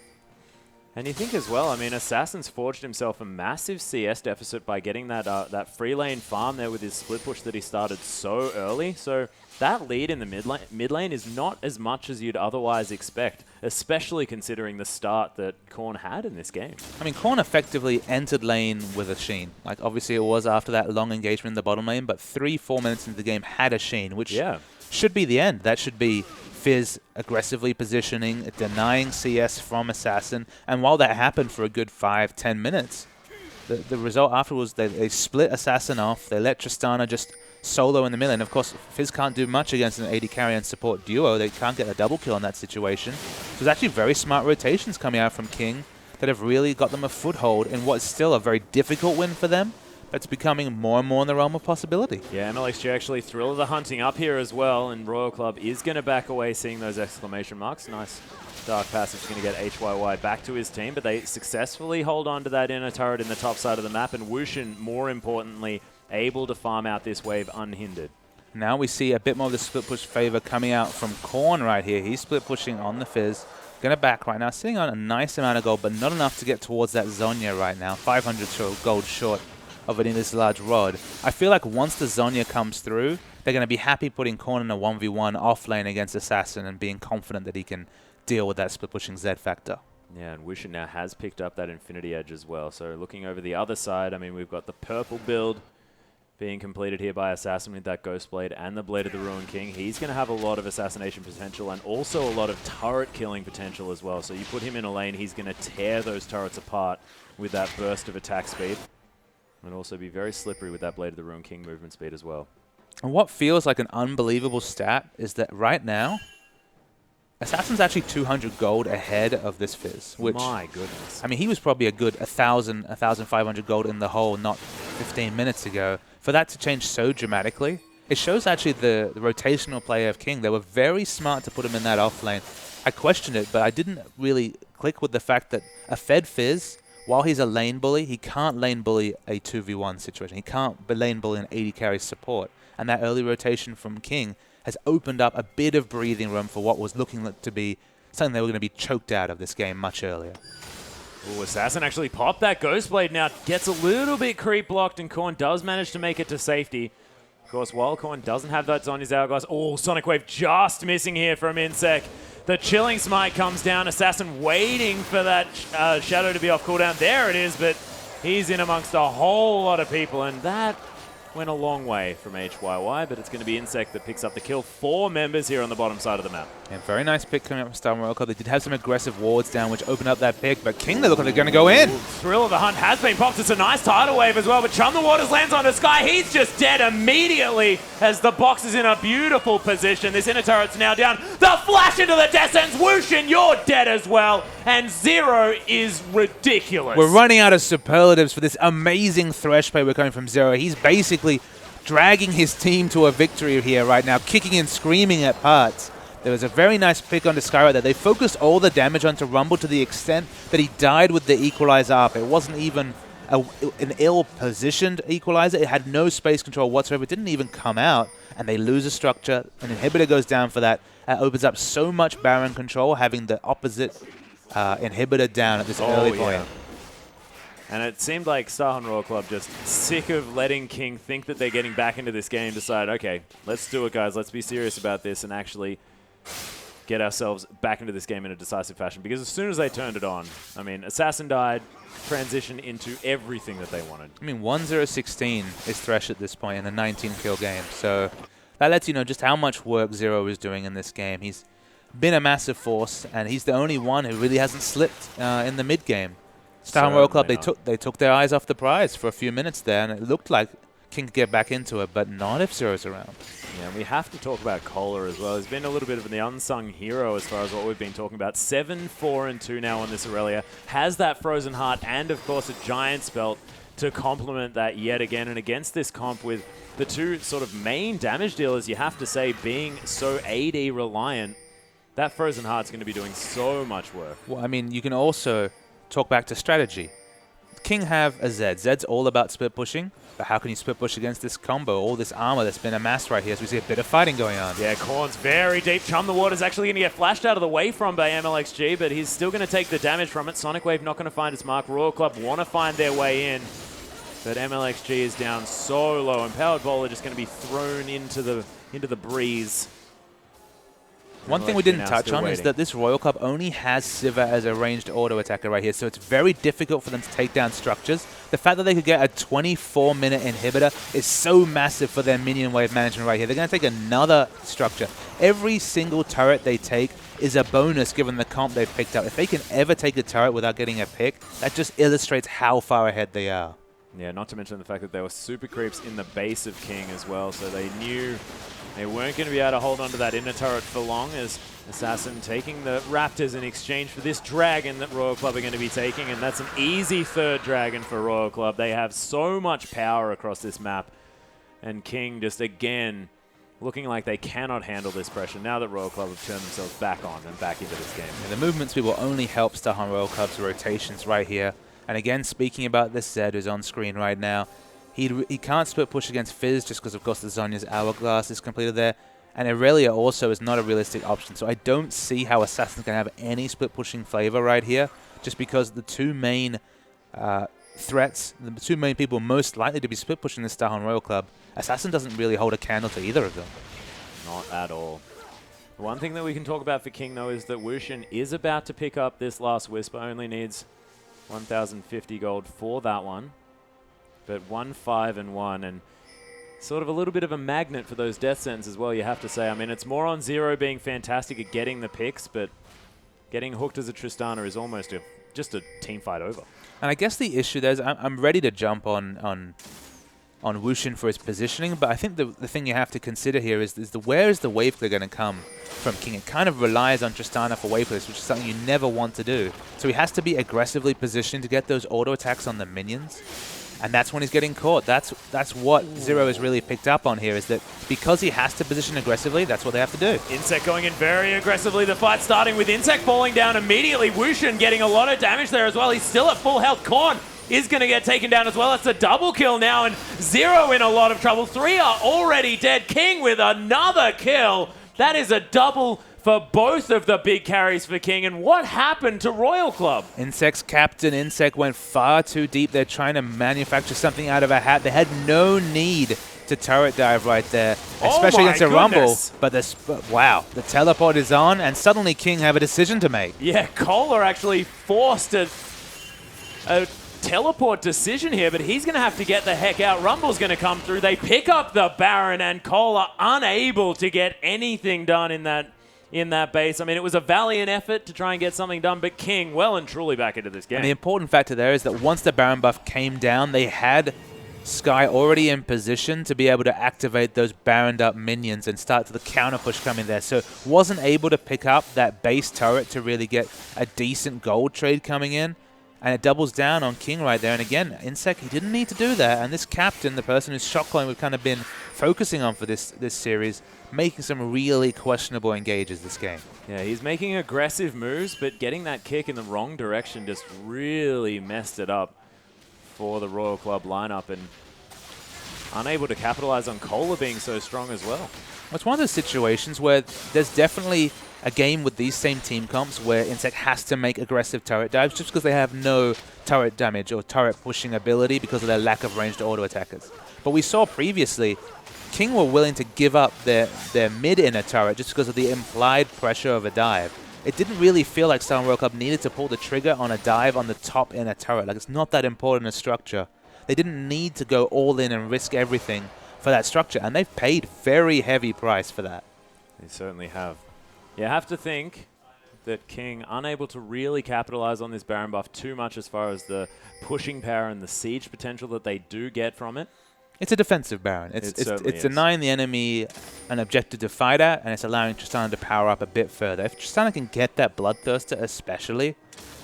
And you think as well, I mean, Assassin's forged himself a massive CS deficit by getting that that free lane farm there with his split push that he started so early. So that lead in the mid lane is not as much as you'd otherwise expect, especially considering the start that Korn had in this game. I mean, Korn effectively entered lane with a Sheen. Like, obviously it was after that long engagement in the bottom lane, but 3-4 minutes into the game had a Sheen, which should be the end. That should be Fizz aggressively positioning, denying CS from Assassin, and while that happened for a good 5-10 minutes, the result afterwards, they split Assassin off, they let Tristana just solo in the middle, and of course Fizz can't do much against an AD carry and support duo. They can't get a double kill in that situation. So there's actually very smart rotations coming out from King that have really got them a foothold in what's still a very difficult win for them, it's becoming more and more in the realm of possibility. Yeah, MLXG actually Thrill of the Hunting up here as well, and Royal Club is going to back away seeing those exclamation marks. Nice Dark Passage going to get HYY back to his team, but they successfully hold on to that inner turret in the top side of the map, and Wushin, more importantly, able to farm out this wave unhindered. Now we see a bit more of the split push favor coming out from Korn right here. He's split pushing on the Fizz. Going to back right now, sitting on a nice amount of gold, but not enough to get towards that Zhonya right now. 500 gold short of it in this large rod. I feel like once the Zhonya comes through, they're going to be happy putting Korn in a 1v1 off lane against Assassin and being confident that he can deal with that split pushing Z factor. Yeah, and Wushin now has picked up that Infinity Edge as well. So looking over the other side, I mean, we've got the purple build being completed here by Assassin with that Ghost Blade and the Blade of the Ruined King. He's going to have a lot of assassination potential and also a lot of turret killing potential as well. So you put him in a lane, he's going to tear those turrets apart with that burst of attack speed. And also be very slippery with that Blade of the Ruined King movement speed as well. And what feels like an unbelievable stat is that right now, Assassin's actually 200 gold ahead of this Fizz, which, my goodness. I mean, he was probably a good 1,000, 1,500 gold in the hole not 15 minutes ago. For that to change so dramatically, it shows actually the rotational play of King. They were very smart to put him in that off lane. I questioned it, but I didn't really click with the fact that a Fed Fizz, while he's a lane bully, he can't lane bully a 2v1 situation. He can't lane bully an 80 carry support. And that early rotation from King has opened up a bit of breathing room for what was looking to be something they were going to be choked out of this game much earlier. Ooh, Assassin actually popped that Ghost Blade now. Gets a little bit creep blocked, and Korn does manage to make it to safety. Of course, while Korn doesn't have that Zhonya's Hourglass. Oh, Sonic Wave just missing here from Insec. The Chilling Smite comes down. Assassin waiting for that Shadow to be off cooldown. There it is, but he's in amongst a whole lot of people, and that went a long way from HYY, but it's going to be Insect that picks up the kill. 4 members here on the bottom side of the map. And very nice pick coming up from Star Royal Club. They did have some aggressive wards down, which opened up that pick, but King, they look like they're going to go in. Thrill of the Hunt has been popped. It's a nice tidal wave as well, but Chum the Waters lands on the Sky. He's just dead immediately as the box is in a beautiful position. This inner turret's now down. The flash into the death sentence. Wushin, you're dead as well. And Zero is ridiculous. We're running out of superlatives for this amazing Thresh play we're coming from Zero. He's basically dragging his team to a victory here right now, kicking and screaming at parts. There was a very nice pick onto Sky right there. They focused all the damage onto Rumble to the extent that he died with the Equalizer up. It wasn't even an ill-positioned Equalizer. It had no space control whatsoever. It didn't even come out, and they lose a structure. An inhibitor goes down for that. That opens up so much Baron control, having the opposite inhibitor down at this early point. And it seemed like Starhunt Royal Club just sick of letting King think that they're getting back into this game, decide, okay, let's do it, guys. Let's be serious about this and actually get ourselves back into this game in a decisive fashion. Because as soon as they turned it on, I mean, Assassin died, transition into everything that they wanted. I mean, 1-0-16 is Thresh at this point in a 19-kill game. So that lets you know just how much work Zero is doing in this game. He's been a massive force, and he's the only one who really hasn't slipped in the mid-game. Star Royal Club, they took their eyes off the prize for a few minutes there, and it looked like King could get back into it, but not if Zero's around. Yeah, and we have to talk about Kohler as well. He's been a little bit of the unsung hero as far as what we've been talking about. 7-4-2 now on this Aurelia. Has that Frozen Heart and, of course, a Giant's Belt to complement that yet again. And against this comp with the two sort of main damage dealers, you have to say, being so AD reliant, that Frozen Heart's going to be doing so much work. Well, I mean, you can also talk back to strategy. King have a Zed. Zed's all about split pushing, but how can you split push against this combo, all this armor that's been amassed right here as we see a bit of fighting going on? Yeah, Korn's very deep. Chum the Water's actually going to get flashed out of the way from by MLXG, but he's still going to take the damage from it. Sonic Wave not going to find its mark. Royal Club want to find their way in, but MLXG is down so low, and Powered Bowler just going to be thrown into the breeze. One thing we didn't touch on is that this Royal Club only has Sivir as a ranged auto attacker right here, so it's very difficult for them to take down structures. The fact that they could get a 24-minute inhibitor is so massive for their minion wave management right here. They're going to take another structure. Every single turret they take is a bonus given the comp they've picked up. If they can ever take a turret without getting a pick, that just illustrates how far ahead they are. Yeah, not to mention the fact that there were super creeps in the base of King as well, so they knew They weren't going to be able to hold on to that inner turret for long, as Assassin taking the Raptors in exchange for this Dragon that Royal Club are going to be taking, and that's an easy third Dragon for Royal Club. They have so much power across this map, and King just again looking like they cannot handle this pressure now that Royal Club have turned themselves back on and back into this game. And the movement speed will only help Starhorn Royal Club's rotations right here. And again, speaking about this Zed who's on screen right now, he can't split push against Fizz just because, of course, the Zhonya's Hourglass is completed there. And Irelia also is not a realistic option. So I don't see how Assassin's going to have any split pushing flavor right here, just because the two main threats, the two main people most likely to be split pushing this Starhorn Royal Club, Assassin doesn't really hold a candle to either of them. Not at all. One thing that we can talk about for King, though, is that Wushin is about to pick up this last Whisper. Only needs 1,050 gold for that one. But 1-5-1, and sort of a little bit of a magnet for those death sentences as well, you have to say. I mean, it's more on Zero being fantastic at getting the picks, but getting hooked as a Tristana is almost just a team fight over. And I guess the issue there is I'm ready to jump on Wushin for his positioning, but I think the thing you have to consider here is where is the wave clear going to come from King? It kind of relies on Tristana for wave clears, which is something you never want to do. So he has to be aggressively positioned to get those auto attacks on the minions. And that's when he's getting caught. That's what Zero has really picked up on here, is that because he has to position aggressively, that's what they have to do. Insect going in very aggressively. The fight starting with Insect falling down immediately. Wushin getting a lot of damage there as well. He's still at full health. Korn is going to get taken down as well. It's a double kill now, and Zero in a lot of trouble. 3 are already dead. King with another kill. That is a double for both of the big carries for King. And what happened to Royal Club? Insect's captain, Insect, went far too deep. They're trying to manufacture something out of a hat. They had no need to turret dive right there, especially against a Rumble. But wow, the teleport is on, and suddenly King have a decision to make. Yeah, Kohler actually forced a teleport decision here, but he's going to have to get the heck out. Rumble's going to come through. They pick up the Baron, and Kohler unable to get anything done in that base. I mean, it was a valiant effort to try and get something done, but King well and truly back into this game. And the important factor there is that once the Baron buff came down, they had Sky already in position to be able to activate those Baroned up minions and start to the counter push coming there. So wasn't able to pick up that base turret to really get a decent gold trade coming in. And it doubles down on King right there. And again, Insect, he didn't need to do that. And this captain, the person who's shot calling we've kind of been focusing on for this series, making some really questionable engages this game. Yeah, he's making aggressive moves, but getting that kick in the wrong direction just really messed it up for the Royal Club lineup, and unable to capitalize on Kohler being so strong as well. It's one of those situations where there's definitely a game with these same team comps where Insect has to make aggressive turret dives just because they have no turret damage or turret pushing ability because of their lack of ranged auto attackers. But we saw previously King were willing to give up their mid-inner turret just because of the implied pressure of a dive. It didn't really feel like Starhorn Royal Club needed to pull the trigger on a dive on the top inner turret. Like, it's not that important a structure. They didn't need to go all in and risk everything for that structure, and they've paid very heavy price for that. They certainly have. You have to think that King, unable to really capitalize on this Baron buff too much as far as the pushing power and the siege potential that they do get from it. It's a defensive Baron. It's denying the enemy an objective to fight at, and it's allowing Tristana to power up a bit further. If Tristana can get that Bloodthirster especially,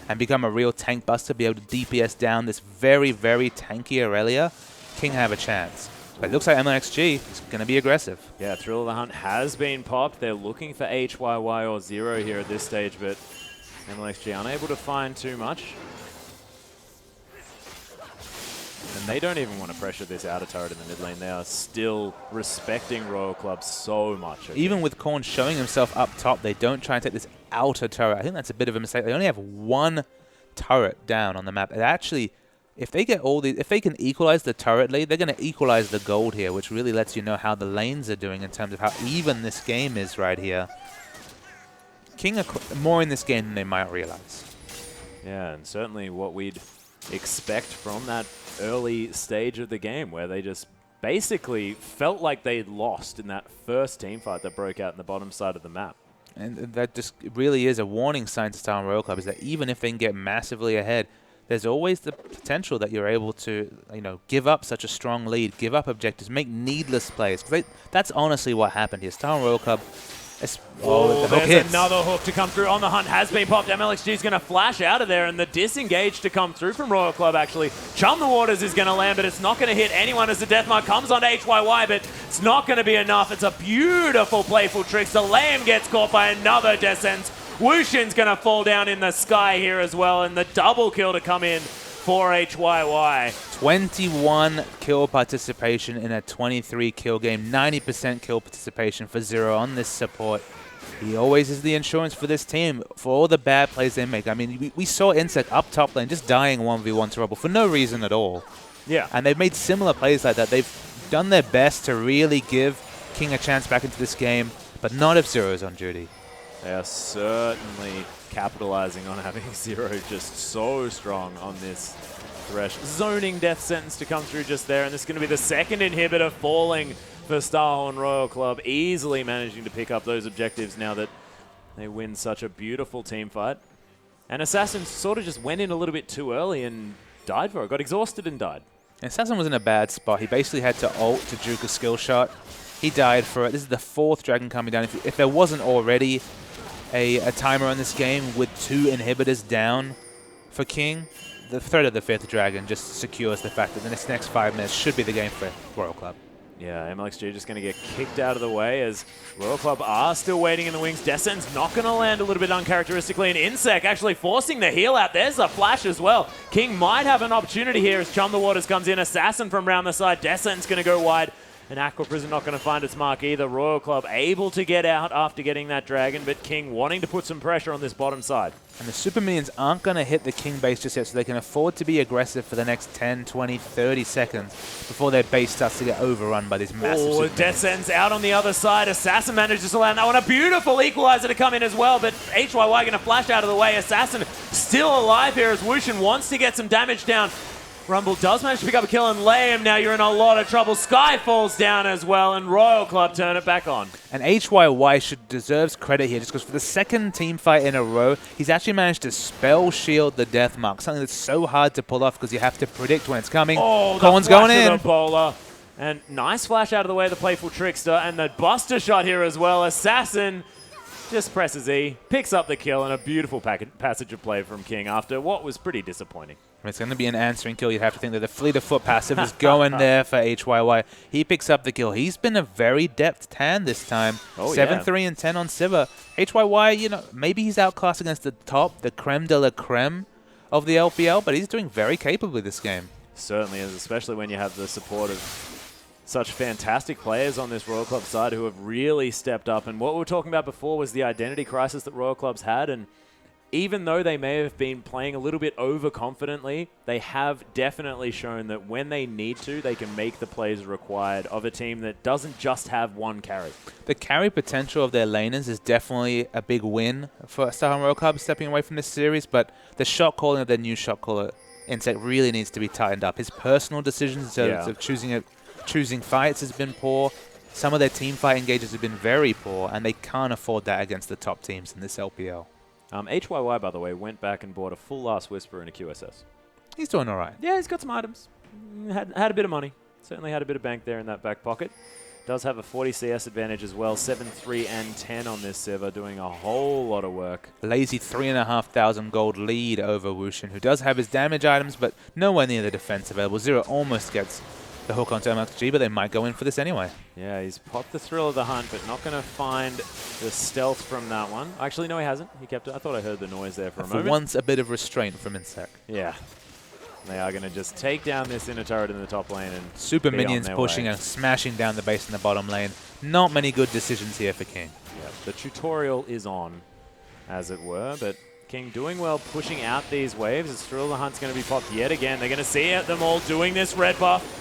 and become a real tank buster, be able to DPS down this very, very tanky Aurelia, King have a chance. But it looks like MLXG is going to be aggressive. Yeah, Thrill of the Hunt has been popped. They're looking for HYY or Zero here at this stage, but MLXG unable to find too much. And they don't even want to pressure this outer turret in the mid lane. They are still respecting Royal Club so much. Even with Korn showing himself up top, they don't try and take this outer turret. I think that's a bit of a mistake. They only have one turret down on the map. It actually, if they can equalize the turret lead, they're going to equalize the gold here, which really lets you know how the lanes are doing in terms of how even this game is right here. King are more in this game than they might realize. Yeah, and certainly what we'd expect from that early stage of the game, where they just basically felt like they'd lost in that first team fight that broke out in the bottom side of the map. And that just really is a warning sign to Starhorn Royal Club, is that even if they can get massively ahead, there's always the potential that you're able to, give up such a strong lead, give up objectives, make needless plays. 'Cause that's honestly what happened here. Star Royal Club. Oh, the hook there's hits. another hook to come through. On the hunt has been popped. MLXG's going to flash out of there, and the disengage to come through from Royal Club, actually. Chum the Waters is going to land, but it's not going to hit anyone as the Deathmark comes on HYY, but it's not going to be enough. It's a beautiful, playful trick. So Liam gets caught by another Descent. Wushin's going to fall down in the sky here as well, and the double kill to come in for HYY. 21 kill participation in a 23 kill game, 90% kill participation for Zero on this support. He always is the insurance for this team for all the bad plays they make. I mean, we saw Insect up top lane just dying 1v1 to Rubble for no reason at all. Yeah. And they've made similar plays like that. They've done their best to really give King a chance back into this game, but not if Zero's on duty. They are certainly capitalizing on having Zero just so strong on this Thresh. Zoning death sentence to come through just there, and this is going to be the second inhibitor falling for Starhorn Royal Club, easily managing to pick up those objectives now that they win such a beautiful team fight. And Assassin sort of just went in a little bit too early and died for it, got exhausted and died. Assassin was in a bad spot. He basically had to ult to juke a skill shot. He died for it. This is the 4th dragon coming down. If there wasn't already a timer on this game with 2 inhibitors down for King, the threat of the 5th dragon just secures the fact that the next 5 minutes should be the game for Royal Club. Yeah, MLXG just going to get kicked out of the way as Royal Club are still waiting in the wings. Descent's not going to land a little bit uncharacteristically, and Insect actually forcing the heal out. There's a flash as well. King might have an opportunity here as Chum the Waters comes in. Assassin from round the side. Descent's going to go wide. And Aqua Prison not going to find its mark either. Royal Club able to get out after getting that dragon, but King wanting to put some pressure on this bottom side. And the Super Minions aren't going to hit the King base just yet, so they can afford to be aggressive for the next 10, 20, 30 seconds before their base starts to get overrun by these massive Super Minions. Descends out on the other side. Assassin manages to land that one. A beautiful equalizer to come in as well, but HYY going to flash out of the way. Assassin still alive here as Wushin wants to get some damage down. Rumble does manage to pick up a kill, and Liam, now you're in a lot of trouble. Sky falls down as well, and Royal Club turn it back on. And HYY deserves credit here, just because for the second team fight in a row, he's actually managed to spell shield the Deathmark, something that's so hard to pull off because you have to predict when it's coming. Oh, Corn's going in. The bowler. And nice flash out of the way of the playful Trickster, and the Buster shot here as well. Assassin just presses E, picks up the kill, and a beautiful passage of play from King after what was pretty disappointing. It's going to be an answering kill. You'd have to think that the Fleet of Foot passive is going there for HYY. He picks up the kill. He's been a very depth tan this time. 7-3 and 10 on Sivir. HYY, maybe he's outclassed against the top, the creme de la creme of the LPL, but he's doing very capably this game. Certainly is, especially when you have the support of such fantastic players on this Royal Club side who have really stepped up. And what we were talking about before was the identity crisis that Royal Club's had, and even though they may have been playing a little bit overconfidently, they have definitely shown that when they need to, they can make the plays required of a team that doesn't just have one carry. The carry potential of their laners is definitely a big win for Starhorn Royal Club stepping away from this series, but the shot calling of their new shot caller, Insect, really needs to be tightened up. His personal decisions in terms of choosing fights has been poor. Some of their team fight engages have been very poor, and they can't afford that against the top teams in this LPL. HYY, by the way, went back and bought a full Last Whisper and a QSS. He's doing all right. Yeah, he's got some items. Had a bit of money. Certainly had a bit of bank there in that back pocket. Does have a 40 CS advantage as well. 7-3 and 10 on this server, doing a whole lot of work. Lazy 3,500 gold lead over Wushin, who does have his damage items, but nowhere near the defense available. Zero almost gets the hook onto MLXG, but they might go in for this anyway. Yeah, he's popped the thrill of the hunt, but not going to find the stealth from that one. Actually, no, he hasn't. He kept it. I thought I heard the noise there for a moment. For once, a bit of restraint from Insect. Yeah. They are going to just take down this inner turret in the top lane and Super Minions pushing and smashing down the base in the bottom lane. Not many good decisions here for King. Yeah, the tutorial is on, as it were, but King doing well pushing out these waves. As Thrill of the Hunt's going to be popped yet again. They're going to see them all doing this red buff.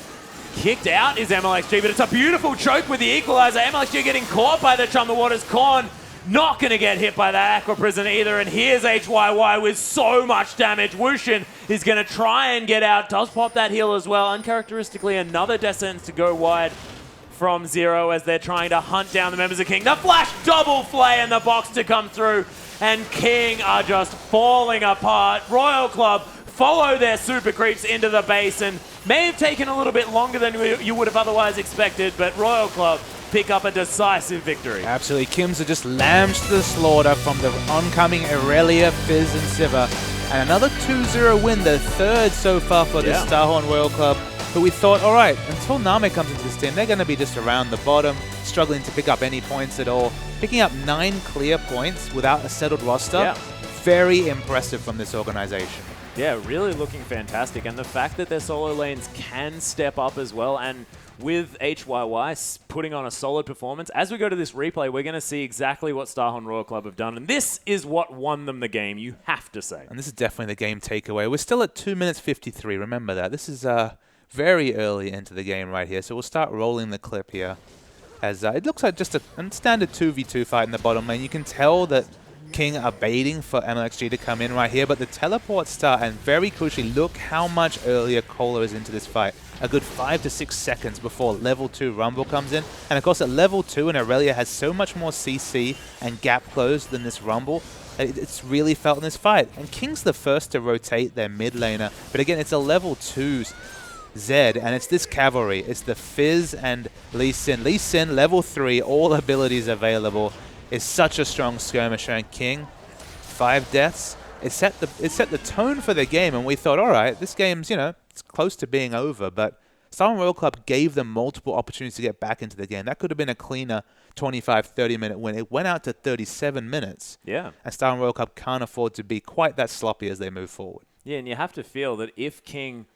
Kicked out is MLXG, but it's a beautiful choke with the equalizer. MLXG getting caught by the Chum the Waters. Corn not going to get hit by that Aqua Prison either. And here's HYY with so much damage. Wushin is going to try and get out. Does pop that heal as well. Uncharacteristically, another Descent to go wide from Zero as they're trying to hunt down the members of King. The flash double flay in the box to come through. And King are just falling apart. Royal Club follow their super creeps into the base, and may have taken a little bit longer than you would have otherwise expected, but Royal Club pick up a decisive victory. Absolutely. Kim's are just lambs to the slaughter from the oncoming Aurelia, Fizz, and Sivir. And another 2-0 win, the third so far for the Starhorn Royal Club, who we thought, all right, until Name comes into this team, they're going to be just around the bottom, struggling to pick up any points at all. Picking up 9 clear points without a settled roster, very impressive from this organization. Yeah, really looking fantastic. And the fact that their solo lanes can step up as well, and with HYY putting on a solid performance, as we go to this replay, we're going to see exactly what Starhorn Royal Club have done. And this is what won them the game, you have to say. And this is definitely the game takeaway. We're still at 2 minutes 53. Remember that. This is very early into the game right here. So we'll start rolling the clip here. As it looks like just a standard 2v2 fight in the bottom lane. You can tell that King are baiting for MLXG to come in right here, but the teleport start, and very crucially, look how much earlier Kohler is into this fight. A good 5 to 6 seconds before level 2 Rumble comes in. And of course at level 2, and Aurelia has so much more CC and gap close than this Rumble. It's really felt in this fight. And King's the first to rotate their mid laner, but again, it's a level 2's Zed, and it's this cavalry. It's the Fizz and Lee Sin. Lee Sin, level 3, all abilities available. Is such a strong skirmisher, and King, 5 deaths. It set the tone for the game, and we thought, all right, this game's, it's close to being over, but Starhorn Royal Club gave them multiple opportunities to get back into the game. That could have been a cleaner 25, 30-minute win. It went out to 37 minutes. Yeah. And Starhorn Royal Club can't afford to be quite that sloppy as they move forward. Yeah, and you have to feel that if King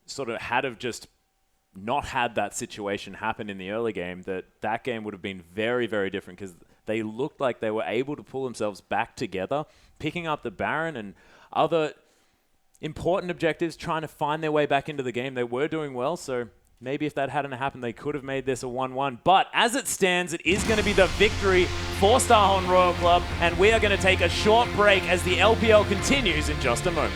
sort of had have just not had that situation happen in the early game, that game would have been very, very different, because they looked like they were able to pull themselves back together, picking up the Baron and other important objectives, trying to find their way back into the game. They were doing well, so maybe if that hadn't happened, they could have made this a 1-1. But as it stands, it is going to be the victory for Starhorn Royal Club, and we are going to take a short break as the LPL continues in just a moment.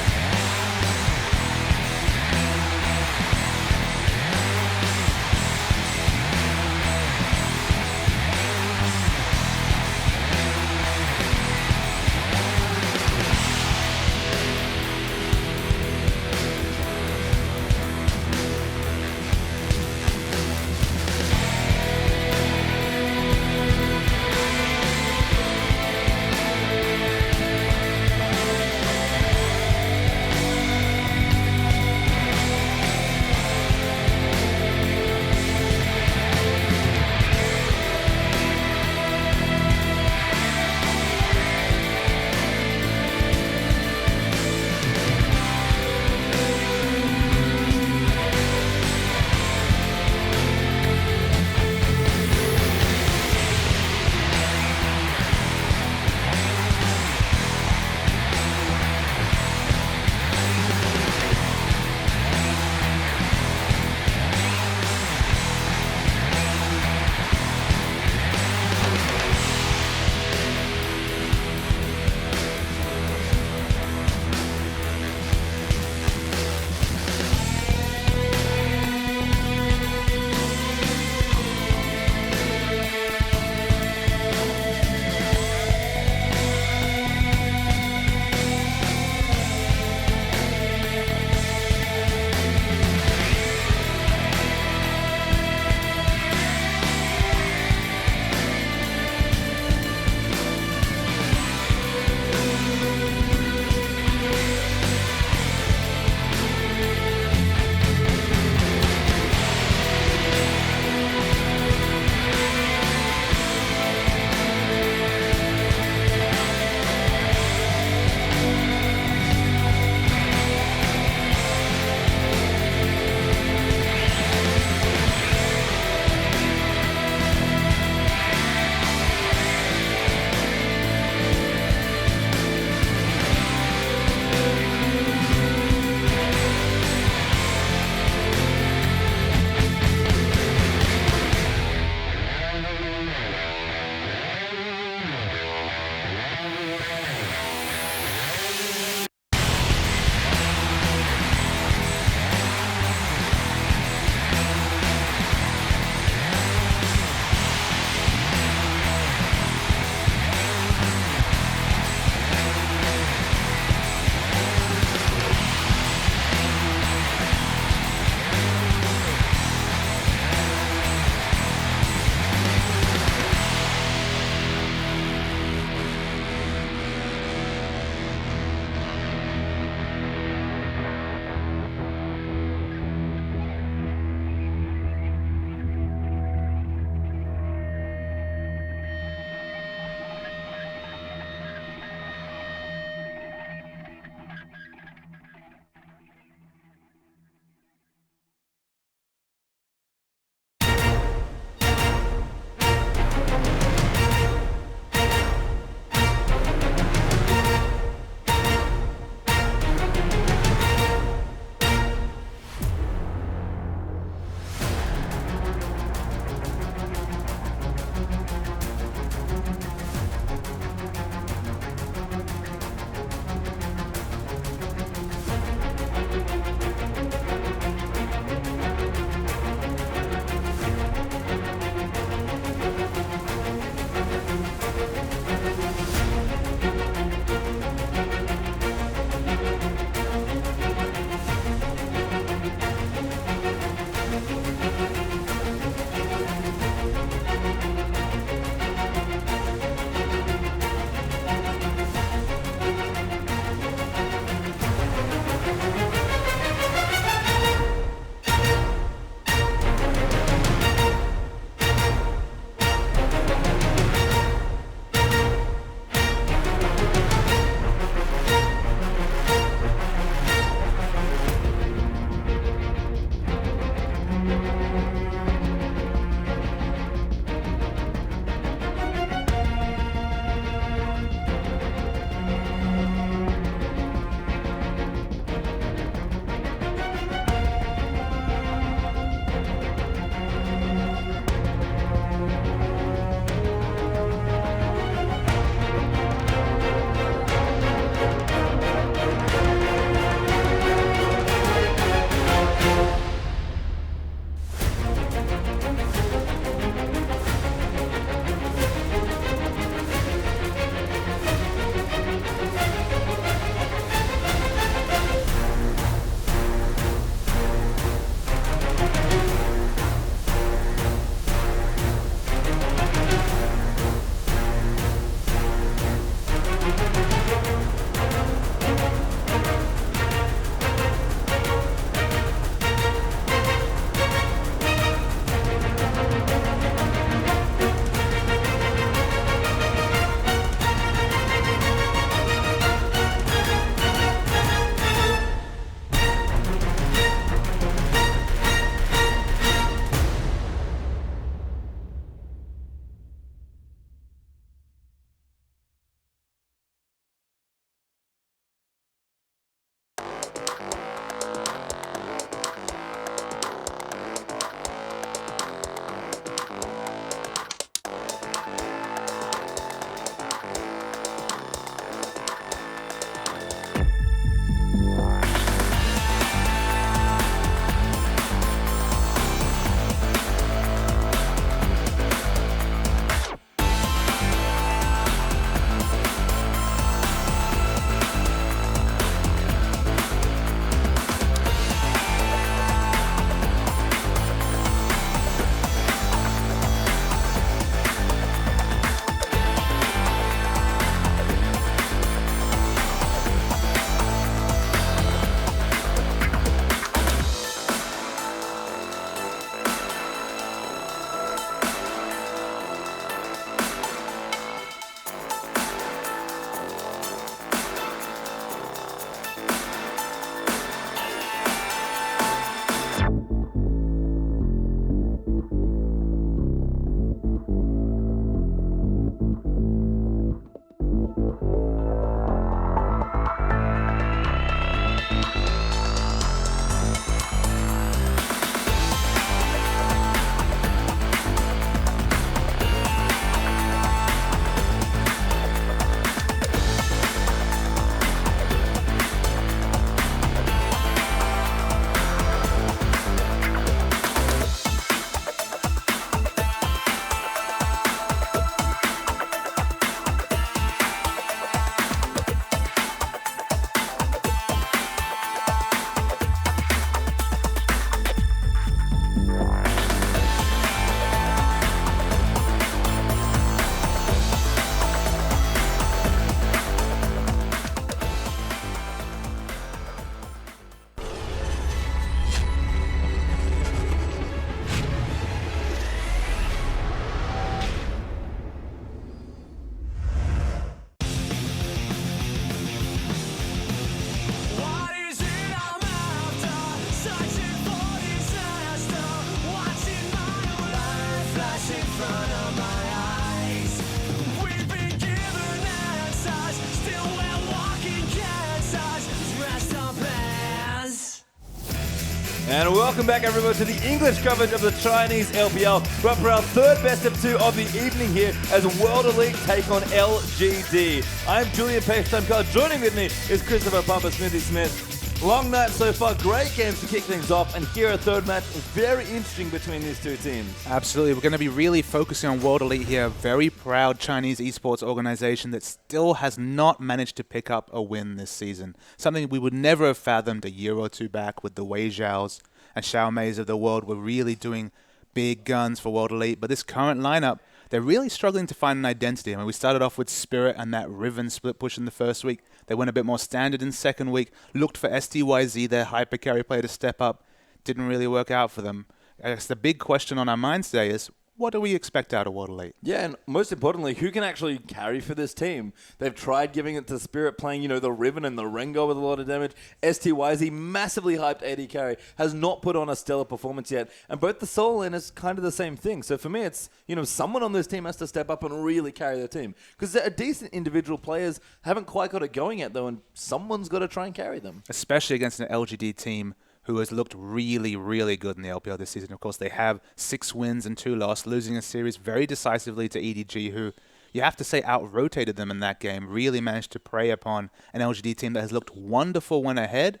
And welcome back, everyone, to the English coverage of the Chinese LPL. We're up for our third best of two of the evening here as World Elite take on LGD. I'm Julian Page-Timecard. Joining with me is Christopher Papa Smithy Smith. Long night so far, great games to kick things off, and here a third match very interesting between these two teams. Absolutely, we're going to be really focusing on World Elite here, a very proud Chinese esports organization that still has not managed to pick up a win this season. Something we would never have fathomed a year or two back with the Wei Zhaos and Xiaomeis of the world were really doing big guns for World Elite, but this current lineup, they're really struggling to find an identity. I mean, we started off with Spirit and that Riven split push in the first week. They went a bit more standard in second week, looked for STYZ, their hyper carry player, to step up. Didn't really work out for them. I guess the big question on our minds today is, what do we expect out of World Elite? Yeah, and most importantly, who can actually carry for this team? They've tried giving it to Spirit, playing, the Riven and the Rengar with a lot of damage. STYZ, massively hyped AD carry, has not put on a stellar performance yet. And both the Soul and is kind of the same thing. So for me, it's, someone on this team has to step up and really carry their team. Because they're decent individual players, haven't quite got it going yet, though, and someone's got to try and carry them. Especially against an LGD team who has looked really, really good in the LPL this season. Of course, they have 6 wins and 2 losses, losing a series very decisively to EDG, who, you have to say, out-rotated them in that game, really managed to prey upon an LGD team that has looked wonderful when ahead.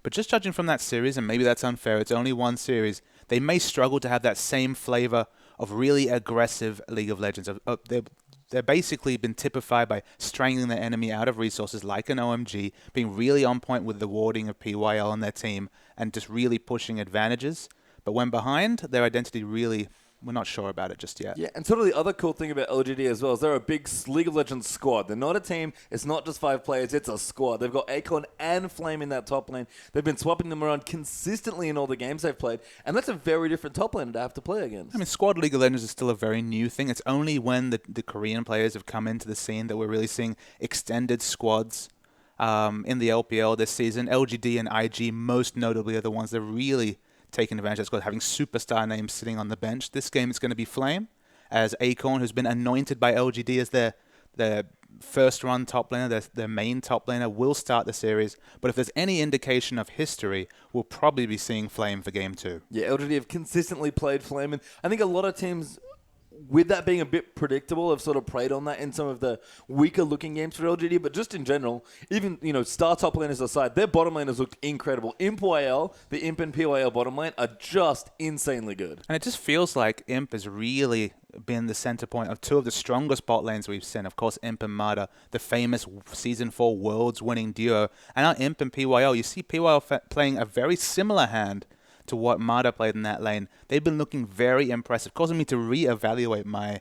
But just judging from that series, and maybe that's unfair, it's only one series, they may struggle to have that same flavor of really aggressive League of Legends. They're basically been typified by strangling their enemy out of resources like an OMG, being really on point with the warding of PYL on their team, and just really pushing advantages. But when behind, their identity really, we're not sure about it just yet. Yeah, and sort of the other cool thing about LGD as well is they're a big League of Legends squad. They're not a team. It's not just 5 players. It's a squad. They've got Akon and Flame in that top lane. They've been swapping them around consistently in all the games they've played, and that's a very different top lane to have to play against. I mean, squad League of Legends is still a very new thing. It's only when the Korean players have come into the scene that we're really seeing extended squads in the LPL this season. LGD and IG, most notably, are the ones that really taking advantage of that squad, having superstar names sitting on the bench. This game it's going to be Flame, as Acorn, who's been anointed by LGD as their first run top laner, their main top laner, will start the series. But if there's any indication of history, we'll probably be seeing Flame for game 2. Yeah, LGD have consistently played Flame, and I think a lot of teams, with that being a bit predictable, have sort of preyed on that in some of the weaker looking games for LGD, but just in general, even, star top laners aside, their bottom laners looked incredible. IMP-YL, the Imp and PYL bottom lane are just insanely good. And it just feels like Imp has really been the center point of 2 of the strongest bot lanes we've seen. Of course, Imp and Mada, the famous Season 4 Worlds winning duo. And now Imp and PYL, you see PYL playing a very similar hand to what Mada played in that lane. They've been looking very impressive, causing me to reevaluate my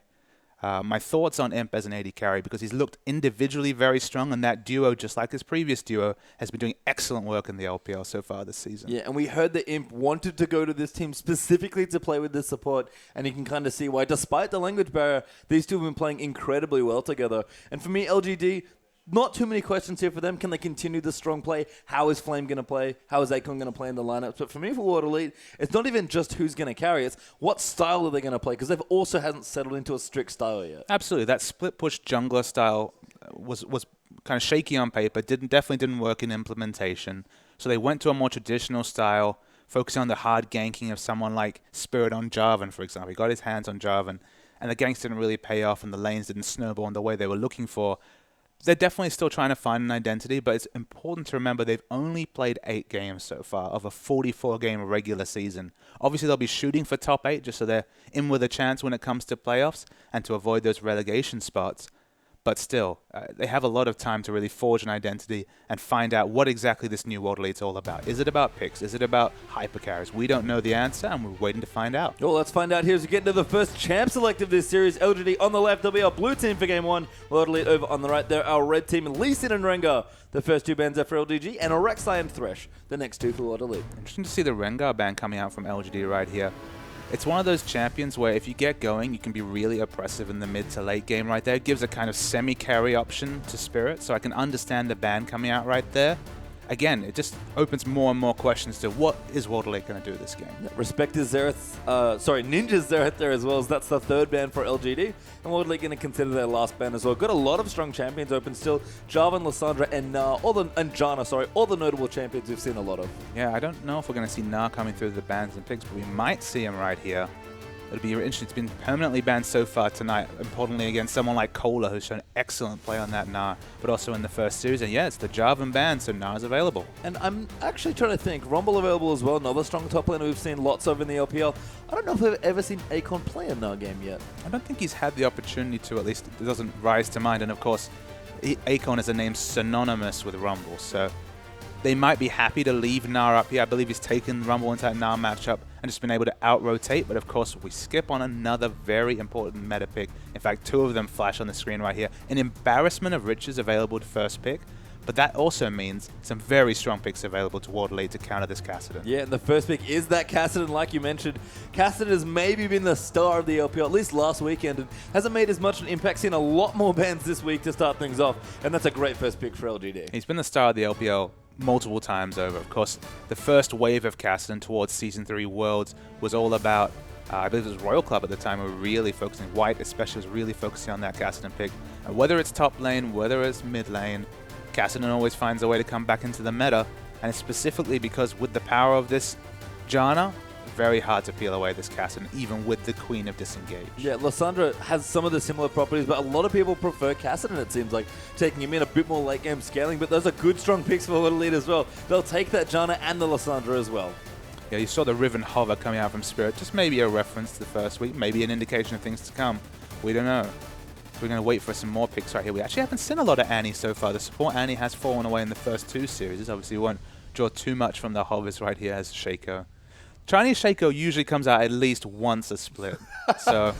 thoughts on Imp as an AD carry, because he's looked individually very strong, and that duo, just like his previous duo, has been doing excellent work in the LPL so far this season. Yeah, and we heard that Imp wanted to go to this team specifically to play with this support, and you can kind of see why. Despite the language barrier, these two have been playing incredibly well together. And for me, LGD, not too many questions here for them. Can they continue this strong play? How is Flame going to play? How is Akon going to play in the lineups? But for me, for World Elite, it's not even just who's going to carry. It's what style are they going to play? Because they've also hasn't settled into a strict style yet. Absolutely. That split push jungler style was kind of shaky on paper. Definitely didn't work in implementation. So they went to a more traditional style, focusing on the hard ganking of someone like Spirit on Jarvan, for example. He got his hands on Jarvan, and the ganks didn't really pay off, and the lanes didn't snowball in the way they were looking for. They're definitely still trying to find an identity, but it's important to remember they've only played 8 games so far of a 44-game regular season. Obviously, they'll be shooting for top 8 just so they're in with a chance when it comes to playoffs and to avoid those relegation spots. But still, they have a lot of time to really forge an identity and find out what exactly this new World Elite's all about. Is it about picks? Is it about hypercarries? We don't know the answer, and we're waiting to find out. Well, let's find out here as we get into the first champ select of this series. LGD on the left, they'll be our blue team for game 1. World Elite over on the right, they're our red team. Lee Sin and Rengar, the first 2 bans are for LGD, and Rek'Sai and Thresh, the next 2 for World Elite. Interesting to see the Rengar ban coming out from LGD right here. It's one of those champions where if you get going, you can be really oppressive in the mid to late game right there. It gives a kind of semi-carry option to Spirit, so I can understand the ban coming out right there. again, it just opens more and more questions to what is World Elite going to do this game. Respect is Xerath, Ninja's Xerath there as well, as that's the third ban for LGD. And World Elite going to consider their last ban as well. Got a lot of strong champions open still. Jarvan, Lissandra, and Janna, all the notable champions we've seen a lot of. Yeah, I don't know if we're going to see Na coming through the bans and picks, but we might see him right here. It'll be interesting. It's been permanently banned so far tonight, importantly against someone like Cola, who's shown excellent play on that Na, but also in the first series. And yeah, it's the Jarvan ban, so Na's available. And I'm actually trying to think, Rumble available as well, another strong top laner we've seen lots of in the LPL. I don't know if we've ever seen Akon play a Na game yet. I don't think he's had the opportunity to, at least it doesn't rise to mind. And of course, Akon is a name synonymous with Rumble, so they might be happy to leave Na up here. I believe he's taken Rumble into that Na matchup and just been able to out-rotate, but of course we skip on another very important meta pick. In fact, two of them flash on the screen right here. An embarrassment of riches available to first pick, but that also means some very strong picks available to World Elite to counter this Kassadin. Yeah, and the first pick is that Kassadin, like you mentioned. Kassadin has maybe been the star of the LPL, at least last weekend, and hasn't made as much an impact, seen a lot more bans this week to start things off, and that's a great first pick for LGD. He's been the star of the LPL multiple times over. Of course, the first wave of Kassadin towards Season 3 Worlds was all about, I believe it was Royal Club at the time, were really focusing, White especially was really focusing on that Kassadin pick. And whether it's top lane, whether it's mid lane, Kassadin always finds a way to come back into the meta, and it's specifically because with the power of this Janna, very hard to peel away this Kassadin, even with the Queen of Disengage. Yeah, Lissandra has some of the similar properties, but a lot of people prefer Kassadin, it seems like, taking him in a bit more late game scaling, but those are good strong picks for World Elite as well. They'll take that Janna and the Lissandra as well. Yeah, you saw the Riven Hover coming out from Spirit, just maybe a reference to the first week, maybe an indication of things to come. We don't know. So we're going to wait for some more picks right here. We actually haven't seen a lot of Annie so far. The support Annie has fallen away in the first two series. Obviously, we won't draw too much from the Hovers right here as Shaco. Chinese Shaco usually comes out at least once a split. So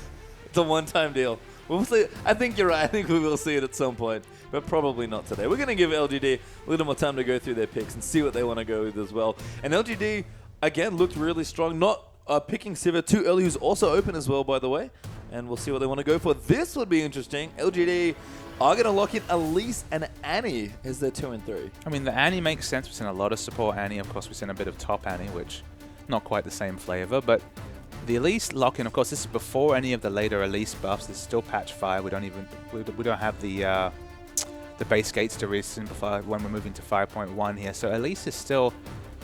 it's a one-time deal. We'll see. I think you're right. I think we will see it at some point, but probably not today. We're going to give LGD a little more time to go through their picks and see what they want to go with as well. And LGD, again, looked really strong. Not picking Sivir too early, who's also open as well, by the way. And we'll see what they want to go for. This would be interesting. LGD are going to lock in Elise and Annie as their 2 and 3. I mean, the Annie makes sense. We've seen a lot of support Annie. Of course, we've seen a bit of top Annie, which not quite the same flavor, but the Elise lock-in, of course, this is before any of the later Elise buffs. This is still patch 5. We don't have the base gates to resyn before when we're moving to 5.1 here. So Elise is still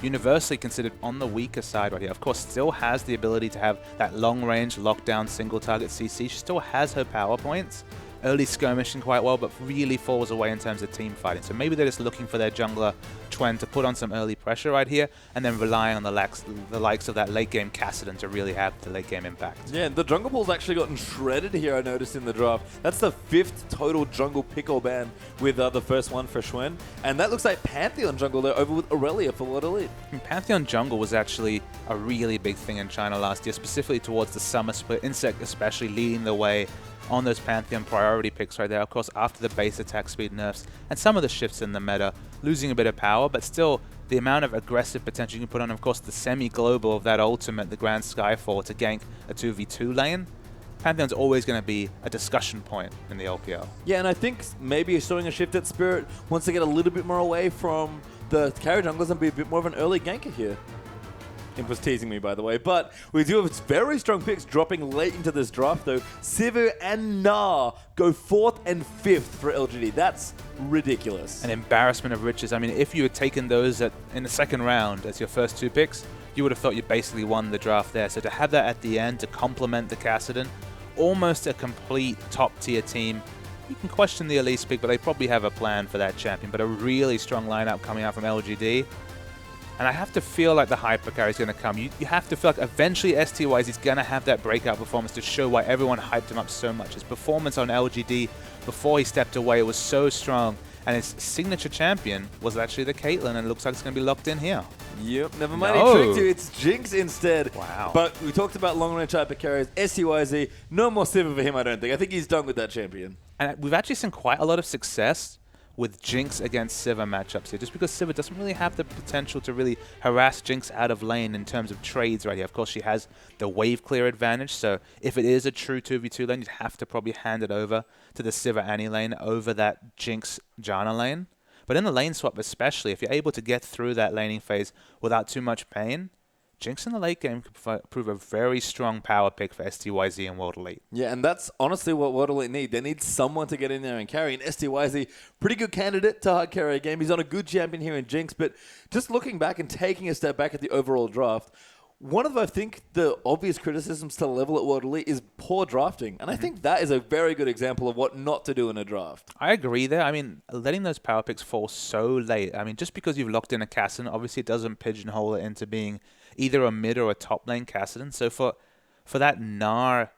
universally considered on the weaker side right here. Of course, still has the ability to have that long-range lockdown single target CC. She still has her power points. Early skirmishing quite well, but really falls away in terms of team fighting. So maybe they're just looking for their jungler Twen to put on some early pressure right here, and then relying on the likes of that late game Kassadin to really have the late game impact. Yeah, the jungle pool's actually gotten shredded here, I noticed in the draft. That's the 5th total jungle pick or ban, with the first one for Xuen. And that looks like Pantheon jungle there over with Aurelia for World Elite. Pantheon jungle was actually a really big thing in China last year, specifically towards the summer split. Insect especially leading the way on those Pantheon priority picks right there. Of course, after the base attack speed nerfs and some of the shifts in the meta, losing a bit of power, but still the amount of aggressive potential you can put on, of course, the semi-global of that ultimate, the Grand Skyfall, to gank a 2v2 lane. Pantheon's always going to be a discussion point in the LPL. Yeah, and I think maybe showing a shift at Spirit wants to get a little bit more away from the carry junglers and be a bit more of an early ganker here. Imp was teasing me, by the way. But we do have very strong picks dropping late into this draft, though. Sivir and Na go 4th and 5th for LGD. That's ridiculous. An embarrassment of riches. I mean, if you had taken those in the second round as your first 2 picks, you would have thought you basically won the draft there. So to have that at the end to complement the Kassadin, almost a complete top-tier team. You can question the Elise pick, but they probably have a plan for that champion. But a really strong lineup coming out from LGD. And I have to feel like the hypercar is going to come. You have to feel like eventually STYZ is going to have that breakout performance to show why everyone hyped him up so much. His performance on LGD before he stepped away was so strong. And his signature champion was actually the Caitlyn, and it looks like it's going to be locked in here. Yep, never mind. He tricked you. It's Jinx instead. Wow. But we talked about long-range hyper carriers. STYZ, no more Sivir for him, I don't think. I think he's done with that champion. And we've actually seen quite a lot of success with Jinx against Sivir matchups here, just because Sivir doesn't really have the potential to really harass Jinx out of lane in terms of trades right here. Of course, she has the wave clear advantage, so if it is a true 2v2 lane, you'd have to probably hand it over to the Sivir Annie lane over that Jinx Janna lane. But in the lane swap especially, if you're able to get through that laning phase without too much pain, Jinx in the late game could prove a very strong power pick for STYZ and World Elite. Yeah, and that's honestly what World Elite need. They need someone to get in there and carry. And STYZ, pretty good candidate to hard carry a game. He's on a good champion here in Jinx. But just looking back and taking a step back at the overall draft, one of, I think, the obvious criticisms to level at World Elite is poor drafting. And I think that is a very good example of what not to do in a draft. I agree there. I mean, letting those power picks fall so late. I mean, just because you've locked in a Kassadin, obviously it doesn't pigeonhole it into being either a mid or a top lane Kassadin. So for that Gnar,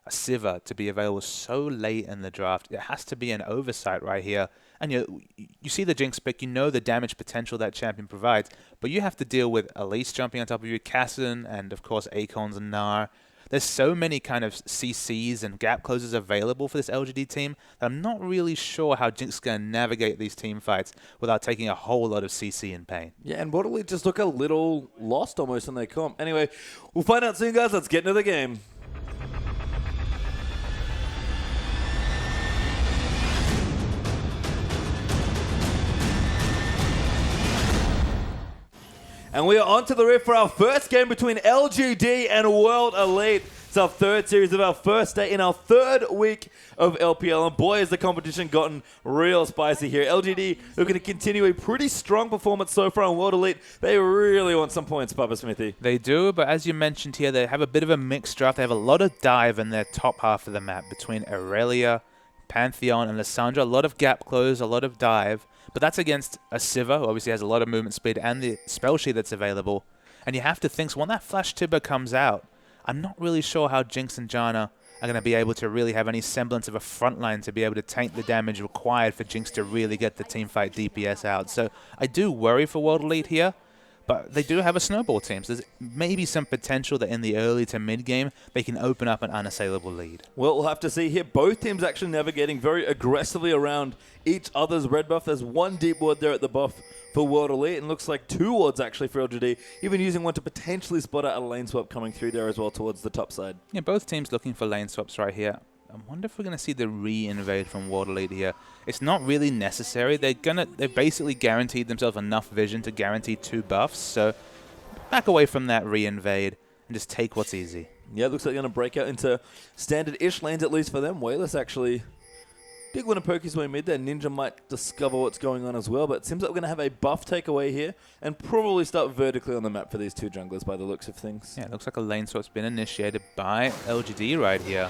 a Sivir to be available so late in the draft, it has to be an oversight right here. And you see the Jinx pick, you know the damage potential that champion provides, but you have to deal with Elise jumping on top of you, Kassadin, and of course Akon's and Gnar. There's so many kind of CCs and gap closers available for this LGD team that I'm not really sure how Jinx is going to navigate these team fights without taking a whole lot of CC and pain. Yeah, and World Elite just look a little lost almost in their comp. Anyway, we'll find out soon, guys. Let's get into the game. And we are on to the rift for our first game between LGD and World Elite. It's our third series of our first day in our third week of LPL. And boy, has the competition gotten real spicy here. LGD looking to continue a pretty strong performance so far on World Elite. They really want some points, Papa Smithy. They do, but as you mentioned here, they have a bit of a mixed draft. They have a lot of dive in their top half of the map between Aurelia, Pantheon, and Lissandra. A lot of gap close, a lot of dive. But that's against a Sivir, who obviously has a lot of movement speed, and the spell sheet that's available. And you have to think, so when that Flash Tibber comes out, I'm not really sure how Jinx and Janna are going to be able to really have any semblance of a front line to be able to tank the damage required for Jinx to really get the teamfight DPS out. So I do worry for World Elite here. But they do have a snowball team, so there's maybe some potential that in the early to mid game they can open up an unassailable lead. Well, we'll have to see here. Both teams actually navigating very aggressively around each other's red buff. There's one deep ward there at the buff for World Elite, and looks like two wards actually for LGD, even using one to potentially spot out a lane swap coming through there as well towards the top side. Yeah, both teams looking for lane swaps right here. I wonder if we're going to see the re-invade from World Elite here. It's not really necessary. They've basically guaranteed themselves enough vision to guarantee 2 buffs. So back away from that re-invade and just take what's easy. Yeah, it looks like they're going to break out into standard-ish lanes, at least for them. Wayless actually did want to poke his way mid there. Ninja might discover what's going on as well, but it seems like we're going to have a buff takeaway here and probably start vertically on the map for these two junglers by the looks of things. Yeah, it looks like a lane swap's been initiated by LGD right here.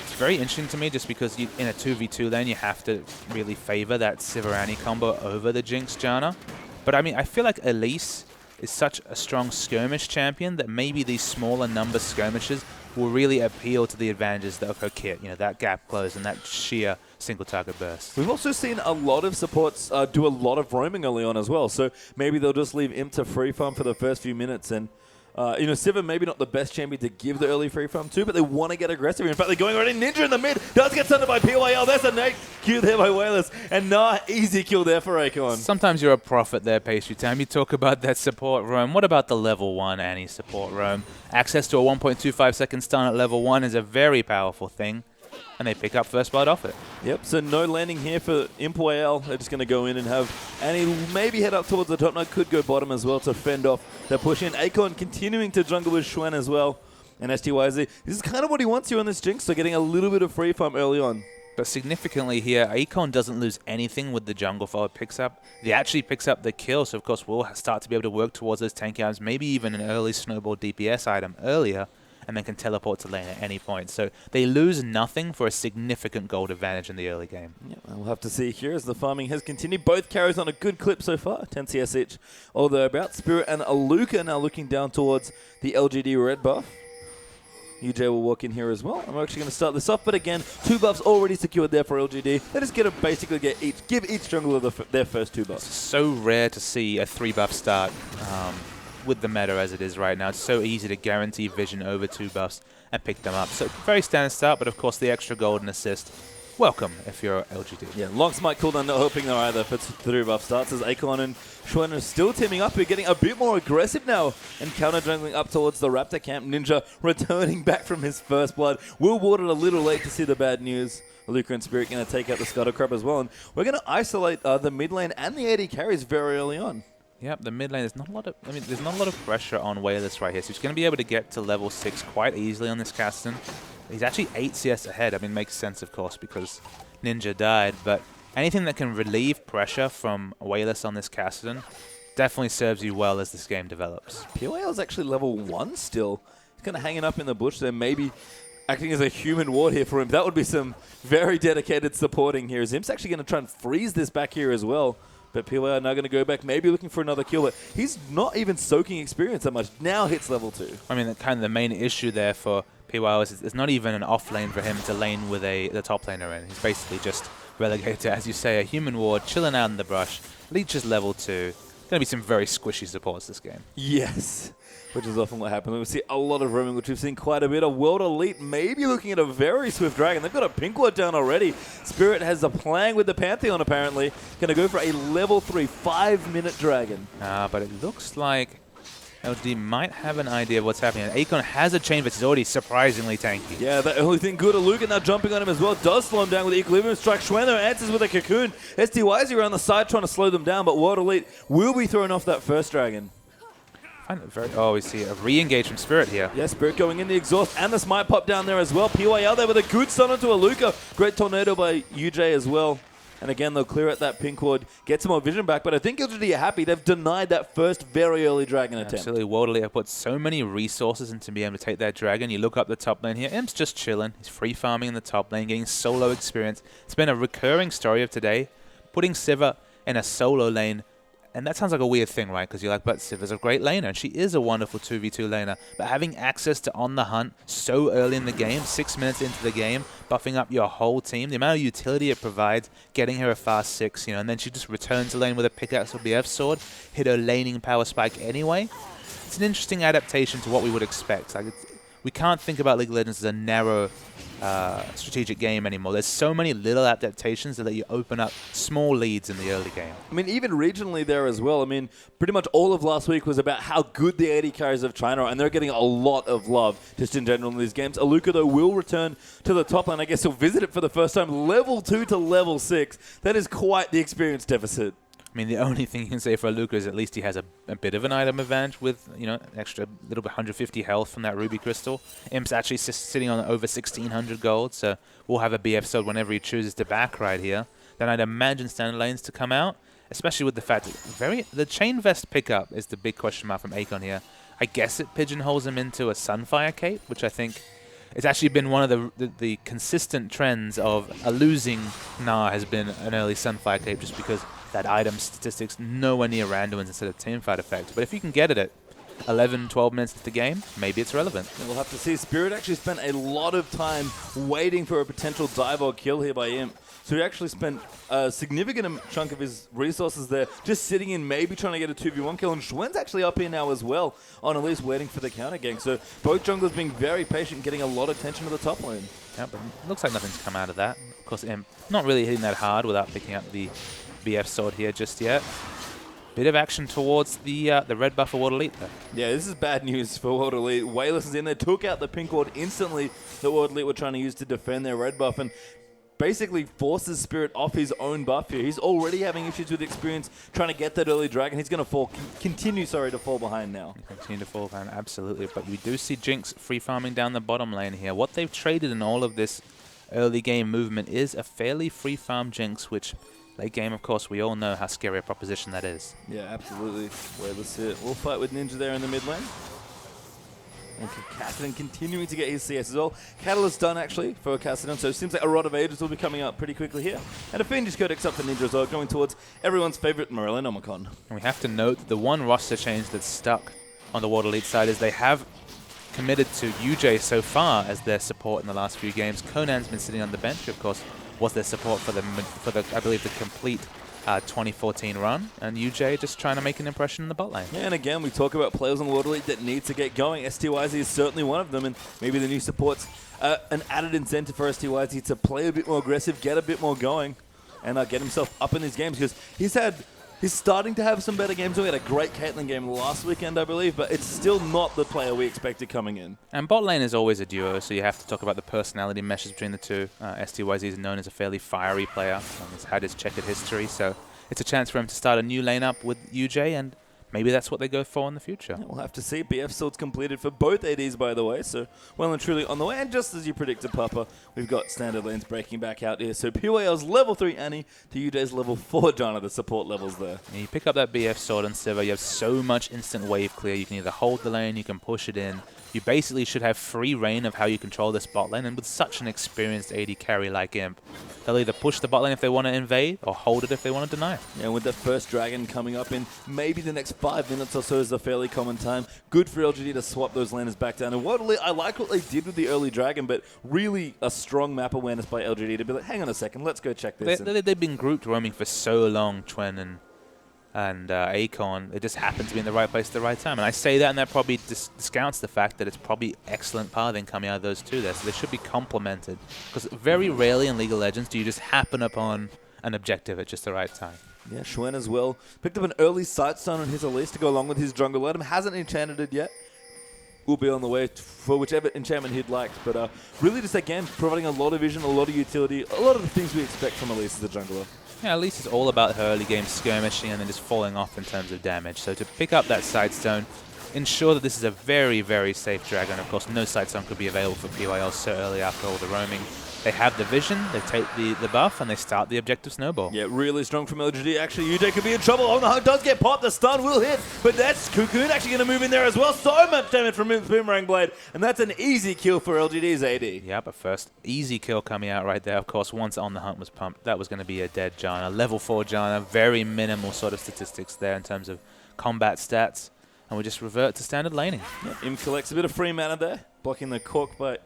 It's very interesting to me just because in a 2v2 lane you have to really favor that Sivir combo over the Jinx Janna. But I mean, I feel like Elise is such a strong skirmish champion that maybe these smaller number skirmishes will really appeal to the advantages of her kit. You know, that gap close and that sheer single target burst. We've also seen a lot of supports do a lot of roaming early on as well. So maybe they'll just leave Imp to free farm for the first few minutes and Sivir maybe not the best champion to give the early free farm to, but they want to get aggressive. In fact, they're going right in. Ninja in the mid. Does get stunned by PYL. There's a nade Q there by Wayless. And easy kill there for Akon. Sometimes you're a prophet there, Pastry Time. You talk about that support roam. What about the level 1 Annie support roam? Access to a 1.25 second stun at level 1 is a very powerful thing. And they pick up first blood off it. Yep, so no landing here for Imp.al. They're just going to go in and have Annie maybe head up towards the top node. Could go bottom as well to fend off the push in. Akon continuing to jungle with Xuen as well. And STYZ, this is kind of what he wants you on this Jinx, so getting a little bit of free farm early on. But significantly here, Akon doesn't lose anything with the jungle follow picks up. He actually picks up the kill, so of course we'll start to be able to work towards those tank items, maybe even an early snowball DPS item earlier, and then can teleport to lane at any point. So they lose nothing for a significant gold advantage in the early game. Yeah, we'll have to see here as the farming has continued. Both carries on a good clip so far, 10 CS each. Although about Spirit and Aluka now looking down towards the LGD red buff. UJ will walk in here as well. I'm actually going to start this off, but again, 2 buffs already secured there for LGD. They just give each jungler their first 2 buffs. It's so rare to see a 3 buff start. With the meta as it is right now. It's so easy to guarantee vision over 2 buffs and pick them up. So very standard start, but of course the extra golden assist welcome if you're LGD. Yeah, long smite cooldown not helping there either for 3 buff starts as Akon and Schwen are still teaming up. We're getting a bit more aggressive now and counter jungling up towards the Raptor camp. Ninja returning back from his first blood. Will Warded a little late to see the bad news. Luca and Spirit going to take out the Scuttle Crab as well. And we're going to isolate the mid lane and the AD carries very early on. Yep, the mid lane, there's not a lot of, there's not a lot of pressure on Wayless right here. So he's going to be able to get to level 6 quite easily on this Caston. He's actually 8 CS ahead. I mean, makes sense, of course, because Ninja died. But anything that can relieve pressure from Wayless on this Caston definitely serves you well as this game develops. PYL is actually level 1 still. He's kind of hanging up in the bush there, maybe acting as a human ward here for him. That would be some very dedicated supporting here. Zim's actually going to try and freeze this back here as well. But PYL now going to go back, maybe looking for another kill. But he's not even soaking experience that much. Now hits level 2. I mean, kind of the main issue there for PYL is it's not even an off lane for him to lane with the top laner in. He's basically just relegated to, as you say, a human ward, chilling out in the brush. Leech is level 2. Going to be some very squishy supports this game. Yes, which is often what happens. We see a lot of roaming, which we've seen quite a bit of. World Elite maybe looking at a very swift dragon. They've got a pink ward down already. Spirit has a plan with the Pantheon, apparently. Going to go for a level 3, 5-minute dragon. But it looks like LD might have an idea of what's happening. And Akon has a chain, but he's already surprisingly tanky. Yeah, the only thing good. Luca now jumping on him as well. Does slow him down with the Equilibrium Strike. Schwenner answers with a Cocoon. STY's around the side trying to slow them down, but World Elite will be throwing off that first dragon. Oh, we see a re-engage from Spirit here. Yeah, Spirit going in the exhaust and the smite pop down there as well. PYL there with a good stun onto a Luca. Great tornado by UJ as well. And again, they'll clear out that pink ward, get some more vision back. But I think LGD are happy. They've denied that first very early dragon attempt. Absolutely. World Elite have put so many resources into being able to take that dragon. You look up the top lane here. Imp's just chilling. He's free farming in the top lane, getting solo experience. It's been a recurring story of today, putting Sivir in a solo lane. And that sounds like a weird thing, right? Because you're like, but Sivir's a great laner, and she is a wonderful 2v2 laner. But having access to On the Hunt so early in the game, 6 minutes into the game, buffing up your whole team, the amount of utility it provides, getting her a fast 6, and then she just returns the lane with a pickaxe or BF sword, hit her laning power spike anyway. It's an interesting adaptation to what we would expect. Like, we can't think about League of Legends as a narrow strategic game anymore. There's so many little adaptations that let you open up small leads in the early game. I mean, even regionally there as well. I mean, pretty much all of last week was about how good the AD carries of China are, and they're getting a lot of love just in general in these games. Aluka, though, will return to the top lane. I guess he'll visit it for the first time. Level 2 to level 6. That is quite the experience deficit. I mean, the only thing you can say for Luca is at least he has a bit of an item advantage with, extra little bit 150 health from that Ruby Crystal. Imp's actually sitting on over 1,600 gold, so we'll have a BF sword whenever he chooses to back right here. Then I'd imagine standard lanes to come out, especially with the fact that the Chain Vest pickup is the big question mark from Akon here. I guess it pigeonholes him into a Sunfire cape, which I think it's actually been one of the consistent trends of a losing Gnar has been an early Sunfire cape just because that item statistics nowhere near randoms instead of teamfight effect. But if you can get it at 11, 12 minutes into the game, maybe it's relevant. And we'll have to see. Spirit actually spent a lot of time waiting for a potential dive or kill here by Imp. So he actually spent a significant chunk of his resources there just sitting in, maybe trying to get a 2v1 kill. And Schwen's actually up here now as well, on at least waiting for the counter gank. So both junglers being very patient, getting a lot of attention to the top lane. Yeah, but it looks like nothing's come out of that. Of course, Imp not really hitting that hard without picking up the BF sword here just yet. Bit of action towards the red buff for World Elite though. Yeah, this is bad news for World Elite. Wayless is in there, took out the pink ward instantly that World Elite were trying to use to defend their red buff and basically forces Spirit off his own buff here. He's already having issues with experience trying to get that early dragon. He's going to continue to fall behind now. Continue to fall behind, absolutely. But we do see Jinx free farming down the bottom lane here. What they've traded in all of this early game movement is a fairly free farm Jinx, which late game, of course, we all know how scary a proposition that is. Yeah, absolutely. Wayless here. We'll fight with Ninja there in the mid lane. And Kassadin continuing to get his CS as well. Catalyst done, actually, for Kassadin, so it seems like a Rod of Ages will be coming up pretty quickly here. And a Fiendish Codex up for Ninja as well, going towards everyone's favorite Morello Omicron. And we have to note that the one roster change that's stuck on the World Elite side is they have committed to UJ so far as their support in the last few games. Conan's been sitting on the bench, of course, was their support for the I believe the complete 2014 run, and UJ just trying to make an impression in the bot lane. Yeah, and again, we talk about players on the World Elite that need to get going. STYZ is certainly one of them, and maybe the new supports an added incentive for STYZ to play a bit more aggressive, get a bit more going, and get himself up in these games, because he's starting to have some better games. We had a great Caitlyn game last weekend, I believe, but it's still not the player we expected coming in. And bot lane is always a duo, so you have to talk about the personality meshes between the two. STYZ is known as a fairly fiery player. He's had his checkered history, so it's a chance for him to start a new lane up with UJ, and maybe that's what they go for in the future. Yeah, we'll have to see. BF sorts completed for both ADs, by the way, so well and truly on the way. And just as you predicted, Papa, we've got standard lanes breaking back out here. So PYL's level 3 Annie to UJ's level 4 Jana, the support levels there. And you pick up that BF sword on Sivir, you have so much instant wave clear. You can either hold the lane, you can push it in. You basically should have free reign of how you control this bot lane, and with such an experienced AD carry like Imp, they'll either push the bot lane if they want to invade, or hold it if they want to deny. Yeah, with that first dragon coming up in maybe the next 5 minutes or so is a fairly common time. Good for LGD to swap those laners back down. And I like what they did with the early dragon, but really a strong map awareness by LGD to be like, hang on a second, let's go check this. They've been grouped roaming for so long, Twen and Akon. It just happened to be in the right place at the right time. And I say that, and that probably discounts the fact that it's probably excellent pathing coming out of those two there. So they should be complemented. Because very rarely in League of Legends do you just happen upon an objective at just the right time. Yeah, Xuen as well. Picked up an early Sightstone on his Elise to go along with his jungle item. Hasn't enchanted it yet. Will be on the way for whichever enchantment he'd liked. But really just, again, providing a lot of vision, a lot of utility, a lot of the things we expect from Elise as a jungler. Yeah, Elise is all about her early game skirmishing and then just falling off in terms of damage. So to pick up that Sightstone, ensure that this is a very, very safe dragon. Of course, no Sightstone could be available for PYL so early after all the roaming. They have the vision, they take the buff, and they start the objective snowball. Yeah, really strong from LGD. Actually, UJ could be in trouble. Oh no, does get popped. The stun will hit, but that's Cocoon actually going to move in there as well. So much damage from Boomerang Blade, and that's an easy kill for LGD's AD. Yeah, but first, easy kill coming out right there. Of course, once On the Hunt was pumped, that was going to be a dead Jana. Level 4 Jana, very minimal sort of statistics there in terms of combat stats. And we just revert to standard laning. Yeah, Im collects a bit of free mana there, blocking the cork by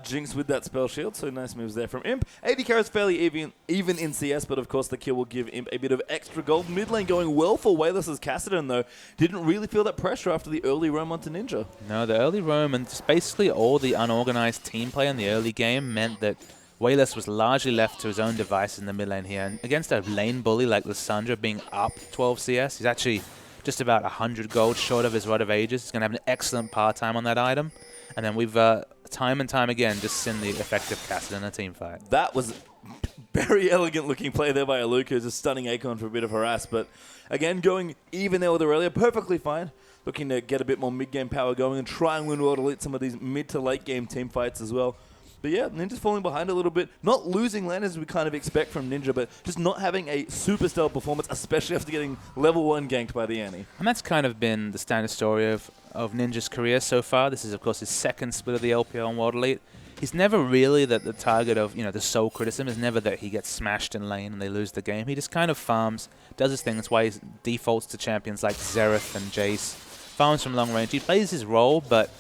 Jinx with that spell shield, so nice moves there from Imp. AD carry is fairly even in CS, but of course the kill will give Imp a bit of extra gold. Mid lane going well for Wayless's Kassadin, though. Didn't really feel that pressure after the early roam onto Ninja. No, the early roam and just basically all the unorganized team play in the early game meant that Wayless was largely left to his own devices in the mid lane here. And against a lane bully like Lissandra being up 12 CS, he's actually just about 100 gold short of his Rod of Ages. He's going to have an excellent par time on that item. And then we've time and time again just seen the effective Kassadin in a team fight. That was very elegant looking play there by Aluka, just stunning Akon for a bit of harass. But again, going even there with Aurelia, perfectly fine. Looking to get a bit more mid-game power going and try and win World Elite some of these mid to late game team fights as well. But yeah, Ninja's falling behind a little bit. Not losing lane as we kind of expect from Ninja, but just not having a super stellar performance, especially after getting level 1 ganked by the Annie. And that's kind of been the standard story of Ninja's career so far. This is, of course, his second split of the LPL and World Elite. He's never really the target of, the sole criticism is never that he gets smashed in lane and they lose the game. He just kind of farms, does his thing. That's why he defaults to champions like Xerath and Jace. Farms from long range. He plays his role, but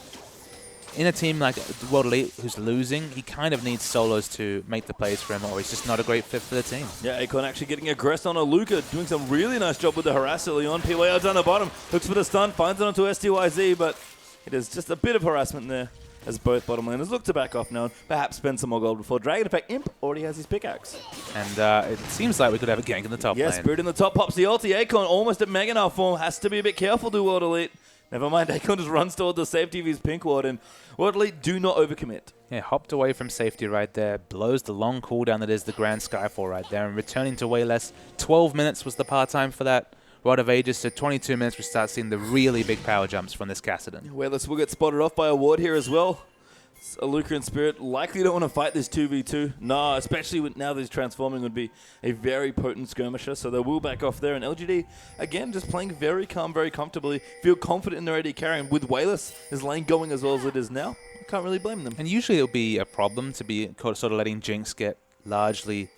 in a team like World Elite who's losing, he kind of needs solos to make the plays for him, or he's just not a great fit for the team. Yeah, Akon actually getting aggressed on Aluka, doing some really nice job with the harass early on. PYL down the bottom, looks for the stun, finds it onto STYZ, but it is just a bit of harassment there as both bottom laners look to back off now and perhaps spend some more gold before Dragon. In fact, Imp already has his pickaxe. And it seems like we could have a gank in the top lane. Yeah, Spirit in the top, pops the ulti. Akon almost at Mega Knight form, has to be a bit careful to World Elite. Never mind, Akon just runs toward the safety of his pink ward, and World Elite do not overcommit. Yeah, hopped away from safety right there, blows the long cooldown that is the Grand Skyfall right there, and returning to Wayless. 12 minutes was the par time for that Rod of Ages, so 22 minutes we start seeing the really big power jumps from this Kassadin. Wayless will get spotted off by a ward here as well. Aluka and Spirit likely don't want to fight this 2v2. No, especially now that he's transforming would be a very potent skirmisher, so they will back off there. And LGD, again, just playing very calm, very comfortably. Feel confident in their AD carrying with Wayless, his lane going as well as it is now. I can't really blame them. And usually it'll be a problem to be sort of letting Jinx get largely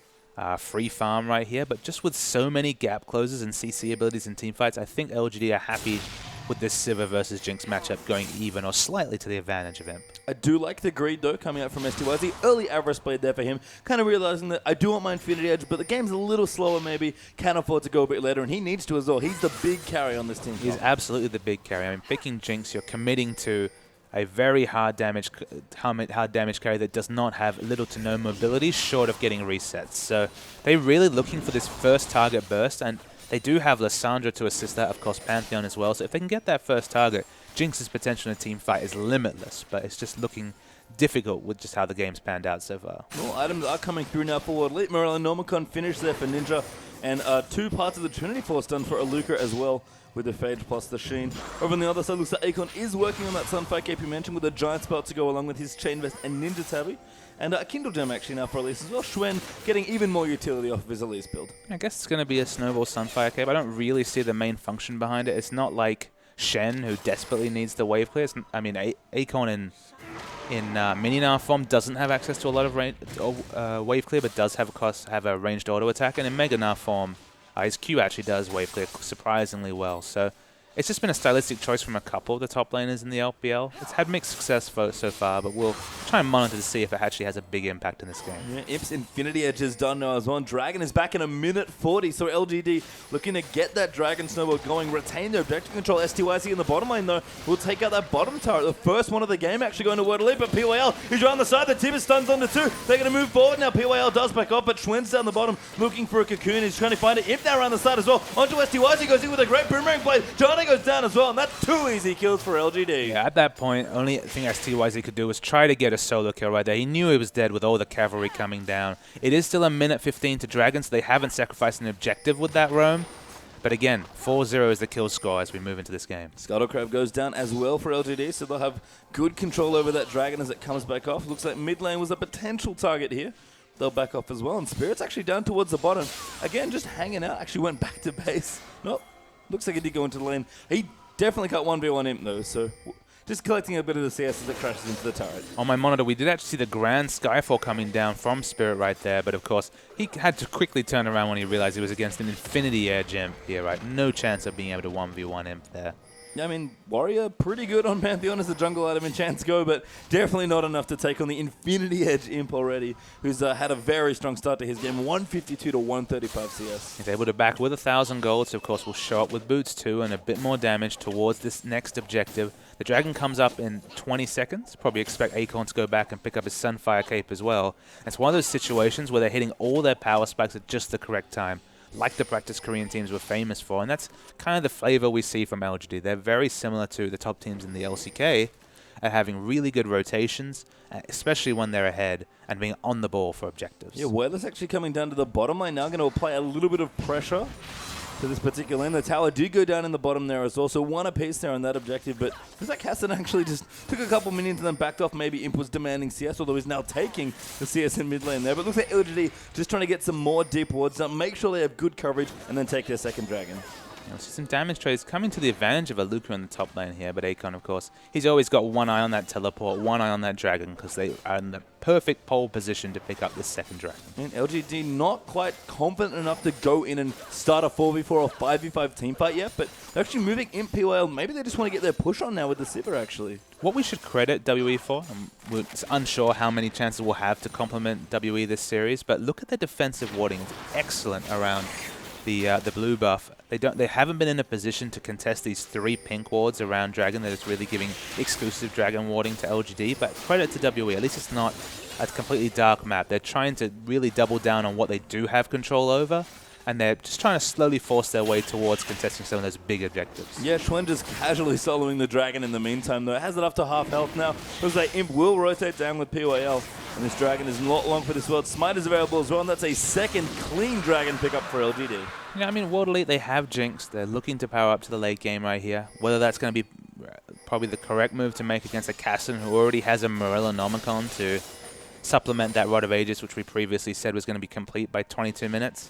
free farm right here, but just with so many gap closes and CC abilities in teamfights, I think LGD are happy with this Sivir versus Jinx matchup going even or slightly to the advantage of Imp. I do like the greed, though, coming out from STYZ. Early Avarice played there for him. Kind of realizing that I do want my Infinity Edge, but the game's a little slower maybe. Can't afford to go a bit later, and he needs to as well. He's the big carry on this team. He's absolutely the big carry. I mean, picking Jinx, you're committing to a very hard damage carry that does not have little to no mobility short of getting resets. So they're really looking for this first target burst, and they do have Lissandra to assist that, of course Pantheon as well. So if they can get that first target, Jinx's potential in a team fight is limitless, but it's just looking difficult with just how the game's panned out so far. Well, items are coming through now for Elite. Morel and Normicon finished there for Ninja, and 2 parts of the Trinity Force done for Aluka as well, with the Phage plus the Sheen. Over on the other side, looks like Akon is working on that Sunfire cape you mentioned, with a Giant Spot to go along with his Chain Vest and Ninja Tabby. And a Kindle Gem actually now for Elise as well. Schwen getting even more utility off of his Elise build. I guess it's going to be a Snowball Sunfire cape. I don't really see the main function behind it. It's not like Shen, who desperately needs the wave clear. I mean, Akon in Mininar form doesn't have access to a lot of wave clear, but does have a ranged auto attack. And in Mega Nar form, his Q actually does wave clear surprisingly well. So it's just been a stylistic choice from a couple of the top laners in the LPL. It's had mixed success so far, but we'll try and monitor to see if it actually has a big impact in this game. Yeah, Imp's Infinity Edge is done now as well. Dragon is back in a minute 40, so LGD looking to get that Dragon Snowball going, retain their objective control. STYC in the bottom lane, though, will take out that bottom turret. The first one of the game actually going to Word Elite, but PYL is around the side. The tip is stuns onto 2. They're going to move forward now. PYL does back off, but Schwen's down the bottom looking for a cocoon. He's trying to find it. Imp now around the side as well. Onto STYC, goes in with a great boomerang play. Johnny goes down as well, and that's 2 easy kills for LGD. Yeah, at that point, only thing STYZ could do was try to get a solo kill right there. He knew he was dead with all the cavalry coming down. It is still a minute 15 to Dragon, so they haven't sacrificed an objective with that roam. But again, 4-0 is the kill score as we move into this game. Scuttlecrab goes down as well for LGD, so they'll have good control over that Dragon as it comes back off. Looks like mid lane was a potential target here. They'll back off as well, and Spirit's actually down towards the bottom. Again, just hanging out. Actually went back to base. Nope. Looks like he did go into the lane. He definitely cut 1v1 Imp though, so just collecting a bit of the CS as it crashes into the turret. On my monitor, we did actually see the Grand Skyfall coming down from Spirit right there, but of course, he had to quickly turn around when he realized he was against an Infinity Edge Imp here, right? No chance of being able to 1v1 Imp there. Yeah, I mean, Warrior pretty good on Pantheon as the jungle item in Chance Go, but definitely not enough to take on the Infinity Edge Imp already, who's had a very strong start to his game, 152 to 135 CS. He's able to back with 1,000 gold, so of course will show up with boots too, and a bit more damage towards this next objective. The Dragon comes up in 20 seconds. Probably expect Akon to go back and pick up his Sunfire cape as well. It's one of those situations where they're hitting all their power spikes at just the correct time, like the practice Korean teams were famous for, and that's kind of the flavor we see from LGD. They're very similar to the top teams in the LCK at having really good rotations, especially when they're ahead and being on the ball for objectives. Yeah, Weather's actually coming down to the bottom lane now, going to apply a little bit of pressure to this particular lane. The tower did go down in the bottom there as well, so 1 apiece there on that objective, but looks like Hassan actually just took a couple minions and then backed off. Maybe Imp was demanding CS, although he's now taking the CS in mid lane there, but looks like LGD just trying to get some more deep wards up, make sure they have good coverage, and then take their second Dragon. You'll see some damage trades coming to the advantage of Aluka in the top lane here, but Akon, of course, he's always got one eye on that teleport, one eye on that Dragon, because they are in the perfect pole position to pick up this second Dragon. And LGD not quite confident enough to go in and start a 4v4 or 5v5 team fight yet, but they're actually moving Imp PYL. Maybe they just want to get their push on now with the Sivir, actually. What we should credit WE for, we're unsure how many chances we'll have to complement WE this series, but look at their defensive warding. It's excellent around the blue buff. They haven't been in a position to contest these 3 pink wards around Dragon that is really giving exclusive Dragon warding to LGD, but credit to WE. At least it's not a completely dark map. They're trying to really double down on what they do have control over, and they're just trying to slowly force their way towards contesting some of those big objectives. Yeah, Schwen just casually soloing the Dragon in the meantime, though. It has it up to half health now. Looks like Imp will rotate down with PYL, and this Dragon is not long for this world. Smite is available as well, and that's a second clean Dragon pickup for LGD. Yeah, I mean, World Elite, they have Jinx. They're looking to power up to the late game right here. Whether that's going to be probably the correct move to make against a Casson who already has a Morellonomicon to supplement that Rod of Ages, which we previously said was going to be complete by 22 minutes.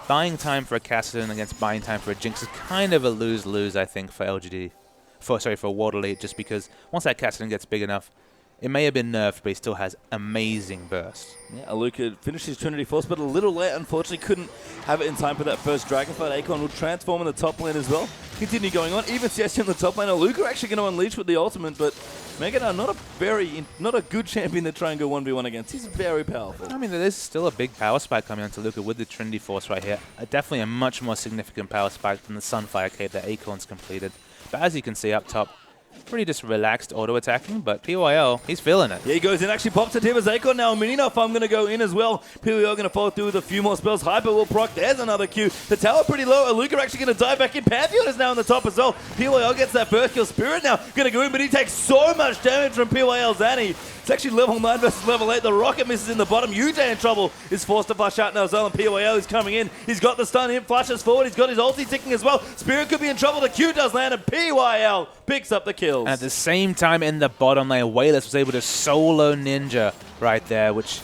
Buying time for a Cassidon against buying time for a Jinx is kind of a lose-lose, I think, for LGD. For World Elite, just because once that Cassidon gets big enough, it may have been nerfed, but he still has amazing burst. Yeah, Aluka finished his Trinity Force, but a little late, unfortunately. Couldn't have it in time for that first Dragon fight. Akon will transform in the top lane as well. Continue going on. Even CS in the top lane. Aluka actually going to unleash with the ultimate, but Megadar not a good champion to try and go 1v1 against. He's very powerful. I mean, there is still a big power spike coming onto Aluka with the Trinity Force right here. Definitely a much more significant power spike than the Sunfire Cape that Akon's completed. But as you can see up top, Pretty just relaxed auto-attacking, but PYL, he's feeling it. Yeah, he goes in, actually pops a Timber's Acorn now. Mininoff, I'm going to go in as well. PYL going to follow through with a few more spells. Hyper will proc. There's another Q. The tower pretty low. Aluka actually going to dive back in. Pantheon is now on the top as well. PYL gets that first kill. Spirit now going to go in, but he takes so much damage from PYL Zanny. It's actually level 9 versus level 8. The rocket misses in the bottom. UJ in trouble. Is forced to flush out now as well, and PYL is coming in. He's got the stun in. Flashes forward. He's got his ulti ticking as well. Spirit could be in trouble. The Q does land, and PYL picks up the kills. At the same time in the bottom lane, Wayless was able to solo Ninja right there, which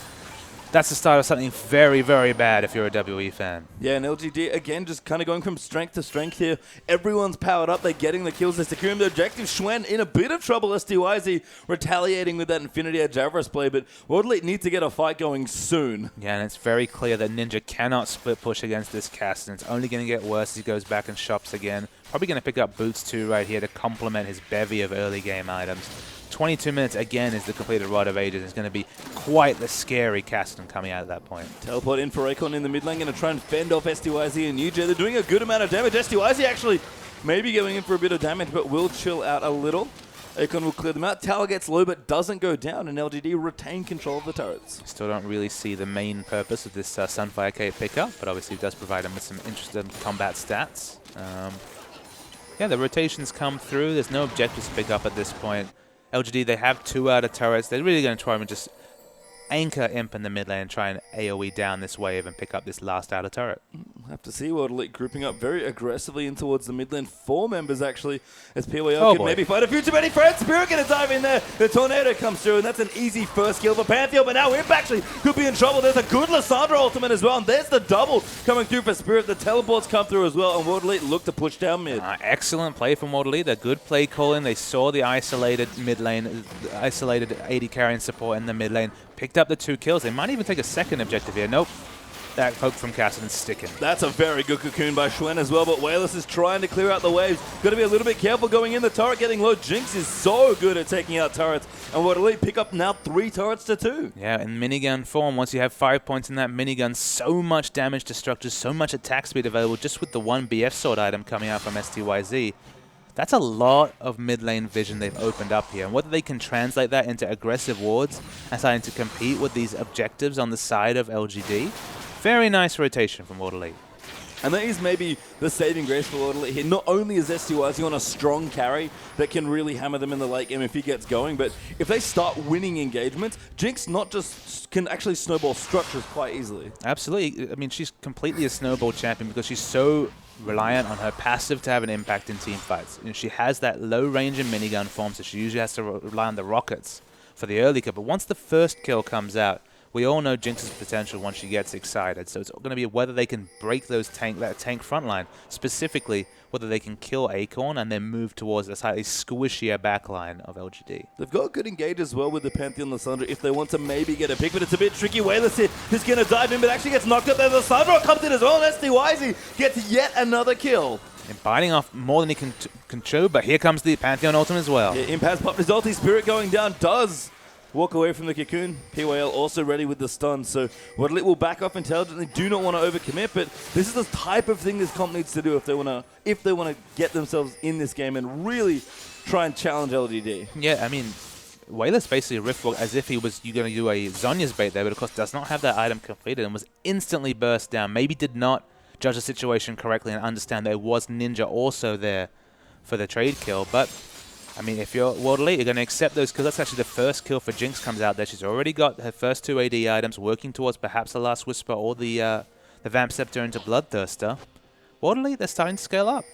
that's the start of something very, very bad if you're a WE fan. Yeah, and LGD, again, just kind of going from strength to strength here. Everyone's powered up. They're getting the kills. They're securing the objective. Schwen in a bit of trouble. SDYZ retaliating with that Infinity Edge Avarice play, but World Elite need to get a fight going soon. Yeah, and it's very clear that Ninja cannot split push against this cast, and it's only going to get worse as he goes back and shops again. Probably going to pick up Boots too right here to complement his bevy of early game items. 22 minutes again is the completed Rod of Ages. It's going to be quite the scary Caston coming out at that point. Teleport in for Akon in the mid lane, going to try and fend off SDYZ and UJ. They're doing a good amount of damage. SDYZ actually maybe going in for a bit of damage, but will chill out a little. Akon will clear them out. Tower gets low, but doesn't go down, and LGD retain control of the turrets. Still don't really see the main purpose of this Sunfire Cape pickup, but obviously it does provide him with some interesting combat stats. Yeah, the rotations come through. There's no objectives to pick up at this point. LGD, they have 2 outer turrets. They're really going to try and just anchor Imp in the mid lane and try and AoE down this wave and pick up this last outer turret. We'll have to see World Elite grouping up very aggressively in towards the mid lane. 4 members actually, as PYL can maybe find a future Benny Fred. Spirit going to dive in there. The Tornado comes through, and that's an easy first kill for Pantheon, but now Imp actually could be in trouble. There's a good Lissandra ultimate as well, and there's the double coming through for Spirit. The teleports come through as well, and World Elite look to push down mid. Excellent play from World Elite. A good play calling. They saw the isolated mid lane, isolated AD carrying support in the mid lane. Picked up the 2 kills. They might even take a second objective here. Nope. That poke from Cassidon's sticking. That's a very good cocoon by Schwen as well, but Wayless is trying to clear out the waves. Got to be a little bit careful going in. The turret getting low. Jinx is so good at taking out turrets, and World Elite pick up now 3 turrets to 2. Yeah, in minigun form, once you have 5 points in that minigun, so much damage to structures, so much attack speed available just with the 1 BF sword item coming out from STYZ. That's a lot of mid lane vision they've opened up here. And whether they can translate that into aggressive wards and starting to compete with these objectives on the side of LGD, very nice rotation from World Elite. And that is maybe the saving grace for World Elite here. Not only is STYZ on a strong carry that can really hammer them in the late game if he gets going, but if they start winning engagements, Jinx not just can actually snowball structures quite easily. Absolutely. I mean, she's completely a snowball champion because she's so reliant on her passive to have an impact in team fights. You know, she has that low range in minigun form, so she usually has to rely on the rockets for the early kill. But once the first kill comes out, we all know Jinx's potential once she gets excited. So it's going to be whether they can break that tank front line, specifically whether they can kill Acorn and then move towards a slightly squishier backline of LGD. They've got good engage as well with the Pantheon Lissandra if they want to maybe get a pick, but it's a bit tricky. Wayless here is going to dive in, but actually gets knocked up there. Lissandra comes in as well, and SDYZ gets yet another kill. And biting off more than he can chew, but here comes the Pantheon ultimate as well. Yeah, Imp has popped his ulti. Spirit going down does walk away from the cocoon. PYL also ready with the stun, so World Elite will back off intelligently. Do not want to overcommit, but this is the type of thing this comp needs to do if they want to get themselves in this game and really try and challenge LGD. Yeah, I mean, Wayless basically riftwalked as if he was going to do a Zhonya's bait there, but of course does not have that item completed and was instantly burst down. Maybe did not judge the situation correctly and understand there was Ninja also there for the trade kill, but I mean, if you're World Elite, you're going to accept those kills. That's actually the first kill for Jinx comes out there. She's already got her first 2 AD items, working towards perhaps the Last Whisper or the Vamp Scepter into Bloodthirster. World Elite, they're starting to scale up.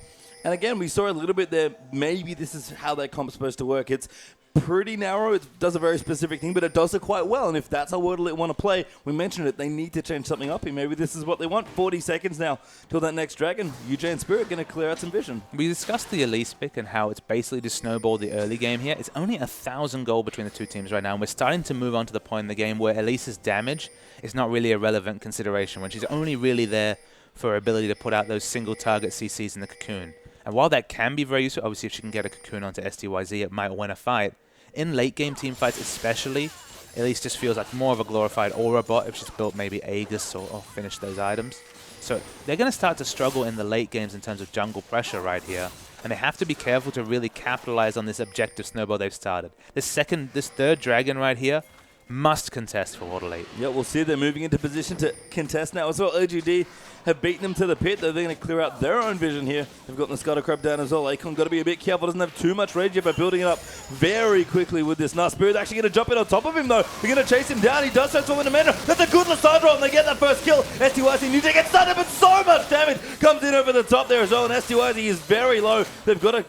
And again, we saw a little bit there. Maybe this is how their comp's supposed to work. It's pretty narrow. It does a very specific thing, but it does it quite well. And if that's how World Elite want to play, we mentioned it, they need to change something up here. Maybe this is what they want. 40 seconds now till that next dragon. UJ and Spirit going to clear out some vision. We discussed the Elise pick and how it's basically to snowball the early game here. It's only 1,000 gold between the two teams right now, and we're starting to move on to the point in the game where Elise's damage is not really a relevant consideration, when she's only really there for her ability to put out those single target CCs in the cocoon. And while that can be very useful, obviously if she can get a cocoon onto STYZ, it might win a fight. In late game team fights especially, at least just feels like more of a glorified Aura bot if she's built maybe Aegis or finished those items. So they're going to start to struggle in the late games in terms of jungle pressure right here. And they have to be careful to really capitalize on this objective snowball they've started. This third dragon right here must contest for Water Late. Yeah, we'll see they're moving into position to contest now as well. OGD have beaten them to the pit, though they're going to clear out their own vision here. They've got the Scutter Crab down as well. Akon got to be a bit careful, doesn't have too much rage yet, but building it up very quickly with this. Now Spirit's actually going to jump in on top of him, though. They're going to chase him down. He does transform into Manta. That's a good Lissandra, and they get that first kill. STYC need to get started, but so much damage comes in over the top there as well, and STYC is very low. They've got to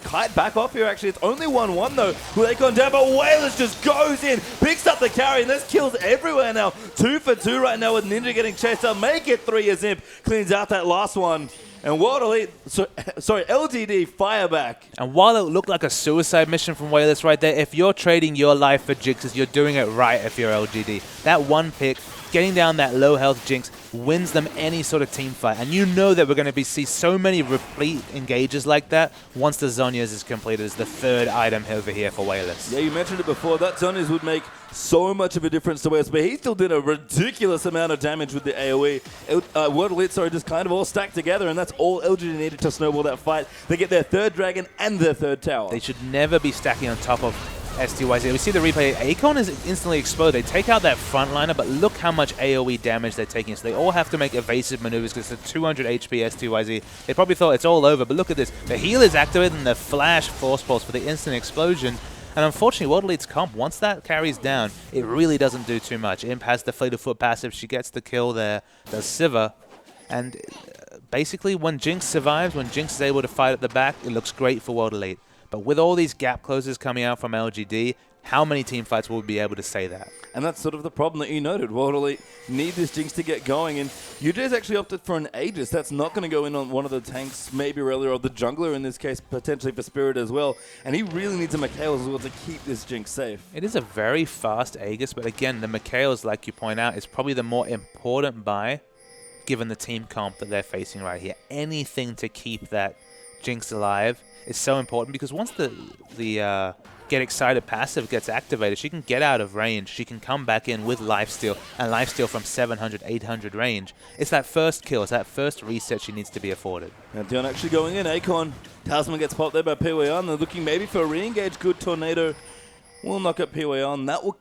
kite back off here, actually. It's only 1-1, though, with Akon down, but Wailers just goes in, picks up the carry, and there's kills everywhere now. 2 for 2 right now with Ninja getting chased up. Make it 3 as Imp cleans out that last one. And World Elite, sorry, LGD fire back. And while it looked like a suicide mission from Wailers right there, if you're trading your life for Jinxes, you're doing it right if you're LGD. That one pick, getting down that low health Jinx, wins them any sort of team fight. And you know that we're going to see so many replete engages like that once the Zhonya's is completed as the third item over here for Wailers. Yeah, you mentioned it before. That Zhonya's would make so much of a difference to Wailers, but he still did a ridiculous amount of damage with the AoE. World Elite, just kind of all stacked together, and that's all LGD needed to snowball that fight. They get their third dragon and their third tower. They should never be stacking on top of STYZ. We see the replay. Akon is instantly exploded. They take out that frontliner, but look how much AoE damage they're taking. So they all have to make evasive maneuvers because it's a 200 HP STYZ. They probably thought it's all over, but look at this. The heal is activated and the flash force pulse for the instant explosion. And unfortunately, World Elite's comp, once that carries down, it really doesn't do too much. Imp has the Fleet of Foot passive. She gets the kill there. Does Sivir. And basically, when Jinx survives, when Jinx is able to fight at the back, it looks great for World Elite. But with all these gap closes coming out from LGD, how many team fights will we be able to say that? And that's sort of the problem that you noted. World Elite need this Jinx to get going, and UJ's actually opted for an Aegis. That's not going to go in on one of the tanks, maybe Aurelia, or the jungler in this case, potentially for Spirit as well. And he really needs a Mikhail as well to keep this Jinx safe. It is a very fast Aegis, but again, the Mikhails, like you point out, is probably the more important buy given the team comp that they're facing right here. Anything to keep that Jinx alive is so important because once the Get Excited passive gets activated, she can get out of range. She can come back in with Lifesteal, and Lifesteal from 700, 800 range. It's that first kill, it's that first reset she needs to be afforded. Now Dion actually going in. Akon, Talisman gets popped there by PWR. They're looking maybe for a re-engage. Good Tornado will knock up PWR, and that will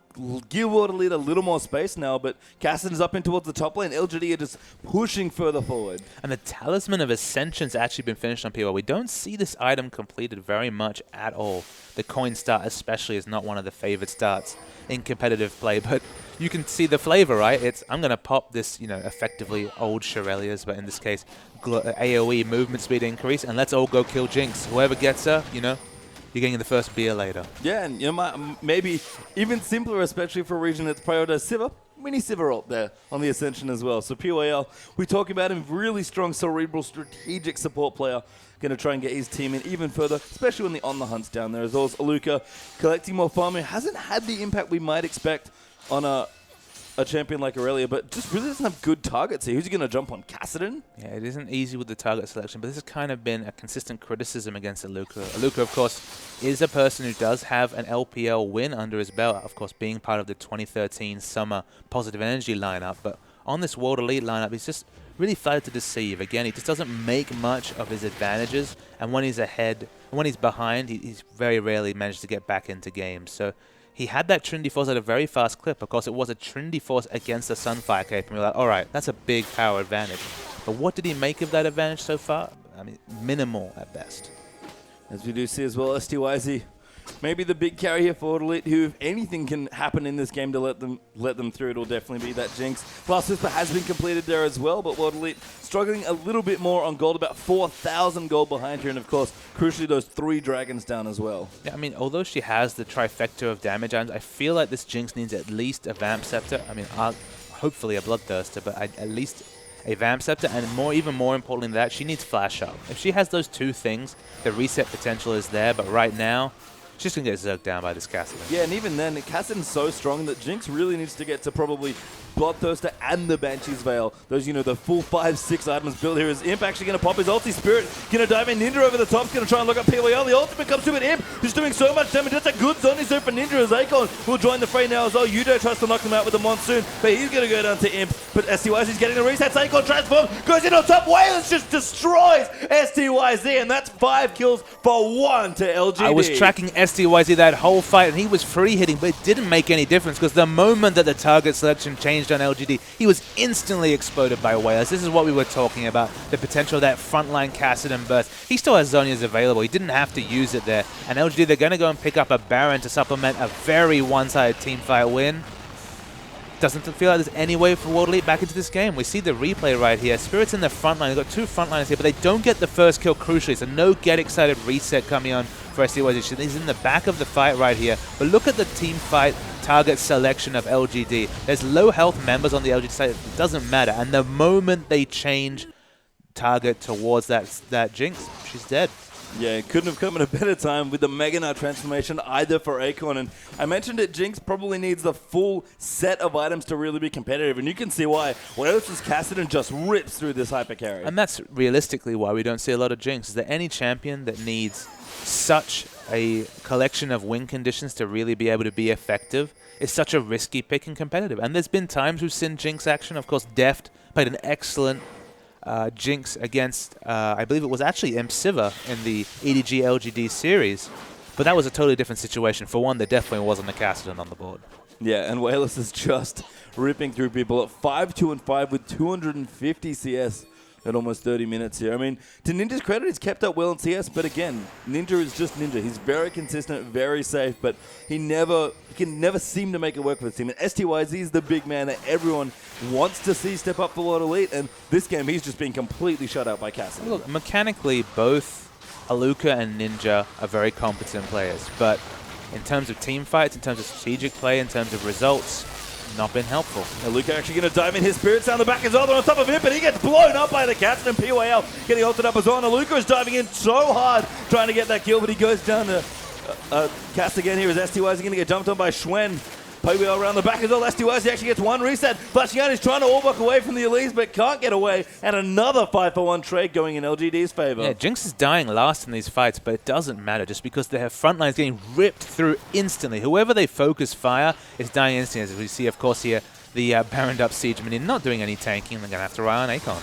give World Elite a little more space now, but Cassidon's up in towards the top lane. LGD are just pushing further forward. And the Talisman of Ascension's actually been finished on PWR. We don't see this item completed very much at all. The coin start especially is not one of the favored starts in competitive play, but you can see the flavor, right? It's, I'm going to pop this, effectively old Shirelias, but in this case, AoE movement speed increase, and let's all go kill Jinx. Whoever gets her, you're getting the first beer later. Yeah, and maybe even simpler, especially for a region that's prioritized Sivir. Mini Sivir up there on the Ascension as well. So PYL, we talk about him, really strong, cerebral, strategic support player. Going to try and get his team in even further, especially when the on the hunt's down there. As well as Aluka collecting more farming. Hasn't had the impact we might expect on a champion like Aurelia, but just really doesn't have good targets here. Who's he going to jump on? Cassidon? Yeah, it isn't easy with the target selection, but this has kind of been a consistent criticism against Aluka. Aluka, of course, is a person who does have an LPL win under his belt, of course, being part of the 2013 Summer Positive Energy lineup, but on this World Elite lineup, he's just really flattered to deceive. Again, he just doesn't make much of his advantages, and when he's ahead, when he's behind, he's very rarely managed to get back into games. So he had that Trinity Force at a very fast clip. Of course, it was a Trinity Force against a Sunfire Cape, and we're like, all right, that's a big power advantage. But what did he make of that advantage so far? I mean, minimal at best. As we do see as well, STYZ, maybe the big carry here for Elite, who, if anything can happen in this game to let them through, it'll definitely be that Jinx. Blast Whisper has been completed there as well, but World Elite struggling a little bit more on gold, about 4,000 gold behind here, and of course, crucially, those 3 dragons down as well. Yeah, I mean, although she has the trifecta of damage items, I feel like this Jinx needs at least a Vamp Scepter. I mean, hopefully a Bloodthirster, but at least a Vamp Scepter, and even more importantly than that, she needs Flash Up. If she has those 2 things, the reset potential is there, but right now, she's just going to get zerked down by this Cassidon. Yeah, and even then, Cassidon's so strong that Jinx really needs to get to probably Bloodthirster and the Banshee's Veil. Those, the full 5-6 items built here. Is Imp actually going to pop his ulti? Spirit going to dive in. Ninja over the top. Going to try and look up PYL. The ultimate comes to it. Imp is doing so much damage. That's a good zoning zone for Ninja as Akon will join the fray now as well. Yudo tries to knock him out with the Monsoon, but he's going to go down to Imp. But STYZ is getting the resets. Akon transform, goes in on top. Waylon just destroys STYZ, and that's 5 kills for 1 to LGD. I was tracking STYZ that whole fight, and he was free hitting, but it didn't make any difference because the moment that the target selection changed on LGD, he was instantly exploded by Waylon. This is what we were talking about, the potential of that frontline Kassadin burst. He still has Zhonya's available. He didn't have to use it there. And LGD, they're going to go and pick up a Baron to supplement a very one-sided teamfight win. Doesn't feel like there's any way for World Elite back into this game. We see the replay right here. Spirit's in the front line. They've got 2 frontliners here, but they don't get the first kill crucially. So no get excited reset coming on for STYZ. He's in the back of the fight right here. But look at the team fight target selection of LGD. There's low health members on the LGD side. It doesn't matter. And the moment they change target towards that Jinx, she's dead. Yeah, it couldn't have come at a better time with the Mega Knight transformation either for Akon. And I mentioned it, Jinx probably needs the full set of items to really be competitive. And you can see why. Wales' Kassadin just rips through this hyper carry. And that's realistically why we don't see a lot of Jinx. Is there any champion that needs such a collection of win conditions to really be able to be effective? It's such a risky pick and competitive. And there's been times we've seen Jinx action. Of course, Deft played an excellent Jinx against, I believe it was actually Siva in the EDG LGD series, but that was a totally different situation. For one, there definitely wasn't a Kassadin on the board. Yeah, and Wayless is just ripping through people at 5-2-5 with 250 CS at almost 30 minutes here. I mean, to Ninja's credit, he's kept up well in CS, but again, Ninja is just Ninja. He's very consistent, very safe, but he can never seem to make it work for the team. And STYZ is the big man that everyone wants to see step up for World Elite, and this game he's just been completely shut out by Kassadin. Look, mechanically, both Aluka and Ninja are very competent players, but in terms of team fights, in terms of strategic play, in terms of results, not been helpful. Now Luca actually going to dive in his spirits down the back as well. They're on top of him, but he gets blown up by the Kassadin, and PYL getting ulted up as well. Now Luca is diving in so hard trying to get that kill, but he goes down to cast again here as STYZ going to get jumped on by Schwen. PYL around the back as well. STYZ actually gets 1 reset. Flashing out, he's trying to all-buck away from the Elise, but can't get away. And another 5-for-1 trade going in LGD's favor. Yeah, Jinx is dying last in these fights, but it doesn't matter just because their front line is getting ripped through instantly. Whoever they focus fire is dying instantly. As we see, of course, here, the Baroned up Siege Minion not doing any tanking. They're going to have to rely on Akon.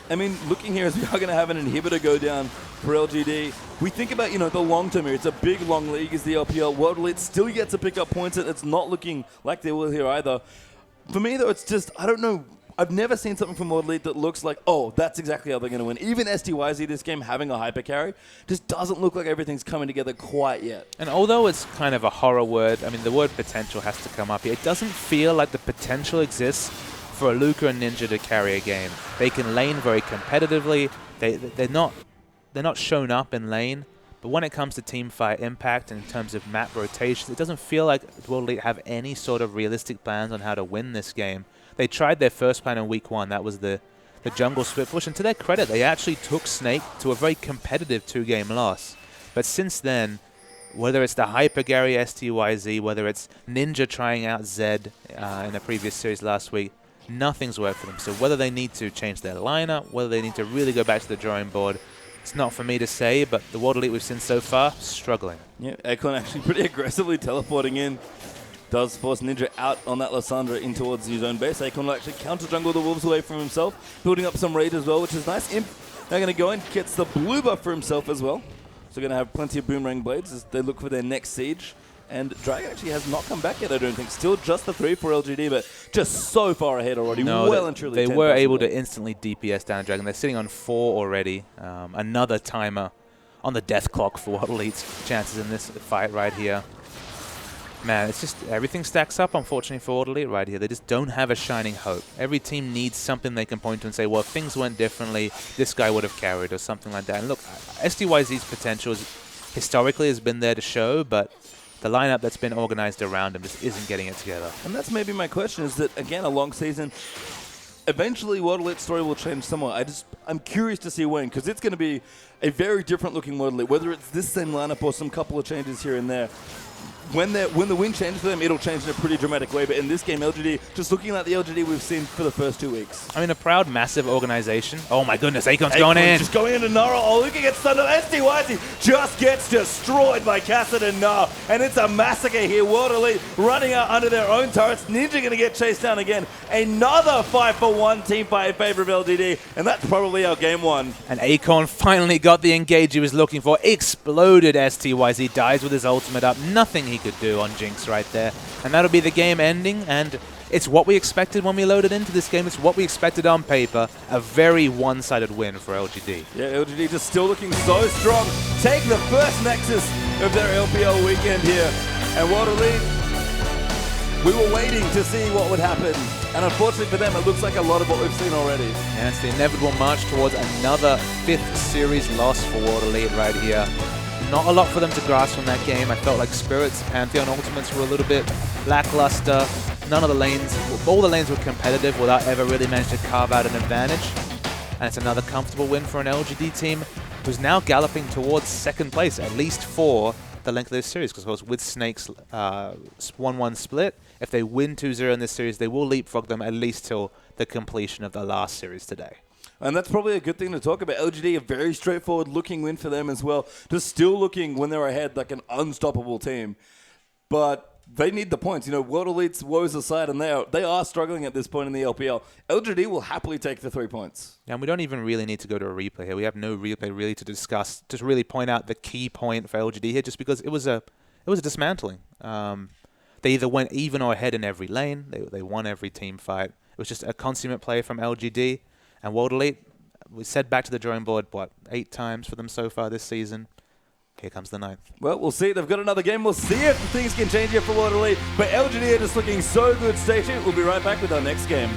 I mean, looking here as we are going to have an inhibitor go down for LGD, we think about, the long term here. It's a big, long league is the LPL. World Elite still yet to pick up points, and it's not looking like they will here either. For me, though, it's just, I don't know. I've never seen something from World Elite that looks like, oh, that's exactly how they're going to win. Even STYZ this game having a hyper carry just doesn't look like everything's coming together quite yet. And although it's kind of a horror word, I mean, the word potential has to come up here. It doesn't feel like the potential exists for Aluka and Ninja to carry a game. They can lane very competitively. They're not shown up in lane, but when it comes to team fight impact and in terms of map rotations, it doesn't feel like World Elite have any sort of realistic plans on how to win this game. They tried their first plan in week 1. That was the jungle split push, and to their credit, they actually took Snake to a very competitive 2-game loss. But since then, whether it's the Hyper Gary STYZ, whether it's Ninja trying out Zed in a previous series last week, nothing's worked for them. So whether they need to change their lineup, whether they need to really go back to the drawing board, it's not for me to say, but the World Elite we've seen so far, struggling. Yeah, Akon actually pretty aggressively teleporting in. Does force Ninja out on that Lysandra in towards his own base. Akon will actually counter jungle the Wolves away from himself, building up some rage as well, which is nice. Imp now going to go in, gets the blue buff for himself as well. So going to have plenty of Boomerang Blades as they look for their next siege. And Dragon actually has not come back yet, I don't think. Still just the 3 for LGD, but just so far ahead already. No, well and truly. They were able to instantly DPS down Dragon. They're sitting on 4 already. Another timer on the death clock for World Elite's chances in this fight right here. Man, it's just everything stacks up, unfortunately, for World Elite right here. They just don't have a shining hope. Every team needs something they can point to and say, well, if things went differently, this guy would have carried or something like that. And look, STYZ's potential historically has been there to show, but the lineup that's been organized around him just isn't getting it together. And that's maybe my question, is that, again, a long season, eventually World Elite's story will change somewhat. I'm curious to see when, because it's going to be a very different looking World Elite, whether it's this same lineup or some couple of changes here and there. when the wind changes for them, it'll change in a pretty dramatic way. But in this game, LGD, just looking like the LGD we've seen for the first 2 weeks. I mean, a proud, massive organization. Oh my goodness, Akon's going in. Just going into Nara. Oh, looking at Thunder. STYZ just gets destroyed by Cassidy and Nara. And it's a massacre here. World Elite running out under their own turrets. Ninja going to get chased down again. Another 5-for-1 team fight in favor of LGD. And that's probably our game one. And Akon finally got the engage he was looking for. Exploded STYZ, dies with his ultimate up. Nothing he could do on Jinx right there. And that'll be the game ending. And it's what we expected when we loaded into this game. It's what we expected on paper. A very one-sided win for LGD. Yeah, LGD just still looking so strong. Take the first Nexus of their LPL weekend here. And World Elite, we were waiting to see what would happen. And unfortunately for them, it looks like a lot of what we've seen already. And it's the inevitable march towards another 5th series loss for World Elite right here. Not a lot for them to grasp from that game. I felt like Spirits, Pantheon Ultimates were a little bit lackluster. None of the lanes, all the lanes were competitive without ever really managing to carve out an advantage. And it's another comfortable win for an LGD team who's now galloping towards 2nd place, at least for the length of this series. Because of course, with Snake's 1-1 split, if they win 2-0 in this series, they will leapfrog them at least till the completion of the last series today. And that's probably a good thing to talk about. LGD, a very straightforward looking win for them as well. Just still looking, when they're ahead, like an unstoppable team. But they need the points. You know, World Elite's woes aside, and they are struggling at this point in the LPL. LGD will happily take the 3 points. Yeah, and we don't even really need to go to a replay here. We have no replay really to discuss. Just really point out the key point for LGD here, just because it was a dismantling. They either went even or ahead in every lane. They won every team fight. It was just a consummate play from LGD. And World Elite, we said back to the drawing board, 8 times for them so far this season. Here comes the 9th. Well, we'll see. They've got another game. We'll see if things can change here for World Elite. But LGD are just looking so good. Stay tuned. We'll be right back with our next game.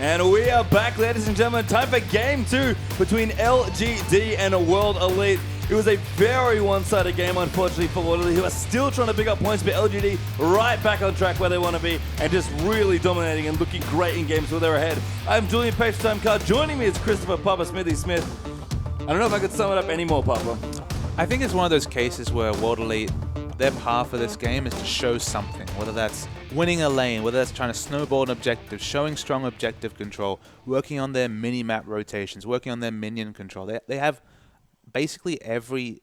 And we are back, ladies and gentlemen. Time for game 2 between LGD and World Elite. It was a very one-sided game, unfortunately, for World Elite, who are still trying to pick up points, but LGD right back on track where they want to be and just really dominating and looking great in games where they're ahead. I'm Julian Page-Time Card. Joining me is Christopher Papa Smithy Smith. I don't know if I could sum it up any more, Papa. I think it's one of those cases where World Elite, their path for this game is to show something, whether that's winning a lane, whether that's trying to snowball an objective, showing strong objective control, working on their mini-map rotations, working on their minion control. They have basically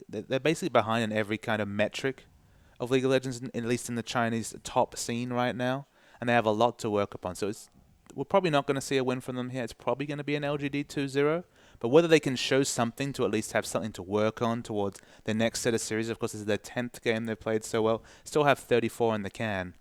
they're basically behind in every kind of metric of League of Legends, at least in the Chinese top scene right now, and they have a lot to work upon. So we're probably not going to see a win from them here. It's probably going to be an LGD 2-0. But whether they can show something to at least have something to work on towards their next set of series, of course, this is their 10th game they've played so well, still have 34 in the can.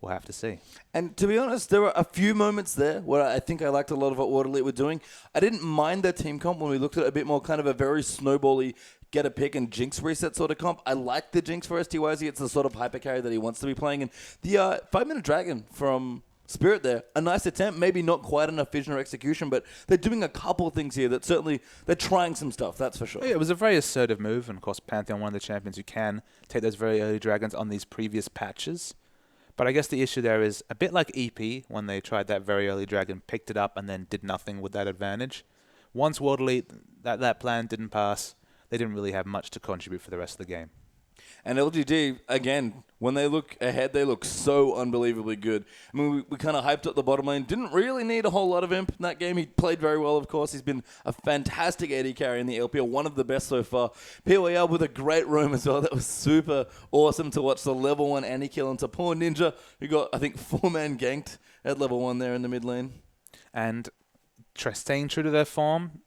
We'll have to see. And to be honest, there were a few moments there where I think I liked a lot of what World Elite were doing. I didn't mind their team comp when we looked at it a bit more kind of a very snowbally get a pick and Jinx reset sort of comp. I like the Jinx for STYZ. It's the sort of hyper carry that he wants to be playing. And the 5-minute Dragon from Spirit there, a nice attempt, maybe not quite enough vision or execution, but they're doing a couple of things here that certainly, they're trying some stuff, that's for sure. Yeah, it was a very assertive move, and of course Pantheon, one of the champions who can take those very early dragons on these previous patches. But I guess the issue there is a bit like EP when they tried that very early dragon, picked it up and then did nothing with that advantage. Once World Elite, that plan didn't pass, they didn't really have much to contribute for the rest of the game. And LGD, again, when they look ahead, they look so unbelievably good. I mean, we kind of hyped up the bottom lane. Didn't really need a whole lot of Imp in that game. He played very well, of course. He's been a fantastic AD carry in the LPL, one of the best so far. POEL with a great roam as well. That was super awesome to watch the level 1 anti-kill into poor Ninja, who got, I think, 4-man ganked at level 1 there in the mid lane. And staying true to their form,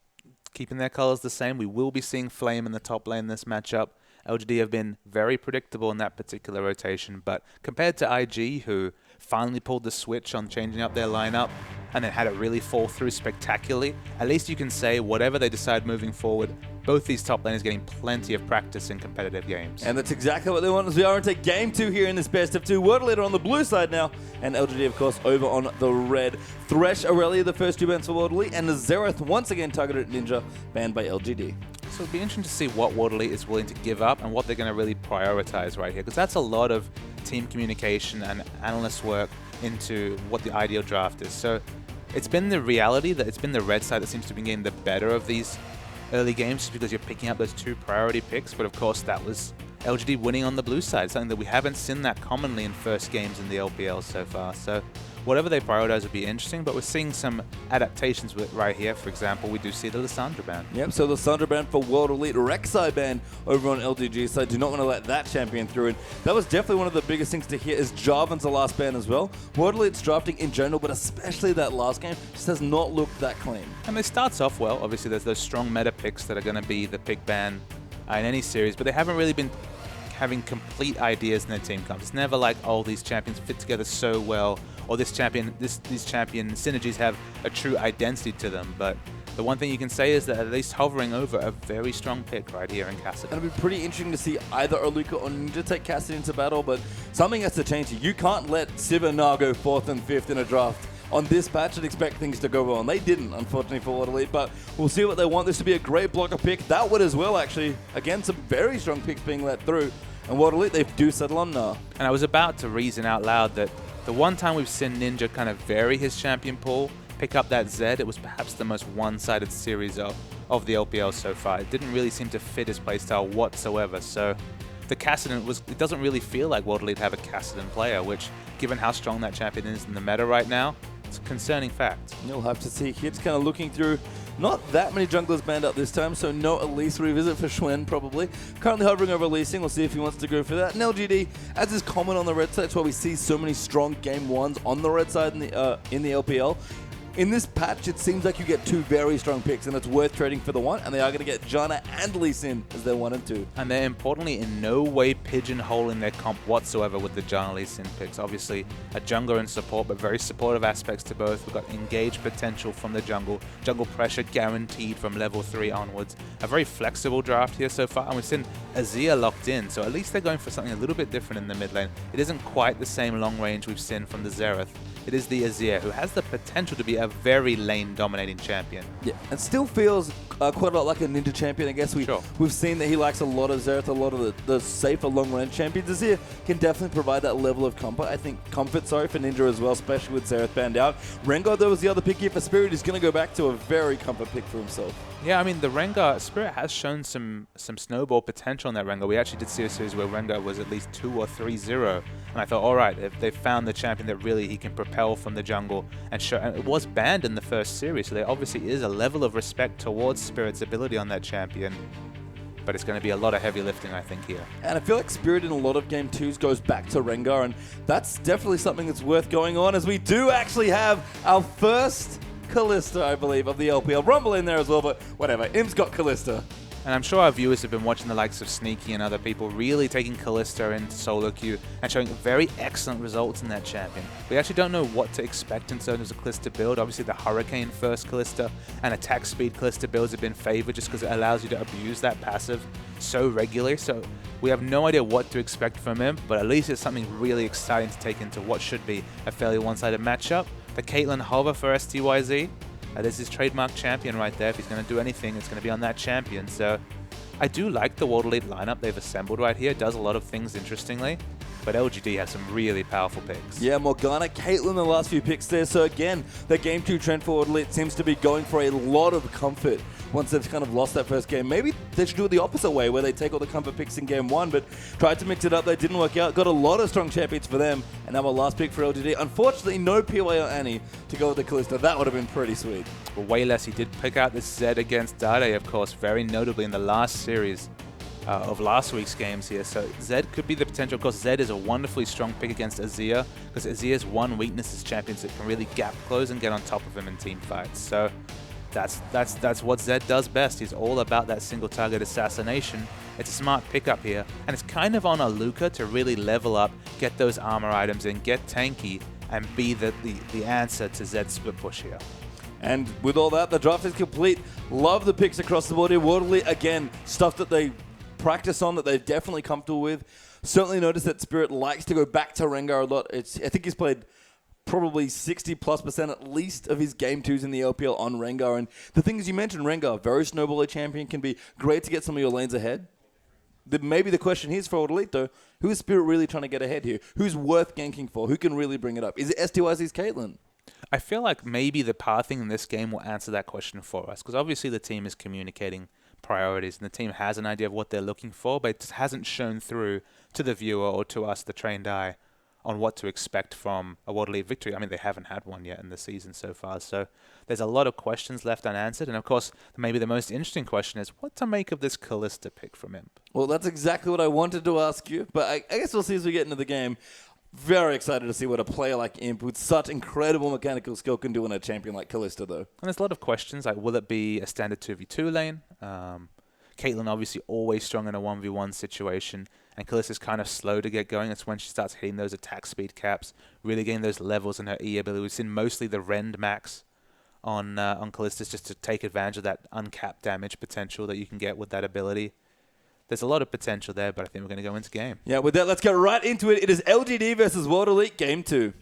keeping their colors the same, we will be seeing Flame in the top lane in this matchup. LGD have been very predictable in that particular rotation, but compared to IG, who finally pulled the switch on changing up their lineup and then had it really fall through spectacularly, at least you can say whatever they decide moving forward, both these top laners getting plenty of practice in competitive games. And that's exactly what they want as we are into game 2 here in this best of 2. World Elite on the blue side now, and LGD, of course, over on the red. Thresh, Aurelia, the first 2 bans for World Elite, and Xerath once again targeted at Ninja, banned by LGD. So it'll be interesting to see what World Elite is willing to give up and what they're going to really prioritize right here, because that's a lot of team communication and analyst work into what the ideal draft is. So it's been the reality that it's been the red side that seems to be getting the better of these early games just because you're picking up those 2 priority picks, but of course that was LGD winning on the blue side, something that we haven't seen that commonly in first games in the LPL so far. So whatever they prioritize would be interesting, but we're seeing some adaptations with right here. For example, we do see the Lissandra ban. Yep, so the Lissandra ban for World Elite. Rek'Sai ban over on LGG, so I do not want to let that champion through. And that was definitely one of the biggest things to hear is Jarvan's the last ban as well. World Elite's drafting in general, but especially that last game, just has not looked that clean. And it starts off well. Obviously, there's those strong meta picks that are going to be the pick ban in any series, but they haven't really been having complete ideas in their team comps. It's never like, oh, these champions fit together so well, or these champion synergies have a true identity to them. But the one thing you can say is that at least hovering over a very strong pick right here in Cassidy. It'll be pretty interesting to see either Aluka or Ninja take Cassidy into battle, but something has to change here. You can't let Sivana go 4th and 5th in a draft on this patch and expect things to go well. And they didn't, unfortunately, for World Elite, but we'll see what they want. This would be a great blocker pick. That would as well, actually. Again, some very strong picks being let through. And World Elite, they do settle on Nah. And I was about to reason out loud that the one time we've seen Ninja kind of vary his champion pool, pick up that Zed, it was perhaps the most one-sided series of the LPL so far. It didn't really seem to fit his playstyle whatsoever. So the Kassadin it doesn't really feel like World Elite have a Kassadin player, which, given how strong that champion is in the meta right now, it's a concerning fact. You'll have to see. Kids kind of looking through. Not that many junglers banned up this time, so no Elise revisit for Schwen, probably. Currently hovering over Leasing. We'll see if he wants to go for that. And LGD, as is common on the red side, that's why we see so many strong game 1s on the red side in the LPL. in this patch, it seems like you get two very strong picks, and it's worth trading for the one, and they are going to get Janna and Lee Sin as their 1 and 2. And they're importantly in no way pigeonholing their comp whatsoever with the Janna Lee Sin picks. Obviously, a jungler in support, but very supportive aspects to both. We've got engaged potential from the jungle pressure guaranteed from level 3 onwards. A very flexible draft here so far, and we've seen Azir locked in, so at least they're going for something a little bit different in the mid lane. It isn't quite the same long range we've seen from the Xerath. It is the Azir, who has the potential to be a very lane-dominating champion. Yeah, and still feels quite a lot like a ninja champion. I guess we've seen that he likes a lot of Xerath, a lot of the safer long-range champions. Azir can definitely provide that level of comfort. I think comfort, for Ninja as well, especially with Xerath banned out. Rengar, though, was the other pick here for Spirit. He's going to go back to a very comfort pick for himself. Yeah, I mean, the Rengar, Spirit has shown some snowball potential in that Rengar. We actually did see a series where Rengar was at least 2 or 3-0. And I thought, all right, if they found the champion that really he can propel from the jungle and show, and it was banned in the first series, so there obviously is a level of respect towards Spirit's ability on that champion. But it's going to be a lot of heavy lifting, I think, here. And I feel like Spirit in a lot of Game 2s goes back to Rengar, and that's definitely something that's worth going on, as we do actually have our first Kalista, I believe, of the LPL. Rumble in there as well, but whatever. Imp's got Kalista. And I'm sure our viewers have been watching the likes of Sneaky and other people really taking Kalista into solo queue and showing very excellent results in that champion. We actually don't know what to expect in terms of Kalista build. Obviously, the Hurricane first Kalista and attack speed Kalista builds have been favored just because it allows you to abuse that passive so regularly. So we have no idea what to expect from him, but at least it's something really exciting to take into what should be a fairly one-sided matchup. The Caitlyn hover for STYZ. There's his trademark champion right there. If he's going to do anything, it's going to be on that champion. So I do like the World Elite lineup they've assembled right here. It does a lot of things interestingly. But LGD has some really powerful picks. Yeah, Morgana, Caitlyn, the last few picks there. So again, the Game 2 trend for World Elite seems to be going for a lot of comfort once they've kind of lost that first game. Maybe they should do it the opposite way, where they take all the comfort picks in Game 1, but tried to mix it up. They didn't work out. Got a lot of strong champions for them, and now our last pick for LGD. Unfortunately, no POA or Annie to go with the Kalista. That would have been pretty sweet. But way less. He did pick out this Zed against Dade, of course, very notably in the last series of last week's games here. So Zed could be the potential. Of course, Zed is a wonderfully strong pick against Azir, because Azir's one weakness is champions that can really gap close and get on top of him in team fights. So that's what Zed does best. He's all about that single target assassination. It's a smart pickup here, and it's kind of on a Luca to really level up, get those armor items in, get tanky, and be the answer to Zed's split push here. And with all that, the draft is complete. Love the picks across the board here. World Elite, again, stuff that they practice on, that they're definitely comfortable with. Certainly notice that Spirit likes to go back to Rengar a lot. I think he's played probably 60+% at least of his Game 2s in the LPL on Rengar. And the thing is, you mentioned Rengar, very snowballer champion, can be great to get some of your lanes ahead. Maybe the question here is for World Elite, though, who is Spirit really trying to get ahead here? Who's worth ganking for? Who can really bring it up? Is it STYZ's Caitlyn? I feel like maybe the pathing in this game will answer that question for us, because obviously the team is communicating priorities and the team has an idea of what they're looking for, but it hasn't shown through to the viewer or to us, the trained eye, on what to expect from a World Elite victory. I mean, they haven't had one yet in the season so far, so there's a lot of questions left unanswered. And of course, maybe the most interesting question is what to make of this Kalista pick from Imp. Well, that's exactly what I wanted to ask you, but I guess we'll see as we get into the game. Very excited to see what a player like Imp with such incredible mechanical skill can do in a champion like Kalista, though. And there's a lot of questions, like will it be a standard 2v2 lane? Caitlyn obviously always strong in a 1v1 situation, and Kalista's kind of slow to get going. That's when she starts hitting those attack speed caps, really getting those levels in her E ability. We've seen mostly the Rend max on Kalista just to take advantage of that uncapped damage potential that you can get with that ability. There's a lot of potential there, but I think we're going to go into game. Yeah, with that, let's get right into it. It is LGD versus World Elite Game 2.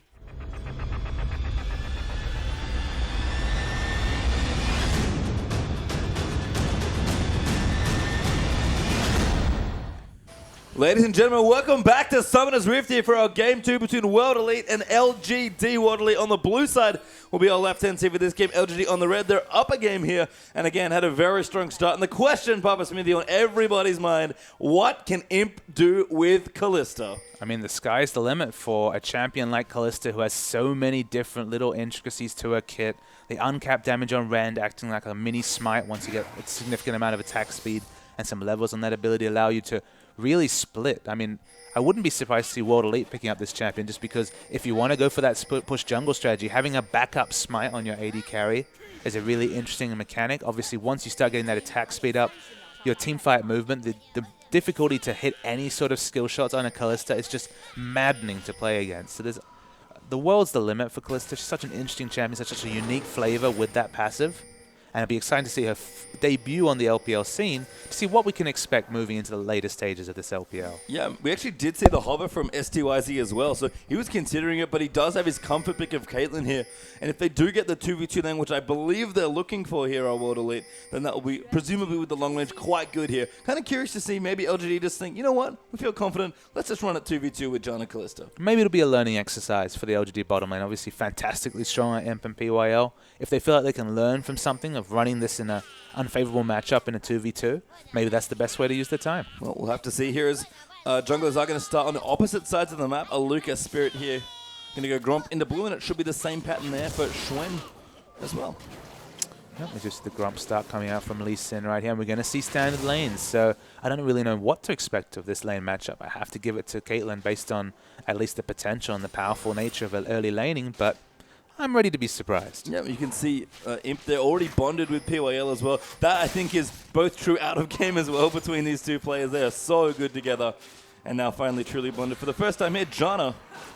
Ladies and gentlemen, welcome back to Summoner's Rift here for our Game 2 between World Elite and LGD. World Elite on the blue side will be our left-hand side for this game. LGD on the red. They're up a game here, and again, had a very strong start. And the question, Papa Smithy, on everybody's mind, what can Imp do with Kalista? I mean, the sky's the limit for a champion like Kalista who has so many different little intricacies to her kit. The uncapped damage on Rend acting like a mini smite once you get a significant amount of attack speed, and some levels on that ability allow you to really split. I mean, I wouldn't be surprised to see World Elite picking up this champion just because if you want to go for that split push jungle strategy, having a backup smite on your AD carry is a really interesting mechanic. Obviously, once you start getting that attack speed up, your team fight movement, the difficulty to hit any sort of skill shots on a Kalista is just maddening to play against. So the world's the limit for Kalista. She's such an interesting champion, such a unique flavor with that passive. And it'll be exciting to see her debut on the LPL scene to see what we can expect moving into the later stages of this LPL. Yeah, we actually did see the hover from STYZ as well, so he was considering it, but he does have his comfort pick of Caitlyn here. And if they do get the 2v2 lane, which I believe they're looking for here on World Elite, then that will be, presumably with the long range, quite good here. Kind of curious to see maybe LGD just think, you know what, we feel confident, let's just run it 2v2 with John and Kalista. Maybe it'll be a learning exercise for the LGD bottom lane. Obviously fantastically strong at Imp and PYL. If they feel like they can learn from something of running this in an unfavorable matchup in a 2v2, maybe that's the best way to use their time. Well, we'll have to see here as junglers are going to start on the opposite sides of the map. Aluka Spirit here going to go Gromp into blue, and it should be the same pattern there for Schwen as well. Yep, it's just the Grump start coming out from Lee Sin right here, and we're going to see standard lanes. So I don't really know what to expect of this lane matchup. I have to give it to Caitlyn based on at least the potential and the powerful nature of early laning, but I'm ready to be surprised. Yeah, you can see Imp, they're already bonded with PYL as well. That, I think, is both true out of game as well between these two players. They are so good together. And now finally truly bonded for the first time here. Jana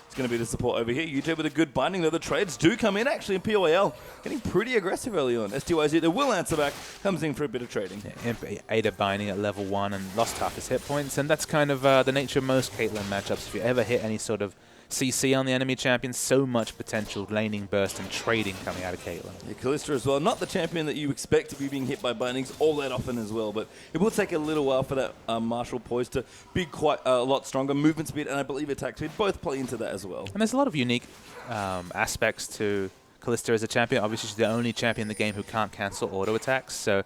is going to be the support over here. UJ with a good binding, though the trades do come in actually in PYL. Getting pretty aggressive early on. STYZ, they will answer back, comes in for a bit of trading. Yeah, Imp ate a binding at level 1 and lost half his hit points, and that's kind of the nature of most Caitlyn matchups. If you ever hit any sort of CC on the enemy champion, so much potential laning burst and trading coming out of Caitlyn. Yeah, Kalista as well, not the champion that you expect to be being hit by bindings all that often as well, but it will take a little while for that martial poise to be quite a lot stronger. Movement speed and I believe attack speed both play into that as well. And there's a lot of unique aspects to Kalista as a champion. Obviously, she's the only champion in the game who can't cancel auto attacks, so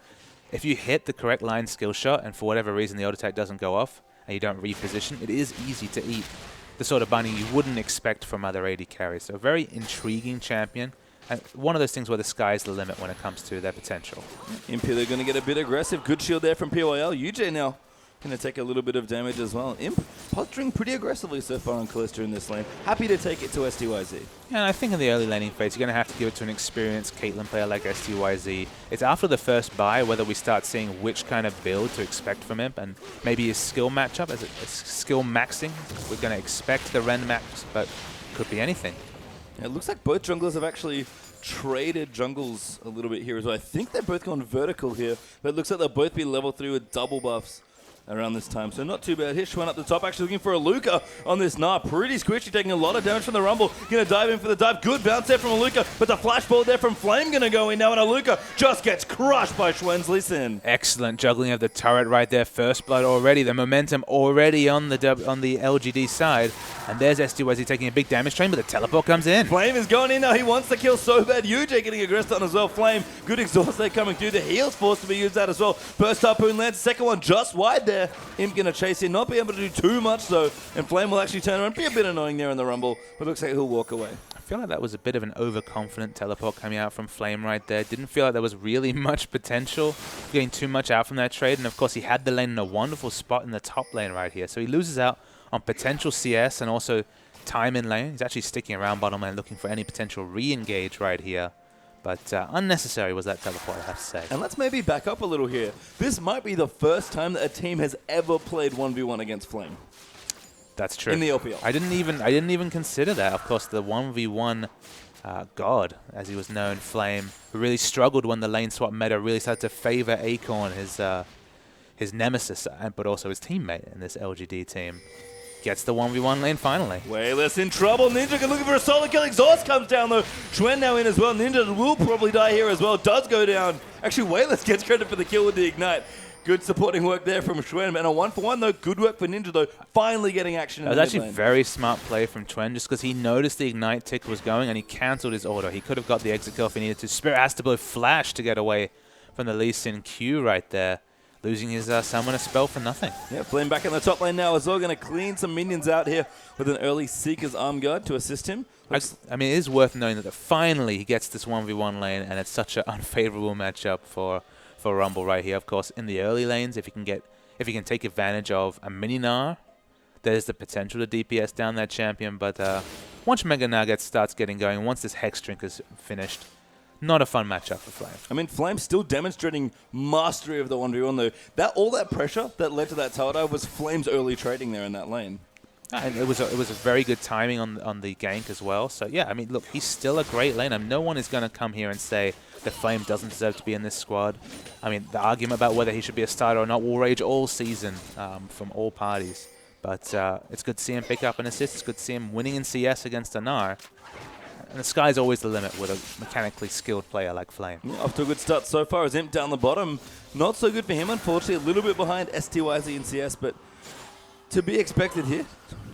if you hit the correct line skill shot and for whatever reason the auto attack doesn't go off and you don't reposition, it is easy to eat the sort of binding you wouldn't expect from other AD carries. So a very intriguing champion, and one of those things where the sky's the limit when it comes to their potential. Imp, they're going to get a bit aggressive. Good shield there from PYL. UJ now going to take a little bit of damage as well. Imp posturing pretty aggressively so far on Kalista in this lane. Happy to take it to STYZ. Yeah, and I think in the early laning phase, you're going to have to give it to an experienced Caitlyn player like STYZ. It's after the first buy whether we start seeing which kind of build to expect from Imp, and maybe his skill matchup, as it's skill maxing. We're going to expect the Ren max, but could be anything. Yeah, it looks like both junglers have actually traded jungles a little bit here as well. I think they're both gone vertical here, but it looks like they'll both be level 3 with double buffs around this time. So not too bad. Here's Schwen up the top, actually looking for a Luca on this Nah. Pretty squishy, taking a lot of damage from the Rumble. Gonna dive in for the dive. Good bounce there from Aluka, but the flashball there from Flame gonna go in now, and Aluka just gets crushed by Schwen's Lee Sin. Excellent juggling of the turret right there. First blood already. The momentum already on the LGD side. And there's STYZ taking a big damage train, but the teleport comes in. Flame is going in now. He wants the kill so bad. UJ getting aggressed on as well. Flame, good exhaust there coming through. The heal's forced to be used out as well. First harpoon lands. Second one just wide there. Imp gonna chase in. Not be able to do too much though. And Flame will actually turn around. Be a bit annoying there in the Rumble, but looks like he'll walk away. I feel like that was a bit of an overconfident teleport coming out from Flame right there. Didn't feel like there was really much potential getting too much out from that trade. And of course, he had the lane in a wonderful spot in the top lane right here. So he loses out on potential CS and also time in lane. He's actually sticking around bottom lane looking for any potential re-engage right here. But unnecessary was that teleport, I have to say. And let's maybe back up a little here. This might be the first time that a team has ever played 1v1 against Flame. That's true. In the LPL. I didn't even consider that. Of course, the 1v1 god, as he was known, Flame, who really struggled when the lane swap meta really started to favor Acorn, his nemesis, but also his teammate in this LGD team. Gets the 1v1 lane finally. Way less in trouble. Ninja looking for a solo kill. Exhaust comes down though. Schwen now in as well. Ninja will probably die here as well. Does go down. Actually, Wayless gets credit for the kill with the Ignite. Good supporting work there from Schwen. And a 1-for-1 though. Good work for Ninja though. Finally getting action in the That was mid actually lane. very smart play from Schwen just because he noticed the Ignite tick was going and he cancelled his auto. He could have got the exit kill if he needed to. Spirit has to blow Flash to get away from the Lee Sin Q right there. Losing his summoner spell for nothing. Yeah, Flame back in the top lane now as well. Going to clean some minions out here with an early Seeker's Arm Guard to assist him. I mean, it is worth knowing that finally he gets this 1v1 lane, and it's such an unfavorable matchup for Rumble right here. Of course, in the early lanes, if if he can take advantage of a mini Gnar, there's the potential to DPS down that champion. But once Mega Nugget starts getting going, once this Hex Drink is finished, not a fun matchup for Flame. I mean, Flame's still demonstrating mastery of the 1v1, though. All that pressure that led to that tower dive was Flame's early trading there in that lane. And it was a very good timing on the gank as well. So, yeah, I mean, look, he's still a great laner. No one is going to come here and say that Flame doesn't deserve to be in this squad. I mean, the argument about whether he should be a starter or not will rage all season from all parties. But it's good to see him pick up an assist. It's good to see him winning in CS against a Gnar. And the sky's always the limit with a mechanically skilled player like Flame. Yeah, off to a good start so far as Imp down the bottom. Not so good for him, unfortunately. A little bit behind STYZ in CS, but to be expected here.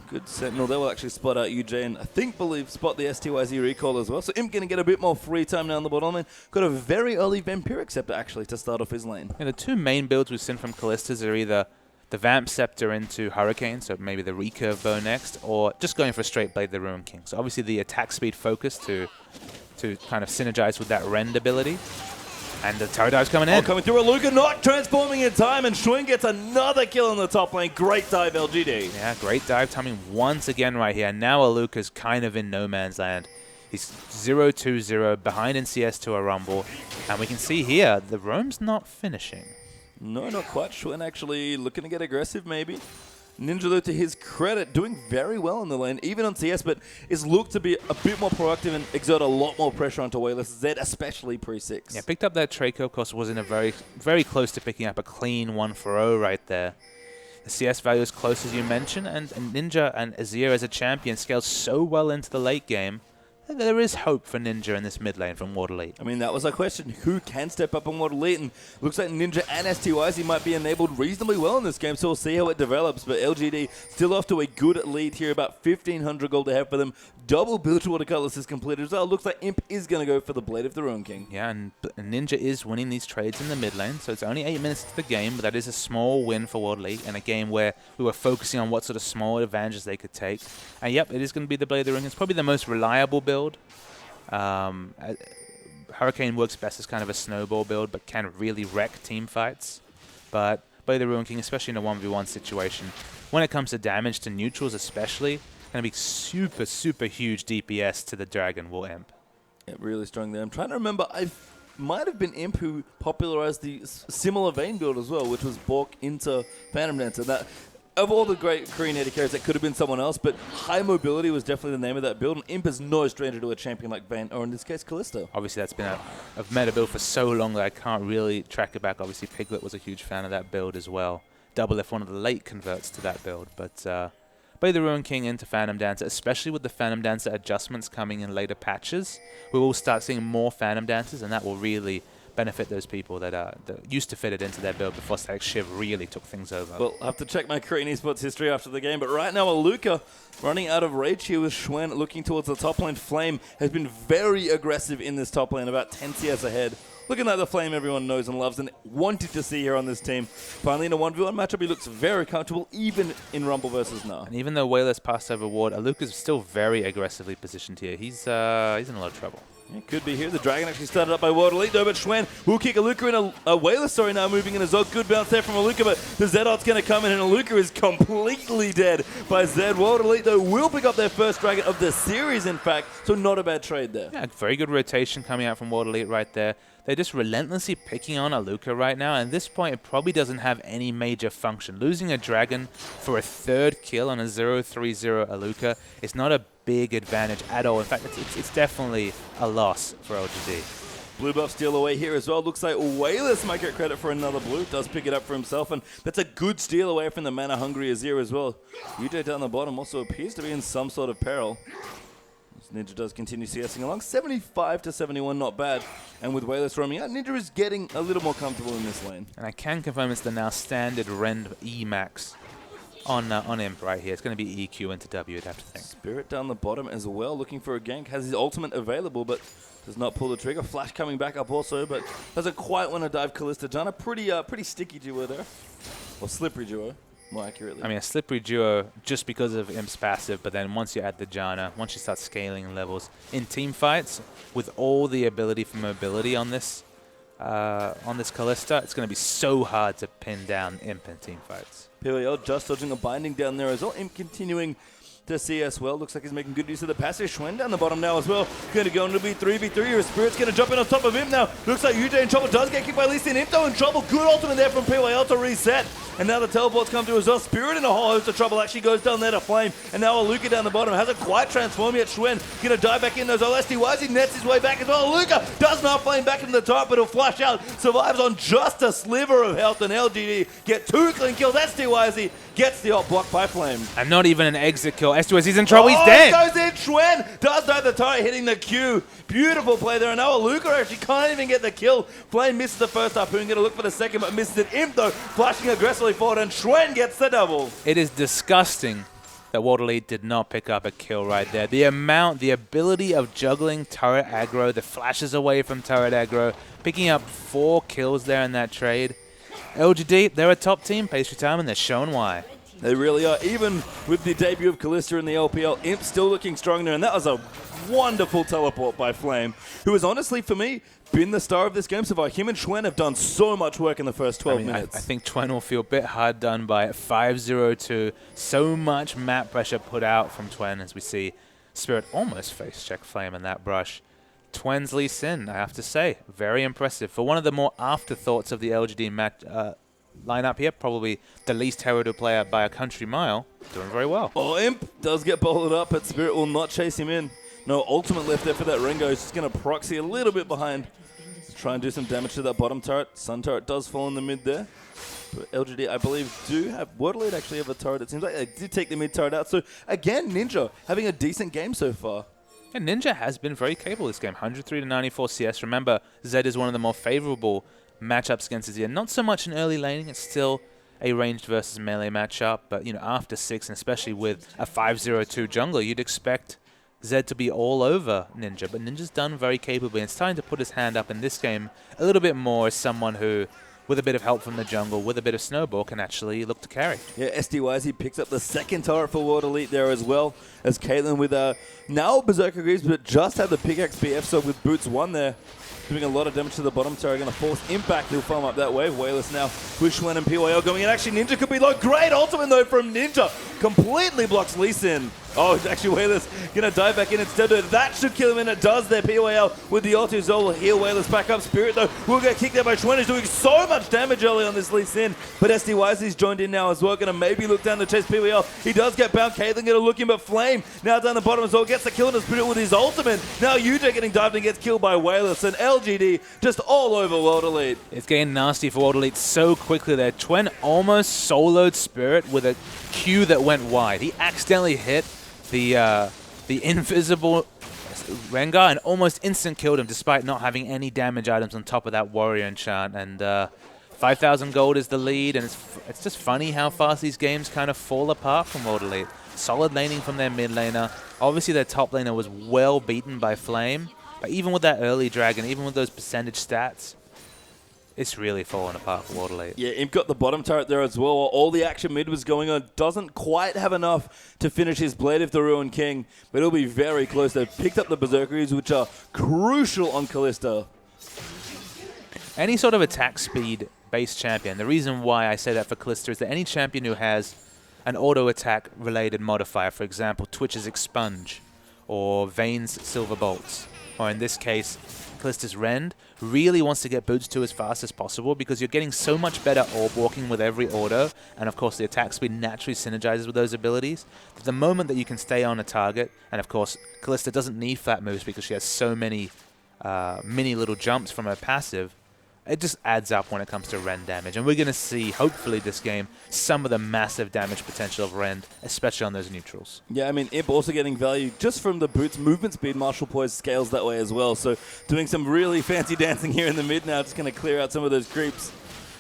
Good Sentinel. They will actually spot out UJ and believe spot the STYZ recall as well. So Imp going to get a bit more free time down the bottom lane. Got a very early Vampiric Scepter actually to start off his lane. Yeah, the two main builds we've seen from Callistas are either the Vamp Scepter into Hurricane, so maybe the recurve bow next, or just going for a straight Blade the Ruin King. So obviously the attack speed focus to kind of synergize with that rend ability. And the tower dive's coming in. Coming through, Aluka not transforming in time, and Schwinn gets another kill in the top lane. Great dive, LGD. Yeah, great dive timing once again right here. Now Aluka's kind of in no man's land. He's 0-2-0 behind in CS to a Rumble. And we can see here, the roam's not finishing. No, not quite. Schwinn actually looking to get aggressive, maybe. Ninja, though, to his credit, doing very well in the lane, even on CS, but is looked to be a bit more proactive and exert a lot more pressure onto Wayless Zed, especially pre-6. Yeah, picked up that Traco, of course, was in a very close to picking up a clean 1-for-0 right there. The CS value is close, as you mentioned, and Ninja and Azir as a champion scales so well into the late game. There is hope for Ninja in this mid lane from Ward Elite. I mean, that was our question. Who can step up on Ward Elite? And looks like Ninja and STYZ might be enabled reasonably well in this game, so we'll see how it develops. But LGD still off to a good lead here, about 1,500 gold ahead for them. Double Bilge Watercolors is completed as well. Looks like Imp is going to go for the Blade of the Ruin King. Yeah, and Ninja is winning these trades in the mid lane, so it's only 8 minutes to the game, but that is a small win for Ward Elite, and a game where we were focusing on what sort of small advantages they could take. And yep, it is going to be the Blade of the Ruin King. It's probably the most reliable build. Hurricane works best as kind of a snowball build, but can really wreck team fights. But Blade of the Ruin King, especially in a 1v1 situation, when it comes to damage to neutrals especially, going to be super, super huge DPS to the Dragon War Imp. Yeah, really strong there. I'm trying to remember, I might have been Imp who popularized the similar Vayne build as well, which was Bork into Phantom Dancer. That, of all the great Korean AD carries, that could have been someone else, but high mobility was definitely the name of that build, and Imp is no stranger to a champion like Vayne, or in this case, Callisto. Obviously, that's been a meta build for so long that I can't really track it back. Obviously, Piglet was a huge fan of that build as well. Double F, one of the late converts to that build, but Blade of the Ruin King into Phantom Dancer, especially with the Phantom Dancer adjustments coming in later patches, we will start seeing more Phantom Dancers, and that will really benefit those people that used to fit it into their build before Static Shiv really took things over. Well, I'll have to check my Korean esports history after the game, but right now Aluka running out of rage here with Schwen looking towards the top lane. Flame has been very aggressive in this top lane, about 10 CS ahead. Looking like the Flame everyone knows and loves and wanted to see here on this team. Finally, in a 1v1 matchup, he looks very comfortable, even in Rumble versus Gnar. And even though Wayless passed over Ward, Aluka's still very aggressively positioned here. He's in a lot of trouble. It could be here. The Dragon actually started up by World Elite, though, but Schwen will kick Aluka in a Whaler. Sorry, now moving in as well. Good bounce there from Aluka, but the Zedot's going to come in, and Aluka is completely dead by Zed. World Elite, though, will pick up their first Dragon of the series, in fact, so not a bad trade there. Yeah, very good rotation coming out from World Elite right there. They're just relentlessly picking on Aluka right now, and at this point, it probably doesn't have any major function. Losing a Dragon for a third kill on a 0-3-0 Aluka is not a big advantage at all. In fact, it's definitely a loss for LGD. Blue buff steal away here as well. Looks like Wayless might get credit for another blue. Does pick it up for himself, and that's a good steal away from the mana-hungry Azir as well. UJ down the bottom also appears to be in some sort of peril. Ninja does continue CSing along. 75-71, not bad. And with Wayless roaming out, Ninja is getting a little more comfortable in this lane. And I can confirm it's the now standard Rend E max on Imp right here. It's going to be EQ into W, I'd have to think. Spirit down the bottom as well, looking for a gank. Has his ultimate available, but does not pull the trigger. Flash coming back up also, but doesn't quite want to dive Kalista. Done a pretty sticky duo there. Or slippery duo, more accurately. I mean, a slippery duo just because of Imp's passive, but then once you add the Janna, once you start scaling levels in team fights, with all the ability for mobility on this on this Kalista, it's going to be so hard to pin down Imp in team fights. PYL just dodging a binding down there as well. Imp continuing to CS well. Looks like he's making good use of the passive. Schwen down the bottom now as well. Going to go into be 3v3 here. Spirit's going to jump in on top of him now. Looks like UJ in trouble. Does get kicked by Lee Sin. Imp though in trouble. Good ultimate there from PYL to reset. And now the teleports come through as well. Spirit in a whole host of trouble. Actually goes down there to Flame. And now Aluka down the bottom. Hasn't quite transformed yet. Schwen going to dive back in those LSDYs. He nets his way back as well. Aluka does not Flame back into the top, but he'll flush out. Survives on just a sliver of health. And LGD get 2 clean kills. SDYZ gets the ult blocked by Flame. And not even an exit kill. SDYZ in trouble. He's dead. Goes in. Schwen does dive the turret, hitting the Q. Beautiful play there. And now Aluka actually can't even get the kill. Flame misses the first harpoon. Going to look for the second, but misses it. Imp though, flashing aggressively forward, and Schwen gets the double. It is disgusting that World Elite did not pick up a kill right there. The ability of juggling turret aggro, the flashes away from turret aggro, picking up 4 kills there in that trade. LGD, they're a top team, pastry time, and they're showing why. They really are. Even with the debut of Kalista in the LPL, Imp still looking strong there, and that was a wonderful teleport by Flame, who has honestly, for me, been the star of this game so far. Him and Schwen have done so much work in the first 12 minutes. I think Twen will feel a bit hard done by 5-0-2. So much map pressure put out from Twen as we see Spirit almost face check Flame in that brush. Twen's Lee Sin, I have to say, very impressive. For one of the more afterthoughts of the LGD match lineup here, probably the least heralded player by a country mile, doing very well. Oh, Imp does get bowled up, but Spirit will not chase him in. No ultimate left there for that Rengo. He's just going to proxy a little bit behind. Try and do some damage to that bottom turret. Sun turret does fall in the mid there. But LGD, I believe, do have... World Elite actually have a turret. It seems like they did take the mid turret out. So, again, Ninja having a decent game so far. And Ninja has been very capable this game. 103 to 94 CS. Remember, Zed is one of the more favorable matchups against Azir. Not so much in early laning. It's still a ranged versus melee matchup. But, you know, after 6, and especially with a 5-0-2 jungler, you'd expect Zed to be all over Ninja, but Ninja's done very capably and it's starting to put his hand up in this game a little bit more as someone who, with a bit of help from the jungle, with a bit of snowball, can actually look to carry. Yeah, SDYZ picks up the second turret for World Elite there as well, as Caitlyn with now Berserker Greaves, but just had the pickaxe BF, so with Boots 1 there, doing a lot of damage to the bottom turret, going to force Impact. He'll farm up that wave. Wayless now, Wishwan and PYL going in. Actually, Ninja could be low. Great ultimate though from Ninja. Completely blocks Lee Sin. Oh, it's actually Wayless going to dive back in instead. That should kill him, and it does there. PYL with the ulti as well will heal Wayless back up. Spirit though will get kicked out by Schwen, who's doing so much damage early on this Lee Sin. But SDYZ's joined in now as well. Going to maybe look down to chase PYL. He does get bound. Caitlyn going to look in, but Flame now down the bottom as well. Gets the kill on the Spirit with his ultimate. Now UJ getting dived and gets killed by Wayless. And LGD just all over World Elite. It's getting nasty for World Elite so quickly there. Twen almost soloed Spirit with a Q that went wide. He accidentally hit the invisible Rengar and almost instant killed him despite not having any damage items on top of that warrior enchant. And 5,000 gold is the lead, and it's just funny how fast these games kind of fall apart from World Elite. Solid laning from their mid laner. Obviously their top laner was well beaten by Flame, but even with that early dragon, even with those percentage stats, it's really falling apart for World Elite. Yeah, Imp got the bottom turret there as well. While all the action mid was going on, doesn't quite have enough to finish his Blade of the Ruined King, but it'll be very close. They've picked up the Berserkeries, which are crucial on Kalista. Any sort of attack speed based champion, the reason why I say that for Kalista is that any champion who has an auto attack related modifier, for example, Twitch's Expunge or Vayne's Silver Bolts, or in this case, Kalista's Rend, really wants to get boots to as fast as possible because you're getting so much better orb walking with every auto, and of course the attack speed naturally synergizes with those abilities. The moment that you can stay on a target, and of course Kalista doesn't need flat moves because she has so many mini little jumps from her passive, it just adds up when it comes to Rend damage. And we're going to see, hopefully this game, some of the massive damage potential of Rend, especially on those neutrals. Yeah, I mean, Imp also getting value just from the boots. Movement speed, Martial Poise scales that way as well. So doing some really fancy dancing here in the mid now, just going to clear out some of those creeps.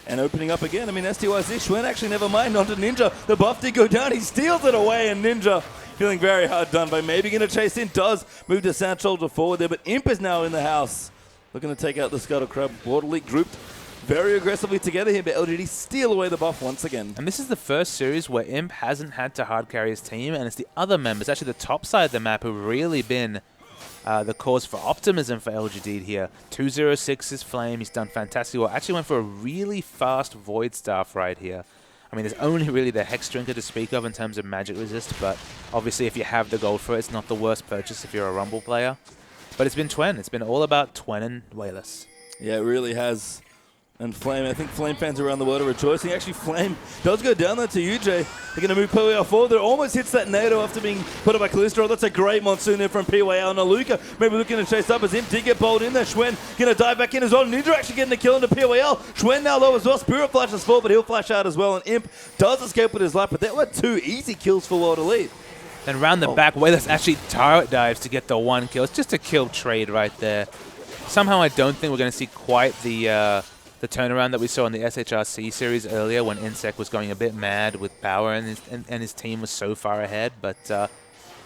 And opening up again. I mean, STYZ, Schwen actually never mind onto Ninja. The buff did go down. He steals it away, and Ninja feeling very hard done by maybe going to chase in. Does move the Sand Soldier forward there, but Imp is now in the house. Looking to take out the Scuttle Crab. World Elite grouped very aggressively together here, but LGD steal away the buff once again. And this is the first series where Imp hasn't had to hard carry his team, and it's the other members, actually the top side of the map, who've really been the cause for optimism for LGD here. 206 is Flame. He's done fantastic well. Actually went for a really fast Void Staff right here. I mean, there's only really the Hex Drinker to speak of in terms of magic resist, but obviously if you have the gold for it, it's not the worst purchase if you're a Rumble player. But it's been Twen. It's been all about Twen and Wayless. Yeah, it really has. And Flame, I think Flame fans around the world are rejoicing. Actually, Flame does go down there to UJ. They're going to move PYL forward. There almost hits that NATO after being put up by Callisto. That's a great Monsoon there from PYL. And Aluka maybe looking to chase up as Imp did get bowled in there. Schwen going to dive back in as well. Ninja actually getting the kill into PYL. Schwen now low as well. Spirit flashes forward, but he'll flash out as well. And Imp does escape with his life, but that were 2 easy kills for World Elite. And round the back, Wayless actually turret dives to get the 1 kill. It's just a kill trade right there. Somehow I don't think we're going to see quite the turnaround that we saw in the SHRC series earlier when Insec was going a bit mad with power and his team was so far ahead, but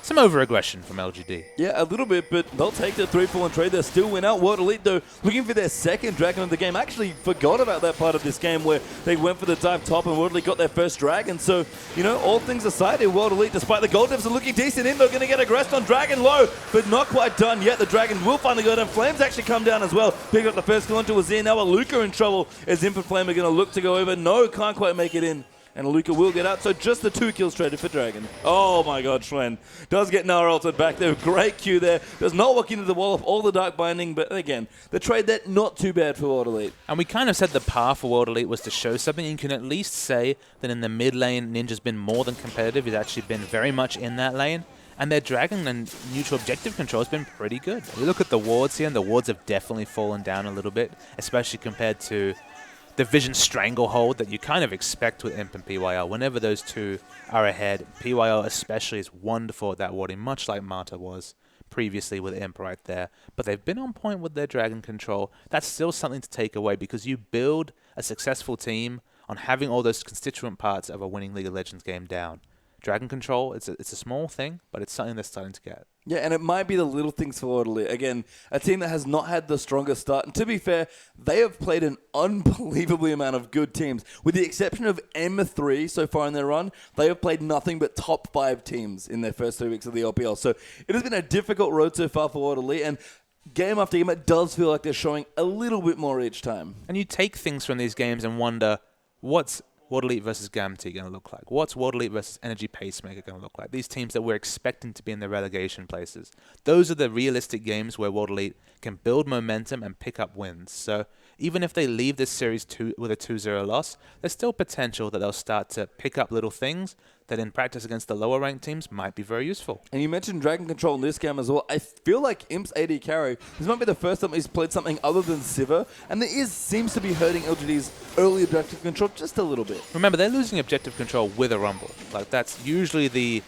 some over-aggression from LGD. Yeah, a little bit, but they'll take the 3-4 trade. They'll still win out. World Elite, though, looking for their second Dragon of the game. I actually forgot about that part of this game where they went for the dive top and World Elite got their first Dragon. So, you know, all things aside here, World Elite, despite the gold devs are looking decent in, they're going to get aggressed on Dragon low, but not quite done yet. The Dragon will finally go down. Flames actually come down as well. Pick up the first kill onto Azir. Now Aluka in trouble as Imp and Flame are going to look to go over. No, can't quite make it in. And Aluka will get out, so just the 2 kills traded for Dragon. Oh my god, Schwen does get Nara ulted back there. Great Q there. Does not walk into the wall of all the Dark Binding, but again, the trade that not too bad for World Elite. And we kind of said the path for World Elite was to show something. You can at least say that in the mid lane, Ninja's been more than competitive. He's actually been very much in that lane. And their Dragon and neutral objective control has been pretty good. We look at the wards here, and the wards have definitely fallen down a little bit, especially compared to the Vision Stranglehold that you kind of expect with Imp and PYL. Whenever those two are ahead, PYL especially is wonderful at that warding, much like Marta was previously with Imp right there. But they've been on point with their Dragon control. That's still something to take away because you build a successful team on having all those constituent parts of a winning League of Legends game down. Dragon control, it's a small thing, but it's something they're starting to get. Yeah, and it might be the little things for World Elite. Again, a team that has not had the strongest start. And to be fair, they have played an unbelievably amount of good teams. With the exception of M3 so far in their run, they have played nothing but top 5 teams in their first 3 weeks of the LPL. So it has been a difficult road so far for World Elite. And game after game, it does feel like they're showing a little bit more each time. And you take things from these games and wonder, what's World Elite versus Gamti going to look like? What's World Elite versus Energy Pacemaker going to look like? These teams that we're expecting to be in the relegation places. Those are the realistic games where World Elite can build momentum and pick up wins. So even if they leave this series with a 2-0 loss, there's still potential that they'll start to pick up little things that in practice against the lower ranked teams might be very useful. And you mentioned Dragon Control in this game as well. I feel like Imp's AD carry, this might be the first time he's played something other than Sivir, and there seems to be hurting LGD's early objective control just a little bit. Remember, they're losing objective control with a Rumble. Like, that's usually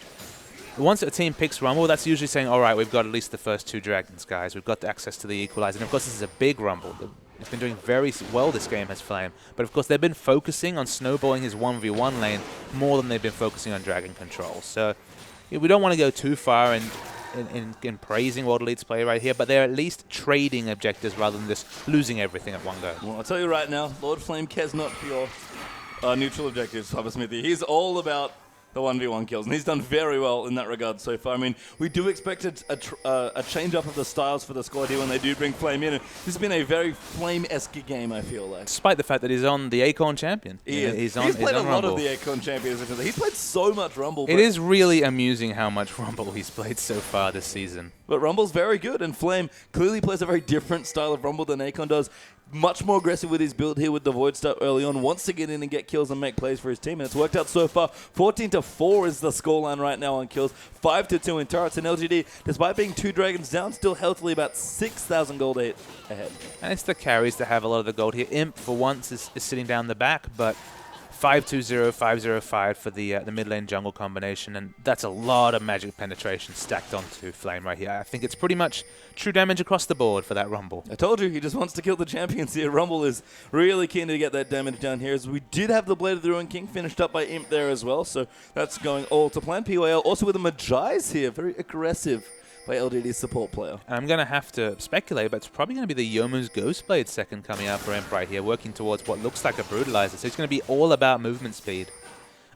once a team picks Rumble, that's usually saying, all right, we've got at least the first 2 Dragons, guys. We've got the access to the Equalizer. And, of course, this is a big Rumble. It's been doing very well this game, has Flame. But, of course, they've been focusing on snowballing his 1v1 lane more than they've been focusing on Dragon control. So we don't want to go too far in praising World Elite's play right here, but they're at least trading objectives rather than just losing everything at one go. Well, I'll tell you right now, Lord Flame cares not for your neutral objectives, Papa Smithy. He's all about the 1v1 kills, and he's done very well in that regard so far. I mean, we do expect a change-up of the styles for the squad here when they do bring Flame in. And this has been a very Flame-esque game, I feel like. Despite the fact that he's on the Acorn Champion. He's played a lot of the Acorn Champions. He's played so much Rumble. It is really amusing how much Rumble he's played so far this season. But Rumble's very good, and Flame clearly plays a very different style of Rumble than Acorn does. Much more aggressive with his build here with the Void Start early on. Wants to get in and get kills and make plays for his team, and it's worked out so far. 14-4 is the scoreline right now on kills. 5-2 in turrets, and LGD, despite being 2 Dragons down, still healthily about 6,000 gold ahead. And it's the carries that have a lot of the gold here. Imp, for once, is sitting down the back, but 5-2-0, 5-0-5 for the mid lane jungle combination, and that's a lot of magic penetration stacked onto Flame right here. I think it's pretty much true damage across the board for that Rumble. I told you, he just wants to kill the champions here. Rumble is really keen to get that damage down here, as we did have the Blade of the Ruined King finished up by Imp there as well, so that's going all to plan. PYL also with the Magi's here, very aggressive by LGD's support player. And I'm going to have to speculate, but it's probably going to be the Yomu's Ghostblade second coming out for Imp right here, working towards what looks like a Brutalizer. So it's going to be all about movement speed.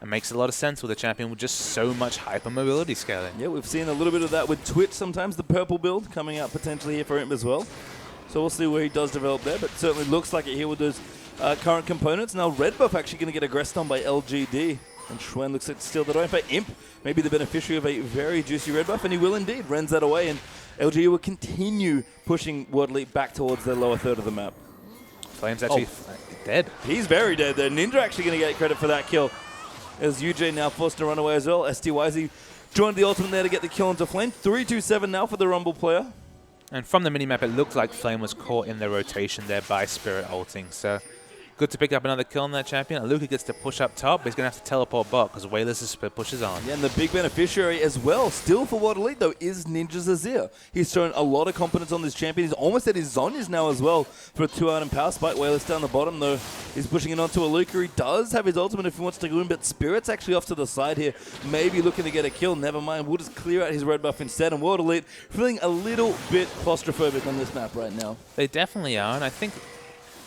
It makes a lot of sense with a champion with just so much hyper-mobility scaling. Yeah, we've seen a little bit of that with Twitch sometimes, the purple build coming out potentially here for him as well. So we'll see where he does develop there, but certainly looks like it here with those current components. Now red buff actually going to get aggressed on by LGD, and Schwen looks like to steal that away. In fact, Imp may be the beneficiary of a very juicy red buff, and he will indeed. Rends that away, and LGD will continue pushing World Elite back towards their lower third of the map. Flame's actually dead. He's very dead there. Ninja actually going to get credit for that kill, as UJ now forced to run away as well. STYZ joined the ultimate there to get the kill into Flame. 3-2-7 now for the Rumble player. And from the minimap, it looked like Flame was caught in the rotation there by Spirit ulting. So good to pick up another kill on that champion. And Luca gets to push up top, but he's going to have to teleport bot because Wayless pushes on. Yeah, and the big beneficiary as well, still for World Elite, though, is Ninja's Azir. He's shown a lot of competence on this champion. He's almost at his Zhonya's now as well for a 2-item power spike. Wayless down the bottom, though. He's pushing it onto a Luca. He does have his ultimate if he wants to go in, but Spirit's actually off to the side here. Maybe looking to get a kill. Never mind. We'll just clear out his red buff instead. And World Elite feeling a little bit claustrophobic on this map right now. They definitely are, and I think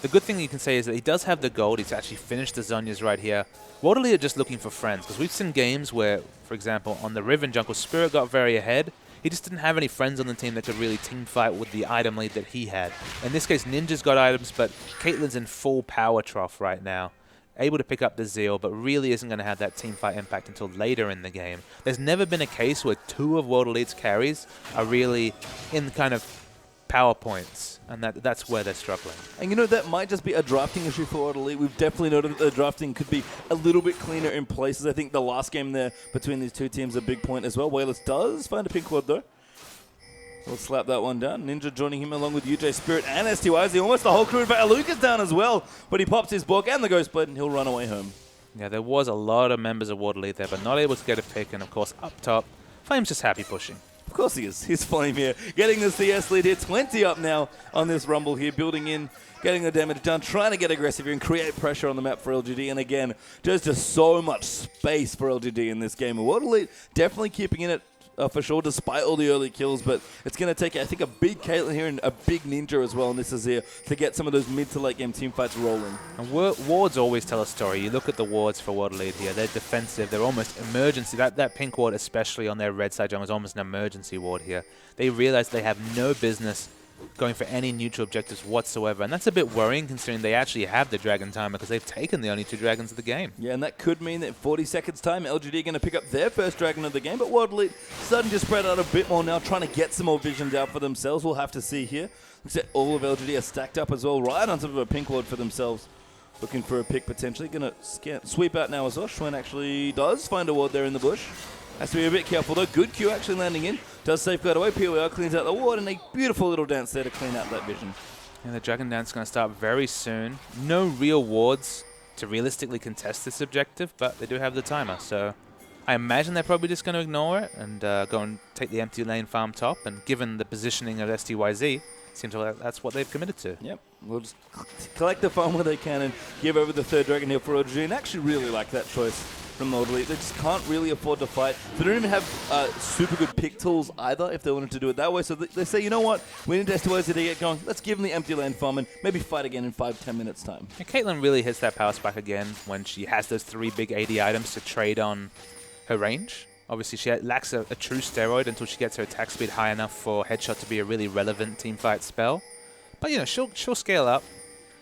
the good thing you can say is that he does have the gold. He's actually finished the Zhonya's right here. World Elite are just looking for friends, because we've seen games where, for example, on the Riven jungle, Spirit got very ahead. He just didn't have any friends on the team that could really team fight with the item lead that he had. In this case, Ninja's got items, but Caitlyn's in full power trough right now. Able to pick up the Zeal, but really isn't going to have that team fight impact until later in the game. There's never been a case where two of World Elite's carries are really in kind of power points, and that's where they're struggling. And you know, that might just be a drafting issue for World Elite. We've definitely noted that the drafting could be a little bit cleaner in places. I think the last game there between these two teams a big point as well. Wayless does find a pink ward though. We'll slap that one down. Ninja joining him along with UJ Spirit and STYZ. Almost the whole crew. In fact, Luca's down as well, but he pops his Bork and the Ghost Blade and he'll run away home. Yeah, there was a lot of members of World Elite there, but not able to get a pick, and of course up top, Flame's just happy pushing. Of course he is. He's Flame here. Getting the CS lead here. 20 up now on this Rumble here. Building in, getting the damage done, trying to get aggressive here and create pressure on the map for LGD. And again, there's just so much space for LGD in this game. World Elite definitely keeping in it for sure, despite all the early kills. But it's going to take, I think, a big Caitlyn here and a big Ninja as well. And this is here to get some of those mid to late game team fights rolling. And wards always tell a story. You look at the wards for World Elite here. They're defensive. They're almost emergency. That pink ward, especially on their red side jungle, is almost an emergency ward here. They realize they have no business going for any neutral objectives whatsoever. And that's a bit worrying considering they actually have the Dragon Timer because they've taken the only two dragons of the game. Yeah, and that could mean that in 40 seconds time, LGD are going to pick up their first dragon of the game. But World Elite starting to spread out a bit more now, trying to get some more visions out for themselves. We'll have to see here. Looks like all of LGD are stacked up as well, right on top of a pink ward for themselves. Looking for a pick potentially. Going to sweep out now as well. Schwen actually does find a ward there in the bush. Has to be a bit careful though. Good Q actually landing in. Does safeguard away. POR cleans out the ward, and a beautiful little dance there to clean out that vision. And the Dragon Dance is going to start very soon. No real wards to realistically contest this objective, but they do have the timer. So I imagine they're probably just going to ignore it and go and take the empty lane farm top. And given the positioning of STYZ, seems like that's what they've committed to. Yep. We'll just collect the farm where they can and give over the third dragon here for OG. And actually really like that choice from World Elite. They just can't really afford to fight. They don't even have super good pick tools either if they wanted to do it that way. So they say, you know what, we need STYZ to get going. Let's give them the empty lane farm and maybe fight again in 5-10 minutes time. And Caitlyn really hits that power spike again when she has those 3 big AD items to trade on her range. Obviously, she lacks a true steroid until she gets her attack speed high enough for Headshot to be a really relevant teamfight spell. But, you know, she'll scale up.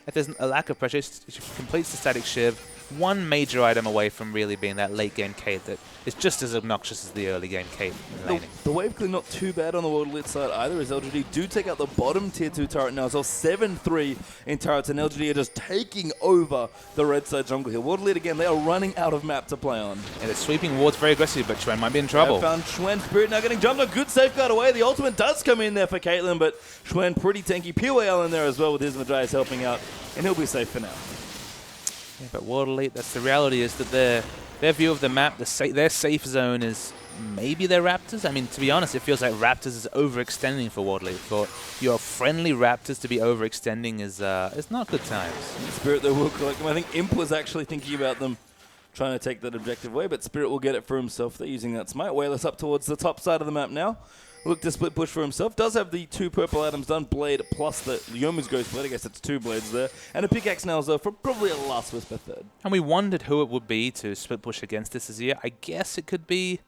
If there's a lack of pressure, she completes the static shiv. One major item away from really being that late game Kate that is just as obnoxious as the early game Kate laning. The wave clear not too bad on the World Elite side either, as LGD do take out the bottom tier 2 turret now as well. 7-3 in turrets, and LGD are just taking over the red side jungle here. World Elite again, they are running out of map to play on. And they're sweeping wards very aggressively, but Schwen might be in trouble. Found Schwen. Spirit now getting jumped. A good safeguard away. The ultimate does come in there for Caitlyn, but Schwen pretty tanky. POL in there as well with his Matthias helping out, and he'll be safe for now. Yeah, but World Elite, that's the reality, is that their view of the map, their safe zone is maybe their Raptors. I mean, to be honest, it feels like Raptors is overextending for World Elite. For your friendly Raptors to be overextending is not good times. Spirit, though, will collect them. I think Imp was actually thinking about them trying to take that objective away, but Spirit will get it for himself. They're using that smite. Wayless up towards the top side of the map now. look to split push for himself. Does have the 2 purple items done, blade plus the Yomu's Ghost Blade. I guess it's 2 blades there. And a pickaxe now as well for probably a last Whisper third. And we wondered who it would be to split push against this Azir. I guess it could be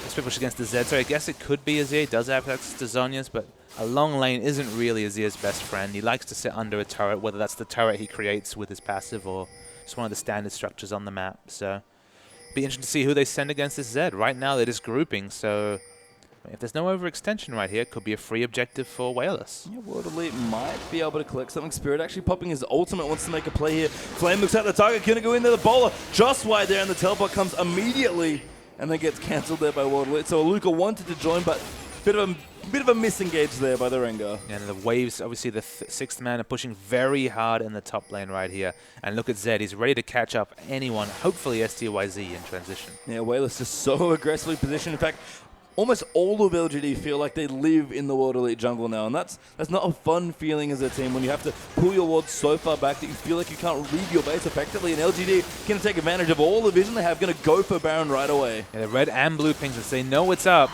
split push against the Zed. So I guess it could be Azir. He does have access to Zhonya's, but a long lane isn't really Azir's best friend. He likes to sit under a turret, whether that's the turret he creates with his passive or just one of the standard structures on the map. So be interesting to see who they send against this Zed. Right now they're just grouping, so if there's no overextension right here, it could be a free objective for Wayless. Yeah, World Elite might be able to collect something. Spirit actually popping his ultimate, wants to make a play here. Flame looks at the target, gonna go in there, the bowler just wide there, and the teleport comes immediately, and then gets cancelled there by World Elite. So Luca wanted to join, but bit of a misengage there by the Rengar. And the waves, obviously the 6th man are pushing very hard in the top lane right here. And look at Zed, he's ready to catch up anyone, hopefully STYZ in transition. Yeah, Wayless just so aggressively positioned. In fact, almost all of LGD feel like they live in the World Elite jungle now, and that's not a fun feeling as a team when you have to pull your ward so far back that you feel like you can't read your base effectively, and LGD can take advantage of all the vision they have, going to go for Baron right away. Yeah, the red and blue pings as they know what's up.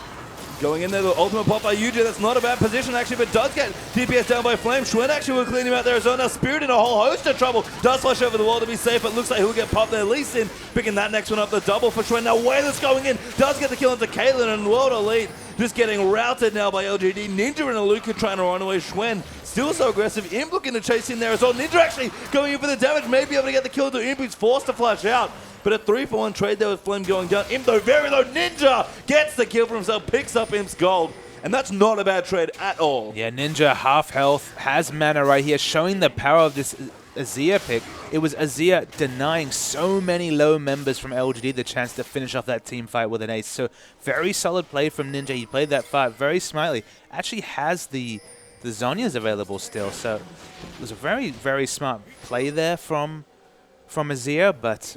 Going in there, the ultimate pop by Yuji. That's not a bad position, actually, but does get DPS down by Flame. Schwen actually will clean him out there as well. Now Spirit in a whole host of trouble. Does flash over the wall to be safe, but looks like he'll get popped there. Lee Sin picking that next one up, the double for Schwen. Now Wayless going in, does get the kill into Caitlyn, and World Elite just getting routed now by LGD. Ninja and Aluka trying to run away. Schwen still so aggressive. Imp looking to chase in there as well. Ninja actually going in for the damage, may be able to get the kill to Imp, who's forced to flash out. But a 3-for-1 trade there with Flame going down. Imp though, very low. Ninja gets the kill for himself, picks up Imp's gold. And that's not a bad trade at all. Yeah, Ninja half health, has mana right here, showing the power of this Azir pick. It was Azir denying so many low members from LGD the chance to finish off that team fight with an ace. So very solid play from Ninja. He played that fight very smartly. Actually has the Zhonya's available still. So it was a very, very smart play there from Azir, but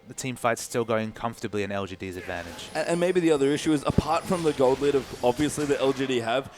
the team fight's still going comfortably in LGD's advantage. And maybe the other issue is, apart from the gold lead of obviously the LGD have,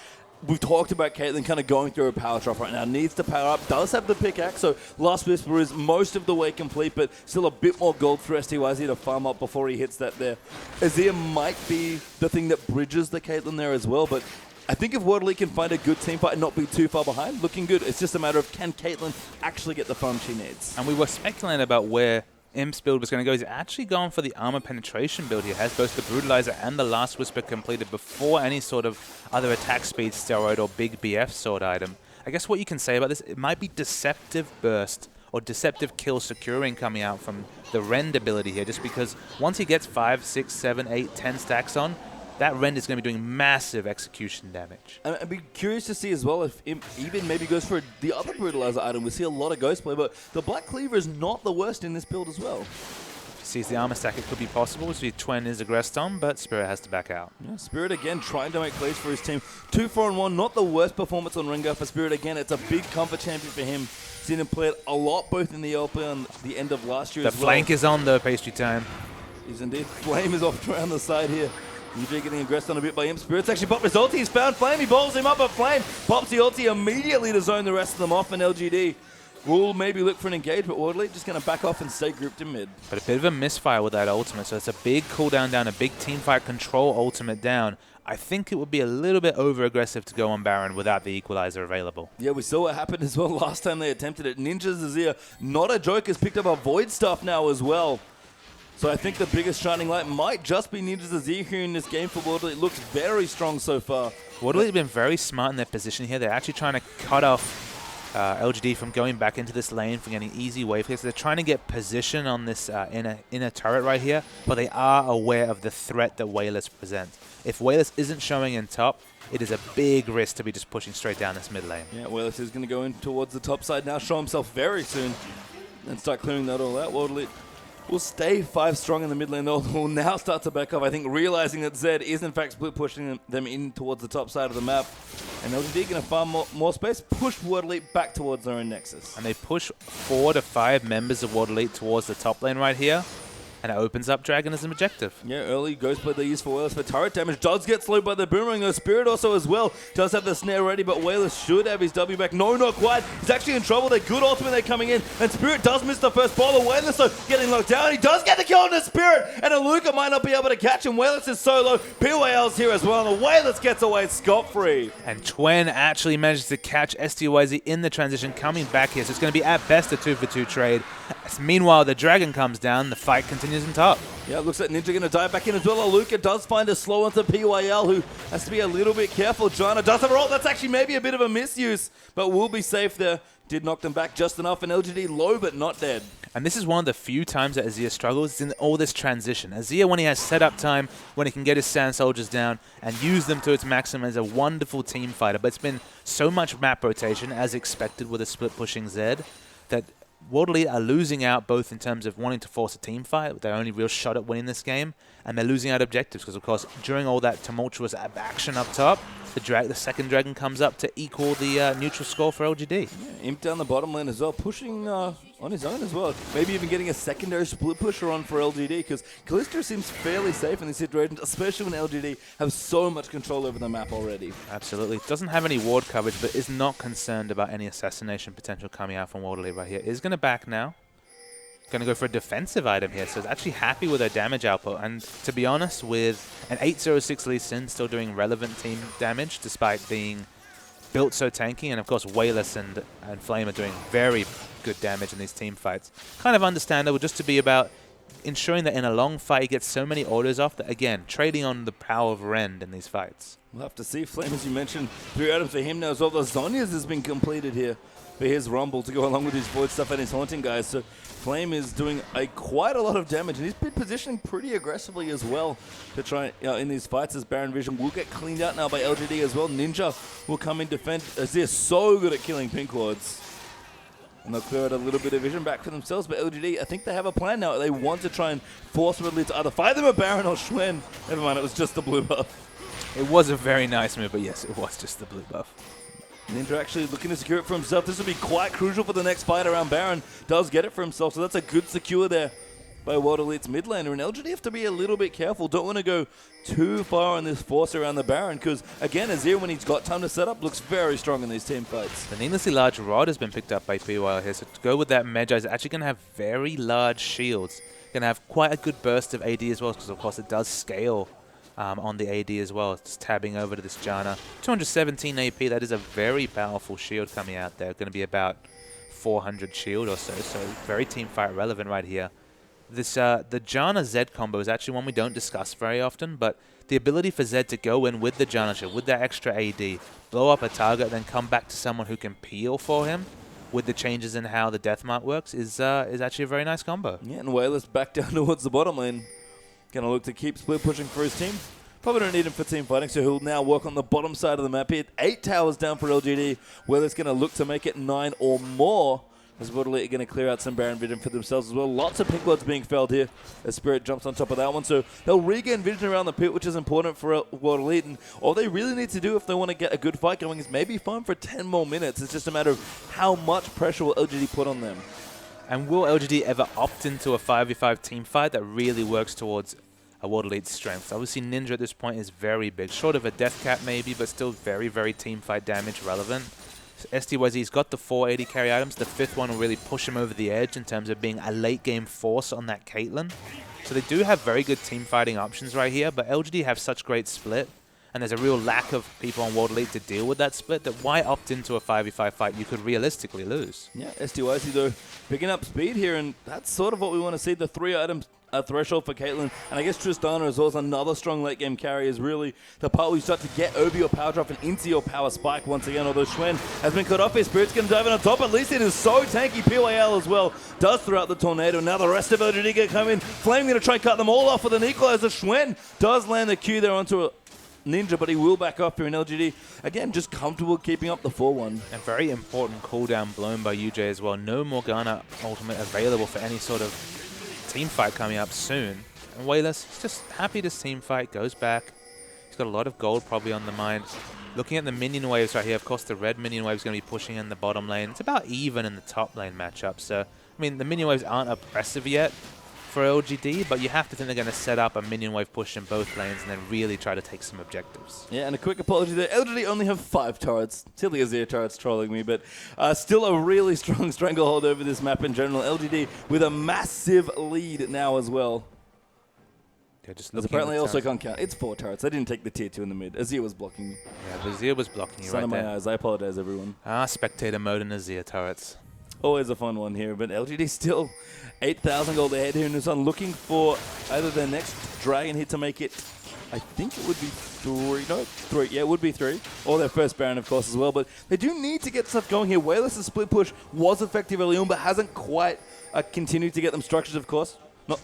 we've talked about Caitlyn kind of going through a power drop right now. Needs to power up, does have the pickaxe, so Last Whisper is most of the way complete, but still a bit more gold for STYZ to farm up before he hits that there. Azir might be the thing that bridges the Caitlyn there as well, but I think if World Elite can find a good team fight and not be too far behind, looking good. It's just a matter of, can Caitlyn actually get the farm she needs? And we were speculating about where Imp's build was going to go. He's actually gone for the armor penetration build. He has both the Brutalizer and the Last Whisper completed before any sort of other attack speed steroid or big BF sword item. I guess what you can say about this, it might be Deceptive Burst or Deceptive Kill securing coming out from the Rend ability here, just because once he gets 5, 6, 7, 8, 10 stacks on, that Rend is going to be doing massive execution damage. And I'd be curious to see as well if Imp even maybe goes for the other Brutalizer item. We see a lot of Ghost play, but the Black Cleaver is not the worst in this build as well. Sees the armor stack, it could be possible. So Twen is aggressed on, but Spirit has to back out. Yeah, Spirit again trying to make plays for his team. 2-4-1, not the worst performance on Rengar for Spirit. Again, it's a big comfort champion for him. Seen him play it a lot both in the LPL and the end of last year The as well. flank is on though, Pastry time. He's indeed. Flame is off around the side here. UJ getting aggressed on a bit by Imp. Spirit's actually popped his ulti. He's found Flame. He bowls him up, but Flame pops the ulti immediately to zone the rest of them off, and LGD will maybe look for an engage, but World Elite just going to back off and stay grouped in mid. But a bit of a misfire with that ultimate, so it's a big cooldown down, a big team fight control ultimate down. I think it would be a little bit over-aggressive to go on Baron without the equalizer available. Yeah, we saw what happened as well last time they attempted it. Ninja's Azir, not a joke, has picked up a Void Stuff now as well. So I think the biggest shining light might just be Ninja's Azir here in this game for World Elite. It looks very strong so far. World Elite have been very smart in their position here. They're actually trying to cut off LGD from going back into this lane for getting easy wave here. So they're trying to get position on this inner turret right here, but they are aware of the threat that Wayless presents. If Wayless isn't showing in top, it is a big risk to be just pushing straight down this mid lane. Yeah, Wayless is going to go in towards the top side now, show himself very soon, and start clearing that all out. World Elite will stay 5 strong in the mid lane, though. Will now start to back off, I think, realizing that Zed is in fact split pushing them in towards the top side of the map. And LGD going to farm more space, push World Elite back towards their own nexus. And they push 4 to 5 members of World Elite towards the top lane right here. And it opens up Dragon as an objective. Yeah, early Ghost Blade they use for Wayless for turret damage. Does get slowed by the Boomerang, though. Spirit also as well does have the snare ready, but Wayless should have his W back. No, not quite. He's actually in trouble. They're good ultimate. They're coming in, and Spirit does miss the first ball. Wayless, though, getting locked down. He does get the kill on the Spirit, and Aluka might not be able to catch him. Wayless is solo. PYL's here as well, and the Wayless gets away scot-free. And Twen actually manages to catch STYZ in the transition coming back here. So it's going to be at best a 2-for-2 trade. Meanwhile, the Dragon comes down. The fight continues on top. Yeah, it looks like Ninja going to dive back in as well. Aluka does find a slow onto PYL, who has to be a little bit careful. Jana does have a roll. That's actually maybe a bit of a misuse, but will be safe there. Did knock them back just enough, and LGD low, but not dead. And this is one of the few times that Azir struggles in all this transition. Azir, when he has setup time, when he can get his Sand Soldiers down and use them to its maximum, is a wonderful team fighter. But it's been so much map rotation, as expected with a split pushing Zed, that World Elite are losing out both in terms of wanting to force a team fight, with their only real shot at winning this game, and they're losing out objectives because, of course, during all that tumultuous action up top, the second Dragon comes up to equal the neutral score for LGD. Yeah, Imp down the bottom lane as well, pushing on his own as well. Maybe even getting a secondary split pusher on for LGD, because Kalista seems fairly safe in this situation, especially when LGD have so much control over the map already. Absolutely. Doesn't have any ward coverage, but is not concerned about any assassination potential coming out from World Elite right here. Is going to back now. Going to go for a defensive item here, so it's actually happy with her damage output. And to be honest, with an 806 Lee Sin still doing relevant team damage despite being built so tanky, and of course Wayless and Flame are doing very good damage in these team fights. Kind of understandable, just to be about ensuring that in a long fight he gets so many orders off that, again, trading on the power of Rend in these fights. We'll have to see. Flame, as you mentioned, 3 items for him now as well. The Zhonya's has been completed here for his Rumble to go along with his Void stuff and his Haunting guys. So Flame is doing quite a lot of damage, and he's been positioning pretty aggressively as well to try in these fights, as Baron Vision will get cleaned out now by LGD as well. Ninja will come in defend, as they're so good at killing Pink Lords. And they'll clear out a little bit of vision back for themselves, but LGD, I think they have a plan now. They want to try and force Ridley to either fight them a Baron or Schwen. Never mind, it was just the blue buff. It was a very nice move, but yes, it was just the blue buff. Ninja actually looking to secure it for himself. This will be quite crucial for the next fight around Baron. Does get it for himself, so that's a good secure there by World Elite's mid laner. And LGD have to be a little bit careful. Don't want to go too far on this force around the Baron, because, again, Azir, when he's got time to set up, looks very strong in these team fights. The needlessly large rod has been picked up by PYL here, so to go with that Magi is actually going to have very large shields. Going to have quite a good burst of AD as well, because, of course, it does scale on the AD as well. Just tabbing over to this Janna. 217 AP, that is a very powerful shield coming out there. Going to be about 400 shield or so, so very team fight relevant right here. This the Janna Zed combo is actually one we don't discuss very often, but the ability for Zed to go in with the Janna shield, with that extra AD, blow up a target, then come back to someone who can peel for him, with the changes in how the Deathmark works, is actually a very nice combo. Yeah, and Wayless back down towards the bottom lane. Going to look to keep split pushing for his team. Probably don't need him for team fighting, so he'll now work on the bottom side of the map here. 8 towers down for LGD. Wayless going to look to make it 9 or more. As World Elite are going to clear out some Baron Vision for themselves as well. Lots of Pink Lords being felled here as Spirit jumps on top of that one. So they'll regain vision around the pit, which is important for World Elite. And all they really need to do if they want to get a good fight going is maybe farm for 10 more minutes. It's just a matter of how much pressure will LGD put on them. And will LGD ever opt into a 5v5 team fight that really works towards a World Elite's strength? Obviously, Ninja at this point is very big. Short of a death cap maybe, but still very, very team fight damage relevant. STYZ's got the 480 carry items. The 5th one will really push him over the edge in terms of being a late game force on that Caitlyn. So they do have very good team fighting options right here, but LGD have such great split, and there's a real lack of people on World Elite to deal with that split, that why opt into a 5v5 fight you could realistically lose? Yeah, STYZ though picking up speed here, and that's sort of what we want to see. The 3 items threshold for Caitlyn, and I guess Tristana as well as another strong late game carry is really the part where you start to get over your power drop and into your power spike once again. Although Schwen has been cut off, his Spirit's going to dive in on top. At least it is so tanky. PYL as well does throw out the tornado. Now the rest of LGD get come in. Flame going to try and cut them all off with an equalizer. Schwen does land the Q there onto a Ninja, but he will back off here in LGD. Again, just comfortable keeping up the 4-1. A very important cooldown blown by UJ as well. No Morgana ultimate available for any sort of team fight coming up soon. And Wayless, he's just happy this team fight goes back. He's got a lot of gold probably on the mind. Looking at the minion waves right here, of course the red minion wave is going to be pushing in the bottom lane. It's about even in the top lane matchup. So, I mean, the minion waves aren't oppressive yet for LGD, but you have to think they're going to set up a minion wave push in both lanes and then really try to take some objectives. Yeah, and a quick apology there. LGD only have 5 turrets. Silly Azir turrets trolling me, but still a really strong stranglehold over this map in general. LGD with a massive lead now as well. Yeah, just Apparently also can't count. It's 4 turrets. They didn't take the tier 2 in the mid. Azir was blocking me. Yeah, Azir was blocking you Sun right of my there. eyes. I apologize, everyone. Spectator mode and Azir turrets. Always a fun one here, but LGD still 8,000 gold ahead here in this one, looking for either their next dragon hit to make it, I think it would be 3, yeah, it would be 3, or their first Baron, of course, as well, but they do need to get stuff going here. Wayless' split push was effective early on, but hasn't quite continued to get them structures, of course, not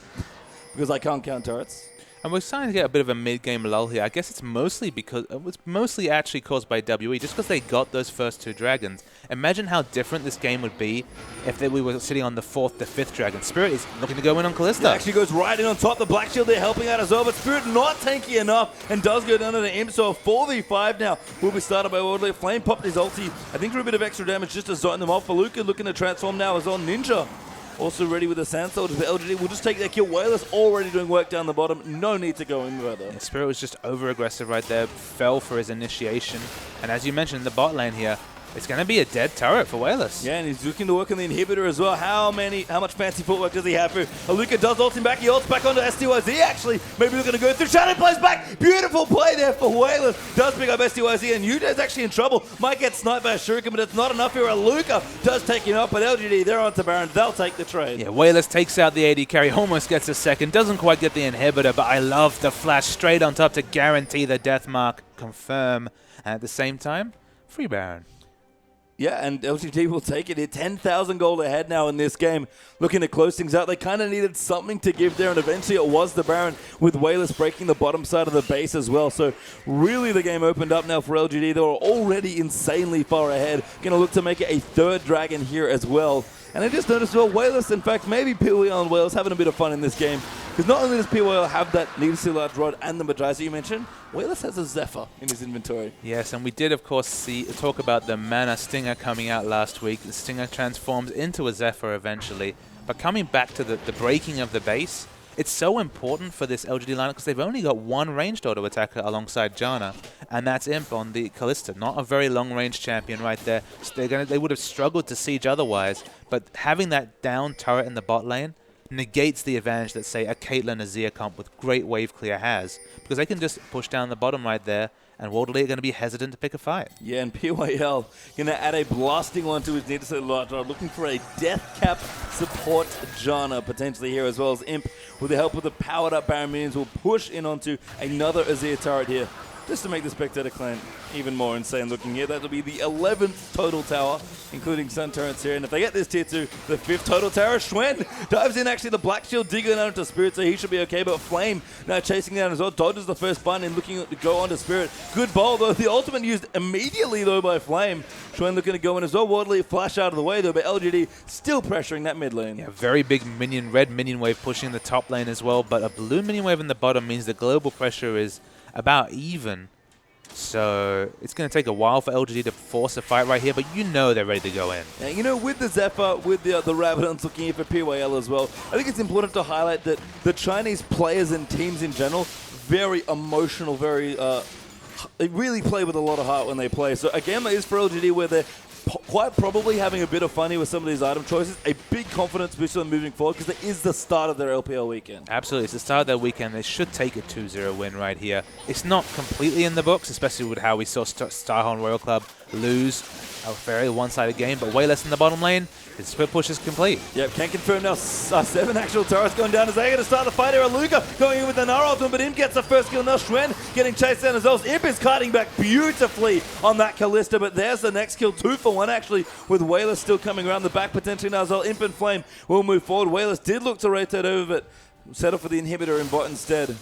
because I can't count turrets. And we're starting to get a bit of a mid-game lull here. I guess it's mostly because it was mostly actually caused by WE, just because they got those first 2 dragons. Imagine how different this game would be if we were sitting on the 4th to 5th dragon. Spirit is looking to go in on Kalista. Yeah, actually goes right in on top. The Black Shield there helping out as well, but Spirit not tanky enough and does go down to the Imp. So a 4v5 now will be started by Worldly. Flame popped his ulti, I think for a bit of extra damage just to zone them off. FLICKR looking to transform now as well. Ninja also ready with the Sand Soldiers, but LGD will just take their kill. Wayless already doing work down the bottom. No need to go in further. Yeah, Spirit was just over-aggressive right there, fell for his initiation. And as you mentioned, in the bot lane here, it's going to be a dead turret for Wayless. Yeah, and he's looking to work on the inhibitor as well. How much fancy footwork does he have here? FLICKR does ult him back. He ults back onto STYZ, actually. Maybe looking to go through. Shadow plays back. Beautiful play there for Wayless. Does pick up STYZ, and Yudai's actually in trouble. Might get sniped by a Shuriken, but it's not enough here. FLICKR does take him up, but LGD, they're on to Baron. They'll take the trade. Yeah, Wayless takes out the AD carry, almost gets a second. Doesn't quite get the inhibitor, but I love the flash straight on top to guarantee the death mark. Confirm. And at the same time, free Baron. Yeah, and LGD will take it. They're 10,000 gold ahead now in this game. Looking to close things out. They kind of needed something to give there, and eventually it was the Baron with Wayless breaking the bottom side of the base as well. So really the game opened up now for LGD. They were already insanely far ahead. Going to look to make it a 3rd dragon here as well. And I just noticed, well, Wayless, in fact, maybe PYL and Wayless having a bit of fun in this game. Because not only does PYL have that needlessly large rod and the Magiza you mentioned, Wayless has a Zephyr in his inventory. Yes, and we did, of course, talk about the Mana Stinger coming out last week. The Stinger transforms into a Zephyr eventually. But coming back to the breaking of the base, it's so important for this LGD lineup because they've only got 1 ranged auto attacker alongside Janna, and that's Imp on the Kalista. Not a very long-range champion right there. So they would have struggled to siege otherwise, but having that down turret in the bot lane negates the advantage that, say, a Caitlyn Azir comp with great wave clear has, because they can just push down the bottom right there, and Worldly are going to be hesitant to pick a fight. Yeah, and PYL going to add a blasting one to his needlessly large rod, looking for a death cap support Janna potentially here, as well as Imp with the help of the powered up Baron minions will push in onto another Azir turret here, just to make the Spectator clan even more insane looking here. That'll be the 11th total tower, including Sun turrets here. And if they get this tier 2, the 5th total tower, Schwen dives in actually the Black Shield Digger down into Spirit, so he should be okay. But Flame now chasing down as well, dodges the first button and looking to go onto Spirit. Good bowl though, the ultimate used immediately though by Flame. Schwen looking to go in as well, Wardley flash out of the way though, but LGD still pressuring that mid lane. Yeah, very big red minion wave pushing the top lane as well, but a blue minion wave in the bottom means the global pressure is about even. So it's going to take a while for LGD to force a fight right here, but you know they're ready to go in. And you know, with the Zephyr, with the Rabadons looking here for PYL as well, I think it's important to highlight that the Chinese players and teams in general, very emotional, they really play with a lot of heart when they play. So a game that is for LGD where they're quite probably having a bit of fun here with some of these item choices, a big confidence boost for them moving forward because it is the start of their LPL weekend. Absolutely, it's the start of their weekend. They should take a 2-0 win right here. It's not completely in the books, especially with how we saw Starhorn Royal Club lose a very one-sided game, but way less in the bottom lane. His split push is complete. Yep, can confirm now 7 actual turrets going down as they to start the fight here. FLICKR going in with the Nara ultimate, but Imp gets the first kill now. Schwen getting chased down as well. Imp is kiting back beautifully on that Kalista, but there's the next kill, 2 for 1 actually, with Wayless still coming around the back potentially now as well. Imp and Flame will move forward. Wayless did look to rotate over, but settle for the inhibitor in bot instead.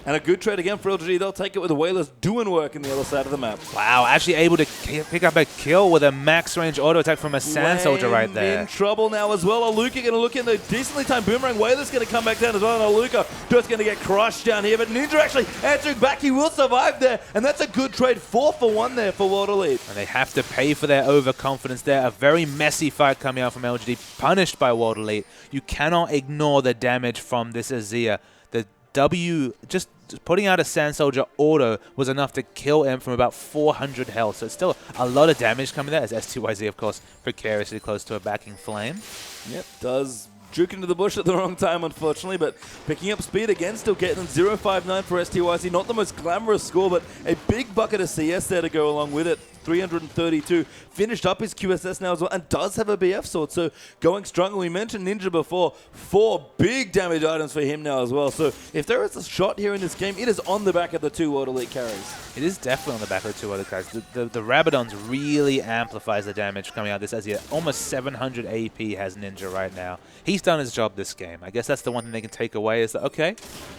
And a good trade again for LGD. They'll take it with the Whalers doing work in the other side of the map. Wow, actually able to pick up a kill with a max range auto attack from a Sand Soldier right there. In trouble now as well. Aluka going to look in the decently timed boomerang. Whalers going to come back down as well. And Aluka just going to get crushed down here. But Ninja actually answering back. He will survive there. And that's a good trade. 4 for 1 there for World Elite. And they have to pay for their overconfidence there. A very messy fight coming out from LGD, punished by World Elite. You cannot ignore the damage from this Azir. The W, just putting out a Sand Soldier auto was enough to kill him from about 400 health. So it's still a lot of damage coming there, as STYZ, of course, precariously close to a backing flame. Yep, does juke into the bush at the wrong time, unfortunately, but picking up speed again, still getting 0.59 for STYZ. Not the most glamorous score, but a big bucket of CS there to go along with it. 332. Finished up his QSS now as well, and does have a BF sword, so going strong. We mentioned Ninja before. 4 big damage items for him now as well. So if there is a shot here in this game, it is on the back of the 2 World Elite carries. It is definitely on the back of the 2 other carries. The Rabadons really amplifies the damage coming out of this Azir. Almost 700 AP has Ninja right now. He's done his job this game. I guess that's the one thing they can take away is that, okay,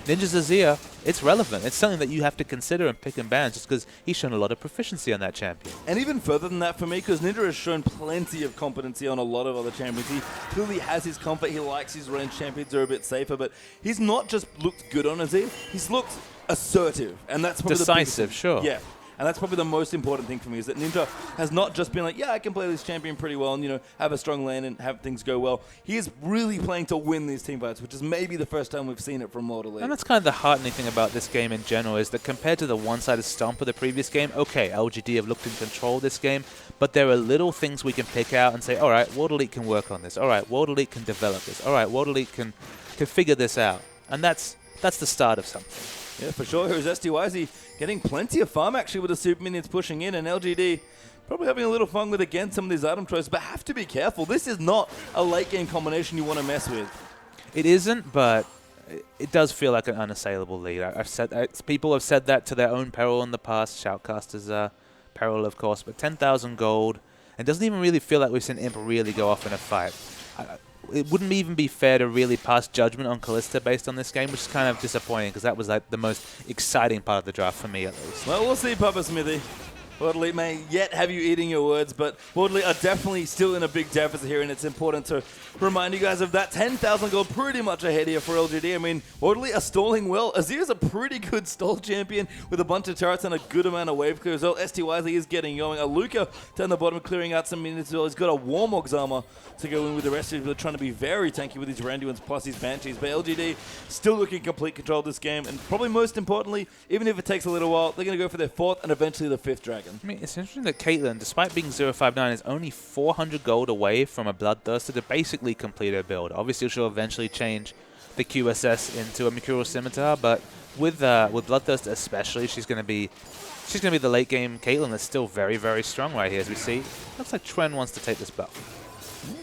Ninja's Azir, it's relevant. It's something that you have to consider and pick and ban just because he's shown a lot of proficiency on that champion. And even further than that for me, because Ninja has shown plenty of competency on a lot of other champions. He clearly has his comfort. He likes his range champions. They're a bit safer, but he's not just looked good on Azir. He's looked assertive, and that's probably decisive, sure. Yeah. And that's probably the most important thing for me is that Ninja has not just been like, yeah, I can play this champion pretty well and, you know, have a strong lane and have things go well. He is really playing to win these team fights, which is maybe the first time we've seen it from World Elite. And that's kind of the heartening thing about this game in general is that compared to the one-sided stomp of the previous game, okay, LGD have looked in control of this game, but there are little things we can pick out and say, all right, World Elite can work on this. All right, World Elite can develop this. All right, World Elite can figure this out. And that's the start of something. Yeah, for sure. Here's STYZ getting plenty of farm actually with the super minions pushing in, and LGD probably having a little fun with, again, some of these item choices, but have to be careful. This is not a late game combination you want to mess with. It isn't, but it does feel like an unassailable lead. I've said people have said that to their own peril in the past. Shoutcaster's peril, of course, but 10,000 gold. It doesn't even really feel like we've seen Imp really go off in a fight. It wouldn't even be fair to really pass judgment on Kalista based on this game, which is kind of disappointing because that was like the most exciting part of the draft for me, at least. Well, we'll see, Papa Smithy. World Elite may yet have you eating your words, but World Elite are definitely still in a big deficit here, and it's important to remind you guys of that. 10,000 gold pretty much ahead here for LGD. I mean, World Elite are stalling well. Azir's a pretty good stall champion with a bunch of turrets and a good amount of wave clear as well. STYZ is getting going. Aluka down the bottom clearing out some minions as well. He's got a Warmog's armor to go in with the rest of them. They're trying to be very tanky with his Randuins plus his Banshees, but LGD still looking complete control of this game, and probably most importantly, even if it takes a little while, they're going to go for their 4th and eventually the 5th dragon. I mean, it's interesting that Caitlyn, despite being 059, is only 400 gold away from a Bloodthirster to basically complete her build. Obviously, she'll eventually change the QSS into a Mercurial Scimitar, but with Bloodthirster especially, she's going to be the late game Caitlyn that's still very, very strong right here, as we see. Looks like Tren wants to take this buff.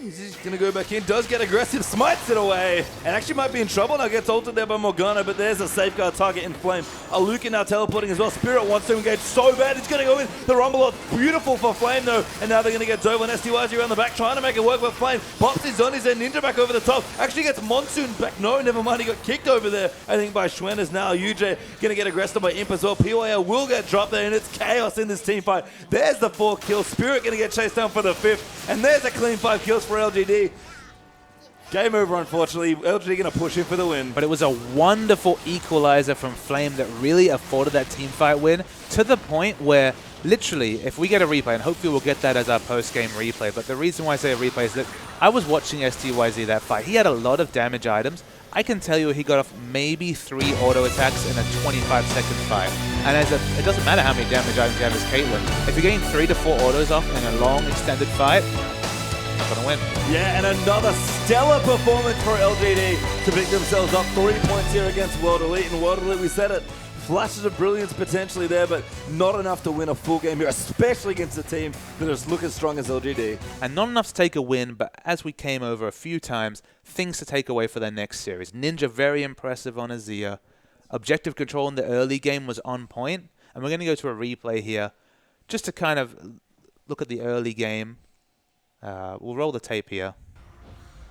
He's just going to go back in, does get aggressive, smites it away, and actually might be in trouble now, gets ulted there by Morgana, but there's a safeguard target in Flame. Aluka now teleporting as well. Spirit wants to engage so bad, he's going to go in. The Rumble, beautiful for Flame though, and now they're going to get Dove and STYZ around the back, trying to make it work with Flame. Pops his on his end, Ninja back over the top, actually gets Monsoon back. No, never mind, he got kicked over there, I think by Schwen. As now UJ going to get aggressed by Imp as well. PYL will get dropped there, and it's chaos in this team fight. There's the 4 kills, Spirit going to get chased down for the 5th, and there's a clean 5 kills for LGD. Game over, unfortunately. LGD going to push in for the win. But it was a wonderful equalizer from Flame that really afforded that teamfight win to the point where, literally, if we get a replay, and hopefully we'll get that as our post-game replay, but the reason why I say a replay is that I was watching STYZ that fight. He had a lot of damage items. I can tell you he got off maybe 3 auto attacks in a 25-second fight. And it doesn't matter how many damage items you have as Caitlyn. If you're getting 3 to 4 autos off in a long, extended fight, not going to win. Yeah, and another stellar performance for LGD to pick themselves up 3 points here against World Elite. And World Elite, we said it, flashes of brilliance potentially there, but not enough to win a full game here, especially against a team that is looking strong as LGD. And not enough to take a win, but as we came over a few times, things to take away for their next series. Ninja very impressive on Azir. Objective control in the early game was on point, and we're going to go to a replay here just to kind of look at the early game. We'll roll the tape here.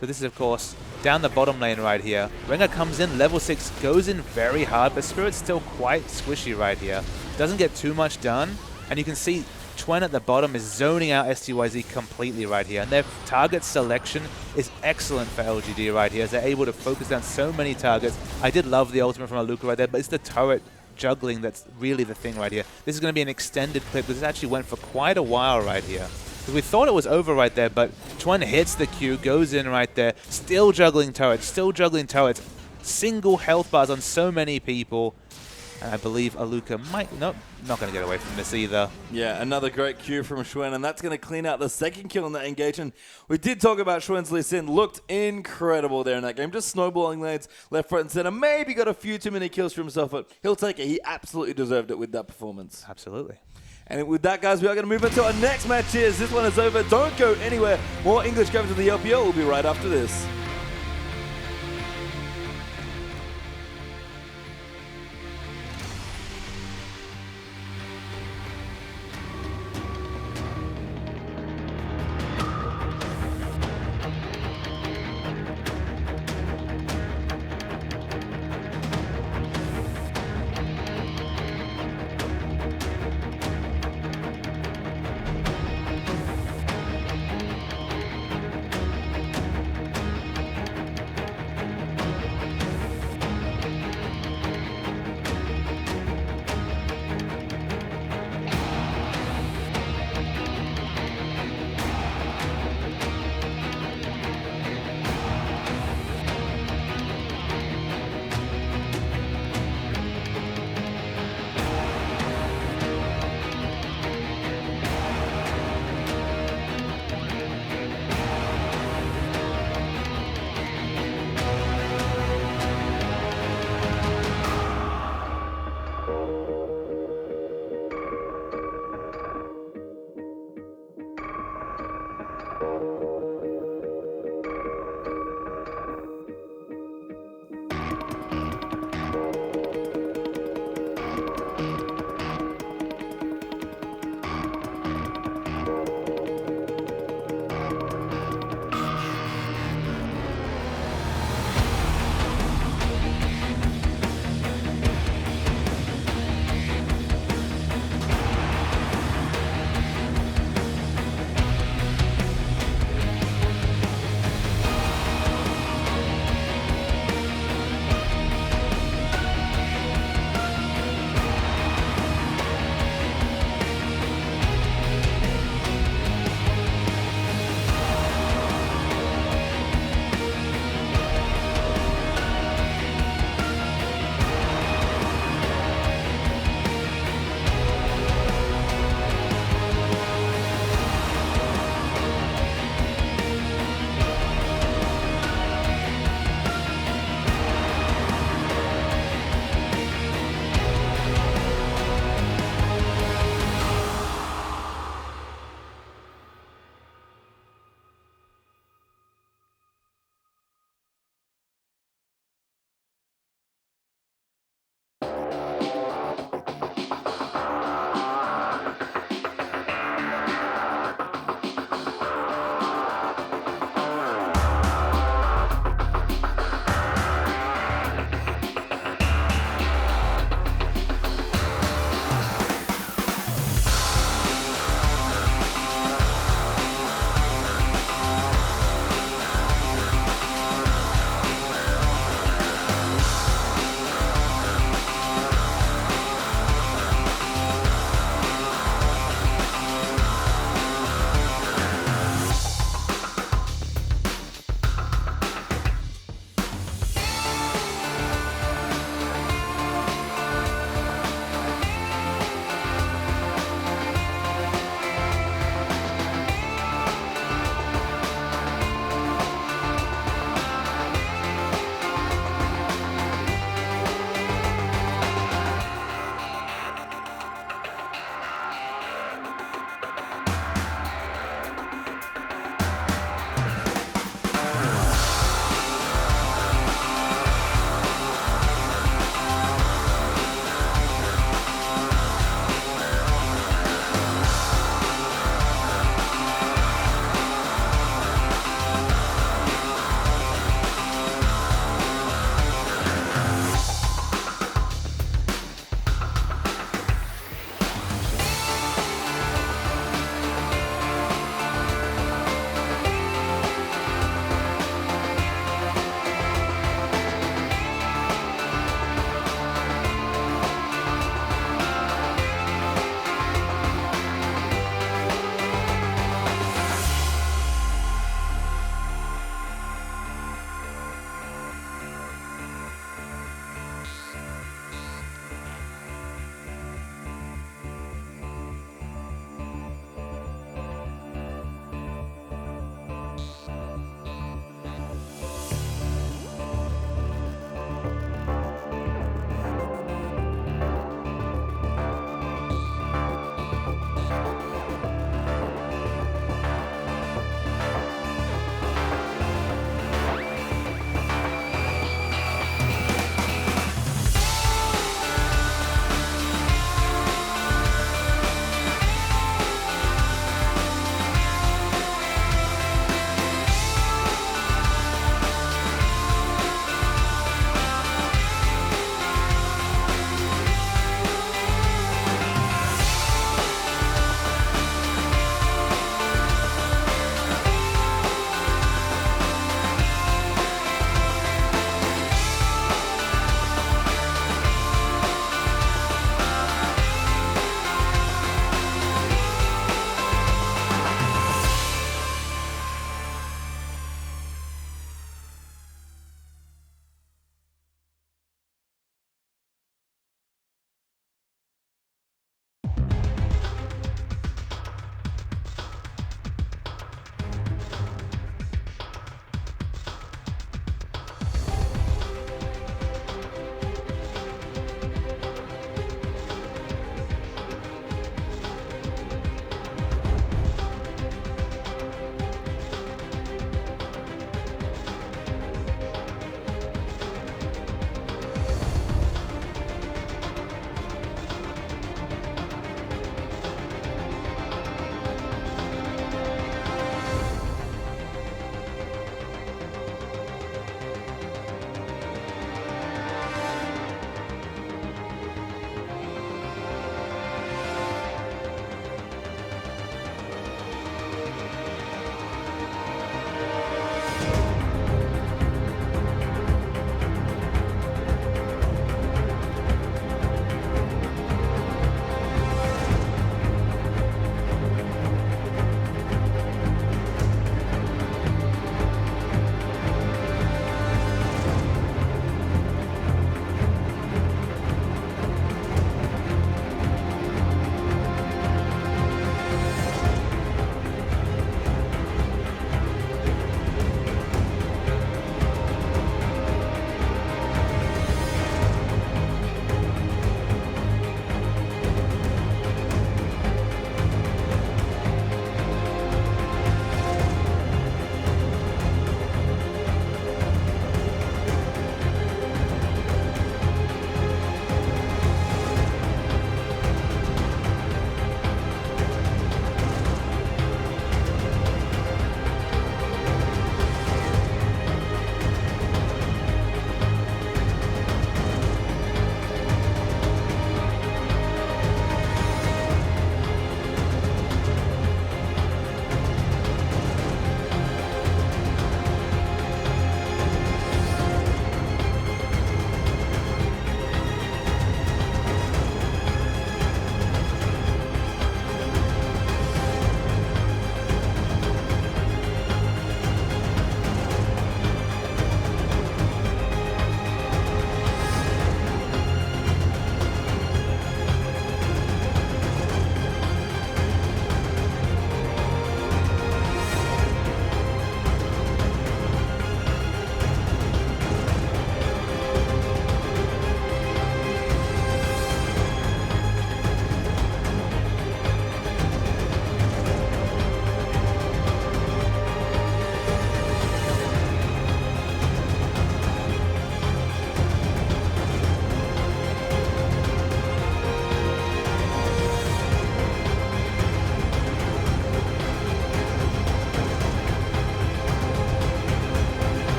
So this is, of course, down the bottom lane right here. Rengar comes in, level 6, goes in very hard, but Spirit's still quite squishy right here. Doesn't get too much done, and you can see Chuen at the bottom is zoning out STYZ completely right here, and their target selection is excellent for LGD right here, as they're able to focus down so many targets. I did love the ultimate from Aluka right there, but it's the turret juggling that's really the thing right here. This is going to be an extended clip, because it actually went for quite a while right here. We thought it was over right there, but Chuen hits the Q, goes in right there, still juggling turrets, single health bars on so many people. And I believe Aluka might, nope, not going to get away from this either. Yeah, another great Q from Chuen, and that's going to clean out the second kill in that engagement. We did talk about Chuen's Lee Sin, looked incredible there in that game, just snowballing lanes left, right, and center. Maybe got a few too many kills for himself, but he'll take it. He absolutely deserved it with that performance. Absolutely. And with that, guys, we are going to move into our next match. Cheers. This one is over. Don't go anywhere. More English coverage of the LPL will be right after this.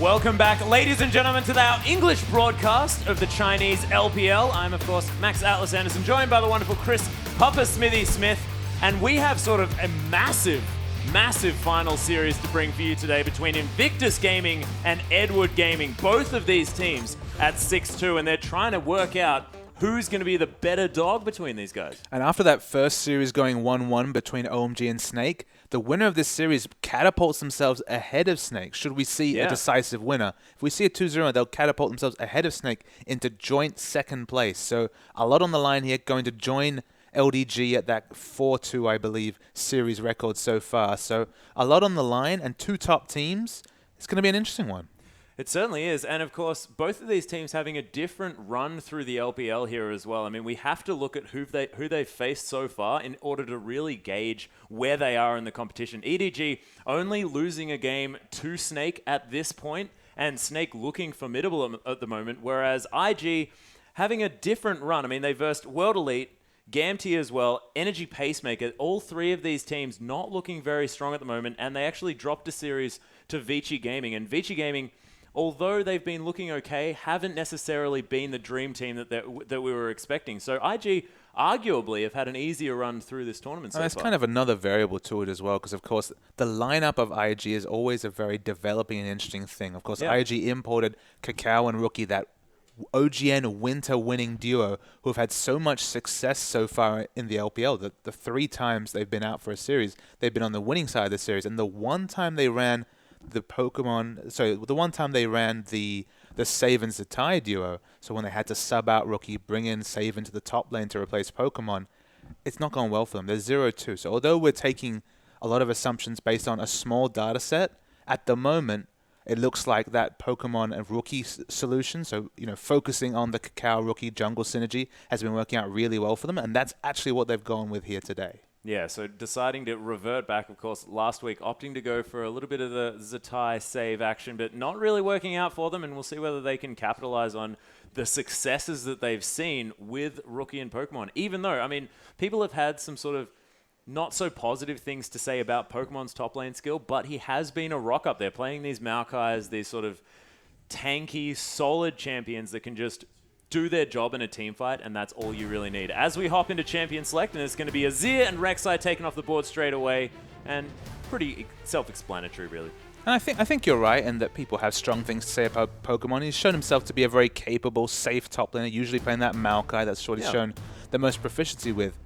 Welcome back, ladies and gentlemen, to our English broadcast of the Chinese LPL. I'm, of course, Max Atlas Anderson, joined by the wonderful Chris Papa Smithy Smith. And we have sort of a massive final series to bring for you today between Invictus Gaming and Edward Gaming. Both of these teams at 6-2, and they're trying to work out who's going to be the better dog between these guys. And after that first series going 1-1 between OMG and Snake, the winner of this series catapults themselves ahead of Snake. Should we see a decisive winner? If we see a 2-0, they'll catapult themselves ahead of Snake into joint second place. So a lot on the line here, going to join LDG at that 4-2, I believe, series record so far. So a lot on the line, and two top teams. It's going to be an interesting one. It certainly is. And of course, both of these teams having a different run through the LPL here as well. I mean, we have to look at who they've faced so far in order to really gauge where they are in the competition. EDG only losing a game to Snake at this point, and Snake looking formidable at the moment, whereas IG having a different run. I mean, they versed World Elite, Gamty as well, Energy Pacemaker. All three of these teams not looking very strong at the moment, and they actually dropped a series to Vici Gaming. And Vici Gaming, although they've been looking okay, haven't necessarily been the dream team that we were expecting. So IG arguably have had an easier run through this tournament so far. That's kind of another variable to it as well, because of course the lineup of IG is always a very developing and interesting thing. Of course, IG imported Kakao and Rookie, that OGN winter winning duo who have had so much success so far in the LPL. The 3 times they've been out for a series, they've been on the winning side of the series. And the one time they ran the Save and Zatai duo, so when they had to sub out Rookie, bring in Save into the top lane to replace Pokemon, it's not gone well for them. They're 0-2. So although we're taking a lot of assumptions based on a small data set, at the moment, it looks like that Pokemon and Rookie solution, so focusing on the Kakao Rookie jungle synergy, has been working out really well for them, and that's actually what they've gone with here today. Yeah, so deciding to revert back, of course, last week, opting to go for a little bit of the Zatai save action, but not really working out for them, and we'll see whether they can capitalize on the successes that they've seen with Rookie and Pokemon. Even though, I mean, people have had some sort of not so positive things to say about Pokemon's top lane skill, but he has been a rock up there, playing these Maokais, these sort of tanky, solid champions that can just do their job in a team fight, and that's all you really need. As we hop into Champion Select, and it's going to be Azir and Rek'Sai taken off the board straight away, and pretty self-explanatory, really. And I think you're right, and that people have strong things to say about Pokemon. He's shown himself to be a very capable, safe top laner, usually playing that Maokai. That's what he's shown the most proficiency with.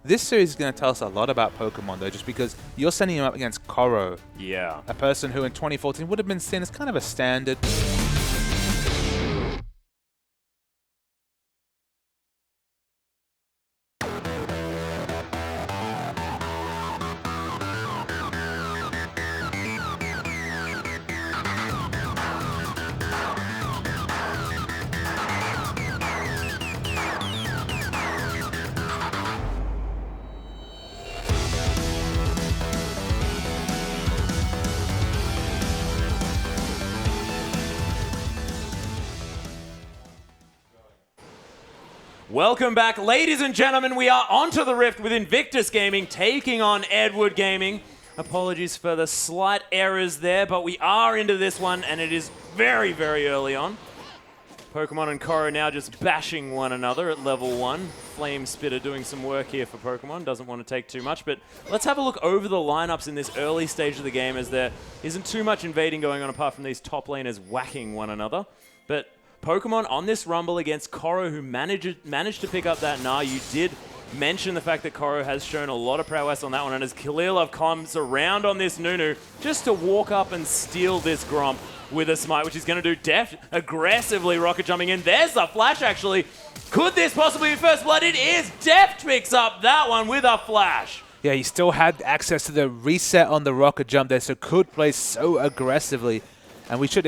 This series is going to tell us a lot about Pokemon, though, just because you're sending him up against Koro. Yeah. A person who in 2014 would have been seen as kind of a standard. Welcome back, ladies and gentlemen. We are onto the Rift with Invictus Gaming taking on Edward Gaming. Apologies for the slight errors there, but we are into this one, and it is very, very early on. Pokemon and Koro now just bashing one another at level 1. Flame Spitter doing some work here for Pokemon. Doesn't want to take too much, but let's have a look over the lineups in this early stage of the game, as there isn't too much invading going on apart from these top laners whacking one another. But Pokemon on this rumble against Koro, who managed to pick up that Gnar. You did mention the fact that Koro has shown a lot of prowess on that one, and as Khalilov comes around on this Nunu just to walk up and steal this Gromp with a smite, which he's going to do aggressively rocket jumping in. There's the flash, actually. Could this possibly be first blood? It is. Deft picks up that one with a flash. Yeah, he still had access to the reset on the rocket jump there, so could play so aggressively. And we should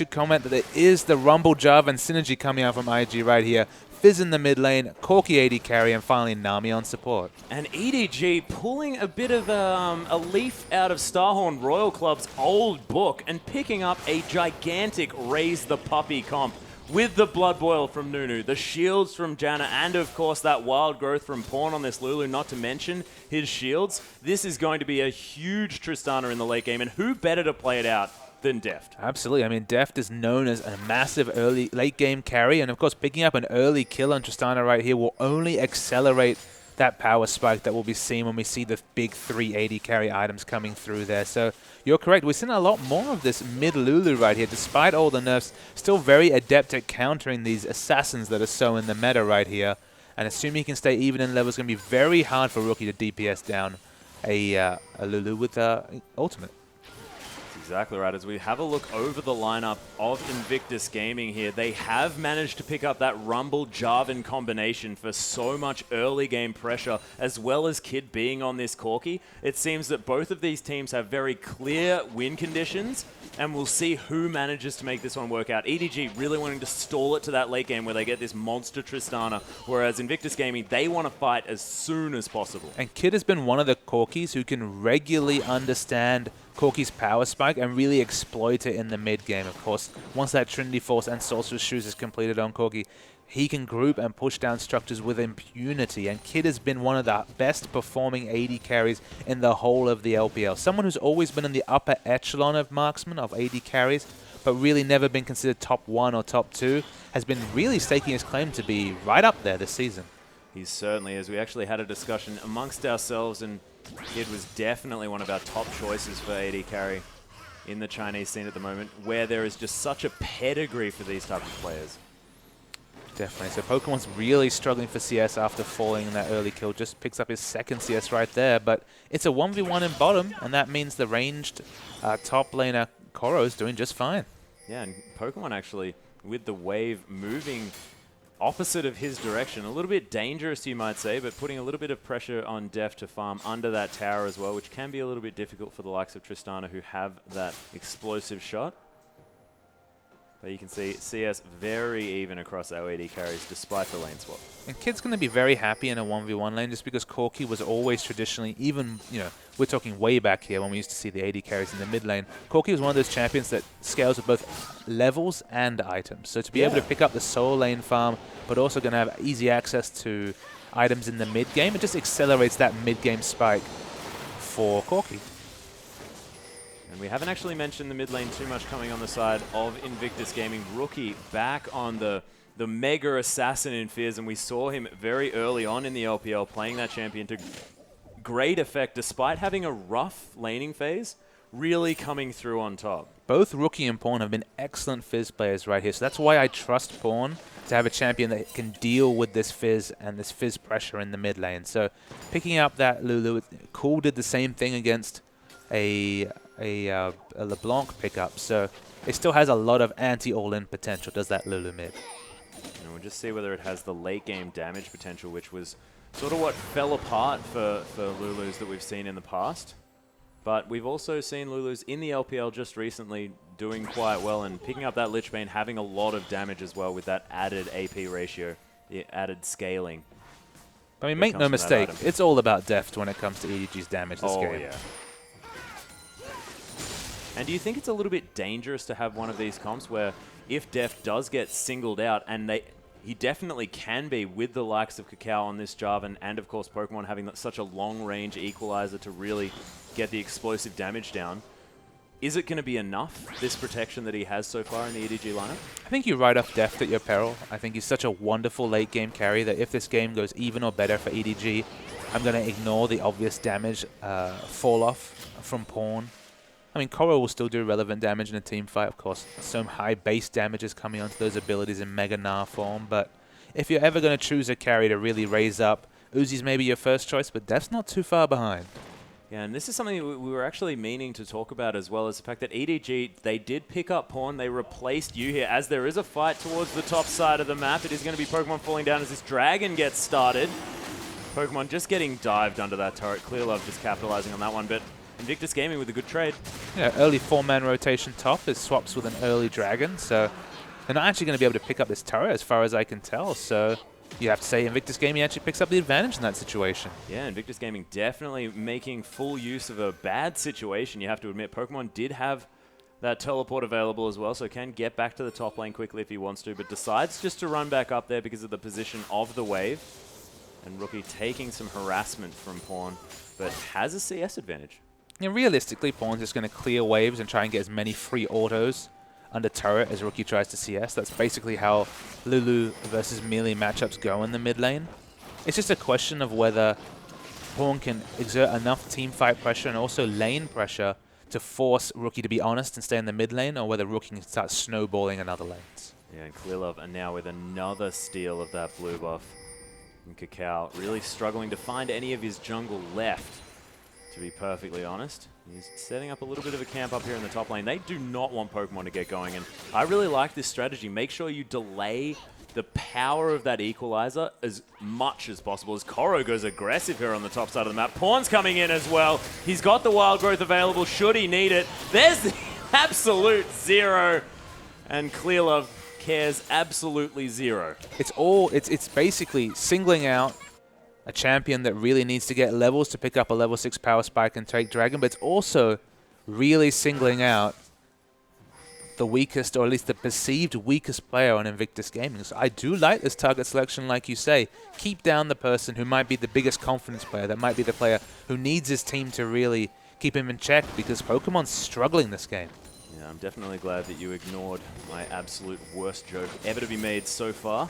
comment that there is the Rumble Java and Synergy coming out from IG right here. Fizz in the mid lane, Corki AD carry, and finally Nami on support. And EDG pulling a bit of a leaf out of Starhorn Royal Club's old book and picking up a gigantic Raise the Puppy comp with the Blood Boil from Nunu, the shields from Janna, and of course that wild growth from Pawn on this Lulu, not to mention his shields. This is going to be a huge Tristana in the late game, and who better to play it out than Deft. Absolutely. I mean, Deft is known as a massive late game carry, and of course picking up an early kill on Tristana right here will only accelerate that power spike that will be seen when we see the big 380 carry items coming through there. So you're correct. We've seen a lot more of this mid Lulu right here, despite all the nerfs. Still very adept at countering these assassins that are so in the meta right here. And assuming he can stay even in level, it's going to be very hard for Rookie to DPS down a Lulu with ultimate. Exactly right. As we have a look over the lineup of Invictus Gaming here, they have managed to pick up that Rumble Jarvan combination for so much early game pressure, as well as Kid being on this Corki. It seems that both of these teams have very clear win conditions, and we'll see who manages to make this one work out. EDG really wanting to stall it to that late game where they get this monster Tristana, whereas Invictus Gaming, they want to fight as soon as possible. And Kid has been one of the Corkis who can regularly understand Corki's power spike and really exploit it in the mid game. Of course, once that Trinity Force and Sorcerer's Shoes is completed on Corki, he can group and push down structures with impunity. And Kid has been one of the best performing AD carries in the whole of the LPL. Someone who's always been in the upper echelon of marksmen, of AD carries, but really never been considered top 1 or top 2, has been really staking his claim to be right up there this season. He certainly is. We actually had a discussion amongst ourselves, and Kid was definitely one of our top choices for AD carry in the Chinese scene at the moment, where there is just such a pedigree for these type of players. Definitely. So Pokemon's really struggling for CS after falling in that early kill. Just picks up his second CS right there, but it's a 1v1 in bottom, and that means the ranged top laner Koro is doing just fine. Yeah, and Pokemon actually, with the wave moving opposite of his direction, a little bit dangerous you might say, but putting a little bit of pressure on Deft to farm under that tower as well, which can be a little bit difficult for the likes of Tristana who have that explosive shot. But you can see CS very even across our AD carries despite the lane swap. And Kid's going to be very happy in a 1v1 lane just because Corki was always traditionally, even, we're talking way back here when we used to see the AD carries in the mid lane. Corki was one of those champions that scales with both levels and items. So to be able to pick up the solo lane farm, but also going to have easy access to items in the mid game, it just accelerates that mid game spike for Corki. And we haven't actually mentioned the mid lane too much coming on the side of Invictus Gaming. Rookie back on the mega assassin in Fizz, and we saw him very early on in the LPL playing that champion to great effect despite having a rough laning phase, really coming through on top. Both Rookie and Pawn have been excellent Fizz players right here, so that's why I trust Pawn to have a champion that can deal with this Fizz and this Fizz pressure in the mid lane. So picking up that Lulu, Cool did the same thing against a LeBlanc pickup, so it still has a lot of anti-all-in potential, does that Lulu mid. And we'll just see whether it has the late game damage potential, which was sort of what fell apart for Lulus that we've seen in the past. But we've also seen Lulus in the LPL just recently doing quite well and picking up that Lich Bane, having a lot of damage as well with that added AP ratio, the added scaling. I mean, make no mistake, it's all about Deft when it comes to EDG's damage this game. Oh, yeah. And do you think it's a little bit dangerous to have one of these comps where if Deft does get singled out, and he definitely can be with the likes of Cacao on this Jarvan, and of course Pokemon having such a long-range equalizer to really get the explosive damage down, is it going to be enough, this protection that he has so far in the EDG lineup? I think you write off Deft at your peril. I think he's such a wonderful late-game carry that if this game goes even or better for EDG, I'm going to ignore the obvious damage fall-off from Pawn. I mean, Koro will still do relevant damage in a team fight, of course. Some high base damage is coming onto those abilities in Mega Gnar form, but if you're ever going to choose a carry to really raise up, Uzi's maybe your first choice, but Deft's not too far behind. Yeah, and this is something we were actually meaning to talk about as well, as the fact that EDG, they did pick up Pawn, they replaced you here. As there is a fight towards the top side of the map, it is going to be Pokemon falling down as this dragon gets started. Pokemon just getting dived under that turret. Clearlove just capitalizing on that one, but Invictus Gaming with a good trade. Yeah, early 4-man rotation top is swaps with an early dragon, so they're not actually going to be able to pick up this turret as far as I can tell, so you have to say Invictus Gaming actually picks up the advantage in that situation. Yeah, Invictus Gaming definitely making full use of a bad situation, you have to admit. Pokemon did have that teleport available as well, so can get back to the top lane quickly if he wants to, but decides just to run back up there because of the position of the wave. And Rookie taking some harassment from Pawn, but has a CS advantage. realistically, Pawn's just going to clear waves and try and get as many free autos under turret as Rookie tries to CS. That's basically how Lulu versus melee matchups go in the mid lane. It's just a question of whether Pawn can exert enough team fight pressure and also lane pressure to force Rookie to be honest and stay in the mid lane, or whether Rookie can start snowballing in other lanes. Yeah, and Clearlove are now with another steal of that blue buff. And Kakao really struggling to find any of his jungle left, to be perfectly honest. He's setting up a little bit of a camp up here in the top lane. They do not want Pokemon to get going, and I really like this strategy. Make sure you delay the power of that equalizer as much as possible, as Koro goes aggressive here on the top side of the map. Pawn's coming in as well. He's got the wild growth available should he need it. There's the absolute zero, and Clearlove cares absolutely zero. It's basically singling out a champion that really needs to get levels to pick up a level 6 power spike and take Dragon, but it's also really singling out the weakest, or at least the perceived weakest player on Invictus Gaming. So I do like this target selection, like you say. Keep down the person who might be the biggest confidence player, that might be the player who needs his team to really keep him in check, because Pokemon's struggling this game. Yeah, I'm definitely glad that you ignored my absolute worst joke ever to be made so far.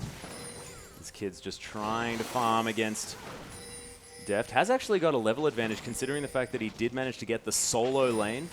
This kid's just trying to farm against Deft. Has actually got a level advantage considering the fact that he did manage to get the solo lane.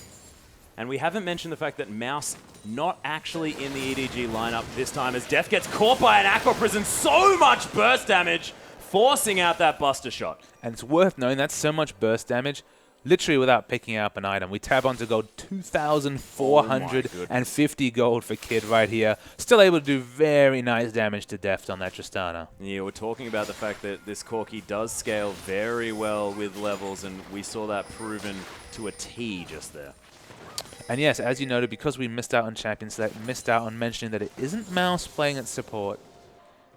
And we haven't mentioned the fact that Mouse not actually in the EDG lineup this time, as Deft gets caught by an Aqua Prison. So much burst damage, forcing out that Buster Shot. And it's worth knowing that's so much burst damage, literally without picking up an item. We tab onto gold, 2,450 gold for Kid right here. Still able to do very nice damage to Deft on that Tristana. Yeah, we're talking about the fact that this Corki does scale very well with levels, and we saw that proven to a T just there. And yes, as you noted, because we missed out on Champion Select, missed out on mentioning that it isn't Mouse playing at support.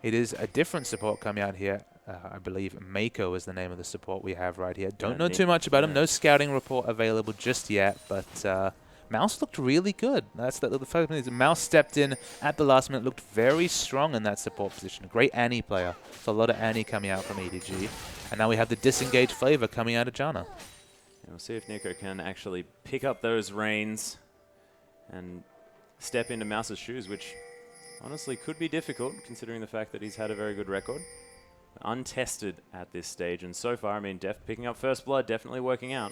It is a different support coming out here. I believe Mako is the name of the support we have right here. Don't know too much about him. No scouting report available just yet, but Mouse looked really good. That's the first thing. Mouse stepped in at the last minute, looked very strong in that support position. A great Annie player. So a lot of Annie coming out from EDG. And now we have the disengaged flavor coming out of Janna. We'll see if Nico can actually pick up those reins and step into Mouse's shoes, which honestly could be difficult considering the fact that he's had a very good record. Untested at this stage, and so far, I mean, Deft picking up first blood, definitely working out.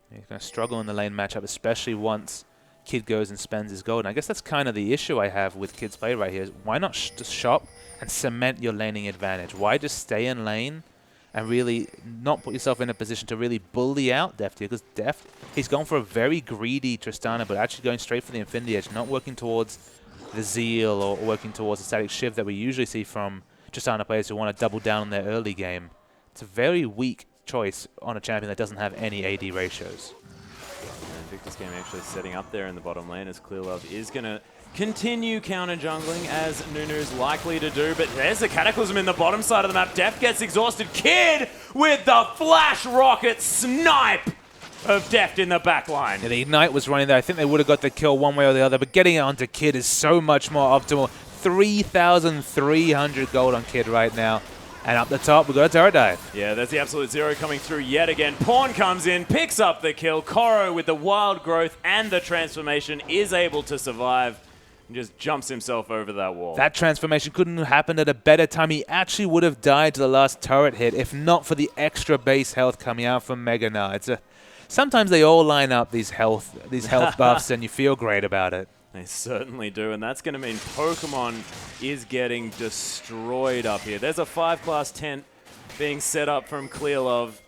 He's going to struggle in the lane matchup, especially once Kid goes and spends his gold. And I guess that's kind of the issue I have with Kid's play right here. Is why not just shop and cement your laning advantage? Why just stay in lane and really not put yourself in a position to really bully out Deft here? Because Deft, he's gone for a very greedy Tristana, but actually going straight for the Infinity Edge, not working towards the Zeal or working towards the Static Shiv that we usually see from Tristana players who want to double down on their early game. It's a very weak choice on a champion that doesn't have any AD ratios. And Victor's game actually setting up there in the bottom lane, as Clearlove is going to continue counter jungling, as Nunu's likely to do, but there's the Cataclysm in the bottom side of the map. Deft gets exhausted. Kid with the flash rocket snipe of Deft in the back line. Yeah, the Ignite was running there. I think they would have got the kill one way or the other, but getting it onto Kid is so much more optimal. 3,300 gold on Kid right now. And up the top, we've got a turret dive. Yeah, there's the absolute zero coming through yet again. Pawn comes in, picks up the kill. Koro with the wild growth and the transformation is able to survive and just jumps himself over that wall. That transformation couldn't have happened at a better time. He actually would have died to the last turret hit if not for the extra base health coming out from Mega now. Sometimes they all line up, these health buffs, and you feel great about it. They certainly do, and that's going to mean Pokemon is getting destroyed up here. There's a 5-class tent being set up from Clearlove,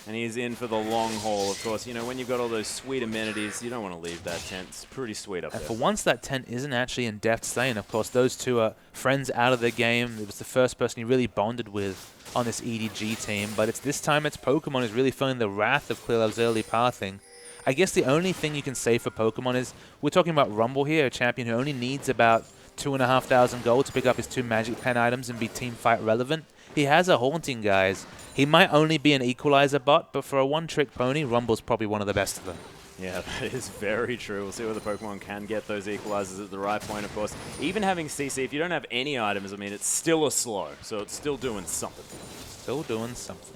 and he's in for the long haul. Of course, you know, when you've got all those sweet amenities, you don't want to leave that tent. It's pretty sweet up there. And for once, that tent isn't actually in Deft's lane. Of course, those two are friends out of the game. It was the first person he really bonded with on this EDG team, but this time it's Pokemon who's really feeling the wrath of Clearlove's early pathing. I guess the only thing you can say for Pokemon is, we're talking about Rumble here, a champion who only needs about 2,500 gold to pick up his 2 Magic Pen items and be team fight relevant. He has a Haunting, guys. He might only be an Equalizer bot, but for a one-trick pony, Rumble's probably one of the best of them. Yeah, that is very true. We'll see whether Pokemon can get those Equalizers at the right point, of course. Even having CC, if you don't have any items, I mean, it's still a slow, so it's still doing something. Still doing something.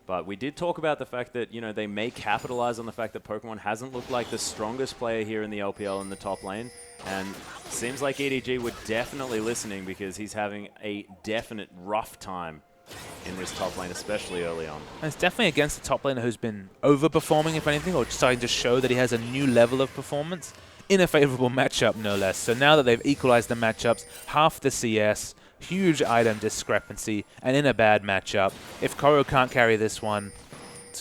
But we did talk about the fact that, they may capitalize on the fact that Pokemon hasn't looked like the strongest player here in the LPL in the top lane. And seems like EDG were definitely listening because he's having a definite rough time in this top lane, especially early on. And it's definitely against the top laner who's been overperforming, if anything, or starting to show that he has a new level of performance in a favorable matchup, no less. So now that they've equalized the matchups, half the CS, huge item discrepancy, and in a bad matchup, if Koro can't carry this one,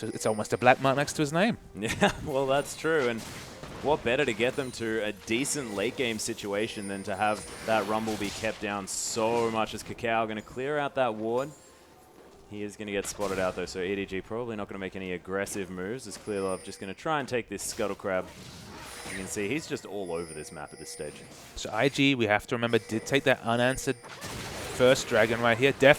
it's almost a black mark next to his name. Yeah, well, that's true. And what better to get them to a decent late game situation than to have that Rumble be kept down so much as Kakao going to clear out that ward. He is going to get spotted out though, so EDG probably not going to make any aggressive moves as Clearlove just going to try and take this Scuttle Crab. You can see he's just all over this map at this stage. So IG, we have to remember, did take that unanswered first dragon right here. The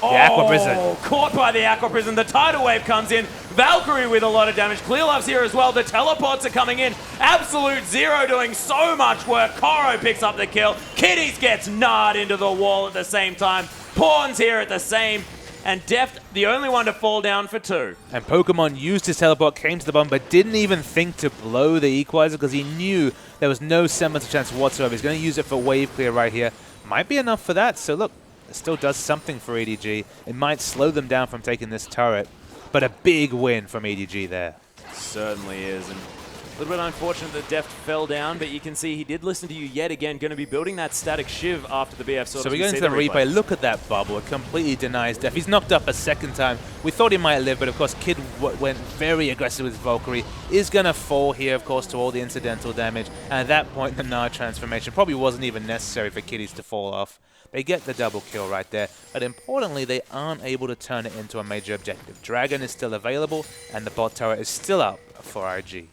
Aqua Prison. Caught by the Aqua Prison. The Tidal Wave comes in. Valkyrie with a lot of damage. Clearlove's here as well. The teleports are coming in. Absolute Zero doing so much work. Koro picks up the kill. Kitties gets gnarred into the wall at the same time. Pawn's here at the same. And Deft, the only one to fall down for 2. And Pokemon used his teleport, came to the bomb, but didn't even think to blow the equalizer because he knew there was no semblance of chance whatsoever. He's going to use it for wave clear right here. Might be enough for that. So look, it still does something for EDG. It might slow them down from taking this turret, but a big win from EDG there. Certainly is. And a little bit unfortunate that Deft fell down, but you can see he did listen to you yet again. Going to be building that static Shiv after the BF. So we go into the replay. Look at that bubble. It completely denies Deft. He's knocked up a second time. We thought he might live, but of course Kid went very aggressive with Valkyrie. Is going to fall here, of course, to all the incidental damage. And at that point, the Nard transformation probably wasn't even necessary for Kitties to fall off. They get the double kill right there. But importantly, they aren't able to turn it into a major objective. Dragon is still available, and the bot turret is still up for IG.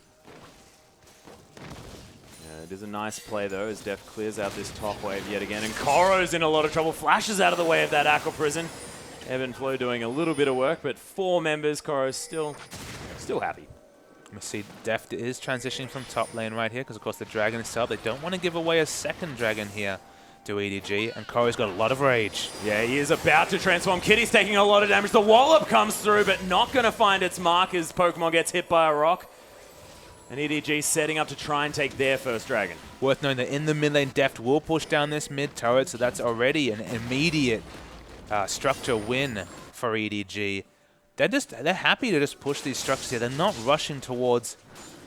It is a nice play, though, as Deft clears out this top wave yet again. And Koro's in a lot of trouble. Flashes out of the way of that Aqua Prison. Evan Flo doing a little bit of work, but 4 members. Koro's still happy. We see Deft is transitioning from top lane right here because, of course, the dragon is up. They don't want to give away a second dragon here to EDG, and Koro's got a lot of rage. Yeah, he is about to transform. Kitty's taking a lot of damage. The Wallop comes through, but not going to find its mark as Pokemon gets hit by a rock. And EDG setting up to try and take their first dragon. Worth knowing that in the mid lane, Deft will push down this mid turret, so that's already an immediate structure win for EDG. They're happy to just push these structures here. They're not rushing towards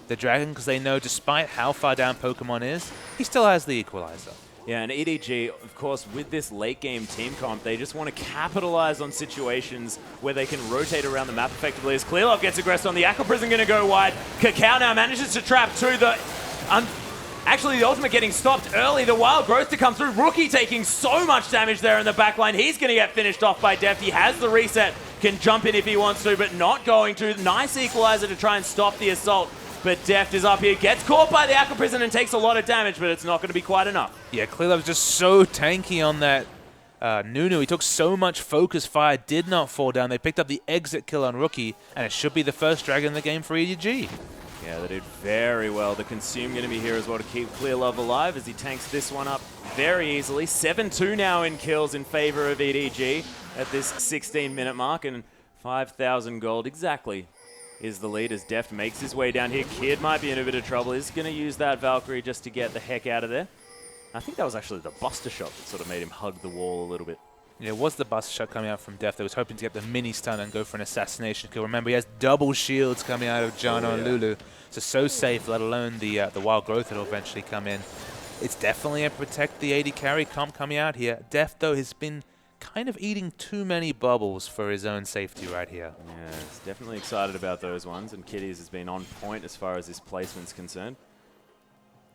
the dragon because they know, despite how far down Pokemon is, he still has the equalizer. Yeah, and EDG, of course, with this late game team comp, they just want to capitalize on situations where they can rotate around the map effectively. As Clearlove gets aggressive on the Aqua Prison, going to go wide. Kakao now manages to trap 2. Actually, the ultimate getting stopped early. The Wild Growth to come through. Rookie taking so much damage there in the backline. He's going to get finished off by Deft. He has the reset, can jump in if he wants to, but not going to. Nice equalizer to try and stop the assault. But Deft is up here, gets caught by the Aqua Prison and takes a lot of damage, but it's not going to be quite enough. Yeah, Clearlove's just so tanky on that Nunu. He took so much focus fire, did not fall down. They picked up the exit kill on Rookie, and it should be the first dragon in the game for EDG. Yeah, they did very well. The Consume going to be here as well to keep Clearlove alive as he tanks this one up very easily. 7-2 now in kills in favor of EDG at this 16-minute mark, and 5,000 gold exactly is the lead as Deft makes his way down here. Kid might be in a bit of trouble. He's going to use that Valkyrie just to get the heck out of there. I think that was actually the Buster Shot that sort of made him hug the wall a little bit. Yeah, it was the Buster Shot coming out from Deft. They was hoping to get the mini stun and go for an assassination kill. Remember, he has double shields coming out of Jano and Lulu. So safe, let alone the Wild Growth that will eventually come in. It's definitely a protect the AD carry comp coming out here. Deft, though, has been kind of eating too many bubbles for his own safety right here. Yeah, he's definitely excited about those ones, and Kitties has been on point as far as his placement's concerned.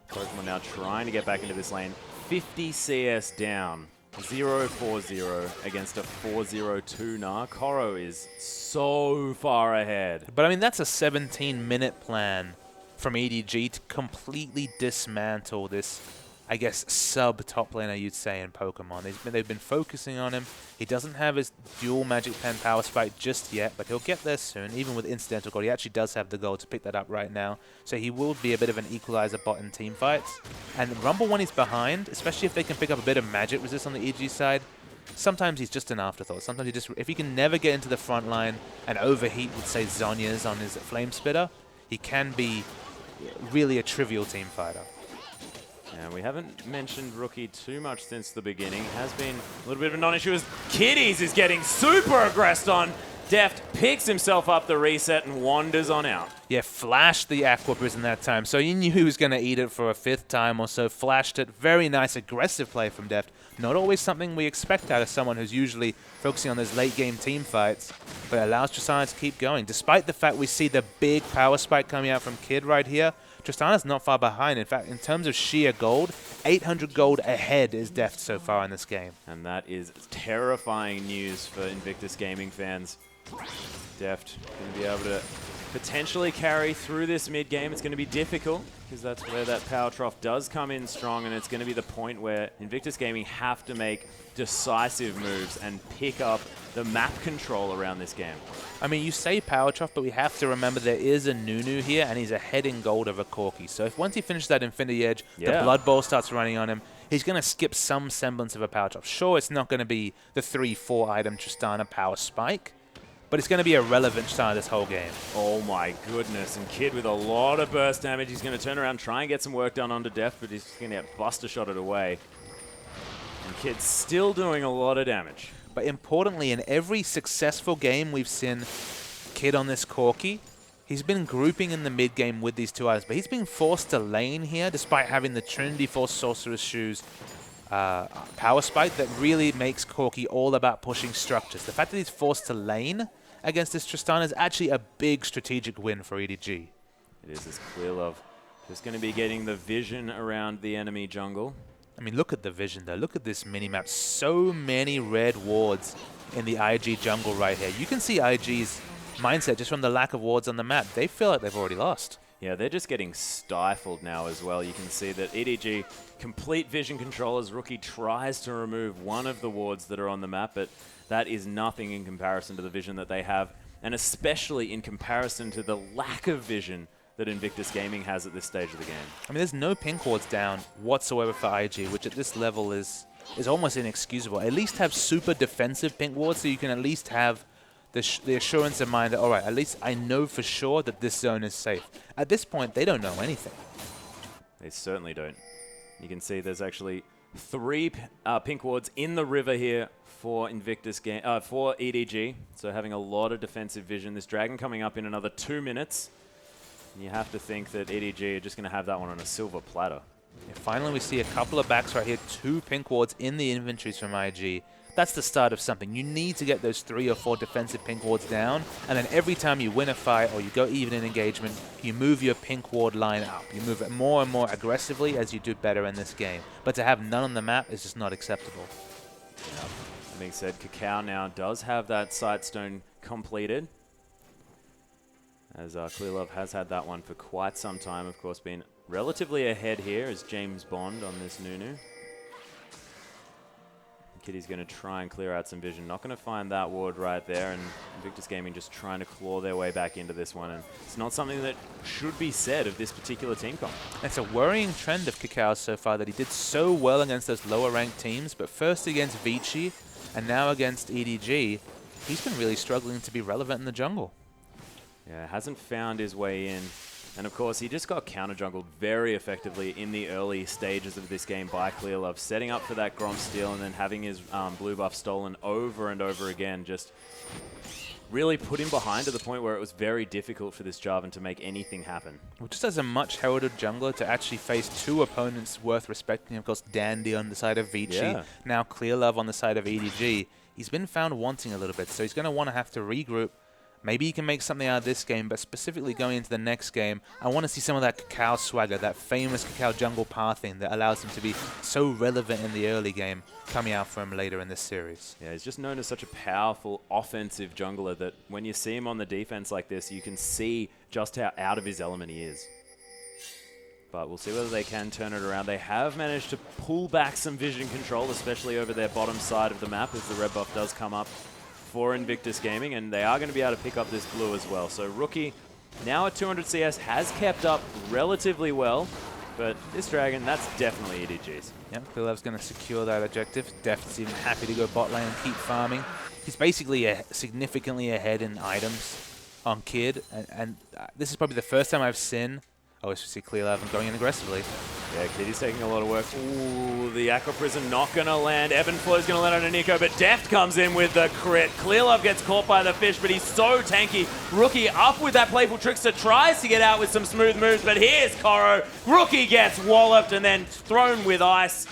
Pokemon now trying to get back into this lane. 50 CS down. 0-4-0 against a 4-0-2 Nah. Koro is so far ahead. But I mean, that's a 17-minute plan from EDG to completely dismantle this, I guess, sub-top laner, you'd say, in Pokemon. They've been focusing on him. He doesn't have his dual Magic Pen power spike just yet, but he'll get there soon. Even with incidental gold, he actually does have the gold to pick that up right now. So he will be a bit of an equalizer bot in team fights. And Rumble, when he's behind, especially if they can pick up a bit of magic resist on the EG side, sometimes he's just an afterthought. Sometimes he just, if he can never get into the front line and overheat with, say, Zhonya's on his Flame Spitter, he can be really a trivial team fighter. And we haven't mentioned Rookie too much since the beginning. Has been a little bit of a non-issue as Kiddies is getting super aggressed on. Deft picks himself up the reset and wanders on out. Yeah, flashed the Aqua Prison that time, so he knew he was going to eat it for a 5th time or so. Flashed it. Very nice, aggressive play from Deft. Not always something we expect out of someone who's usually focusing on those late-game team fights, but it allows Tristana to keep going. Despite the fact we see the big power spike coming out from Kid right here, Tristana's not far behind. In fact, in terms of sheer gold, 800 gold ahead is Deft so far in this game. And that is terrifying news for Invictus Gaming fans. Deft going to be able to potentially carry through this mid-game. It's going to be difficult because that's where that power trough does come in strong, and it's going to be the point where Invictus Gaming have to make decisive moves and pick up the map control around this game. I mean, you say power trough, but we have to remember there is a Nunu here, and he's ahead in gold over Corki. So if once he finishes that Infinity Edge, the Blood Bowl starts running on him, he's going to skip some semblance of a power trough. Sure, it's not going to be the 3-4 item Tristana power spike, but it's going to be a relevant Tristana this whole game. Oh my goodness, and Kid with a lot of burst damage. He's going to turn around, try and get some work done onto Deft, but he's going to get Buster Shotted away. And Kid's still doing a lot of damage. But importantly, in every successful game we've seen Kid on this Corki, he's been grouping in the mid game with these 2 items, but he's been forced to lane here despite having the Trinity Force Sorcerer's Shoes power spike that really makes Corki all about pushing structures. The fact that he's forced to lane against this Tristana is actually a big strategic win for EDG. It is as Clearlove just going to be getting the vision around the enemy jungle. I mean, look at the vision though. Look at this minimap. So many red wards in the IG jungle right here. You can see IG's mindset just from the lack of wards on the map. They feel like they've already lost. Yeah, they're just getting stifled now as well. You can see that EDG complete vision control as Rookie tries to remove one of the wards that are on the map, but that is nothing in comparison to the vision that they have, and especially in comparison to the lack of vision that Invictus Gaming has at this stage of the game. I mean, there's no pink wards down whatsoever for IG, which at this level is almost inexcusable. At least have super defensive pink wards so you can at least have the assurance in mind that, all right, at least I know for sure that this zone is safe. At this point, they don't know anything. They certainly don't. You can see there's actually 3 pink wards in the river here for Invictus for EDG. So having a lot of defensive vision. This dragon coming up in another 2 minutes. And you have to think that EDG are just going to have that one on a silver platter. Yeah, finally, we see a couple of backs right here. 2 pink wards in the inventories from IG. That's the start of something. You need to get those 3 or 4 defensive pink wards down, and then every time you win a fight or you go even in engagement, you move your pink ward line up. You move it more and more aggressively as you do better in this game. But to have none on the map is just not acceptable. Yeah. That being said, Cacao now does have that Sightstone completed, as Clearlove has had that one for quite some time. Of course, been relatively ahead here as James Bond on this Nunu. Kitty's going to try and clear out some vision. Not going to find that ward right there, and Invictus Gaming just trying to claw their way back into this one. And it's not something that should be said of this particular team comp. It's a worrying trend of Cacao so far that he did so well against those lower ranked teams, but first against Vici and now against EDG, he's been really struggling to be relevant in the jungle. Yeah, hasn't found his way in. And of course, he just got counter-jungled very effectively in the early stages of this game by Clearlove, setting up for that Grom steal and then having his blue buff stolen over and over again. Just really put him behind to the point where it was very difficult for this Jarvan to make anything happen. Well, just as a much heralded jungler to actually face 2 opponents worth respecting, of course, Dandy on the side of Vici, now Clearlove on the side of EDG, he's been found wanting a little bit, so he's going to want to have to regroup. Maybe he can make something out of this game, but specifically going into the next game, I want to see some of that Cacao swagger, that famous Cacao jungle pathing that allows him to be so relevant in the early game, coming out for him later in this series. Yeah, he's just known as such a powerful offensive jungler that when you see him on the defense like this, you can see just how out of his element he is. But we'll see whether they can turn it around. They have managed to pull back some vision control, especially over their bottom side of the map as the red buff does come up for Invictus Gaming, and they are going to be able to pick up this blue as well. So Rookie, now at 200 CS, has kept up relatively well. But this dragon, that's definitely EDG's. Yeah, Clearlove's going to secure that objective. Deft's even happy to go bot lane and keep farming. He's basically significantly ahead in items on Kid, and this is probably the first time I've seen. Oh, it's see Clearlove and going in aggressively. Yeah, Kitty's taking a lot of work. Ooh, the Aqua Prison not going to land. Ebb and Flow's going to land on Nico, but Deft comes in with the crit. Clearlove gets caught by the fish, but he's so tanky. Rookie up with that Playful Trickster, tries to get out with some smooth moves, but here's Koro. Rookie gets walloped and then thrown with ice.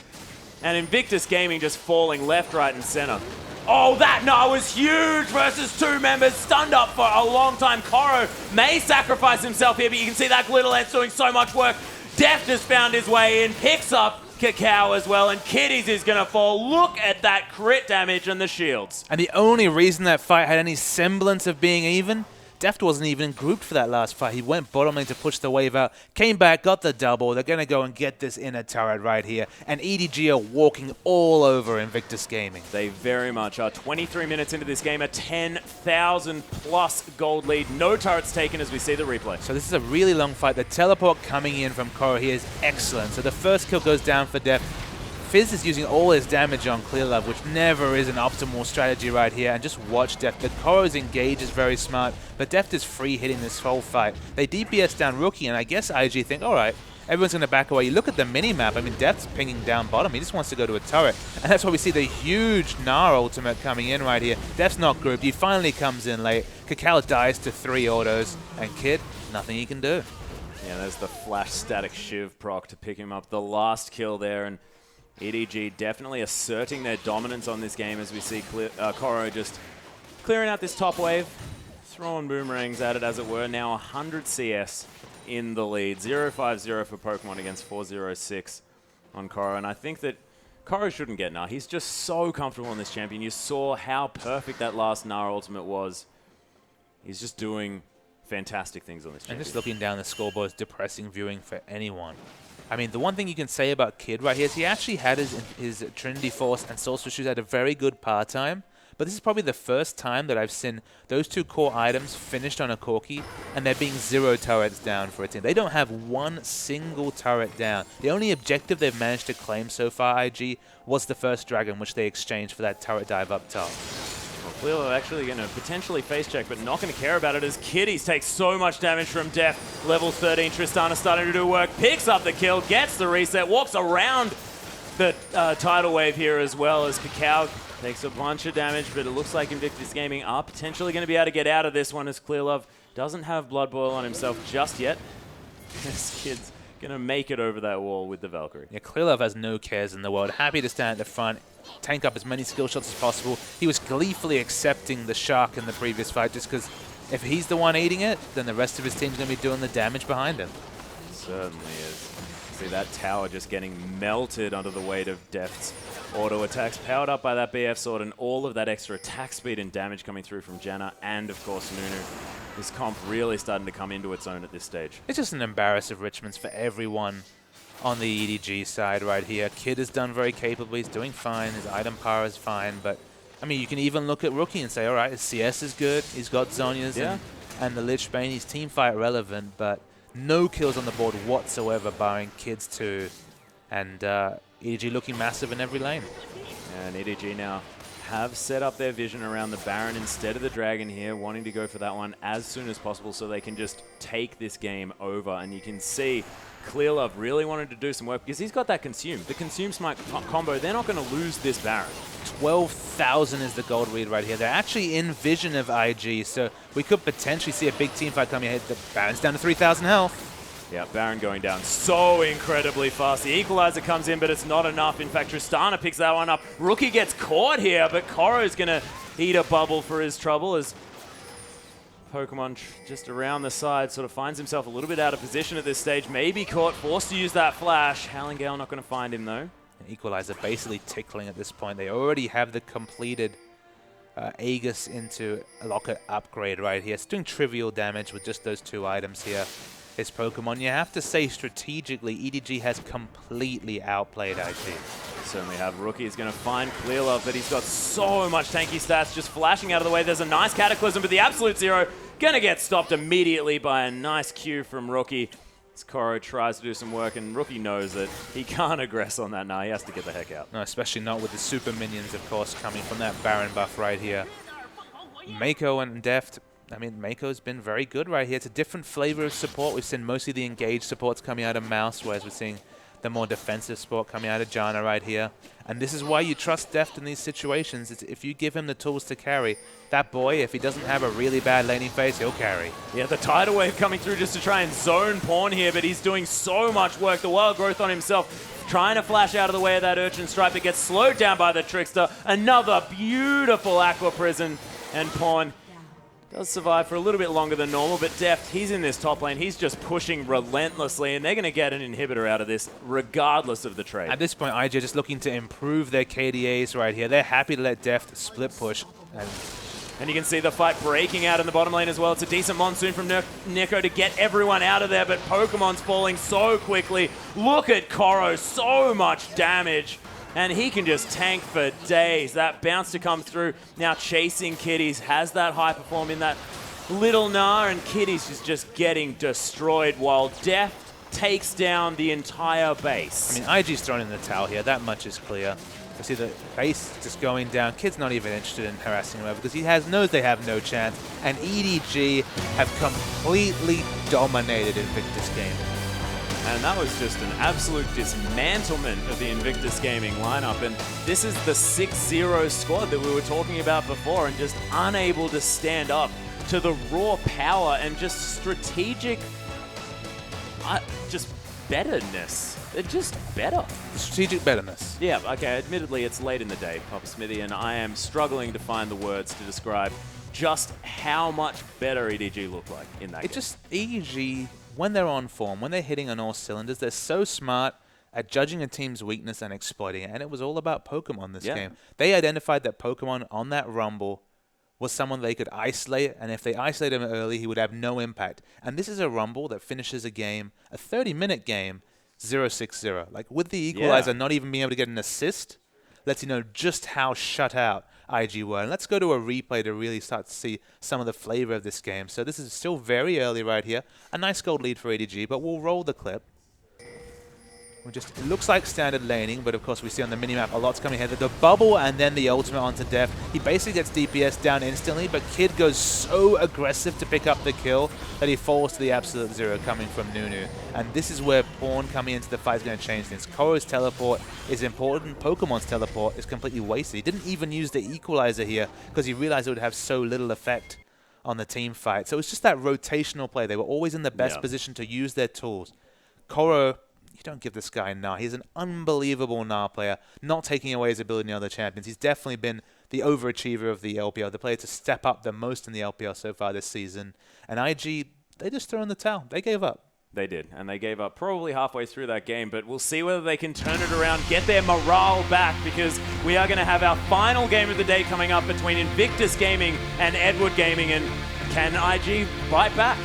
And Invictus Gaming just falling left, right, and center. Oh, that Gnar was huge versus two members, stunned up for a long time. Koro may sacrifice himself here, but you can see that Glitter Lance doing so much work. Deft has found his way in, picks up Cacao as well, and Kitties is going to fall. Look at that crit damage and the shields. And the only reason that fight had any semblance of being even, Deft wasn't even grouped for that last fight. He went bottom lane to push the wave out, came back, got the double. They're going to go and get this inner turret right here. And EDG are walking all over Invictus Gaming. They very much are. 23 minutes into this game, a 10,000 plus gold lead. No turrets taken as we see the replay. So this is a really long fight. The teleport coming in from Koro here is excellent. So the first kill goes down for Deft. Fizz is using all his damage on Clearlove, which never is an optimal strategy right here. And just watch Deft. The Koro's engage is very smart, but Deft is free hitting this whole fight. They DPS down Rookie, and I guess IG think, all right, everyone's going to back away. You look at the mini-map, I mean, Deft's pinging down bottom. He just wants to go to a turret. And that's why we see the huge Gnar ultimate coming in right here. Deft's not grouped. He finally comes in late. Cacao dies to 3 autos, and Kid, nothing he can do. Yeah, there's the flash static Shiv proc to pick him up. The last kill there, and EDG definitely asserting their dominance on this game as we see Koro just clearing out this top wave, throwing boomerangs at it as it were. Now 100 CS in the lead. 0-5-0 for Pokemon against 406 on Koro. And I think that Koro shouldn't get Gnar. He's just so comfortable on this champion. You saw how perfect that last Gnar ultimate was. He's just doing fantastic things on this champion. And just looking down the scoreboard is depressing viewing for anyone. I mean, the one thing you can say about Kid right here is he actually had his Trinity Force and Sorcerer Shoes at a very good par time, but this is probably the first time that I've seen those two core items finished on a Corki, and there being 0 turrets down for a team. They don't have one single turret down. The only objective they've managed to claim so far, IG, was the first dragon, which they exchanged for that turret dive up top. Clearly actually going to potentially face check, but not going to care about it as Kitties takes so much damage from Deft. Level 13, Tristana starting to do work, picks up the kill, gets the reset, walks around the tidal wave here as well as Cacao takes a bunch of damage, but it looks like Invictus Gaming are potentially going to be able to get out of this one as Clearlove doesn't have Blood Boil on himself just yet. This kid's going to make it over that wall with the Valkyrie. Yeah, Clearlove has no cares in the world. Happy to stand at the front, tank up as many skill shots as possible. He was gleefully accepting the shark in the previous fight just because if he's the one eating it, then the rest of his team's going to be doing the damage behind him. Certainly is. See that tower just getting melted under the weight of Deft's auto attacks, powered up by that BF sword and all of that extra attack speed and damage coming through from Janna and, of course, Nunu. This comp really starting to come into its own at this stage. It's just an embarrass of Richmond's for everyone on the EDG side right here. Kid has done very capably. He's doing fine. His item power is fine. But, I mean, you can even look at Rookie and say, all right, his CS is good. He's got Zhonya's and the Lich Bane. He's team fight relevant, but no kills on the board whatsoever, barring Kid's 2. And EDG looking massive in every lane. And EDG now have set up their vision around the Baron instead of the Dragon here, wanting to go for that one as soon as possible so they can just take this game over. And you can see Clearlove really wanted to do some work because he's got that Consume. The Consume Smite combo, they're not going to lose this Baron. 12,000 is the gold lead right here. They're actually in vision of IG, so we could potentially see a big team fight coming ahead. The Baron's down to 3,000 health. Yeah, Baron going down so incredibly fast. The Equalizer comes in, but it's not enough. In fact, Tristana picks that one up. Rookie gets caught here, but Koro's going to eat a bubble for his trouble as Pokemon just around the side sort of finds himself a little bit out of position at this stage. Maybe caught, forced to use that flash. Howlingale not going to find him, though. Equalizer basically tickling at this point. They already have the completed Aegis into a Locket upgrade right here. It's doing trivial damage with just those 2 items here. His Pokemon, you have to say strategically, EDG has completely outplayed IG. Certainly have. Rookie is going to find Clearlove, but he's got so much tanky stats just flashing out of the way. There's a nice Cataclysm, but the Absolute Zero going to get stopped immediately by a nice Q from Rookie. As Koro tries to do some work, and Rookie knows that he can't aggress on that now. He has to get the heck out. No, especially not with the super minions, of course, coming from that Baron buff right here. Mako and Deft, I mean, Mako's been very good right here. It's a different flavor of support. We've seen mostly the engaged supports coming out of Mouse, whereas we're seeing the more defensive support coming out of Janna right here. And this is why you trust Deft in these situations. It's if you give him the tools to carry, that boy, if he doesn't have a really bad laning phase, he'll carry. Yeah, the tidal wave coming through just to try and zone Pawn here, but he's doing so much work. The wild growth on himself, trying to flash out of the way of that Urchin Stripe, but gets slowed down by the Trickster. Another beautiful Aqua Prison, and Pawn does survive for a little bit longer than normal, but Deft, he's in this top lane. He's just pushing relentlessly, and they're going to get an inhibitor out of this regardless of the trade. At this point, IG just looking to improve their KDAs right here. They're happy to let Deft split push. And you can see the fight breaking out in the bottom lane as well. It's a decent monsoon from Neko to get everyone out of there, but Pokemon's falling so quickly. Look at Koro, so much damage. And he can just tank for days. That bounce to come through. Now chasing Kitties. Has that Hyperform in that little Gnar. And Kitties is just getting destroyed while Deft takes down the entire base. I mean, IG's thrown in the towel here. That much is clear. You see the base just going down. Kid's not even interested in harassing him because he knows they have no chance. And EDG have completely dominated Invictus Gaming. And that was just an absolute dismantlement of the Invictus Gaming lineup. And this is the 6-0 squad that we were talking about before, and just unable to stand up to the raw power and just strategic, just betterness. They're just better. The strategic betterness. Yeah, okay, admittedly it's late in the day, Papa Smithy, and I am struggling to find the words to describe just how much better EDG look like in that game. EDG, when they're on form, when they're hitting on all cylinders, they're so smart at judging a team's weakness and exploiting it. And it was all about Pokemon this game. They identified that Pokemon on that Rumble was someone they could isolate, and if they isolate him early, he would have no impact. And this is a Rumble that finishes a game, a 30-minute game, 0-6-0. Like, with the equalizer not even being able to get an assist, lets you know just how shut out IG were. And let's go to a replay to really start to see some of the flavor of this game. So this is still very early right here. A nice gold lead for ADG, but we'll roll the clip. It looks like standard laning, but of course we see on the minimap a lot's coming here. The bubble and then the ultimate onto Deft. He basically gets DPS down instantly, but Kid goes so aggressive to pick up the kill that he falls to the absolute zero coming from Nunu. And this is where Pawn coming into the fight is going to change things. Koro's teleport is important. Pokemon's teleport is completely wasted. He didn't even use the equalizer here because he realized it would have so little effect on the team fight. So it's just that rotational play. They were always in the best position to use their tools. Koro, you don't give this guy Gnar. He's an unbelievable Gnar player, not taking away his ability in other champions. He's definitely been the overachiever of the LPL, the player to step up the most in the LPL so far this season. And IG, they just threw in the towel. They gave up. They did, and they gave up probably halfway through that game, but we'll see whether they can turn it around, get their morale back, because we are going to have our final game of the day coming up between Invictus Gaming and Edward Gaming, and can IG bite back?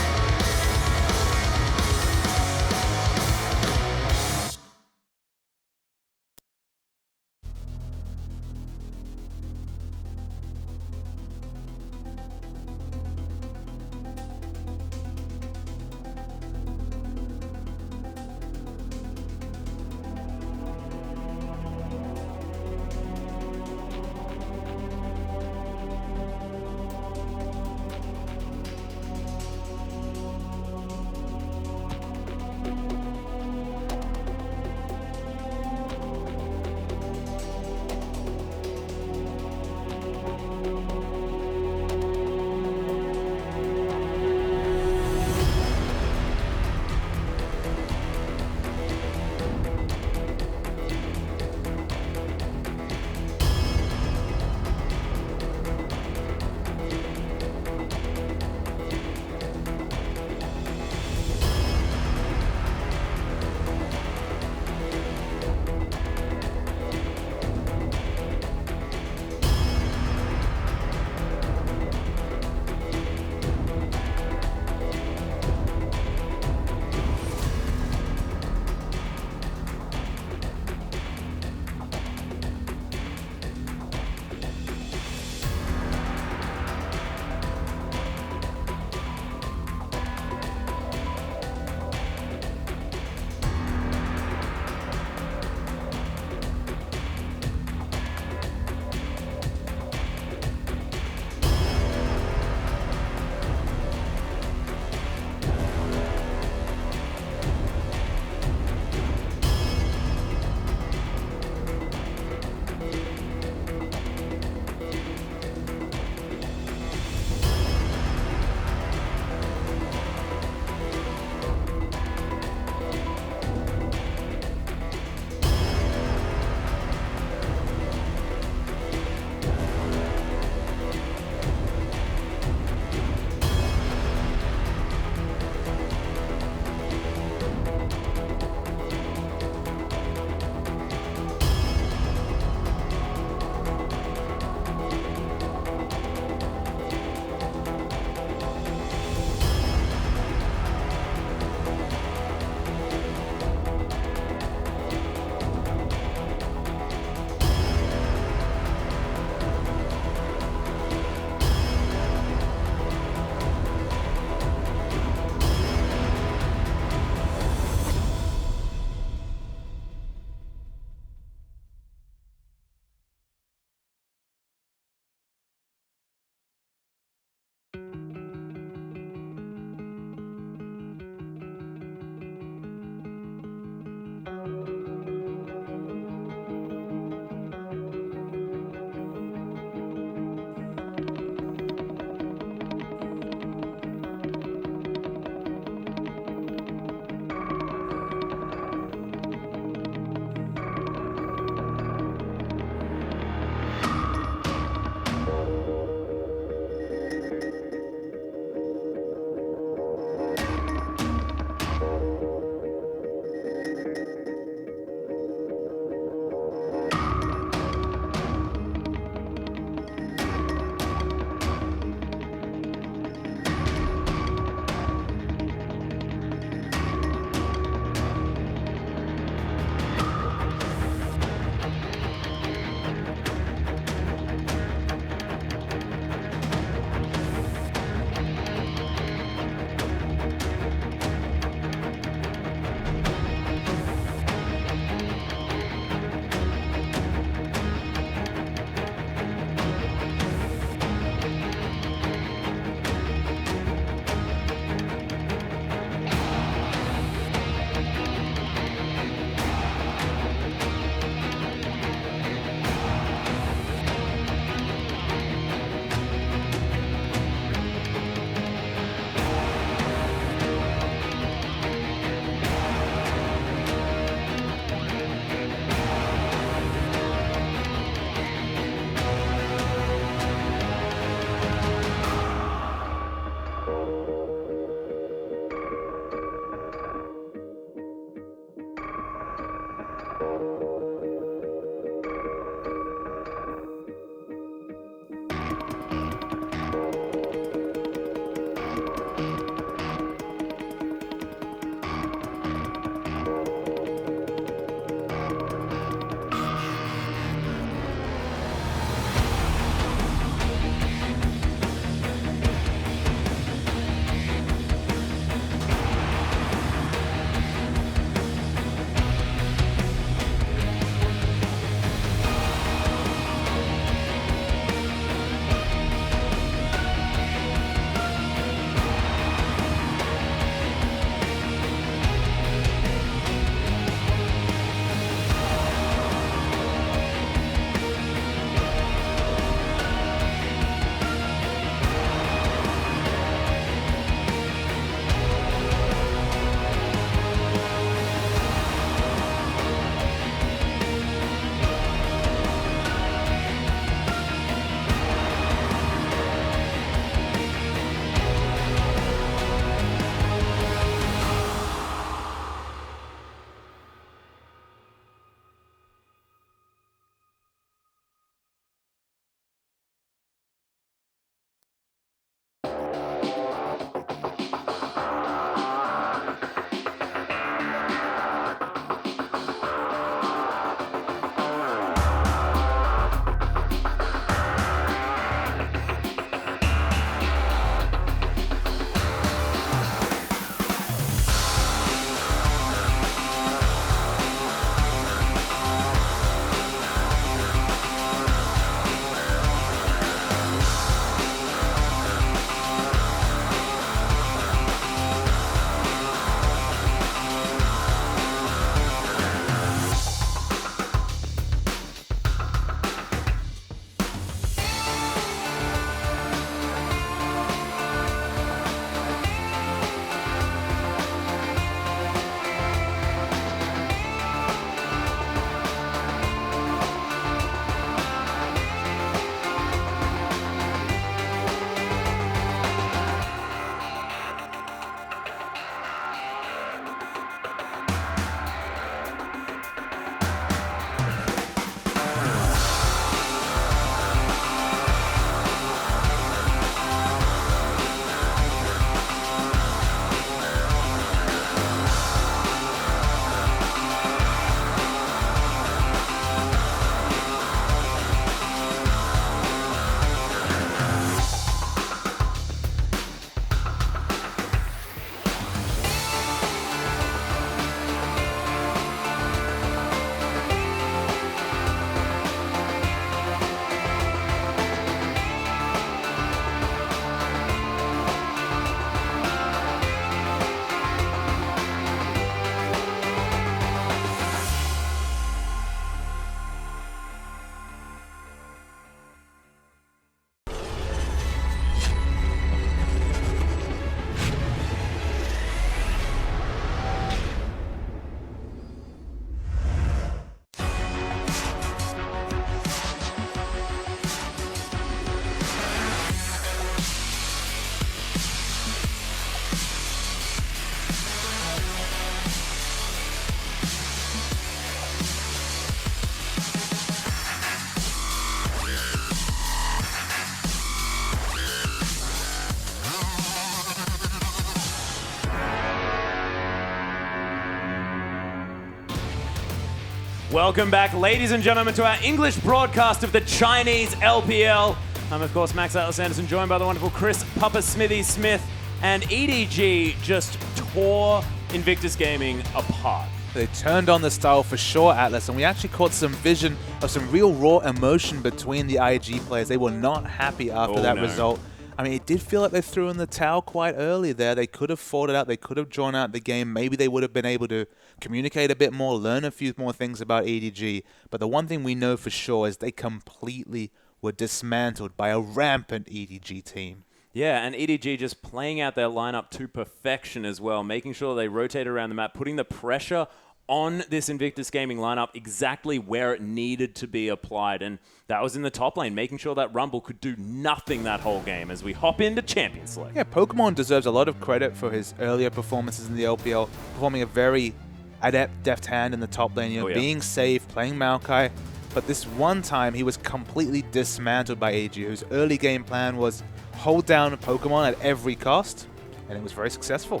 Welcome back, ladies and gentlemen, to our English broadcast of the Chinese LPL. I'm, of course, Max Atlas Anderson, joined by the wonderful Chris Papa Smithy Smith, and EDG just tore Invictus Gaming apart. They turned on the style for sure, Atlas, and we actually caught some vision of some real raw emotion between the IG players. They were not happy after that result. I mean, it did feel like they threw in the towel quite early there. They could have fought it out. They could have drawn out the game. Maybe they would have been able to communicate a bit more, learn a few more things about EDG. But the one thing we know for sure is they completely were dismantled by a rampant EDG team. Yeah, and EDG just playing out their lineup to perfection as well, making sure they rotate around the map, putting the pressure on this Invictus Gaming lineup exactly where it needed to be applied. And that was in the top lane, making sure that Rumble could do nothing that whole game as we hop into Champions League. Yeah, Pokemon deserves a lot of credit for his earlier performances in the LPL, performing a very adept, deft hand in the top lane, being safe, playing Maokai. But this one time, he was completely dismantled by AG, whose early game plan was hold down Pokemon at every cost, and it was very successful.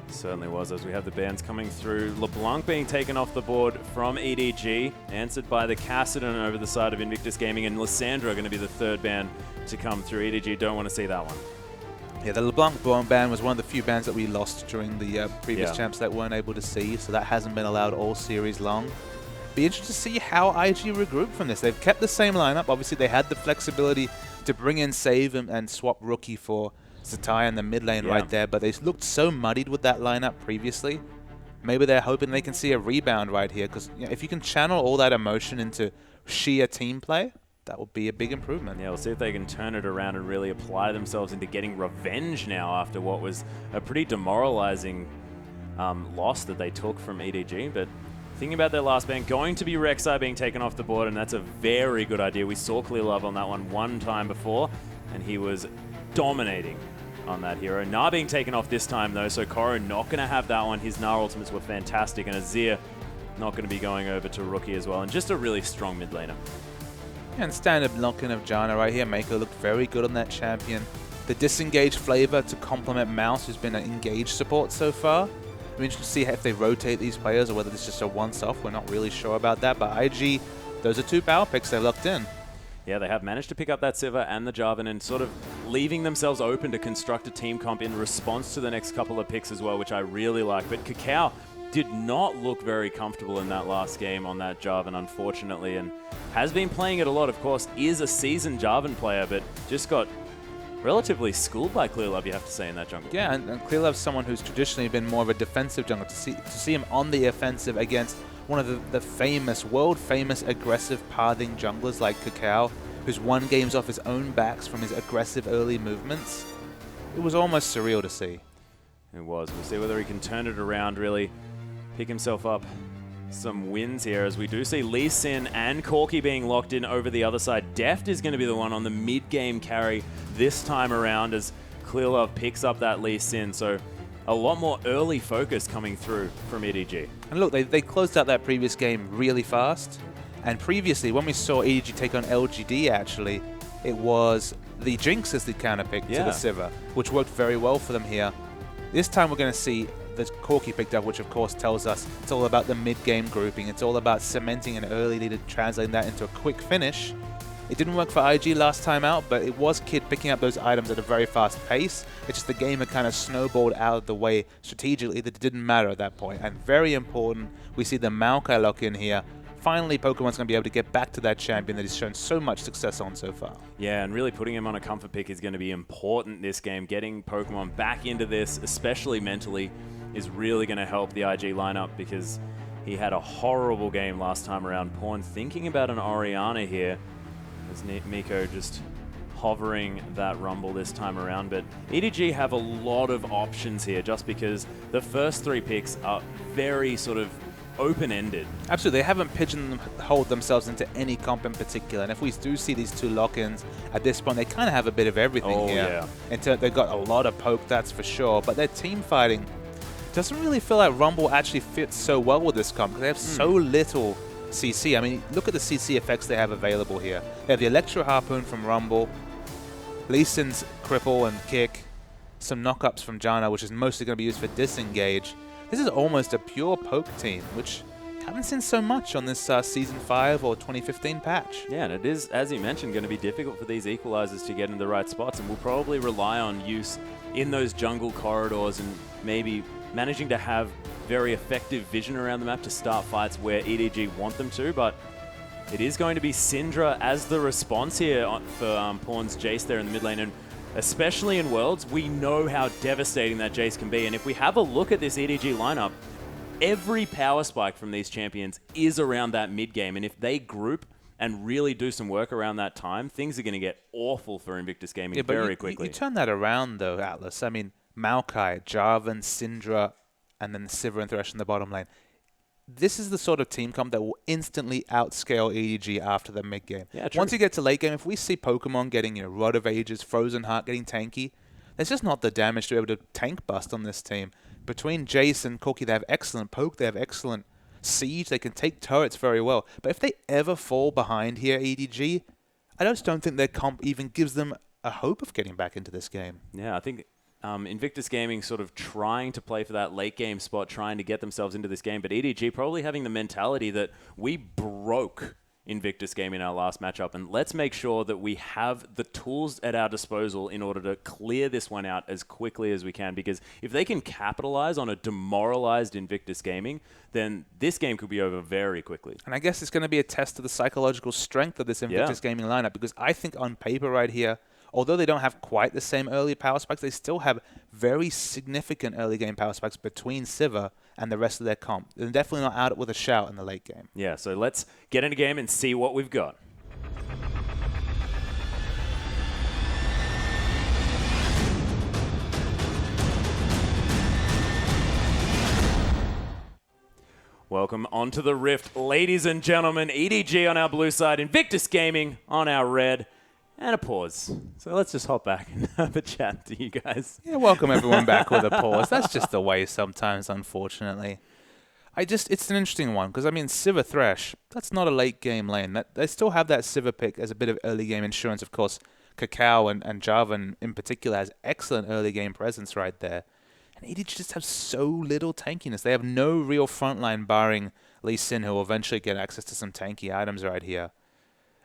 Certainly was, as we have the bans coming through. LeBlanc being taken off the board from EDG, answered by the Cassidon over the side of Invictus Gaming, and Lissandra going to be the third ban to come through. EDG don't want to see that one. Yeah, the LeBlanc ban was one of the few bans that we lost during the previous champs that weren't able to see, so that hasn't been allowed all series long. Be interested to see how IG regroup from this. They've kept the same lineup. Obviously, they had the flexibility to bring in Save and swap Rookie for Zatai in the mid lane right there, but they looked so muddied with that lineup previously. Maybe they're hoping they can see a rebound right here, because if you can channel all that emotion into sheer team play, that would be a big improvement. Yeah, we'll see if they can turn it around and really apply themselves into getting revenge now after what was a pretty demoralizing loss that they took from EDG. But thinking about their last ban, going to be Rek'Sai being taken off the board, and that's a very good idea. We saw Clear Love on that one time before, and he was dominating on that hero. Gnar being taken off this time, though, so Koro not going to have that one. His Gnar ultimates were fantastic, and Azir not going to be going over to Rookie as well, and just a really strong mid laner. And standard lock-in of Janna right here. Mako looked very good on that champion. The disengaged flavor to complement Mouse, who's been an engaged support so far. I'm interested to see if they rotate these players or whether it's just a once-off. We're not really sure about that, but IG, those are two power picks they locked in. Yeah, they have managed to pick up that Sivir and the Jarvan and sort of leaving themselves open to construct a team comp in response to the next couple of picks as well, which I really like. But Kakao did not look very comfortable in that last game on that Jarvan, unfortunately, and has been playing it a lot, of course, is a seasoned Jarvan player, but just got relatively schooled by Clear Love, you have to say, in that jungle. Yeah, and Clear Love's someone who's traditionally been more of a defensive jungle. To see him on the offensive against one of the famous, world-famous aggressive pathing junglers like Kakao, who's won games off his own backs from his aggressive early movements, it was almost surreal to see. It was. We'll see whether he can turn it around, really pick himself up some wins here, as we do see Lee Sin and Corki being locked in over the other side. Deft is going to be the one on the mid-game carry this time around as Clear Love picks up that Lee Sin, so a lot more early focus coming through from EDG. And look, they closed out that previous game really fast, and previously when we saw EDG take on LGD, actually, it was the Jinx as the counter pick to the Sivir, which worked very well for them here. This time we're going to see the Corki picked up, which of course tells us it's all about the mid-game grouping. It's all about cementing an early lead and translating that into a quick finish. It didn't work for IG last time out, but it was Kid picking up those items at a very fast pace. It's just the game had kind of snowballed out of the way strategically that it didn't matter at that point. And very important, we see the Maokai lock in here. Finally, Pokemon's going to be able to get back to that champion that he's shown so much success on so far. Yeah, and really putting him on a comfort pick is going to be important this game. Getting Pokemon back into this, especially mentally, is really going to help the IG lineup, because he had a horrible game last time around. Pawn thinking about an Orianna here, as Miko just hovering that Rumble this time around. But EDG have a lot of options here, just because the first three picks are very sort of open-ended. Absolutely, they haven't pigeonholed themselves into any comp in particular, and if we do see these two lock-ins at this point, they kind of have a bit of everything here. Yeah. They've got a lot of poke, that's for sure, but their team fighting doesn't really feel like Rumble actually fits so well with this comp, because they have so little CC. I mean, look at the CC effects they have available here. They have the Electro Harpoon from Rumble, Lee Sin's Cripple and Kick, some knockups from Janna, which is mostly going to be used for disengage. This is almost a pure poke team, which haven't seen so much on this Season 5 or 2015 patch. Yeah, and it is, as you mentioned, going to be difficult for these equalizers to get in the right spots, and we'll probably rely on use in those jungle corridors and maybe managing to have very effective vision around the map to start fights where EDG want them to, but it is going to be Syndra as the response here for Pawn's Jace there in the mid lane, and especially in Worlds, we know how devastating that Jace can be, and if we have a look at this EDG lineup, every power spike from these champions is around that mid game, and if they group and really do some work around that time, things are going to get awful for Invictus Gaming very quickly. You turn that around though, Atlas. I mean, Maokai, Jarvan, Syndra, and then Sivir and Thresh in the bottom lane. This is the sort of team comp that will instantly outscale EDG after the mid game. Yeah, true. Once you get to late game, if we see Pokemon getting, Rod of Ages, Frozen Heart getting tanky, there's just not the damage to be able to tank bust on this team. Between Jace and Corki, they have excellent poke, they have excellent siege, they can take turrets very well. But if they ever fall behind here, EDG, I just don't think their comp even gives them a hope of getting back into this game. Yeah, I think Invictus Gaming sort of trying to play for that late game spot, trying to get themselves into this game, but EDG probably having the mentality that we broke Invictus Gaming in our last matchup, and let's make sure that we have the tools at our disposal in order to clear this one out as quickly as we can, because if they can capitalize on a demoralized Invictus Gaming, then this game could be over very quickly. And I guess it's going to be a test of the psychological strength of this Invictus Gaming lineup, because I think on paper right here, although they don't have quite the same early power spikes, they still have very significant early game power spikes between Sivir and the rest of their comp. They're definitely not out with a shout in the late game. Yeah, so let's get in a game and see what we've got. Welcome onto the Rift, ladies and gentlemen. EDG on our blue side, Invictus Gaming on our red. And a pause. So let's just hop back and have a chat to you guys. Yeah, welcome everyone back with a pause. That's just the way sometimes, unfortunately. It's an interesting one, because, I mean, Sivir Thresh, that's not a late game lane. They still have that Sivir pick as a bit of early game insurance. Of course, Cacao and Jarvan in particular has excellent early game presence right there. And EDG just have so little tankiness. They have no real frontline barring Lee Sin, who will eventually get access to some tanky items right here.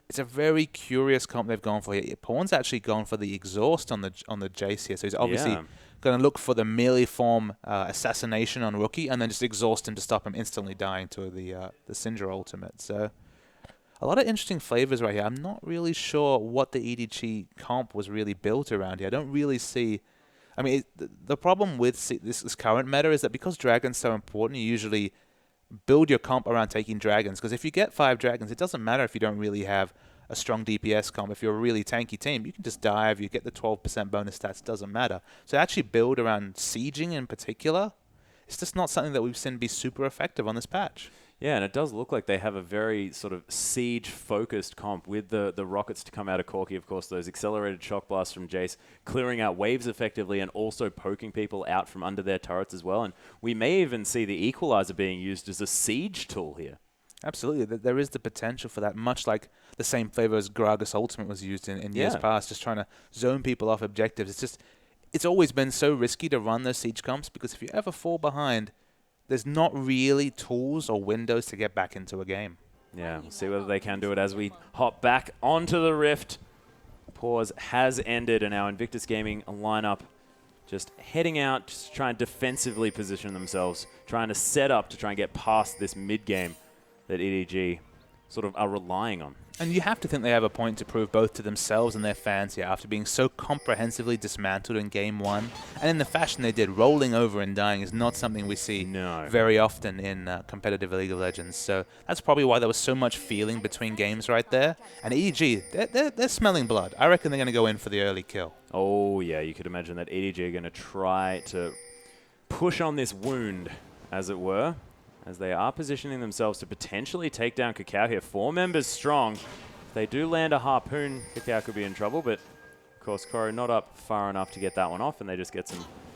It's a very curious comp they've gone for here. Pawn's actually gone for the exhaust on the Jace here, so he's obviously going to look for the melee form assassination on Rookie, and then just exhaust him to stop him instantly dying to the Syndra ultimate. So a lot of interesting flavors right here. I'm not really sure what the EDG comp was really built around here. I don't really see. I mean, the problem with this current meta is that because Dragon's so important, you usually build your comp around taking dragons, because if you get 5 dragons, it doesn't matter if you don't really have a strong DPS comp. If you're a really tanky team, you can just dive, you get the 12% bonus stats, doesn't matter. So actually build around sieging in particular, it's just not something that we've seen be super effective on this patch. Yeah, and it does look like they have a very sort of siege-focused comp with the rockets to come out of Corki, of course, those accelerated shock blasts from Jace, clearing out waves effectively and also poking people out from under their turrets as well. And we may even see the Equalizer being used as a siege tool here. Absolutely. There is the potential for that, much like the same flavor as Gragas Ultimate was used in years past, just trying to zone people off objectives. It's always been so risky to run those siege comps, because if you ever fall behind, there's not really tools or windows to get back into a game. Yeah, we'll see whether they can do it as we hop back onto the Rift. Pause has ended, and our Invictus Gaming lineup just heading out, just trying to defensively position themselves, trying to set up to try and get past this mid-game that EDG sort of are relying on. And you have to think they have a point to prove both to themselves and their fans here after being so comprehensively dismantled in Game 1. And in the fashion they did, rolling over and dying is not something we see very often in competitive League of Legends. So that's probably why there was so much feeling between games right there. And EDG, they're smelling blood. I reckon they're going to go in for the early kill. Oh, yeah, you could imagine that EDG are going to try to push on this wound, as it were, as they are positioning themselves to potentially take down Cacao here. 4 members strong. If they do land a harpoon, Cacao could be in trouble, but of course, Koro not up far enough to get that one off, and they just get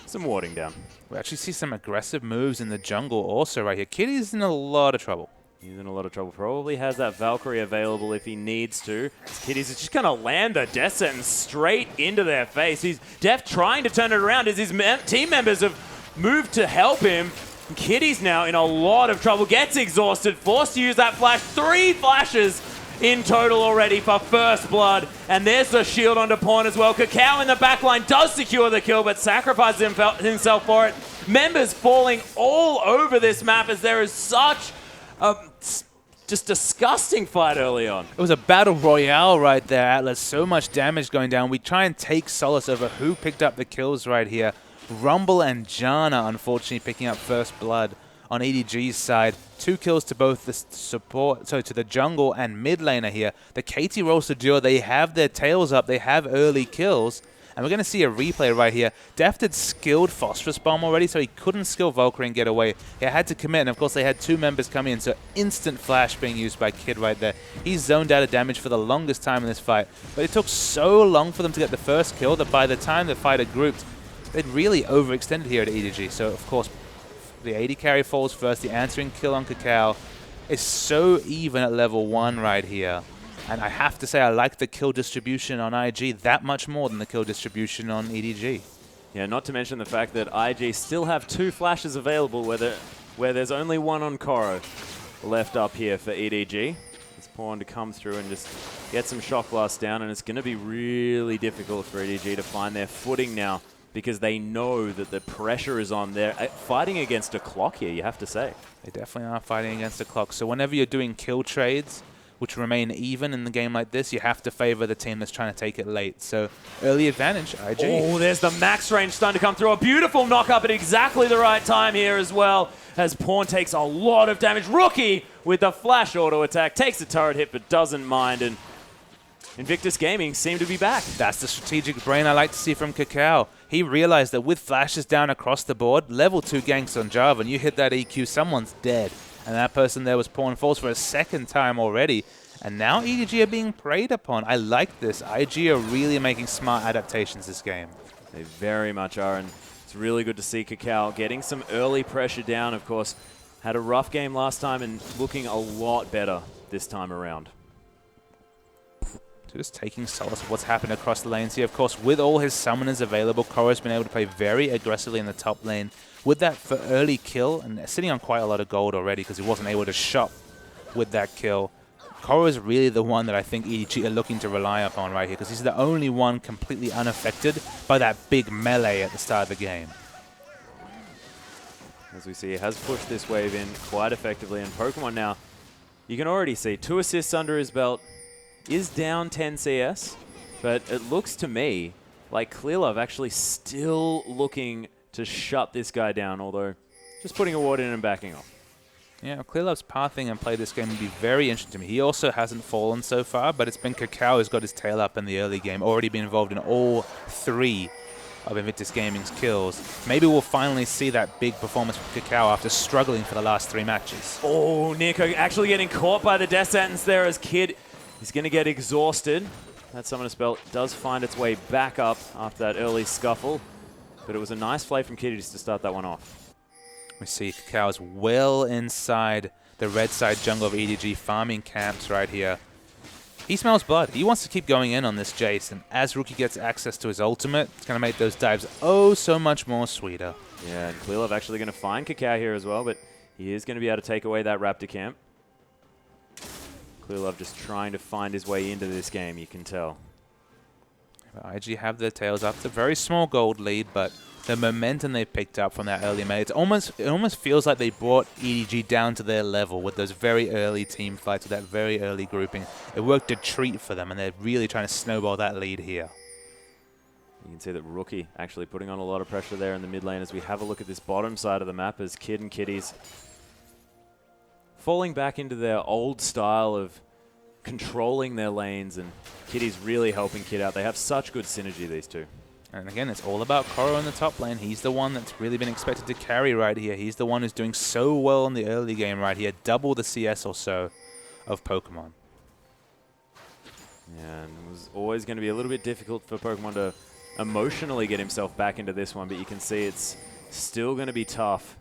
some warding down. We actually see some aggressive moves in the jungle also right here. Kitty's in a lot of trouble. He's in a lot of trouble. Probably has that Valkyrie available if he needs to. Kitty's just going to land the death sentence straight into their face. He's Def trying to turn it around as his team members have moved to help him. Kitty's now in a lot of trouble, gets exhausted, forced to use that flash. 3 flashes in total already for first blood. And there's the shield onto Pawn as well. Kakao in the back line does secure the kill, but sacrifices himself for it. Members falling all over this map as there is such a just disgusting fight early on. It was a battle royale right there, Atlas. So much damage going down. We try and take solace over who picked up the kills right here. Rumble and Jana, unfortunately, picking up first blood on EDG's side. 2 kills to both the support, so to the jungle and mid laner here. The Katie Roaster duo, they have their tails up. They have early kills. And we're going to see a replay right here. Deft had skilled Phosphorus Bomb already, so he couldn't skill Valkyrie and get away. He had to commit, and of course they had 2 members come in, so instant flash being used by Kid right there. He's zoned out of damage for the longest time in this fight. But it took so long for them to get the first kill that by the time the fight had grouped, they'd really overextended here at EDG. So, of course, the AD carry falls first. The answering kill on Kakao is so even at level 1 right here. And I have to say, I like the kill distribution on IG that much more than the kill distribution on EDG. Yeah, not to mention the fact that IG still have 2 flashes available where there's only 1 on Koro left up here for EDG. It's Pawn to come through and just get some shock blasts down, and it's going to be really difficult for EDG to find their footing now because they know that the pressure is on. They're fighting against a clock here, you have to say. They definitely are fighting against a clock. So whenever you're doing kill trades, which remain even in the game like this, you have to favor the team that's trying to take it late. So early advantage, IG. Oh, there's the max range starting to come through. A beautiful knock up at exactly the right time here as well, as Pawn takes a lot of damage. Rookie with the flash auto attack, takes a turret hit but doesn't mind, and Invictus Gaming seem to be back. That's the strategic brain I like to see from Kakao. He realized that with flashes down across the board, level 2 ganks on Java, and you hit that EQ, someone's dead. And that person there was Pawn falls for a second time already. And now EDG are being preyed upon. I like this. IG are really making smart adaptations this game. They very much are, and it's really good to see Kakao getting some early pressure down. Of course, had a rough game last time and looking a lot better this time around. Just taking solace of what's happened across the lanes here. Of course, with all his summoners available, Koro's been able to play very aggressively in the top lane. With that for early kill, and sitting on quite a lot of gold already because he wasn't able to shop with that kill. Koro is really the one that I think EDG are looking to rely upon right here because he's the only one completely unaffected by that big melee at the start of the game. As we see, he has pushed this wave in quite effectively, and Pokemon now, you can already see 2 assists under his belt, is down 10 CS, but it looks to me like Clearlove actually still looking to shut this guy down, although just putting a ward in and backing off. Yeah, Clearlove's pathing and play this game would be very interesting to me. He also hasn't fallen so far, but it's been Kakao who's got his tail up in the early game, already been involved in all 3 of Invictus Gaming's kills. Maybe we'll finally see that big performance from Kakao after struggling for the last 3 matches. Oh, Nico actually getting caught by the death sentence there as Kid is going to get exhausted. That Summoner Spell does find its way back up after that early scuffle, but it was a nice play from Kid just to start that one off. We see Kakao's well inside the red side jungle of EDG, farming camps right here. He smells blood. He wants to keep going in on this Jace, and as Rookie gets access to his ultimate, it's going to make those dives oh so much more sweeter. Yeah, and Clearlove actually going to find Kakao here as well, but he is going to be able to take away that Raptor camp. Clearlove just trying to find his way into this game, you can tell. IG have their tails up. It's a very small gold lead, but the momentum they picked up from that early mate, it almost feels like they brought EDG down to their level with those very early team fights, with that very early grouping. It worked a treat for them, and they're really trying to snowball that lead here. You can see that Rookie actually putting on a lot of pressure there in the mid lane as we have a look at this bottom side of the map as Kid and Kitties falling back into their old style of controlling their lanes, and Kitty's really helping Kid out. They have such good synergy, these two. And again, it's all about Koro in the top lane. He's the one that's really been expected to carry right here. He's the one who's doing so well in the early game right here. Double the CS or so of Pokemon. Yeah, and it was always going to be a little bit difficult for Pokemon to emotionally get himself back into this one, but you can see it's still going to be tough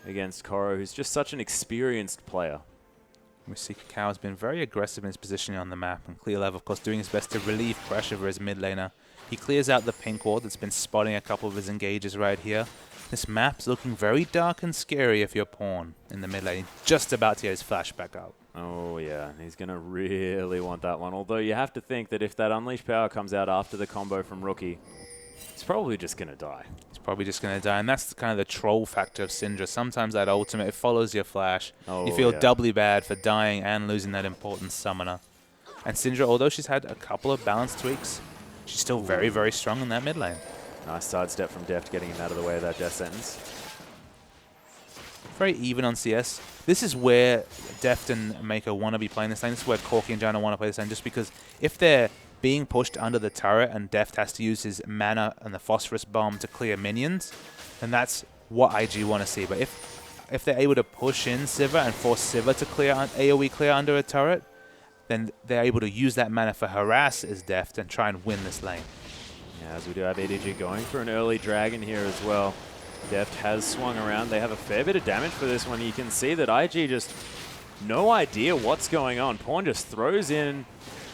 against Koro, who's just such an experienced player. We see Kakao's been very aggressive in his positioning on the map, and Clearlove, of course, doing his best to relieve pressure for his mid laner. He clears out the pink ward that's been spotting a couple of his engages right here. This map's looking very dark and scary if you're Pawn in the mid lane. Just about to get his flash back up. Oh, yeah. He's going to really want that one. Although you have to think that if that Unleashed Power comes out after the combo from Rookie, he's probably just going to die. He's probably just going to die. And that's kind of the troll factor of Syndra. Sometimes that ultimate, it follows your flash. Oh, you feel yeah. doubly bad for dying and losing that important summoner. And Syndra, although she's had a couple of balance tweaks, she's still very, very strong in that mid lane. Nice sidestep from Deft, getting him out of the way of that death sentence. Very even on CS. This is where Deft and Mako want to be playing this lane. This is where Corki and Jana want to play this lane, just because if they're being pushed under the turret and Deft has to use his mana and the Phosphorus Bomb to clear minions, then that's what IG want to see. But if they're able to push in Sivir and force Sivir to clear AoE clear under a turret, then they're able to use that mana for harass as Deft and try and win this lane. Yeah, as we do have EDG going for an early dragon here as well. Deft has swung around. They have a fair bit of damage for this one. You can see that IG just no idea what's going on. Pawn just throws in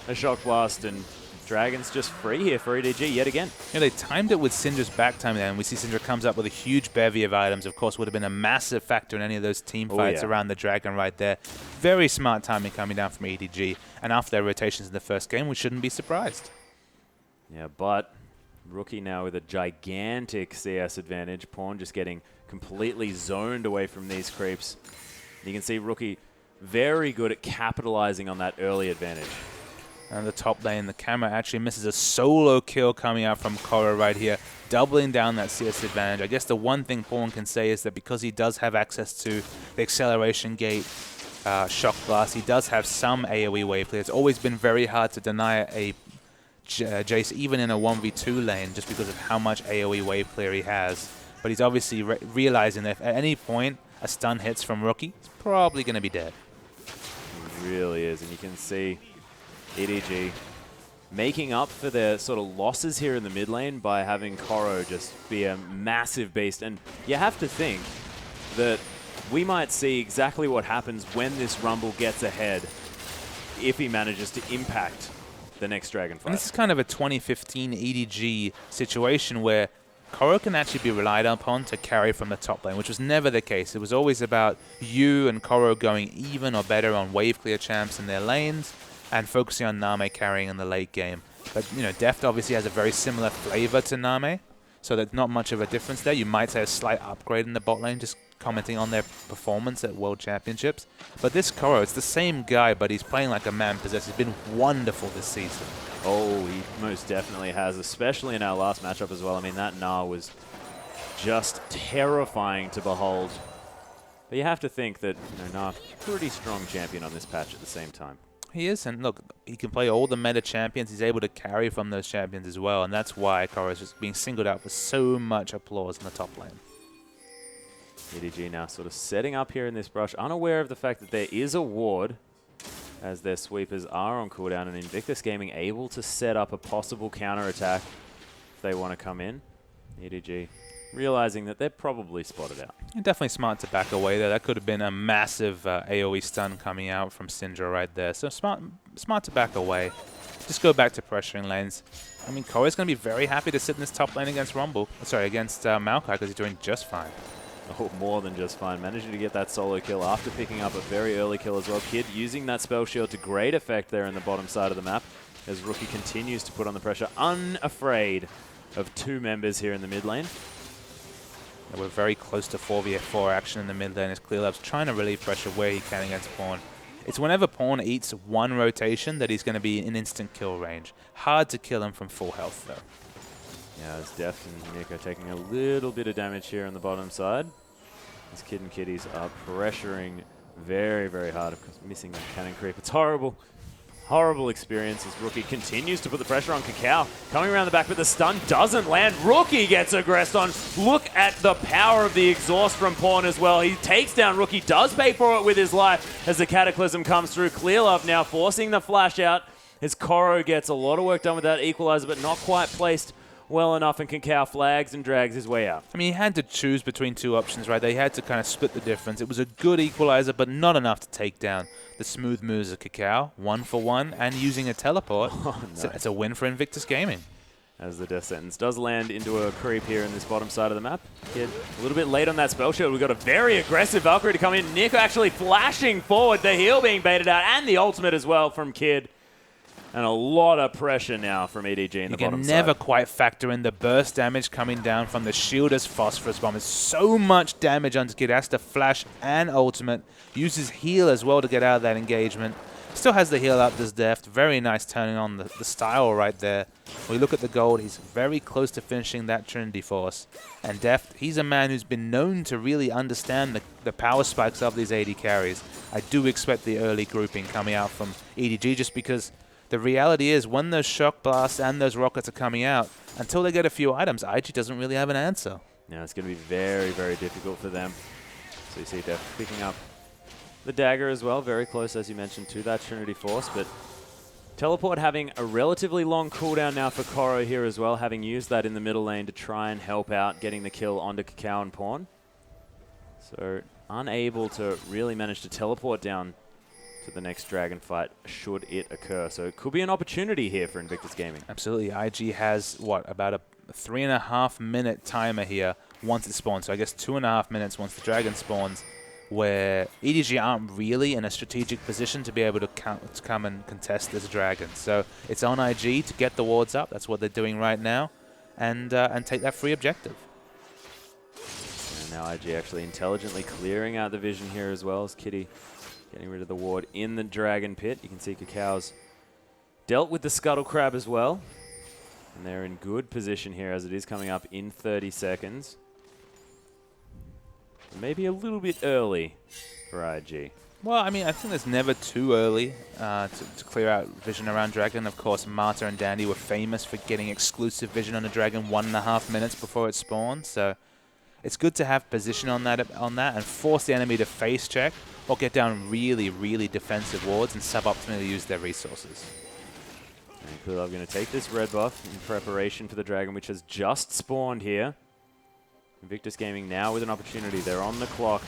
a Shock Blast and Dragon's just free here for EDG yet again. Yeah, they timed it with Syndra's back time there, and we see Syndra comes up with a huge bevy of items. Of course, would have been a massive factor in any of those team fights around the Dragon right there. Very smart timing coming down from EDG, and after their rotations in the first game, we shouldn't be surprised. Yeah, but Rookie now with a gigantic CS advantage. Pawn just getting completely zoned away from these creeps. You can see Rookie very good at capitalizing on that early advantage. And the top lane, the camera actually misses a solo kill coming out from Korra right here, doubling down that CS advantage. I guess the one thing Pawn can say is that because he does have access to the acceleration gate, Shock Blast, he does have some AoE wave clear. It's always been very hard to deny a Jace even in a 1v2 lane just because of how much AoE wave clear he has. But he's obviously realizing that if at any point a stun hits from Rookie, he's probably going to be dead. He really is, and you can see EDG making up for their sort of losses here in the mid lane by having Koro just be a massive beast. And you have to think that we might see exactly what happens when this Rumble gets ahead if he manages to impact the next dragon fight. And this is kind of a 2015 EDG situation where Koro can actually be relied upon to carry from the top lane, which was never the case. It was always about you and Koro going even or better on wave clear champs in their lanes and focusing on Name carrying in the late game. But, you know, Deft obviously has a very similar flavor to Name, so there's not much of a difference there. You might say a slight upgrade in the bot lane, just commenting on their performance at World Championships. But this Koro, it's the same guy, but he's playing like a man possessed. He's been wonderful this season. Oh, he most definitely has, especially in our last matchup as well. I mean, that Gnar was just terrifying to behold. But you have to think that, you know, Gnar, pretty strong champion on this patch at the same time. He is, and look, he can play all the meta champions. He's able to carry from those champions as well, and that's why Koro is just being singled out for so much applause in the top lane. EDG now sort of setting up here in this brush, unaware of the fact that there is a ward as their sweepers are on cooldown, and Invictus Gaming able to set up a possible counter-attack if they want to come in. EDG realizing that they're probably spotted out. You're definitely smart to back away there. That could have been a massive AoE stun coming out from Syndra right there. So smart to back away. Just go back to pressuring lanes. I mean, Koro's going to be very happy to sit in this top lane against against Maokai, because he's doing just fine. Oh, more than just fine. Managing to get that solo kill after picking up a very early kill as well. Kid using that spell shield to great effect there in the bottom side of the map as Rookie continues to put on the pressure, unafraid of two members here in the mid lane. We're very close to 4v4 action in the mid lane as ClearLab's trying to relieve pressure where he can against Pawn. It's whenever Pawn eats one rotation that he's going to be in instant kill range. Hard to kill him from full health, though. Yeah, as Deft and Nico taking a little bit of damage here on the bottom side. As Kid and Kitties are pressuring very, very hard. Of course, missing that cannon creep. It's horrible. Horrible experience as Rookie continues to put the pressure on Kakao. Coming around the back, but the stun doesn't land. Rookie gets aggressed on. Look at the power of the exhaust from Pawn as well. He takes down Rookie, does pay for it with his life as the Cataclysm comes through. ClearLove now forcing the flash out as Koro gets a lot of work done with that equalizer, but not quite placed well enough, and Kakao flags and drags his way out. I mean, he had to choose between two options, right? They had to kind of split the difference. It was a good equalizer, but not enough to take down the smooth moves of Kakao. 1 for 1, and using a teleport. Oh, no. So it's a win for Invictus Gaming. as the death sentence does land into a creep here in this bottom side of the map. Kid a little bit late on that spell shield. We've got a very aggressive Valkyrie to come in. Nick actually flashing forward, the heal being baited out, and the ultimate as well from Kid. And a lot of pressure now from EDG in the bottom side. You can never quite factor in the burst damage coming down from the shield as Phosphorus Bomb. It's so much damage onto Kid. Has to flash and ultimate. Uses heal as well to get out of that engagement. Still has the heal up, does Deft. Very nice turning on the style right there. When we look at the gold, he's very close to finishing that Trinity Force. And Deft, he's a man who's been known to really understand the power spikes of these AD carries. I do expect the early grouping coming out from EDG just because the reality is when those shock blasts and those rockets are coming out, until they get a few items, IG doesn't really have an answer. Yeah, it's going to be very, very difficult for them. So you see Deft picking up the dagger as well, very close, as you mentioned, to that Trinity Force. But Teleport having a relatively long cooldown now for Koro here as well, having used that in the middle lane to try and help out getting the kill onto Cacao and Pawn. So unable to really manage to teleport down to the next dragon fight should it occur. So it could be an opportunity here for Invictus Gaming. Absolutely. IG has, what, about a 3.5 minute timer here once it spawns. So I guess 2.5 minutes once the dragon spawns, where EDG aren't really in a strategic position to be able to come and contest this dragon. So it's on IG to get the wards up. That's what they're doing right now, and take that free objective. And now IG actually intelligently clearing out the vision here as well as Kitty getting rid of the ward in the dragon pit. You can see Cacao's dealt with the scuttle crab as well. And they're in good position here as it is coming up in 30 seconds. Maybe a little bit early for IG. Well, I mean, I think it's never too early to clear out vision around dragon. Of course, Marta and Dandy were famous for getting exclusive vision on a dragon 1.5 minutes before it spawned. So it's good to have position on that and force the enemy to face check or get down really, really defensive wards and suboptimally use their resources. And Clearlove going to take this red buff in preparation for the dragon, which has just spawned here. Invictus Gaming now with an opportunity. They're on the clock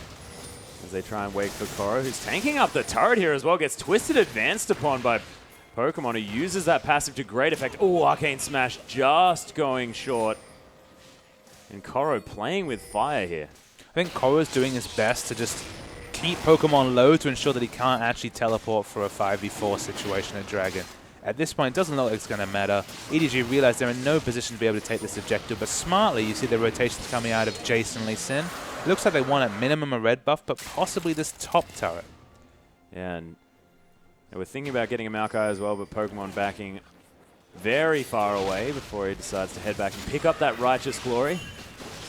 as they try and wait for Koro, who's tanking up the turret here as well. Gets twisted advanced upon by Pokemon, who uses that passive to great effect. Oh, Arcane Smash just going short. And Koro playing with fire here. I think Koro's doing his best to just keep Pokemon low to ensure that he can't actually teleport for a 5v4 situation at Dragon. At this point, it doesn't look like it's going to matter. EDG realize they're in no position to be able to take this objective, but smartly, you see the rotations coming out of Jason Lee Sin. It looks like they want at minimum a red buff, but possibly this top turret. Yeah, and we're thinking about getting a Maokai as well, but Pokemon backing very far away before he decides to head back and pick up that Righteous Glory.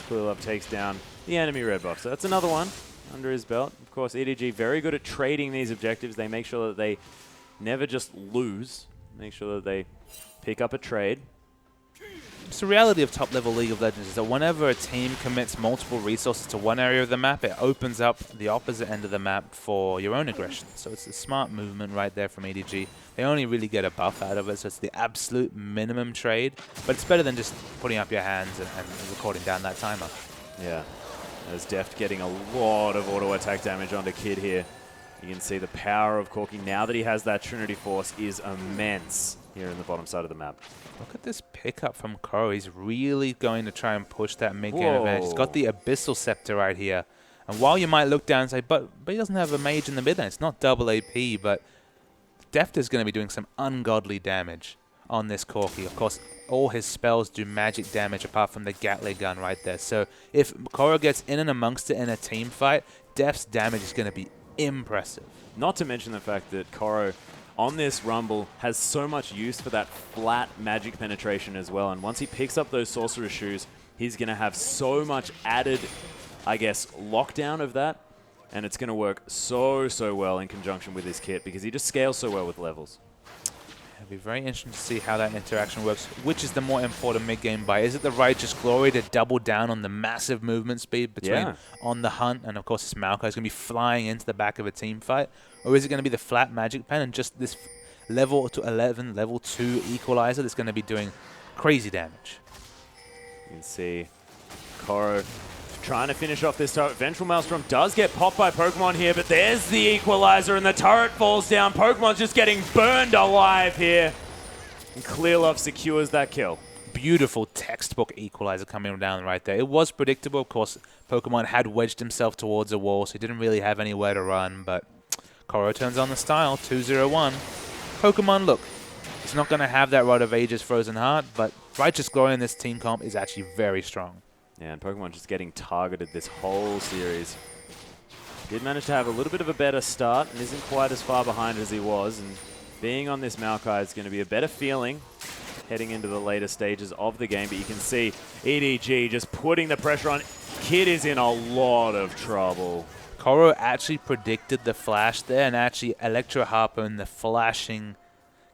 Clearlove takes down the enemy red buff, so that's another one under his belt. Of course, EDG very good at trading these objectives. They make sure that they never just lose. Make sure that they pick up a trade. It's the reality of top-level League of Legends is that whenever a team commits multiple resources to one area of the map, it opens up the opposite end of the map for your own aggression. So it's a smart movement right there from EDG. They only really get a buff out of it, so it's the absolute minimum trade. But it's better than just putting up your hands and recording down that timer. Yeah, as Deft getting a lot of auto-attack damage onto Kid here. You can see the power of Corki now that he has that Trinity Force is immense here in the bottom side of the map. Look at this pickup from Koro. He's really going to try and push that mid-game advantage. He's got the Abyssal Scepter right here. And while you might look down and say, but he doesn't have a mage in the mid lane. It's not double AP, but Deft is going to be doing some ungodly damage on this Corki. Of course, all his spells do magic damage apart from the Gatling gun right there. So if Koro gets in and amongst it in a team fight, Deft's damage is going to be impressive. Not to mention the fact that Koro on this Rumble has so much use for that flat magic penetration as well. And once he picks up those Sorcerer's Shoes, he's going to have so much added, I guess, lockdown of that. And it's going to work so well in conjunction with his kit because he just scales so well with levels. It'll be very interesting to see how that interaction works. Which is the more important mid-game buy? Is it the Righteous Glory to double down on the massive movement speed between On the Hunt and, of course, this Maokai is going to be flying into the back of a team fight? Or is it going to be the flat Magic Pen and just this level to 11, level 2 equalizer that's going to be doing crazy damage? You can see Koro trying to finish off this turret. Vengeful Maelstrom does get popped by Pokemon here, but there's the equalizer and the turret falls down. Pokemon's just getting burned alive here. And Clearlove secures that kill. beautiful textbook equalizer coming down right there. It was predictable. Of course, Pokemon had wedged himself towards a wall, so he didn't really have anywhere to run, but Koro turns on the style, 2-0-1. Pokemon, look, he's not going to have that Rod of Ages Frozen Heart, but Righteous Glory in this team comp is actually very strong. Yeah, and Pokemon just getting targeted this whole series. Did manage to have a little bit of a better start and isn't quite as far behind as he was. And being on this Maokai is going to be a better feeling heading into the later stages of the game. But you can see EDG just putting the pressure on. Kid is in a lot of trouble. Koro actually predicted the flash there and actually Electro Harpoon the flashing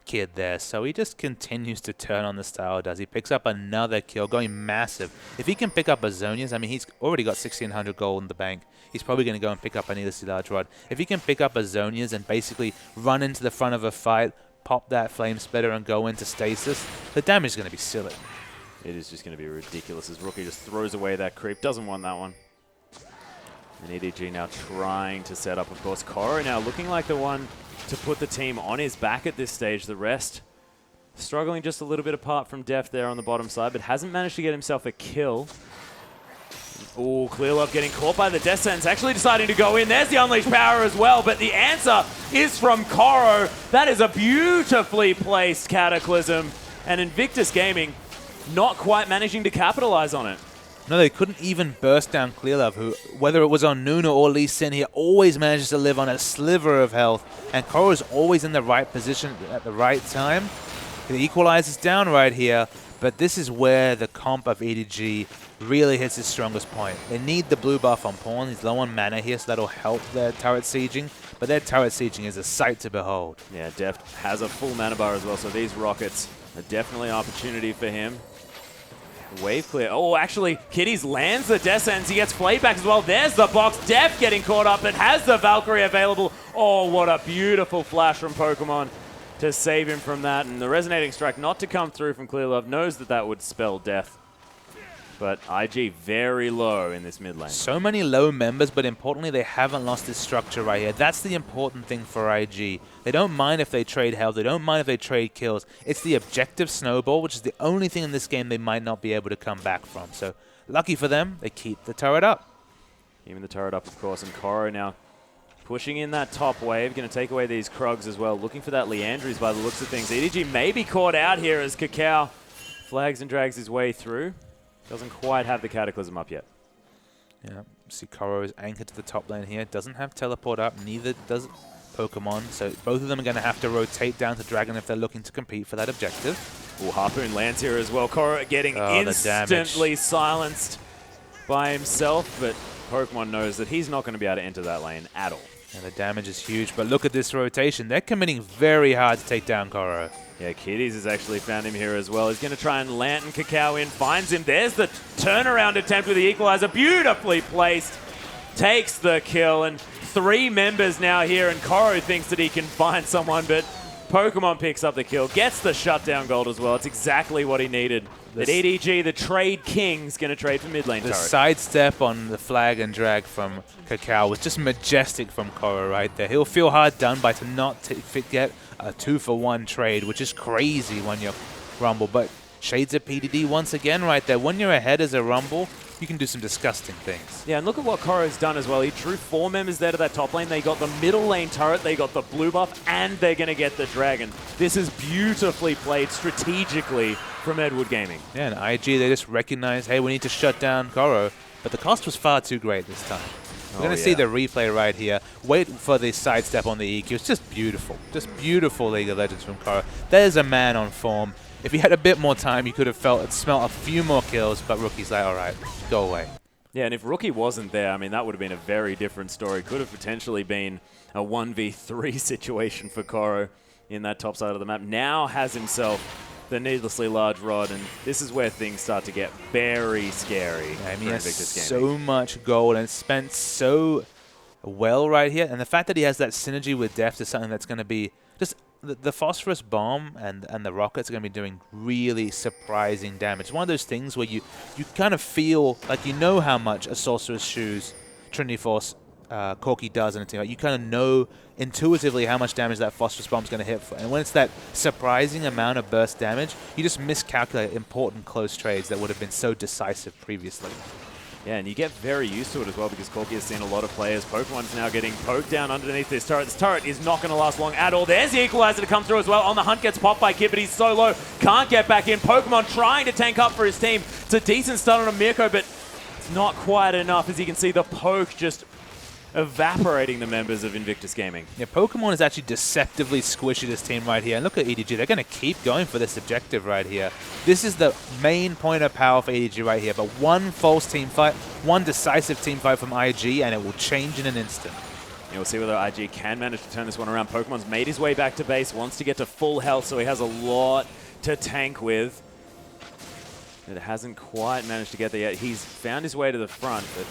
Kid there. So he just continues to turn on the style, does he? Picks up another kill, going massive. If he can pick up a Zonia's, I mean, he's already got 1,600 gold in the bank. He's probably going to go and pick up a Needlessly Large Rod. If he can pick up a Zonia's and basically run into the front of a fight, pop that Flame Splitter and go into stasis, the damage is going to be silly. It is just going to be ridiculous as Rookie just throws away that creep. Doesn't want that one. And EDG now trying to set up, of course. Koro now looking like the one to put the team on his back at this stage. The rest struggling just a little bit apart from Def there on the bottom side, but hasn't managed to get himself a kill. Oh, Clearlove getting caught by the Death Sentence, actually deciding to go in. There's the Unleashed Power as well, but the answer is from Koro. That is a beautifully placed Cataclysm, and Invictus Gaming not quite managing to capitalize on it. No, they couldn't even burst down Clearlove, who, whether it was on Nuna or Lee Sin, he always manages to live on a sliver of health. And Koro is always in the right position at the right time. He equalizes down right here, but this is where the comp of EDG really hits its strongest point. They need the blue buff on Pawn. He's low on mana here, so that'll help their turret sieging. But their turret sieging is a sight to behold. Yeah, Deft has a full mana bar as well, so these rockets are definitely an opportunity for him. Wave clear. Oh, actually, Kitties lands the Death Sentence. He gets flayed back as well. There's the box. Def getting caught up. It has the Valkyrie available. Oh, what a beautiful flash from Pokemon to save him from that. And the Resonating Strike not to come through from Clearlove. Knows that that would spell death. But IG very low in this mid lane. So many low members, but importantly, they haven't lost this structure right here. That's the important thing for IG. They don't mind if they trade health. They don't mind if they trade kills. It's the objective snowball, which is the only thing in this game they might not be able to come back from. So lucky for them, they keep the turret up. Even the turret up, of course, and Koro now pushing in that top wave. Going to take away these Krugs as well. Looking for that Leandries by the looks of things. EDG may be caught out here as Cacao flags and drags his way through. Doesn't quite have the Cataclysm up yet. Yeah, see Koro is anchored to the top lane here. Doesn't have teleport up, neither does Pokemon. So both of them are going to have to rotate down to Dragon if they're looking to compete for that objective. Oh, Harpoon lands here as well. Koro getting instantly silenced by himself, but Pokemon knows that he's not going to be able to enter that lane at all. And the damage is huge, but look at this rotation. They're committing very hard to take down Koro. Yeah, Kitties has actually found him here as well. He's going to try and Lantern Cacao in, finds him. There's the turnaround attempt with the Equalizer. Beautifully placed. Takes the kill, and 3 members now here, and Koro thinks that he can find someone, but Pokemon picks up the kill. Gets the shutdown gold as well. It's exactly what he needed. That EDG, the trade king, is going to trade for mid lane turret. The sidestep on the flag and drag from Cacao was just majestic from Koro right there. He'll feel hard done by to not get a 2-for-1 trade, which is crazy when you're Rumble. But shades of PDD once again right there. When you're ahead as a Rumble, you can do some disgusting things. Yeah, and look at what Koro's done as well. He drew 4 members there to that top lane. They got the middle lane turret, they got the blue buff, and they're going to get the dragon. This is beautifully played strategically from Edward Gaming. Yeah, and IG, they just recognize, hey, we need to shut down Koro. But the cost was far too great this time. We're going to see the replay right here. Wait for the sidestep on the EQ. It's just beautiful. Just beautiful League of Legends from Koro. There's a man on form. If he had a bit more time, you could have smelt a few more kills, but Rookie's like, all right, go away. Yeah, and if Rookie wasn't there, I mean, that would have been a very different story. Could have potentially been a 1v3 situation for Koro in that top side of the map. Now has himself the needlessly large rod, and this is where things start to get very scary. I mean, he has so much gold and spent so well right here. And the fact that he has that synergy with Deft is something that's going to be just... The Phosphorus Bomb and the rockets are going to be doing really surprising damage. It's one of those things where you kind of feel like you know how much a Sorcerer's Shoes Trinity Force Corki does in a team. Like, you kind of know intuitively how much damage that phosphorus bomb is going to hit for. And when it's that surprising amount of burst damage, you just miscalculate important close trades that would have been so decisive previously. Yeah, and you get very used to it as well because Corki has seen a lot of players. Pokemon's now getting poked down underneath this turret. This turret is not going to last long at all. There's the equalizer to come through as well. On the hunt gets popped by Kid, but he's so low. Can't get back in. Pokemon trying to tank up for his team. It's a decent start on a Mirko, but it's not quite enough. As you can see, the poke just evaporating the members of Invictus Gaming. Yeah, Pokemon is actually deceptively squishy, this team right here. And look at EDG. They're going to keep going for this objective right here. This is the main point of power for EDG right here. But one false team fight, one decisive team fight from IG, and it will change in an instant. Yeah, we'll see whether IG can manage to turn this one around. Pokemon's made his way back to base, wants to get to full health, so he has a lot to tank with. It hasn't quite managed to get there yet. He's found his way to the front, but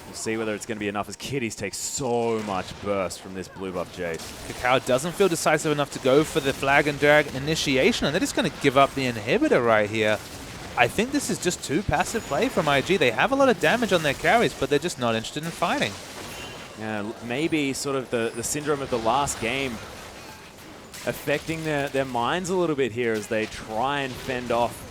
we'll see whether it's going to be enough as Kitties takes so much burst from this blue buff Jade. Cacao doesn't feel decisive enough to go for the flag and drag initiation, and they're just going to give up the inhibitor right here. I think this is just too passive play from IG. They have a lot of damage on their carries, but they're just not interested in fighting. Yeah, maybe sort of the syndrome of the last game affecting their minds a little bit here as they try and fend off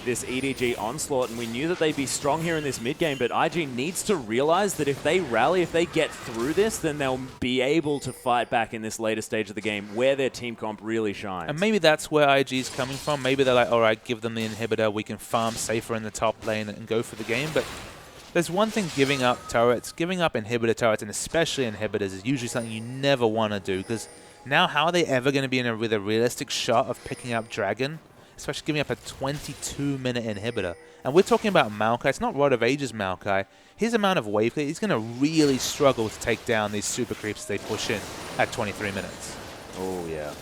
this EDG onslaught, and we knew that they'd be strong here in this mid game, but IG needs to realize that if they rally, if they get through this, then they'll be able to fight back in this later stage of the game where their team comp really shines. And maybe that's where IG is coming from. Maybe they're like, all right, give them the inhibitor, we can farm safer in the top lane and go for the game. But there's one thing giving up turrets, giving up inhibitor turrets, and especially inhibitors is usually something you never want to do, because now how are they ever going to be with a realistic shot of picking up Dragon? Especially giving up a 22-minute inhibitor. And we're talking about Maokai. It's not Rod of Ages Maokai. His amount of wave clear, he's going to really struggle to take down these super creeps they push in at 23 minutes. Oh, yeah.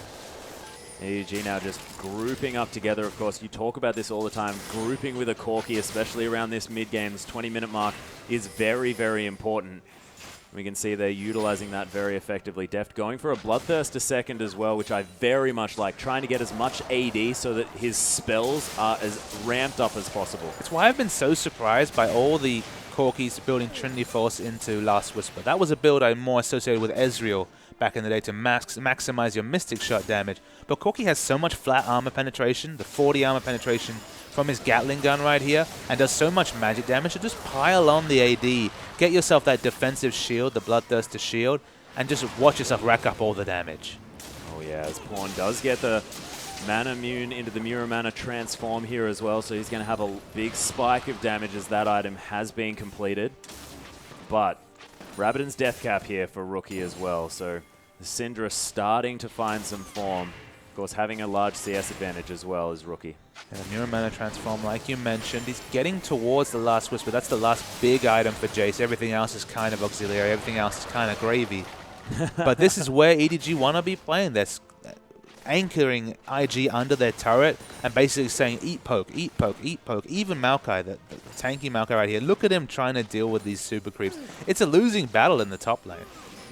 EDG now just grouping up together. Of course, you talk about this all the time. Grouping with a Corki, especially around this mid-game, this 20-minute mark, is very, very important. We can see they're utilizing that very effectively. Deft going for a Bloodthirst a second as well, which I very much like. Trying to get as much AD so that his spells are as ramped up as possible. It's why I've been so surprised by all the Corkis building Trinity Force into Last Whisper. That was a build I more associated with Ezreal back in the day to maximize your Mystic Shot damage. But Corki has so much flat armor penetration, the 40 armor penetration from his Gatling gun right here, and does so much magic damage to just pile on the AD, get yourself that defensive shield, the Bloodthirst to shield, and just watch yourself rack up all the damage. Oh yeah, as Pawn does get the Mana Immune into the Mirror Mana transform here as well, so he's going to have a big spike of damage as that item has been completed. But Rabbidan's Death Cap here for Rookie as well, so the Syndra starting to find some form. Of course, having a large CS advantage as well as Rookie. And the Mirror Mana transform, like you mentioned, he's getting towards the Last Whisper. That's the last big item for Jace. Everything else is kind of auxiliary. Everything else is kind of gravy. But this is where EDG want to be playing. They're anchoring IG under their turret and basically saying, eat poke, eat poke, eat poke. Even Maokai, the tanky Maokai right here, look at him trying to deal with these super creeps. It's a losing battle in the top lane.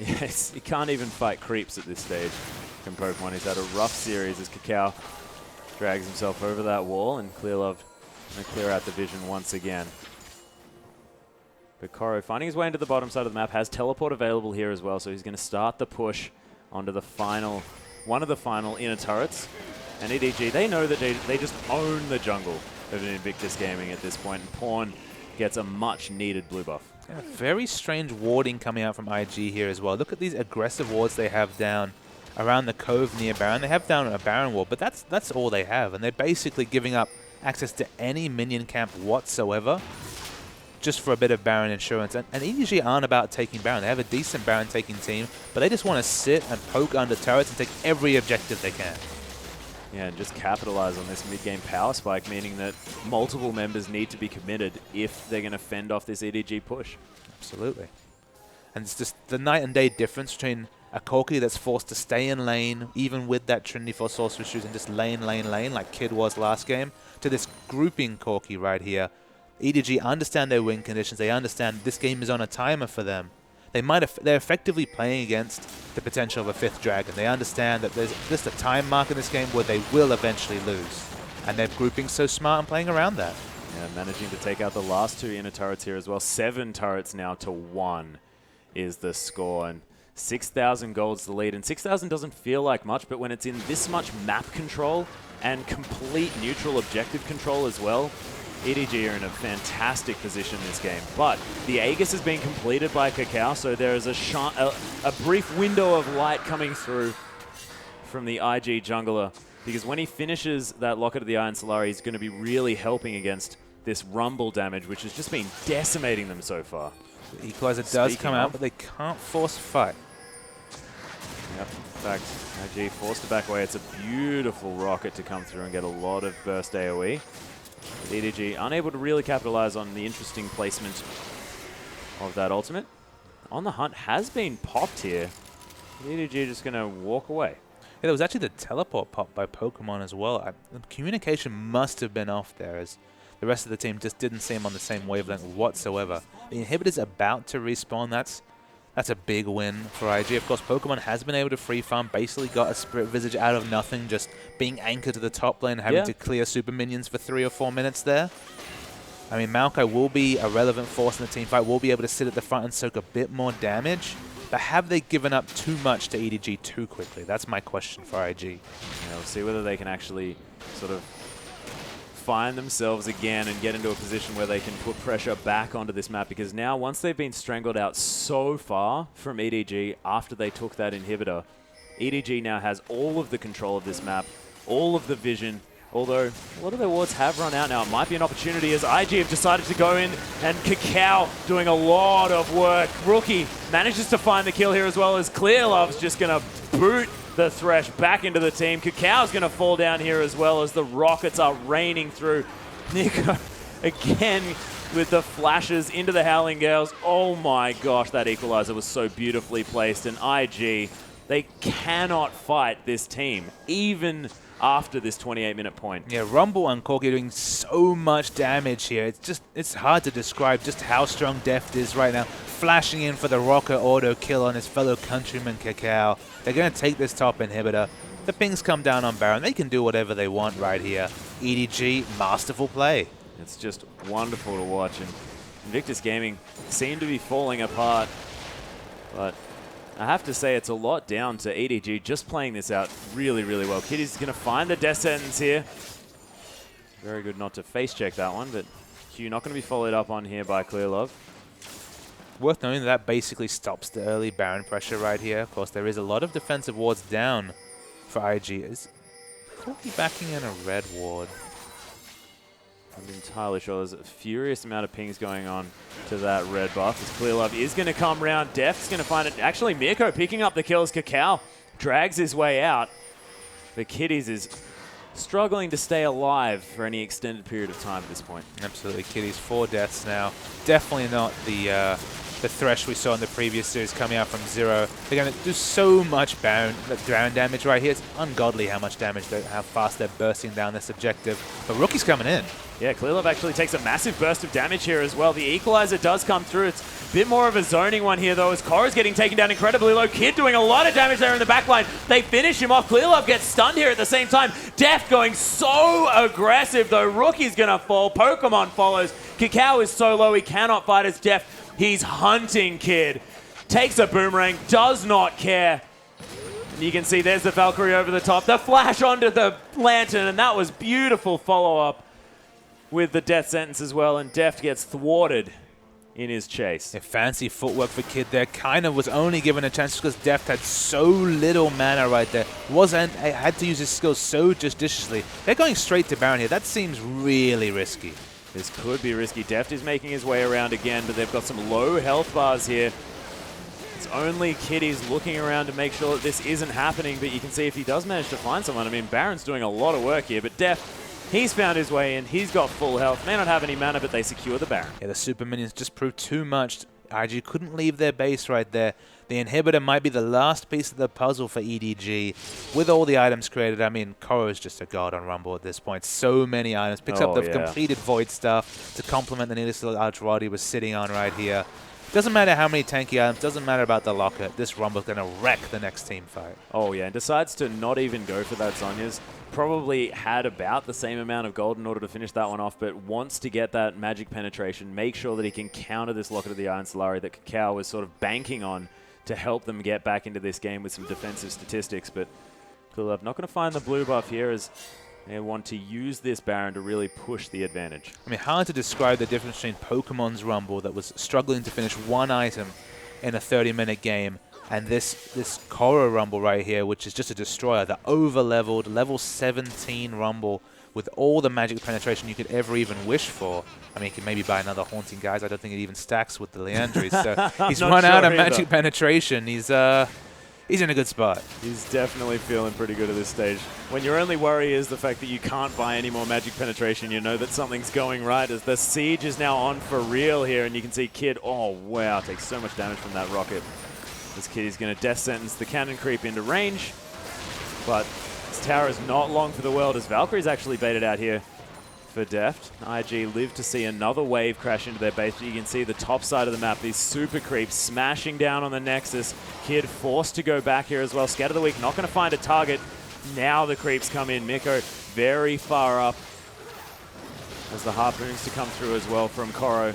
Yes, he can't even fight creeps at this stage from Pokemon. He's had a rough series as Cacao drags himself over that wall, and Clearlove going to clear out the vision once again. But Koro finding his way into the bottom side of the map, has teleport available here as well, so he's going to start the push onto the final, one of the final inner turrets. And EDG, they know that they just own the jungle of Invictus Gaming at this point, and Pawn gets a much needed blue buff. Yeah, very strange warding coming out from IG here as well. Look at these aggressive wards they have down around the cove near Baron. They have down a Baron ward, but that's all they have. And they're basically giving up access to any minion camp whatsoever just for a bit of Baron insurance. And EDG aren't about taking Baron. They have a decent Baron taking team, but they just want to sit and poke under turrets and take every objective they can. Yeah, and just capitalize on this mid-game power spike, meaning that multiple members need to be committed if they're going to fend off this EDG push. Absolutely. And it's just the night and day difference between a Corki that's forced to stay in lane, even with that Trinity Force Sorcerer Shoes, and just lane, like Kid was last game, to this grouping Corki right here. EDG understand their win conditions. They understand this game is on a timer for them. They're effectively playing against the potential of a 5th dragon. They understand that there's just a time mark in this game where they will eventually lose. And they're grouping so smart and playing around that. Yeah, managing to take out the last 2 inner turrets here as well. 7 turrets now to 1. is the score. And 6,000 gold's the lead. And 6,000 doesn't feel like much, but when it's in this much map control and complete neutral objective control as well, EDG are in a fantastic position this game. But the Aegis has been completed by Kakao, so there is a brief window of light coming through from the IG jungler, because when he finishes that Locket of the Iron Solari, he's going to be really helping against this Rumble damage, which has just been decimating them so far. The Equalizer does come out, but they can't force fight. Yep. In fact, IG forced to back away. It's a beautiful rocket to come through and get a lot of burst AoE. But EDG unable to really capitalize on the interesting placement of that ultimate. On the Hunt has been popped here. EDG just going to walk away. Yeah, there was actually the teleport pop by Pokemon as well. The communication must have been off there, as the rest of the team just didn't seem on the same wavelength whatsoever. The inhibitor's about to respawn. That's a big win for IG. Of course, Pokemon has been able to free farm, basically got a Spirit Visage out of nothing, just being anchored to the top lane, having to clear super minions for 3 or 4 minutes there. I mean, Maokai will be a relevant force in the team fight, will be able to sit at the front and soak a bit more damage, but have they given up too much to EDG too quickly? That's my question for IG. Yeah, we'll see whether they can actually sort of find themselves again and get into a position where they can put pressure back onto this map, because now once they've been strangled out so far from EDG after they took that inhibitor, EDG now has all of the control of this map, all of the vision, although a lot of their wards have run out now. It might be an opportunity as IG have decided to go in, and Kakao doing a lot of work. Rookie manages to find the kill here, as well as Clearlove's just going to boot the Thresh back into the team. Kakao's going to fall down here as well, as the rockets are raining through. Nico again with the flashes into the Howling Gales. Oh my gosh, that equalizer was so beautifully placed. And IG, they cannot fight this team, even after this 28-minute point. Yeah, Rumble and Corki are doing so much damage here. It's hard to describe just how strong Deft is right now. Flashing in for the rocket auto kill on his fellow countryman Kakao. They're going to take this top inhibitor. The pings come down on Baron. They can do whatever they want right here. EDG, masterful play. It's just wonderful to watch. And Invictus Gaming seem to be falling apart, but I have to say it's a lot down to EDG just playing this out really, really well. Kitty's going to find the death sentence here. Very good not to face check that one, but Q not going to be followed up on here by Clearlove. Worth noting that basically stops the early Baron pressure right here. Of course, there is a lot of defensive wards down for IG. Is Corki backing in a red ward? I'm entirely sure there's a furious amount of pings going on to that red buff. As Clearlove is going to come round. Deft's going to find it. Actually, Mirko picking up the kills. Kakao drags his way out. But Kitties is struggling to stay alive for any extended period of time at this point. Absolutely. Kitties 4 deaths now. Definitely not the Thresh we saw in the previous series coming out from 0. They're going to do so much ground damage right here. It's ungodly how much damage, how fast they're bursting down this objective. But Rookie's coming in. Yeah, Clearlove actually takes a massive burst of damage here as well. The equalizer does come through. It's a bit more of a zoning one here, though, as Korra's getting taken down incredibly low. Kid doing a lot of damage there in the backline. They finish him off. Clearlove gets stunned here at the same time. Deft going so aggressive, though. Rookie's going to fall. Pokemon follows. Kakao is so low he cannot fight as Deft. He's hunting Kid. Takes a boomerang. Does not care. And you can see there's the Valkyrie over the top. The flash onto the lantern, and that was beautiful follow-up with the death sentence as well, and Deft gets thwarted in his chase. Yeah, fancy footwork for Kid there. Kind of was only given a chance because Deft had so little mana right there. Had to use his skills so judiciously. They're going straight to Baron here. That seems really risky. This could be risky. Deft is making his way around again, but they've got some low health bars here. It's only Kitty's looking around to make sure that this isn't happening, but you can see if he does manage to find someone. I mean, Baron's doing a lot of work here, but Deft, he's found his way in. He's got full health. May not have any mana, but they secure the Baron. Yeah, the super minions just proved too much. IG couldn't leave their base right there. The inhibitor might be the last piece of the puzzle for EDG. With all the items created, I mean, Korra is just a god on Rumble at this point. So many items. Picks up the completed Void stuff to complement the Needless Arch Rod he was sitting on right here. Doesn't matter how many tanky items, doesn't matter about the locker. This Rumble's going to wreck the next team fight. Oh, yeah, and decides to not even go for that Zhonya's. probably had about the same amount of gold in order to finish that one off, but wants to get that magic penetration, make sure that he can counter this Locket of the Iron Solari that Kakao was sort of banking on to help them get back into this game with some defensive statistics. But Klulev not going to find the blue buff here as they want to use this Baron to really push the advantage. I mean, hard to describe the difference between Pokemon's Rumble that was struggling to finish one item in a 30-minute game and this Koro Rumble right here, which is just a destroyer, the over-leveled, level 17 Rumble with all the magic penetration you could ever even wish for. I mean, you can maybe buy another Haunting Guys. I don't think it even stacks with the Leandries. So he's run out of magic penetration. He's in a good spot. He's definitely feeling pretty good at this stage. When your only worry is the fact that you can't buy any more magic penetration, you know that something's going right as the siege is now on for real here, and you can see Kid, oh wow, takes so much damage from that rocket. This Kid is going to death sentence the cannon creep into range, but this tower is not long for the world as Valkyrie's actually baited out here for Deft. IG live to see another wave crash into their base, but you can see the top side of the map, these super creeps smashing down on the Nexus. Kid forced to go back here as well. Scat of the Week not going to find a target. Now the creeps come in. Miko very far up as the harpoons to come through as well from Koro. You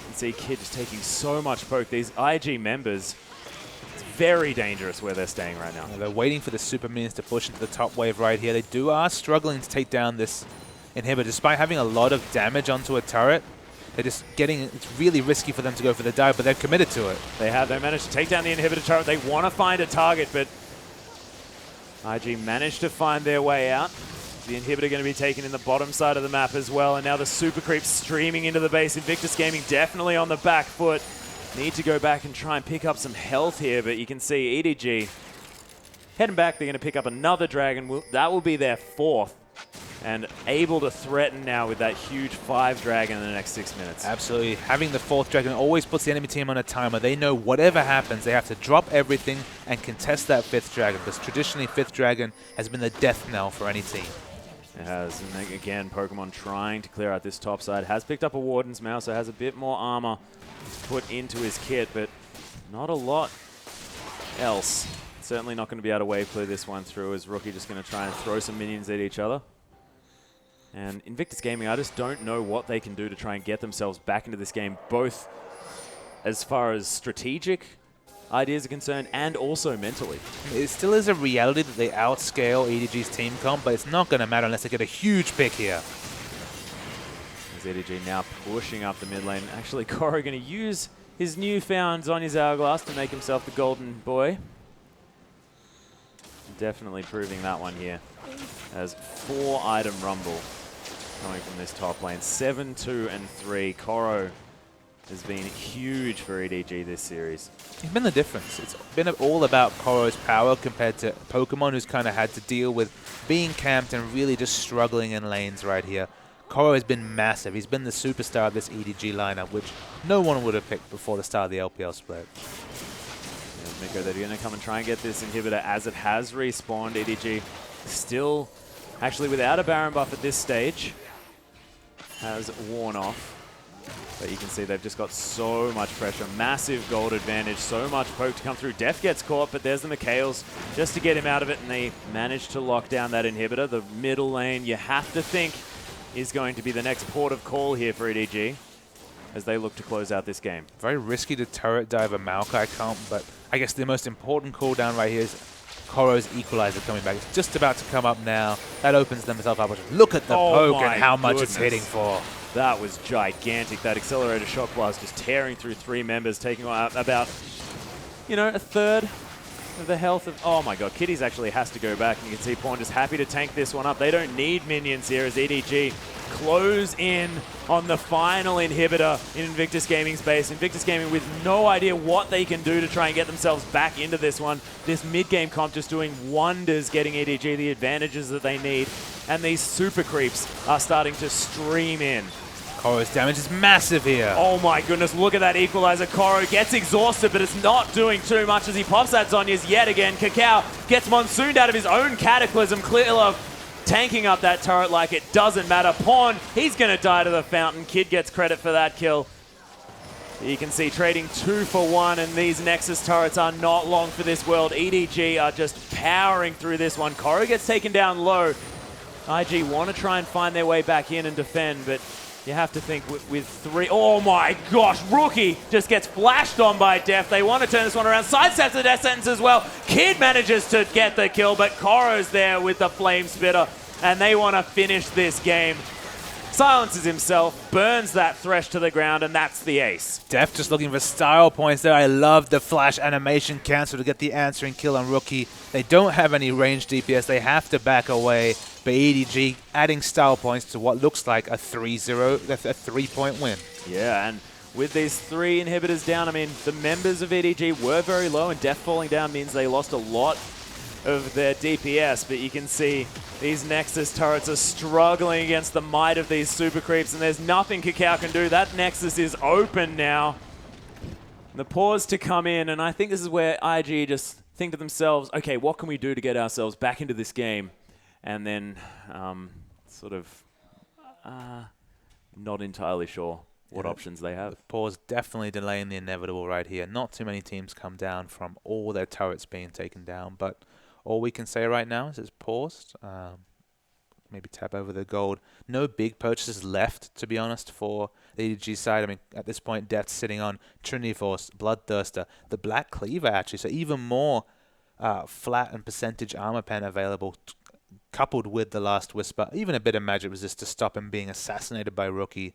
can see Kid just taking so much poke. These IG members, it's very dangerous where they're staying right now. Yeah, they're waiting for the super minions to push into the top wave right here. They are struggling to take down this inhibitor. Despite having a lot of damage onto a turret, they're just getting, it's really risky for them to go for the dive, but they're committed to it. They managed to take down the inhibitor turret. They want to find a target, but IG managed to find their way out. The inhibitor going to be taken in the bottom side of the map as well, and now the super creeps streaming into the base. Invictus Gaming definitely on the back foot. Need to go back and try and pick up some health here, but you can see EDG heading back. They're going to pick up another dragon. That will be their fourth, and able to threaten now with that huge 5 dragon in the next 6 minutes. Absolutely. Having the 4th dragon always puts the enemy team on a timer. They know whatever happens, they have to drop everything and contest that 5th dragon, because traditionally 5th dragon has been the death knell for any team. It has. And again, Pokemon trying to clear out this top side. Has picked up a Warden's Mail, so has a bit more armor to put into his kit, but not a lot else. Certainly not going to be able to wave clear this one through, as Rookie just going to try and throw some minions at each other. And Invictus Gaming, I just don't know what they can do to try and get themselves back into this game, both as far as strategic ideas are concerned and also mentally. It still is a reality that they outscale EDG's team comp, but it's not going to matter unless they get a huge pick here. As EDG now pushing up the mid lane. Actually, Koro going to use his newfound Zonya's Hourglass to make himself the golden boy. Definitely proving that one here. As 4-item Rumble coming from this top lane. 7, 2, and 3. Koro has been huge for EDG this series. It's been the difference. It's been all about Koro's power compared to Pokemon, who's kind of had to deal with being camped and really just struggling in lanes right here. Koro has been massive. He's been the superstar of this EDG lineup, which no one would have picked before the start of the LPL split. Miko, they're going to come and try and get this inhibitor as it has respawned. EDG still actually without a Baron buff at this stage. Has worn off. But you can see they've just got so much pressure. Massive gold advantage. So much poke to come through. Def gets caught, but there's the Mikhails just to get him out of it. And they manage to lock down that inhibitor. The middle lane, you have to think, is going to be the next port of call here for EDG as they look to close out this game. Very risky to turret dive a Maokai comp, but I guess the most important cooldown right here is Koro's Equalizer coming back. It's just about to come up now. That opens themselves up. Look at the poke and how much it's hitting for. That was gigantic. That Accelerator Shock Blast just tearing through 3 members, taking out about, a third of the health of... Oh my god, Kitties actually has to go back, and you can see Pawn just happy to tank this one up. They don't need minions here as EDG close in on the final inhibitor in Invictus Gaming's base. Invictus Gaming with no idea what they can do to try and get themselves back into this one. This mid-game comp just doing wonders, getting EDG the advantages that they need. And these super creeps are starting to stream in. Koro's damage is massive here. Oh my goodness, look at that Equalizer. Koro gets exhausted, but it's not doing too much as he pops that Zonya's yet again. Kakao gets monsooned out of his own Cataclysm. Clearlove tanking up that turret like it doesn't matter. Pawn, he's going to die to the fountain. Kid gets credit for that kill. You can see trading 2 for 1, and these Nexus turrets are not long for this world. EDG are just powering through this one. Koro gets taken down low, IG want to try and find their way back in and defend, but you have to think with 3. Oh my gosh, Rookie just gets flashed on by Def. They want to turn this one around. Sidesteps the Death Sentence as well. Kid manages to get the kill, but Koro's there with the Flame Spitter, and they want to finish this game. Silences himself, burns that Thresh to the ground, and that's the ace. Def just looking for style points there. I love the flash animation cancel to get the answering kill on Rookie. They don't have any range DPS. They have to back away. But EDG adding style points to what looks like a 3-0, a 3-point win. Yeah, and with these 3 inhibitors down, I mean, the members of EDG were very low, and Def falling down means they lost a lot of their DPS, but you can see these Nexus turrets are struggling against the might of these super creeps, and there's nothing Kakao can do. That Nexus is open now. The pause to come in, and I think this is where IG just think to themselves, okay, what can we do to get ourselves back into this game? And then sort of not entirely sure what options they have. Pause definitely delaying the inevitable right here. Not too many teams come down from all their turrets being taken down, but all we can say right now is it's paused. Maybe tap over the gold. No big purchases left, to be honest, for the EDG side. I mean, at this point, Death's sitting on Trinity Force, Bloodthirster, the Black Cleaver, actually. So even more flat and percentage armor pen available, coupled with the Last Whisper. Even a bit of magic resist to stop him being assassinated by Rookie.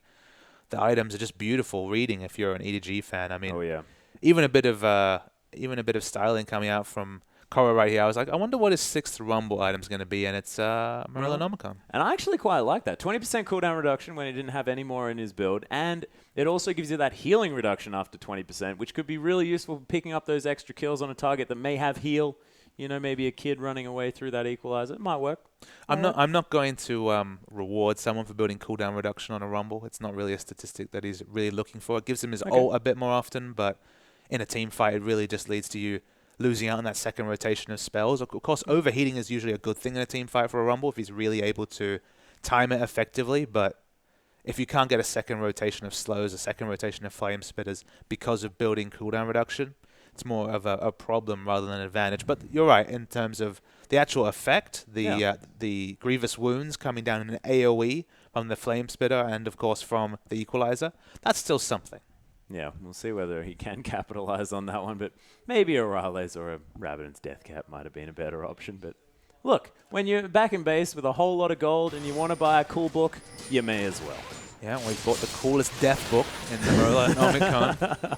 The items are just beautiful reading if you're an EDG fan. I mean, oh, yeah. even a bit of styling coming out from Koro right here. I was like, I wonder what his 6th Rumble item's going to be, and it's Merilonomicon. And I actually quite like that. 20% cooldown reduction when he didn't have any more in his build, and it also gives you that healing reduction after 20%, which could be really useful for picking up those extra kills on a target that may have heal. You know, maybe a kid running away through that equalizer. It might work. I'm not going to reward someone for building cooldown reduction on a Rumble. It's not really a statistic that he's really looking for. It gives him his ult a bit more often, but in a team fight, it really just leads to you losing out on that second rotation of spells. Of course, overheating is usually a good thing in a team fight for a Rumble if he's really able to time it effectively, but if you can't get a second rotation of slows, a second rotation of flame spitters because of building cooldown reduction, it's more of a problem rather than an advantage. But you're right, in terms of the actual effect, the grievous wounds coming down in an AoE from the flame spitter and, of course, from the equalizer, that's still something. Yeah, we'll see whether he can capitalize on that one, but maybe a Raleigh or a Rabbitin's Death Cap might have been a better option. But look, when you're back in base with a whole lot of gold and you want to buy a cool book, you may as well. Yeah, we bought the coolest death book in the Merilonomicon.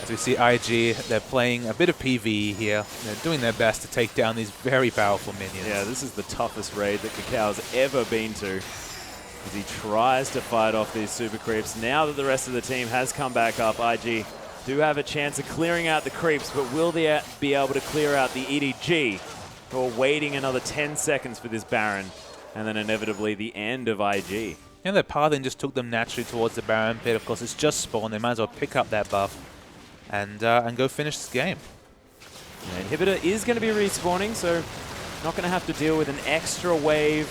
As we see IG, they're playing a bit of PvE here. They're doing their best to take down these very powerful minions. Yeah, this is the toughest raid that Kakao's ever been to, as he tries to fight off these super creeps. Now that the rest of the team has come back up, IG do have a chance of clearing out the creeps, but will they be able to clear out the EDG, who are waiting another 10 seconds for this Baron, and then inevitably the end of IG? Yeah, their pathing just took them naturally towards the Baron pit. Of course, it's just spawned. They might as well pick up that buff and go finish this game. Yeah, Inhibitor is going to be respawning, so not going to have to deal with an extra wave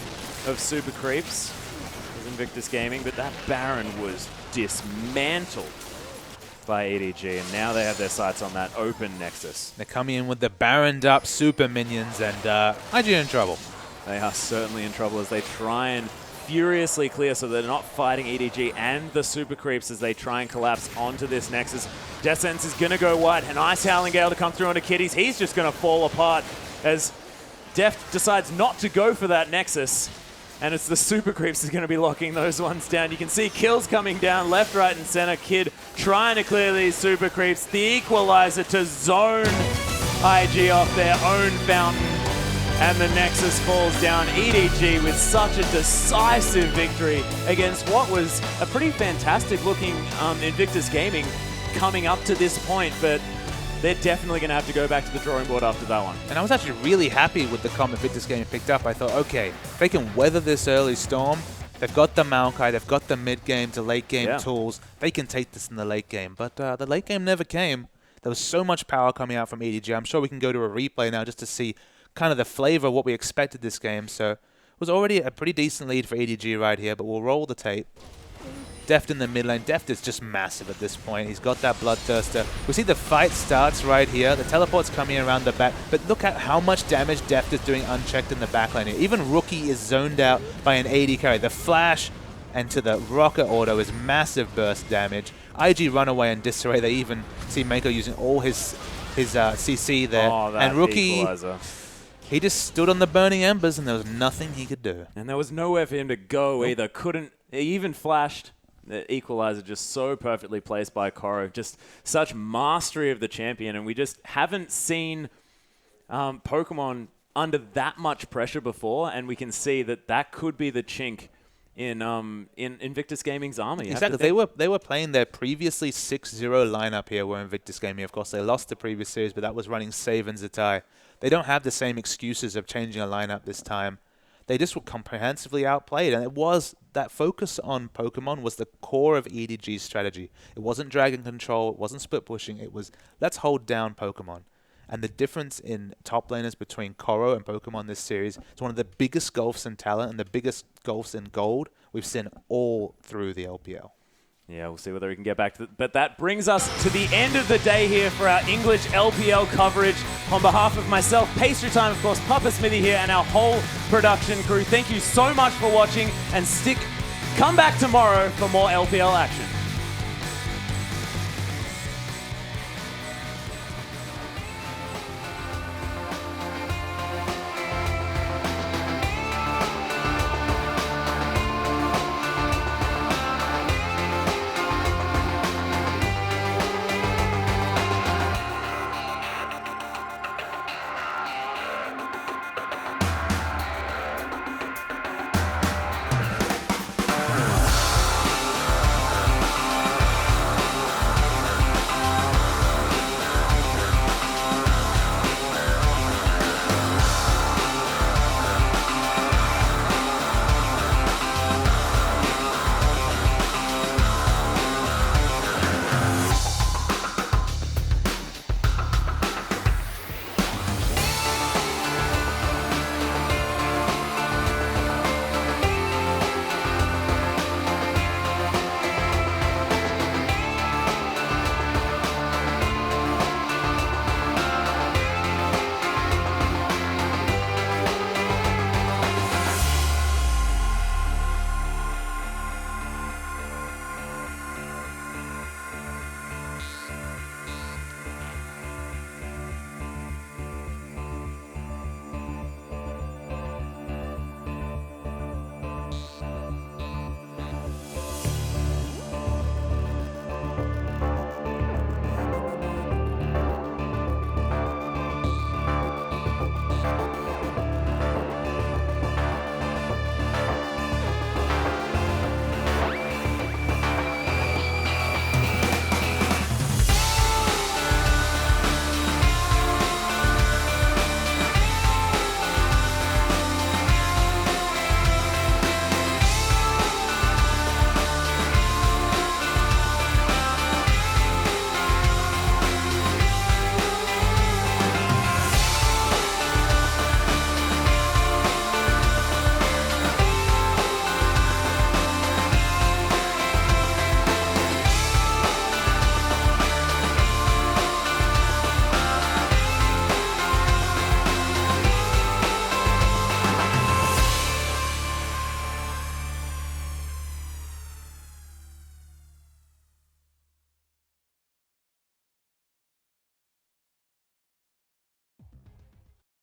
of super creeps as Invictus Gaming, but that Baron was dismantled by EDG, and now they have their sights on that open Nexus. They're coming in with the Baroned up super minions, and IG in trouble. They are certainly in trouble as they try and furiously clear so they're not fighting EDG and the super creeps as they try and collapse onto this Nexus. Death Sentence is going to go wide. A nice Howling Gale to come through onto Kitties. He's just going to fall apart as Def decides not to go for that Nexus. And it's the super creeps is going to be locking those ones down. You can see kills coming down left, right, and center. Kid trying to clear these super creeps. The equalizer to zone IG off their own fountain. And the Nexus falls down. EDG with such a decisive victory against what was a pretty fantastic looking Invictus Gaming coming up to this point, but they're definitely going to have to go back to the drawing board after that one. And I was actually really happy with the comp Invictus Gaming picked up. I thought, okay, if they can weather this early storm, they've got the Maokai, they've got the mid-game to late-game tools, they can take this in the late game. But the late game never came. There was so much power coming out from EDG. I'm sure we can go to a replay now just to see kind of the flavor of what we expected this game. So it was already a pretty decent lead for EDG right here, but we'll roll the tape. Deft in the mid lane. Deft is just massive at this point. He's got that Bloodthirster. We see the fight starts right here. The teleport's coming around the back, but look at how much damage Deft is doing unchecked in the back lane here. Even Rookie is zoned out by an AD carry. The flash and to the rocket auto is massive burst damage. IG Runaway and Disarray, they even see Mako using all his CC there. Oh, that and Rookie, equalizer. he just stood on the burning embers and there was nothing he could do. And there was nowhere for him to go either. He even flashed. The equalizer just so perfectly placed by Koro. Just such mastery of the champion. And we just haven't seen Pokemon under that much pressure before. And we can see that that could be the chink in Invictus Gaming's army. Exactly. They were playing their previously 6-0 lineup here where Invictus Gaming, of course, they lost the previous series, but that was running Save and Zatai. They don't have the same excuses of changing a lineup this time. They just were comprehensively outplayed, and it was that focus on Pokemon was the core of EDG's strategy. It wasn't dragon control, it wasn't split pushing, it was let's hold down Pokemon. And the difference in top laners between Koro and Pokemon this series is one of the biggest gulfs in talent and the biggest gulfs in gold we've seen all through the LPL. Yeah, we'll see whether we can get back to it. But that brings us to the end of the day here for our English LPL coverage. On behalf of myself, Pastry Time, of course, Papa Smithy here, and our whole production crew, thank you so much for watching, and come back tomorrow for more LPL action.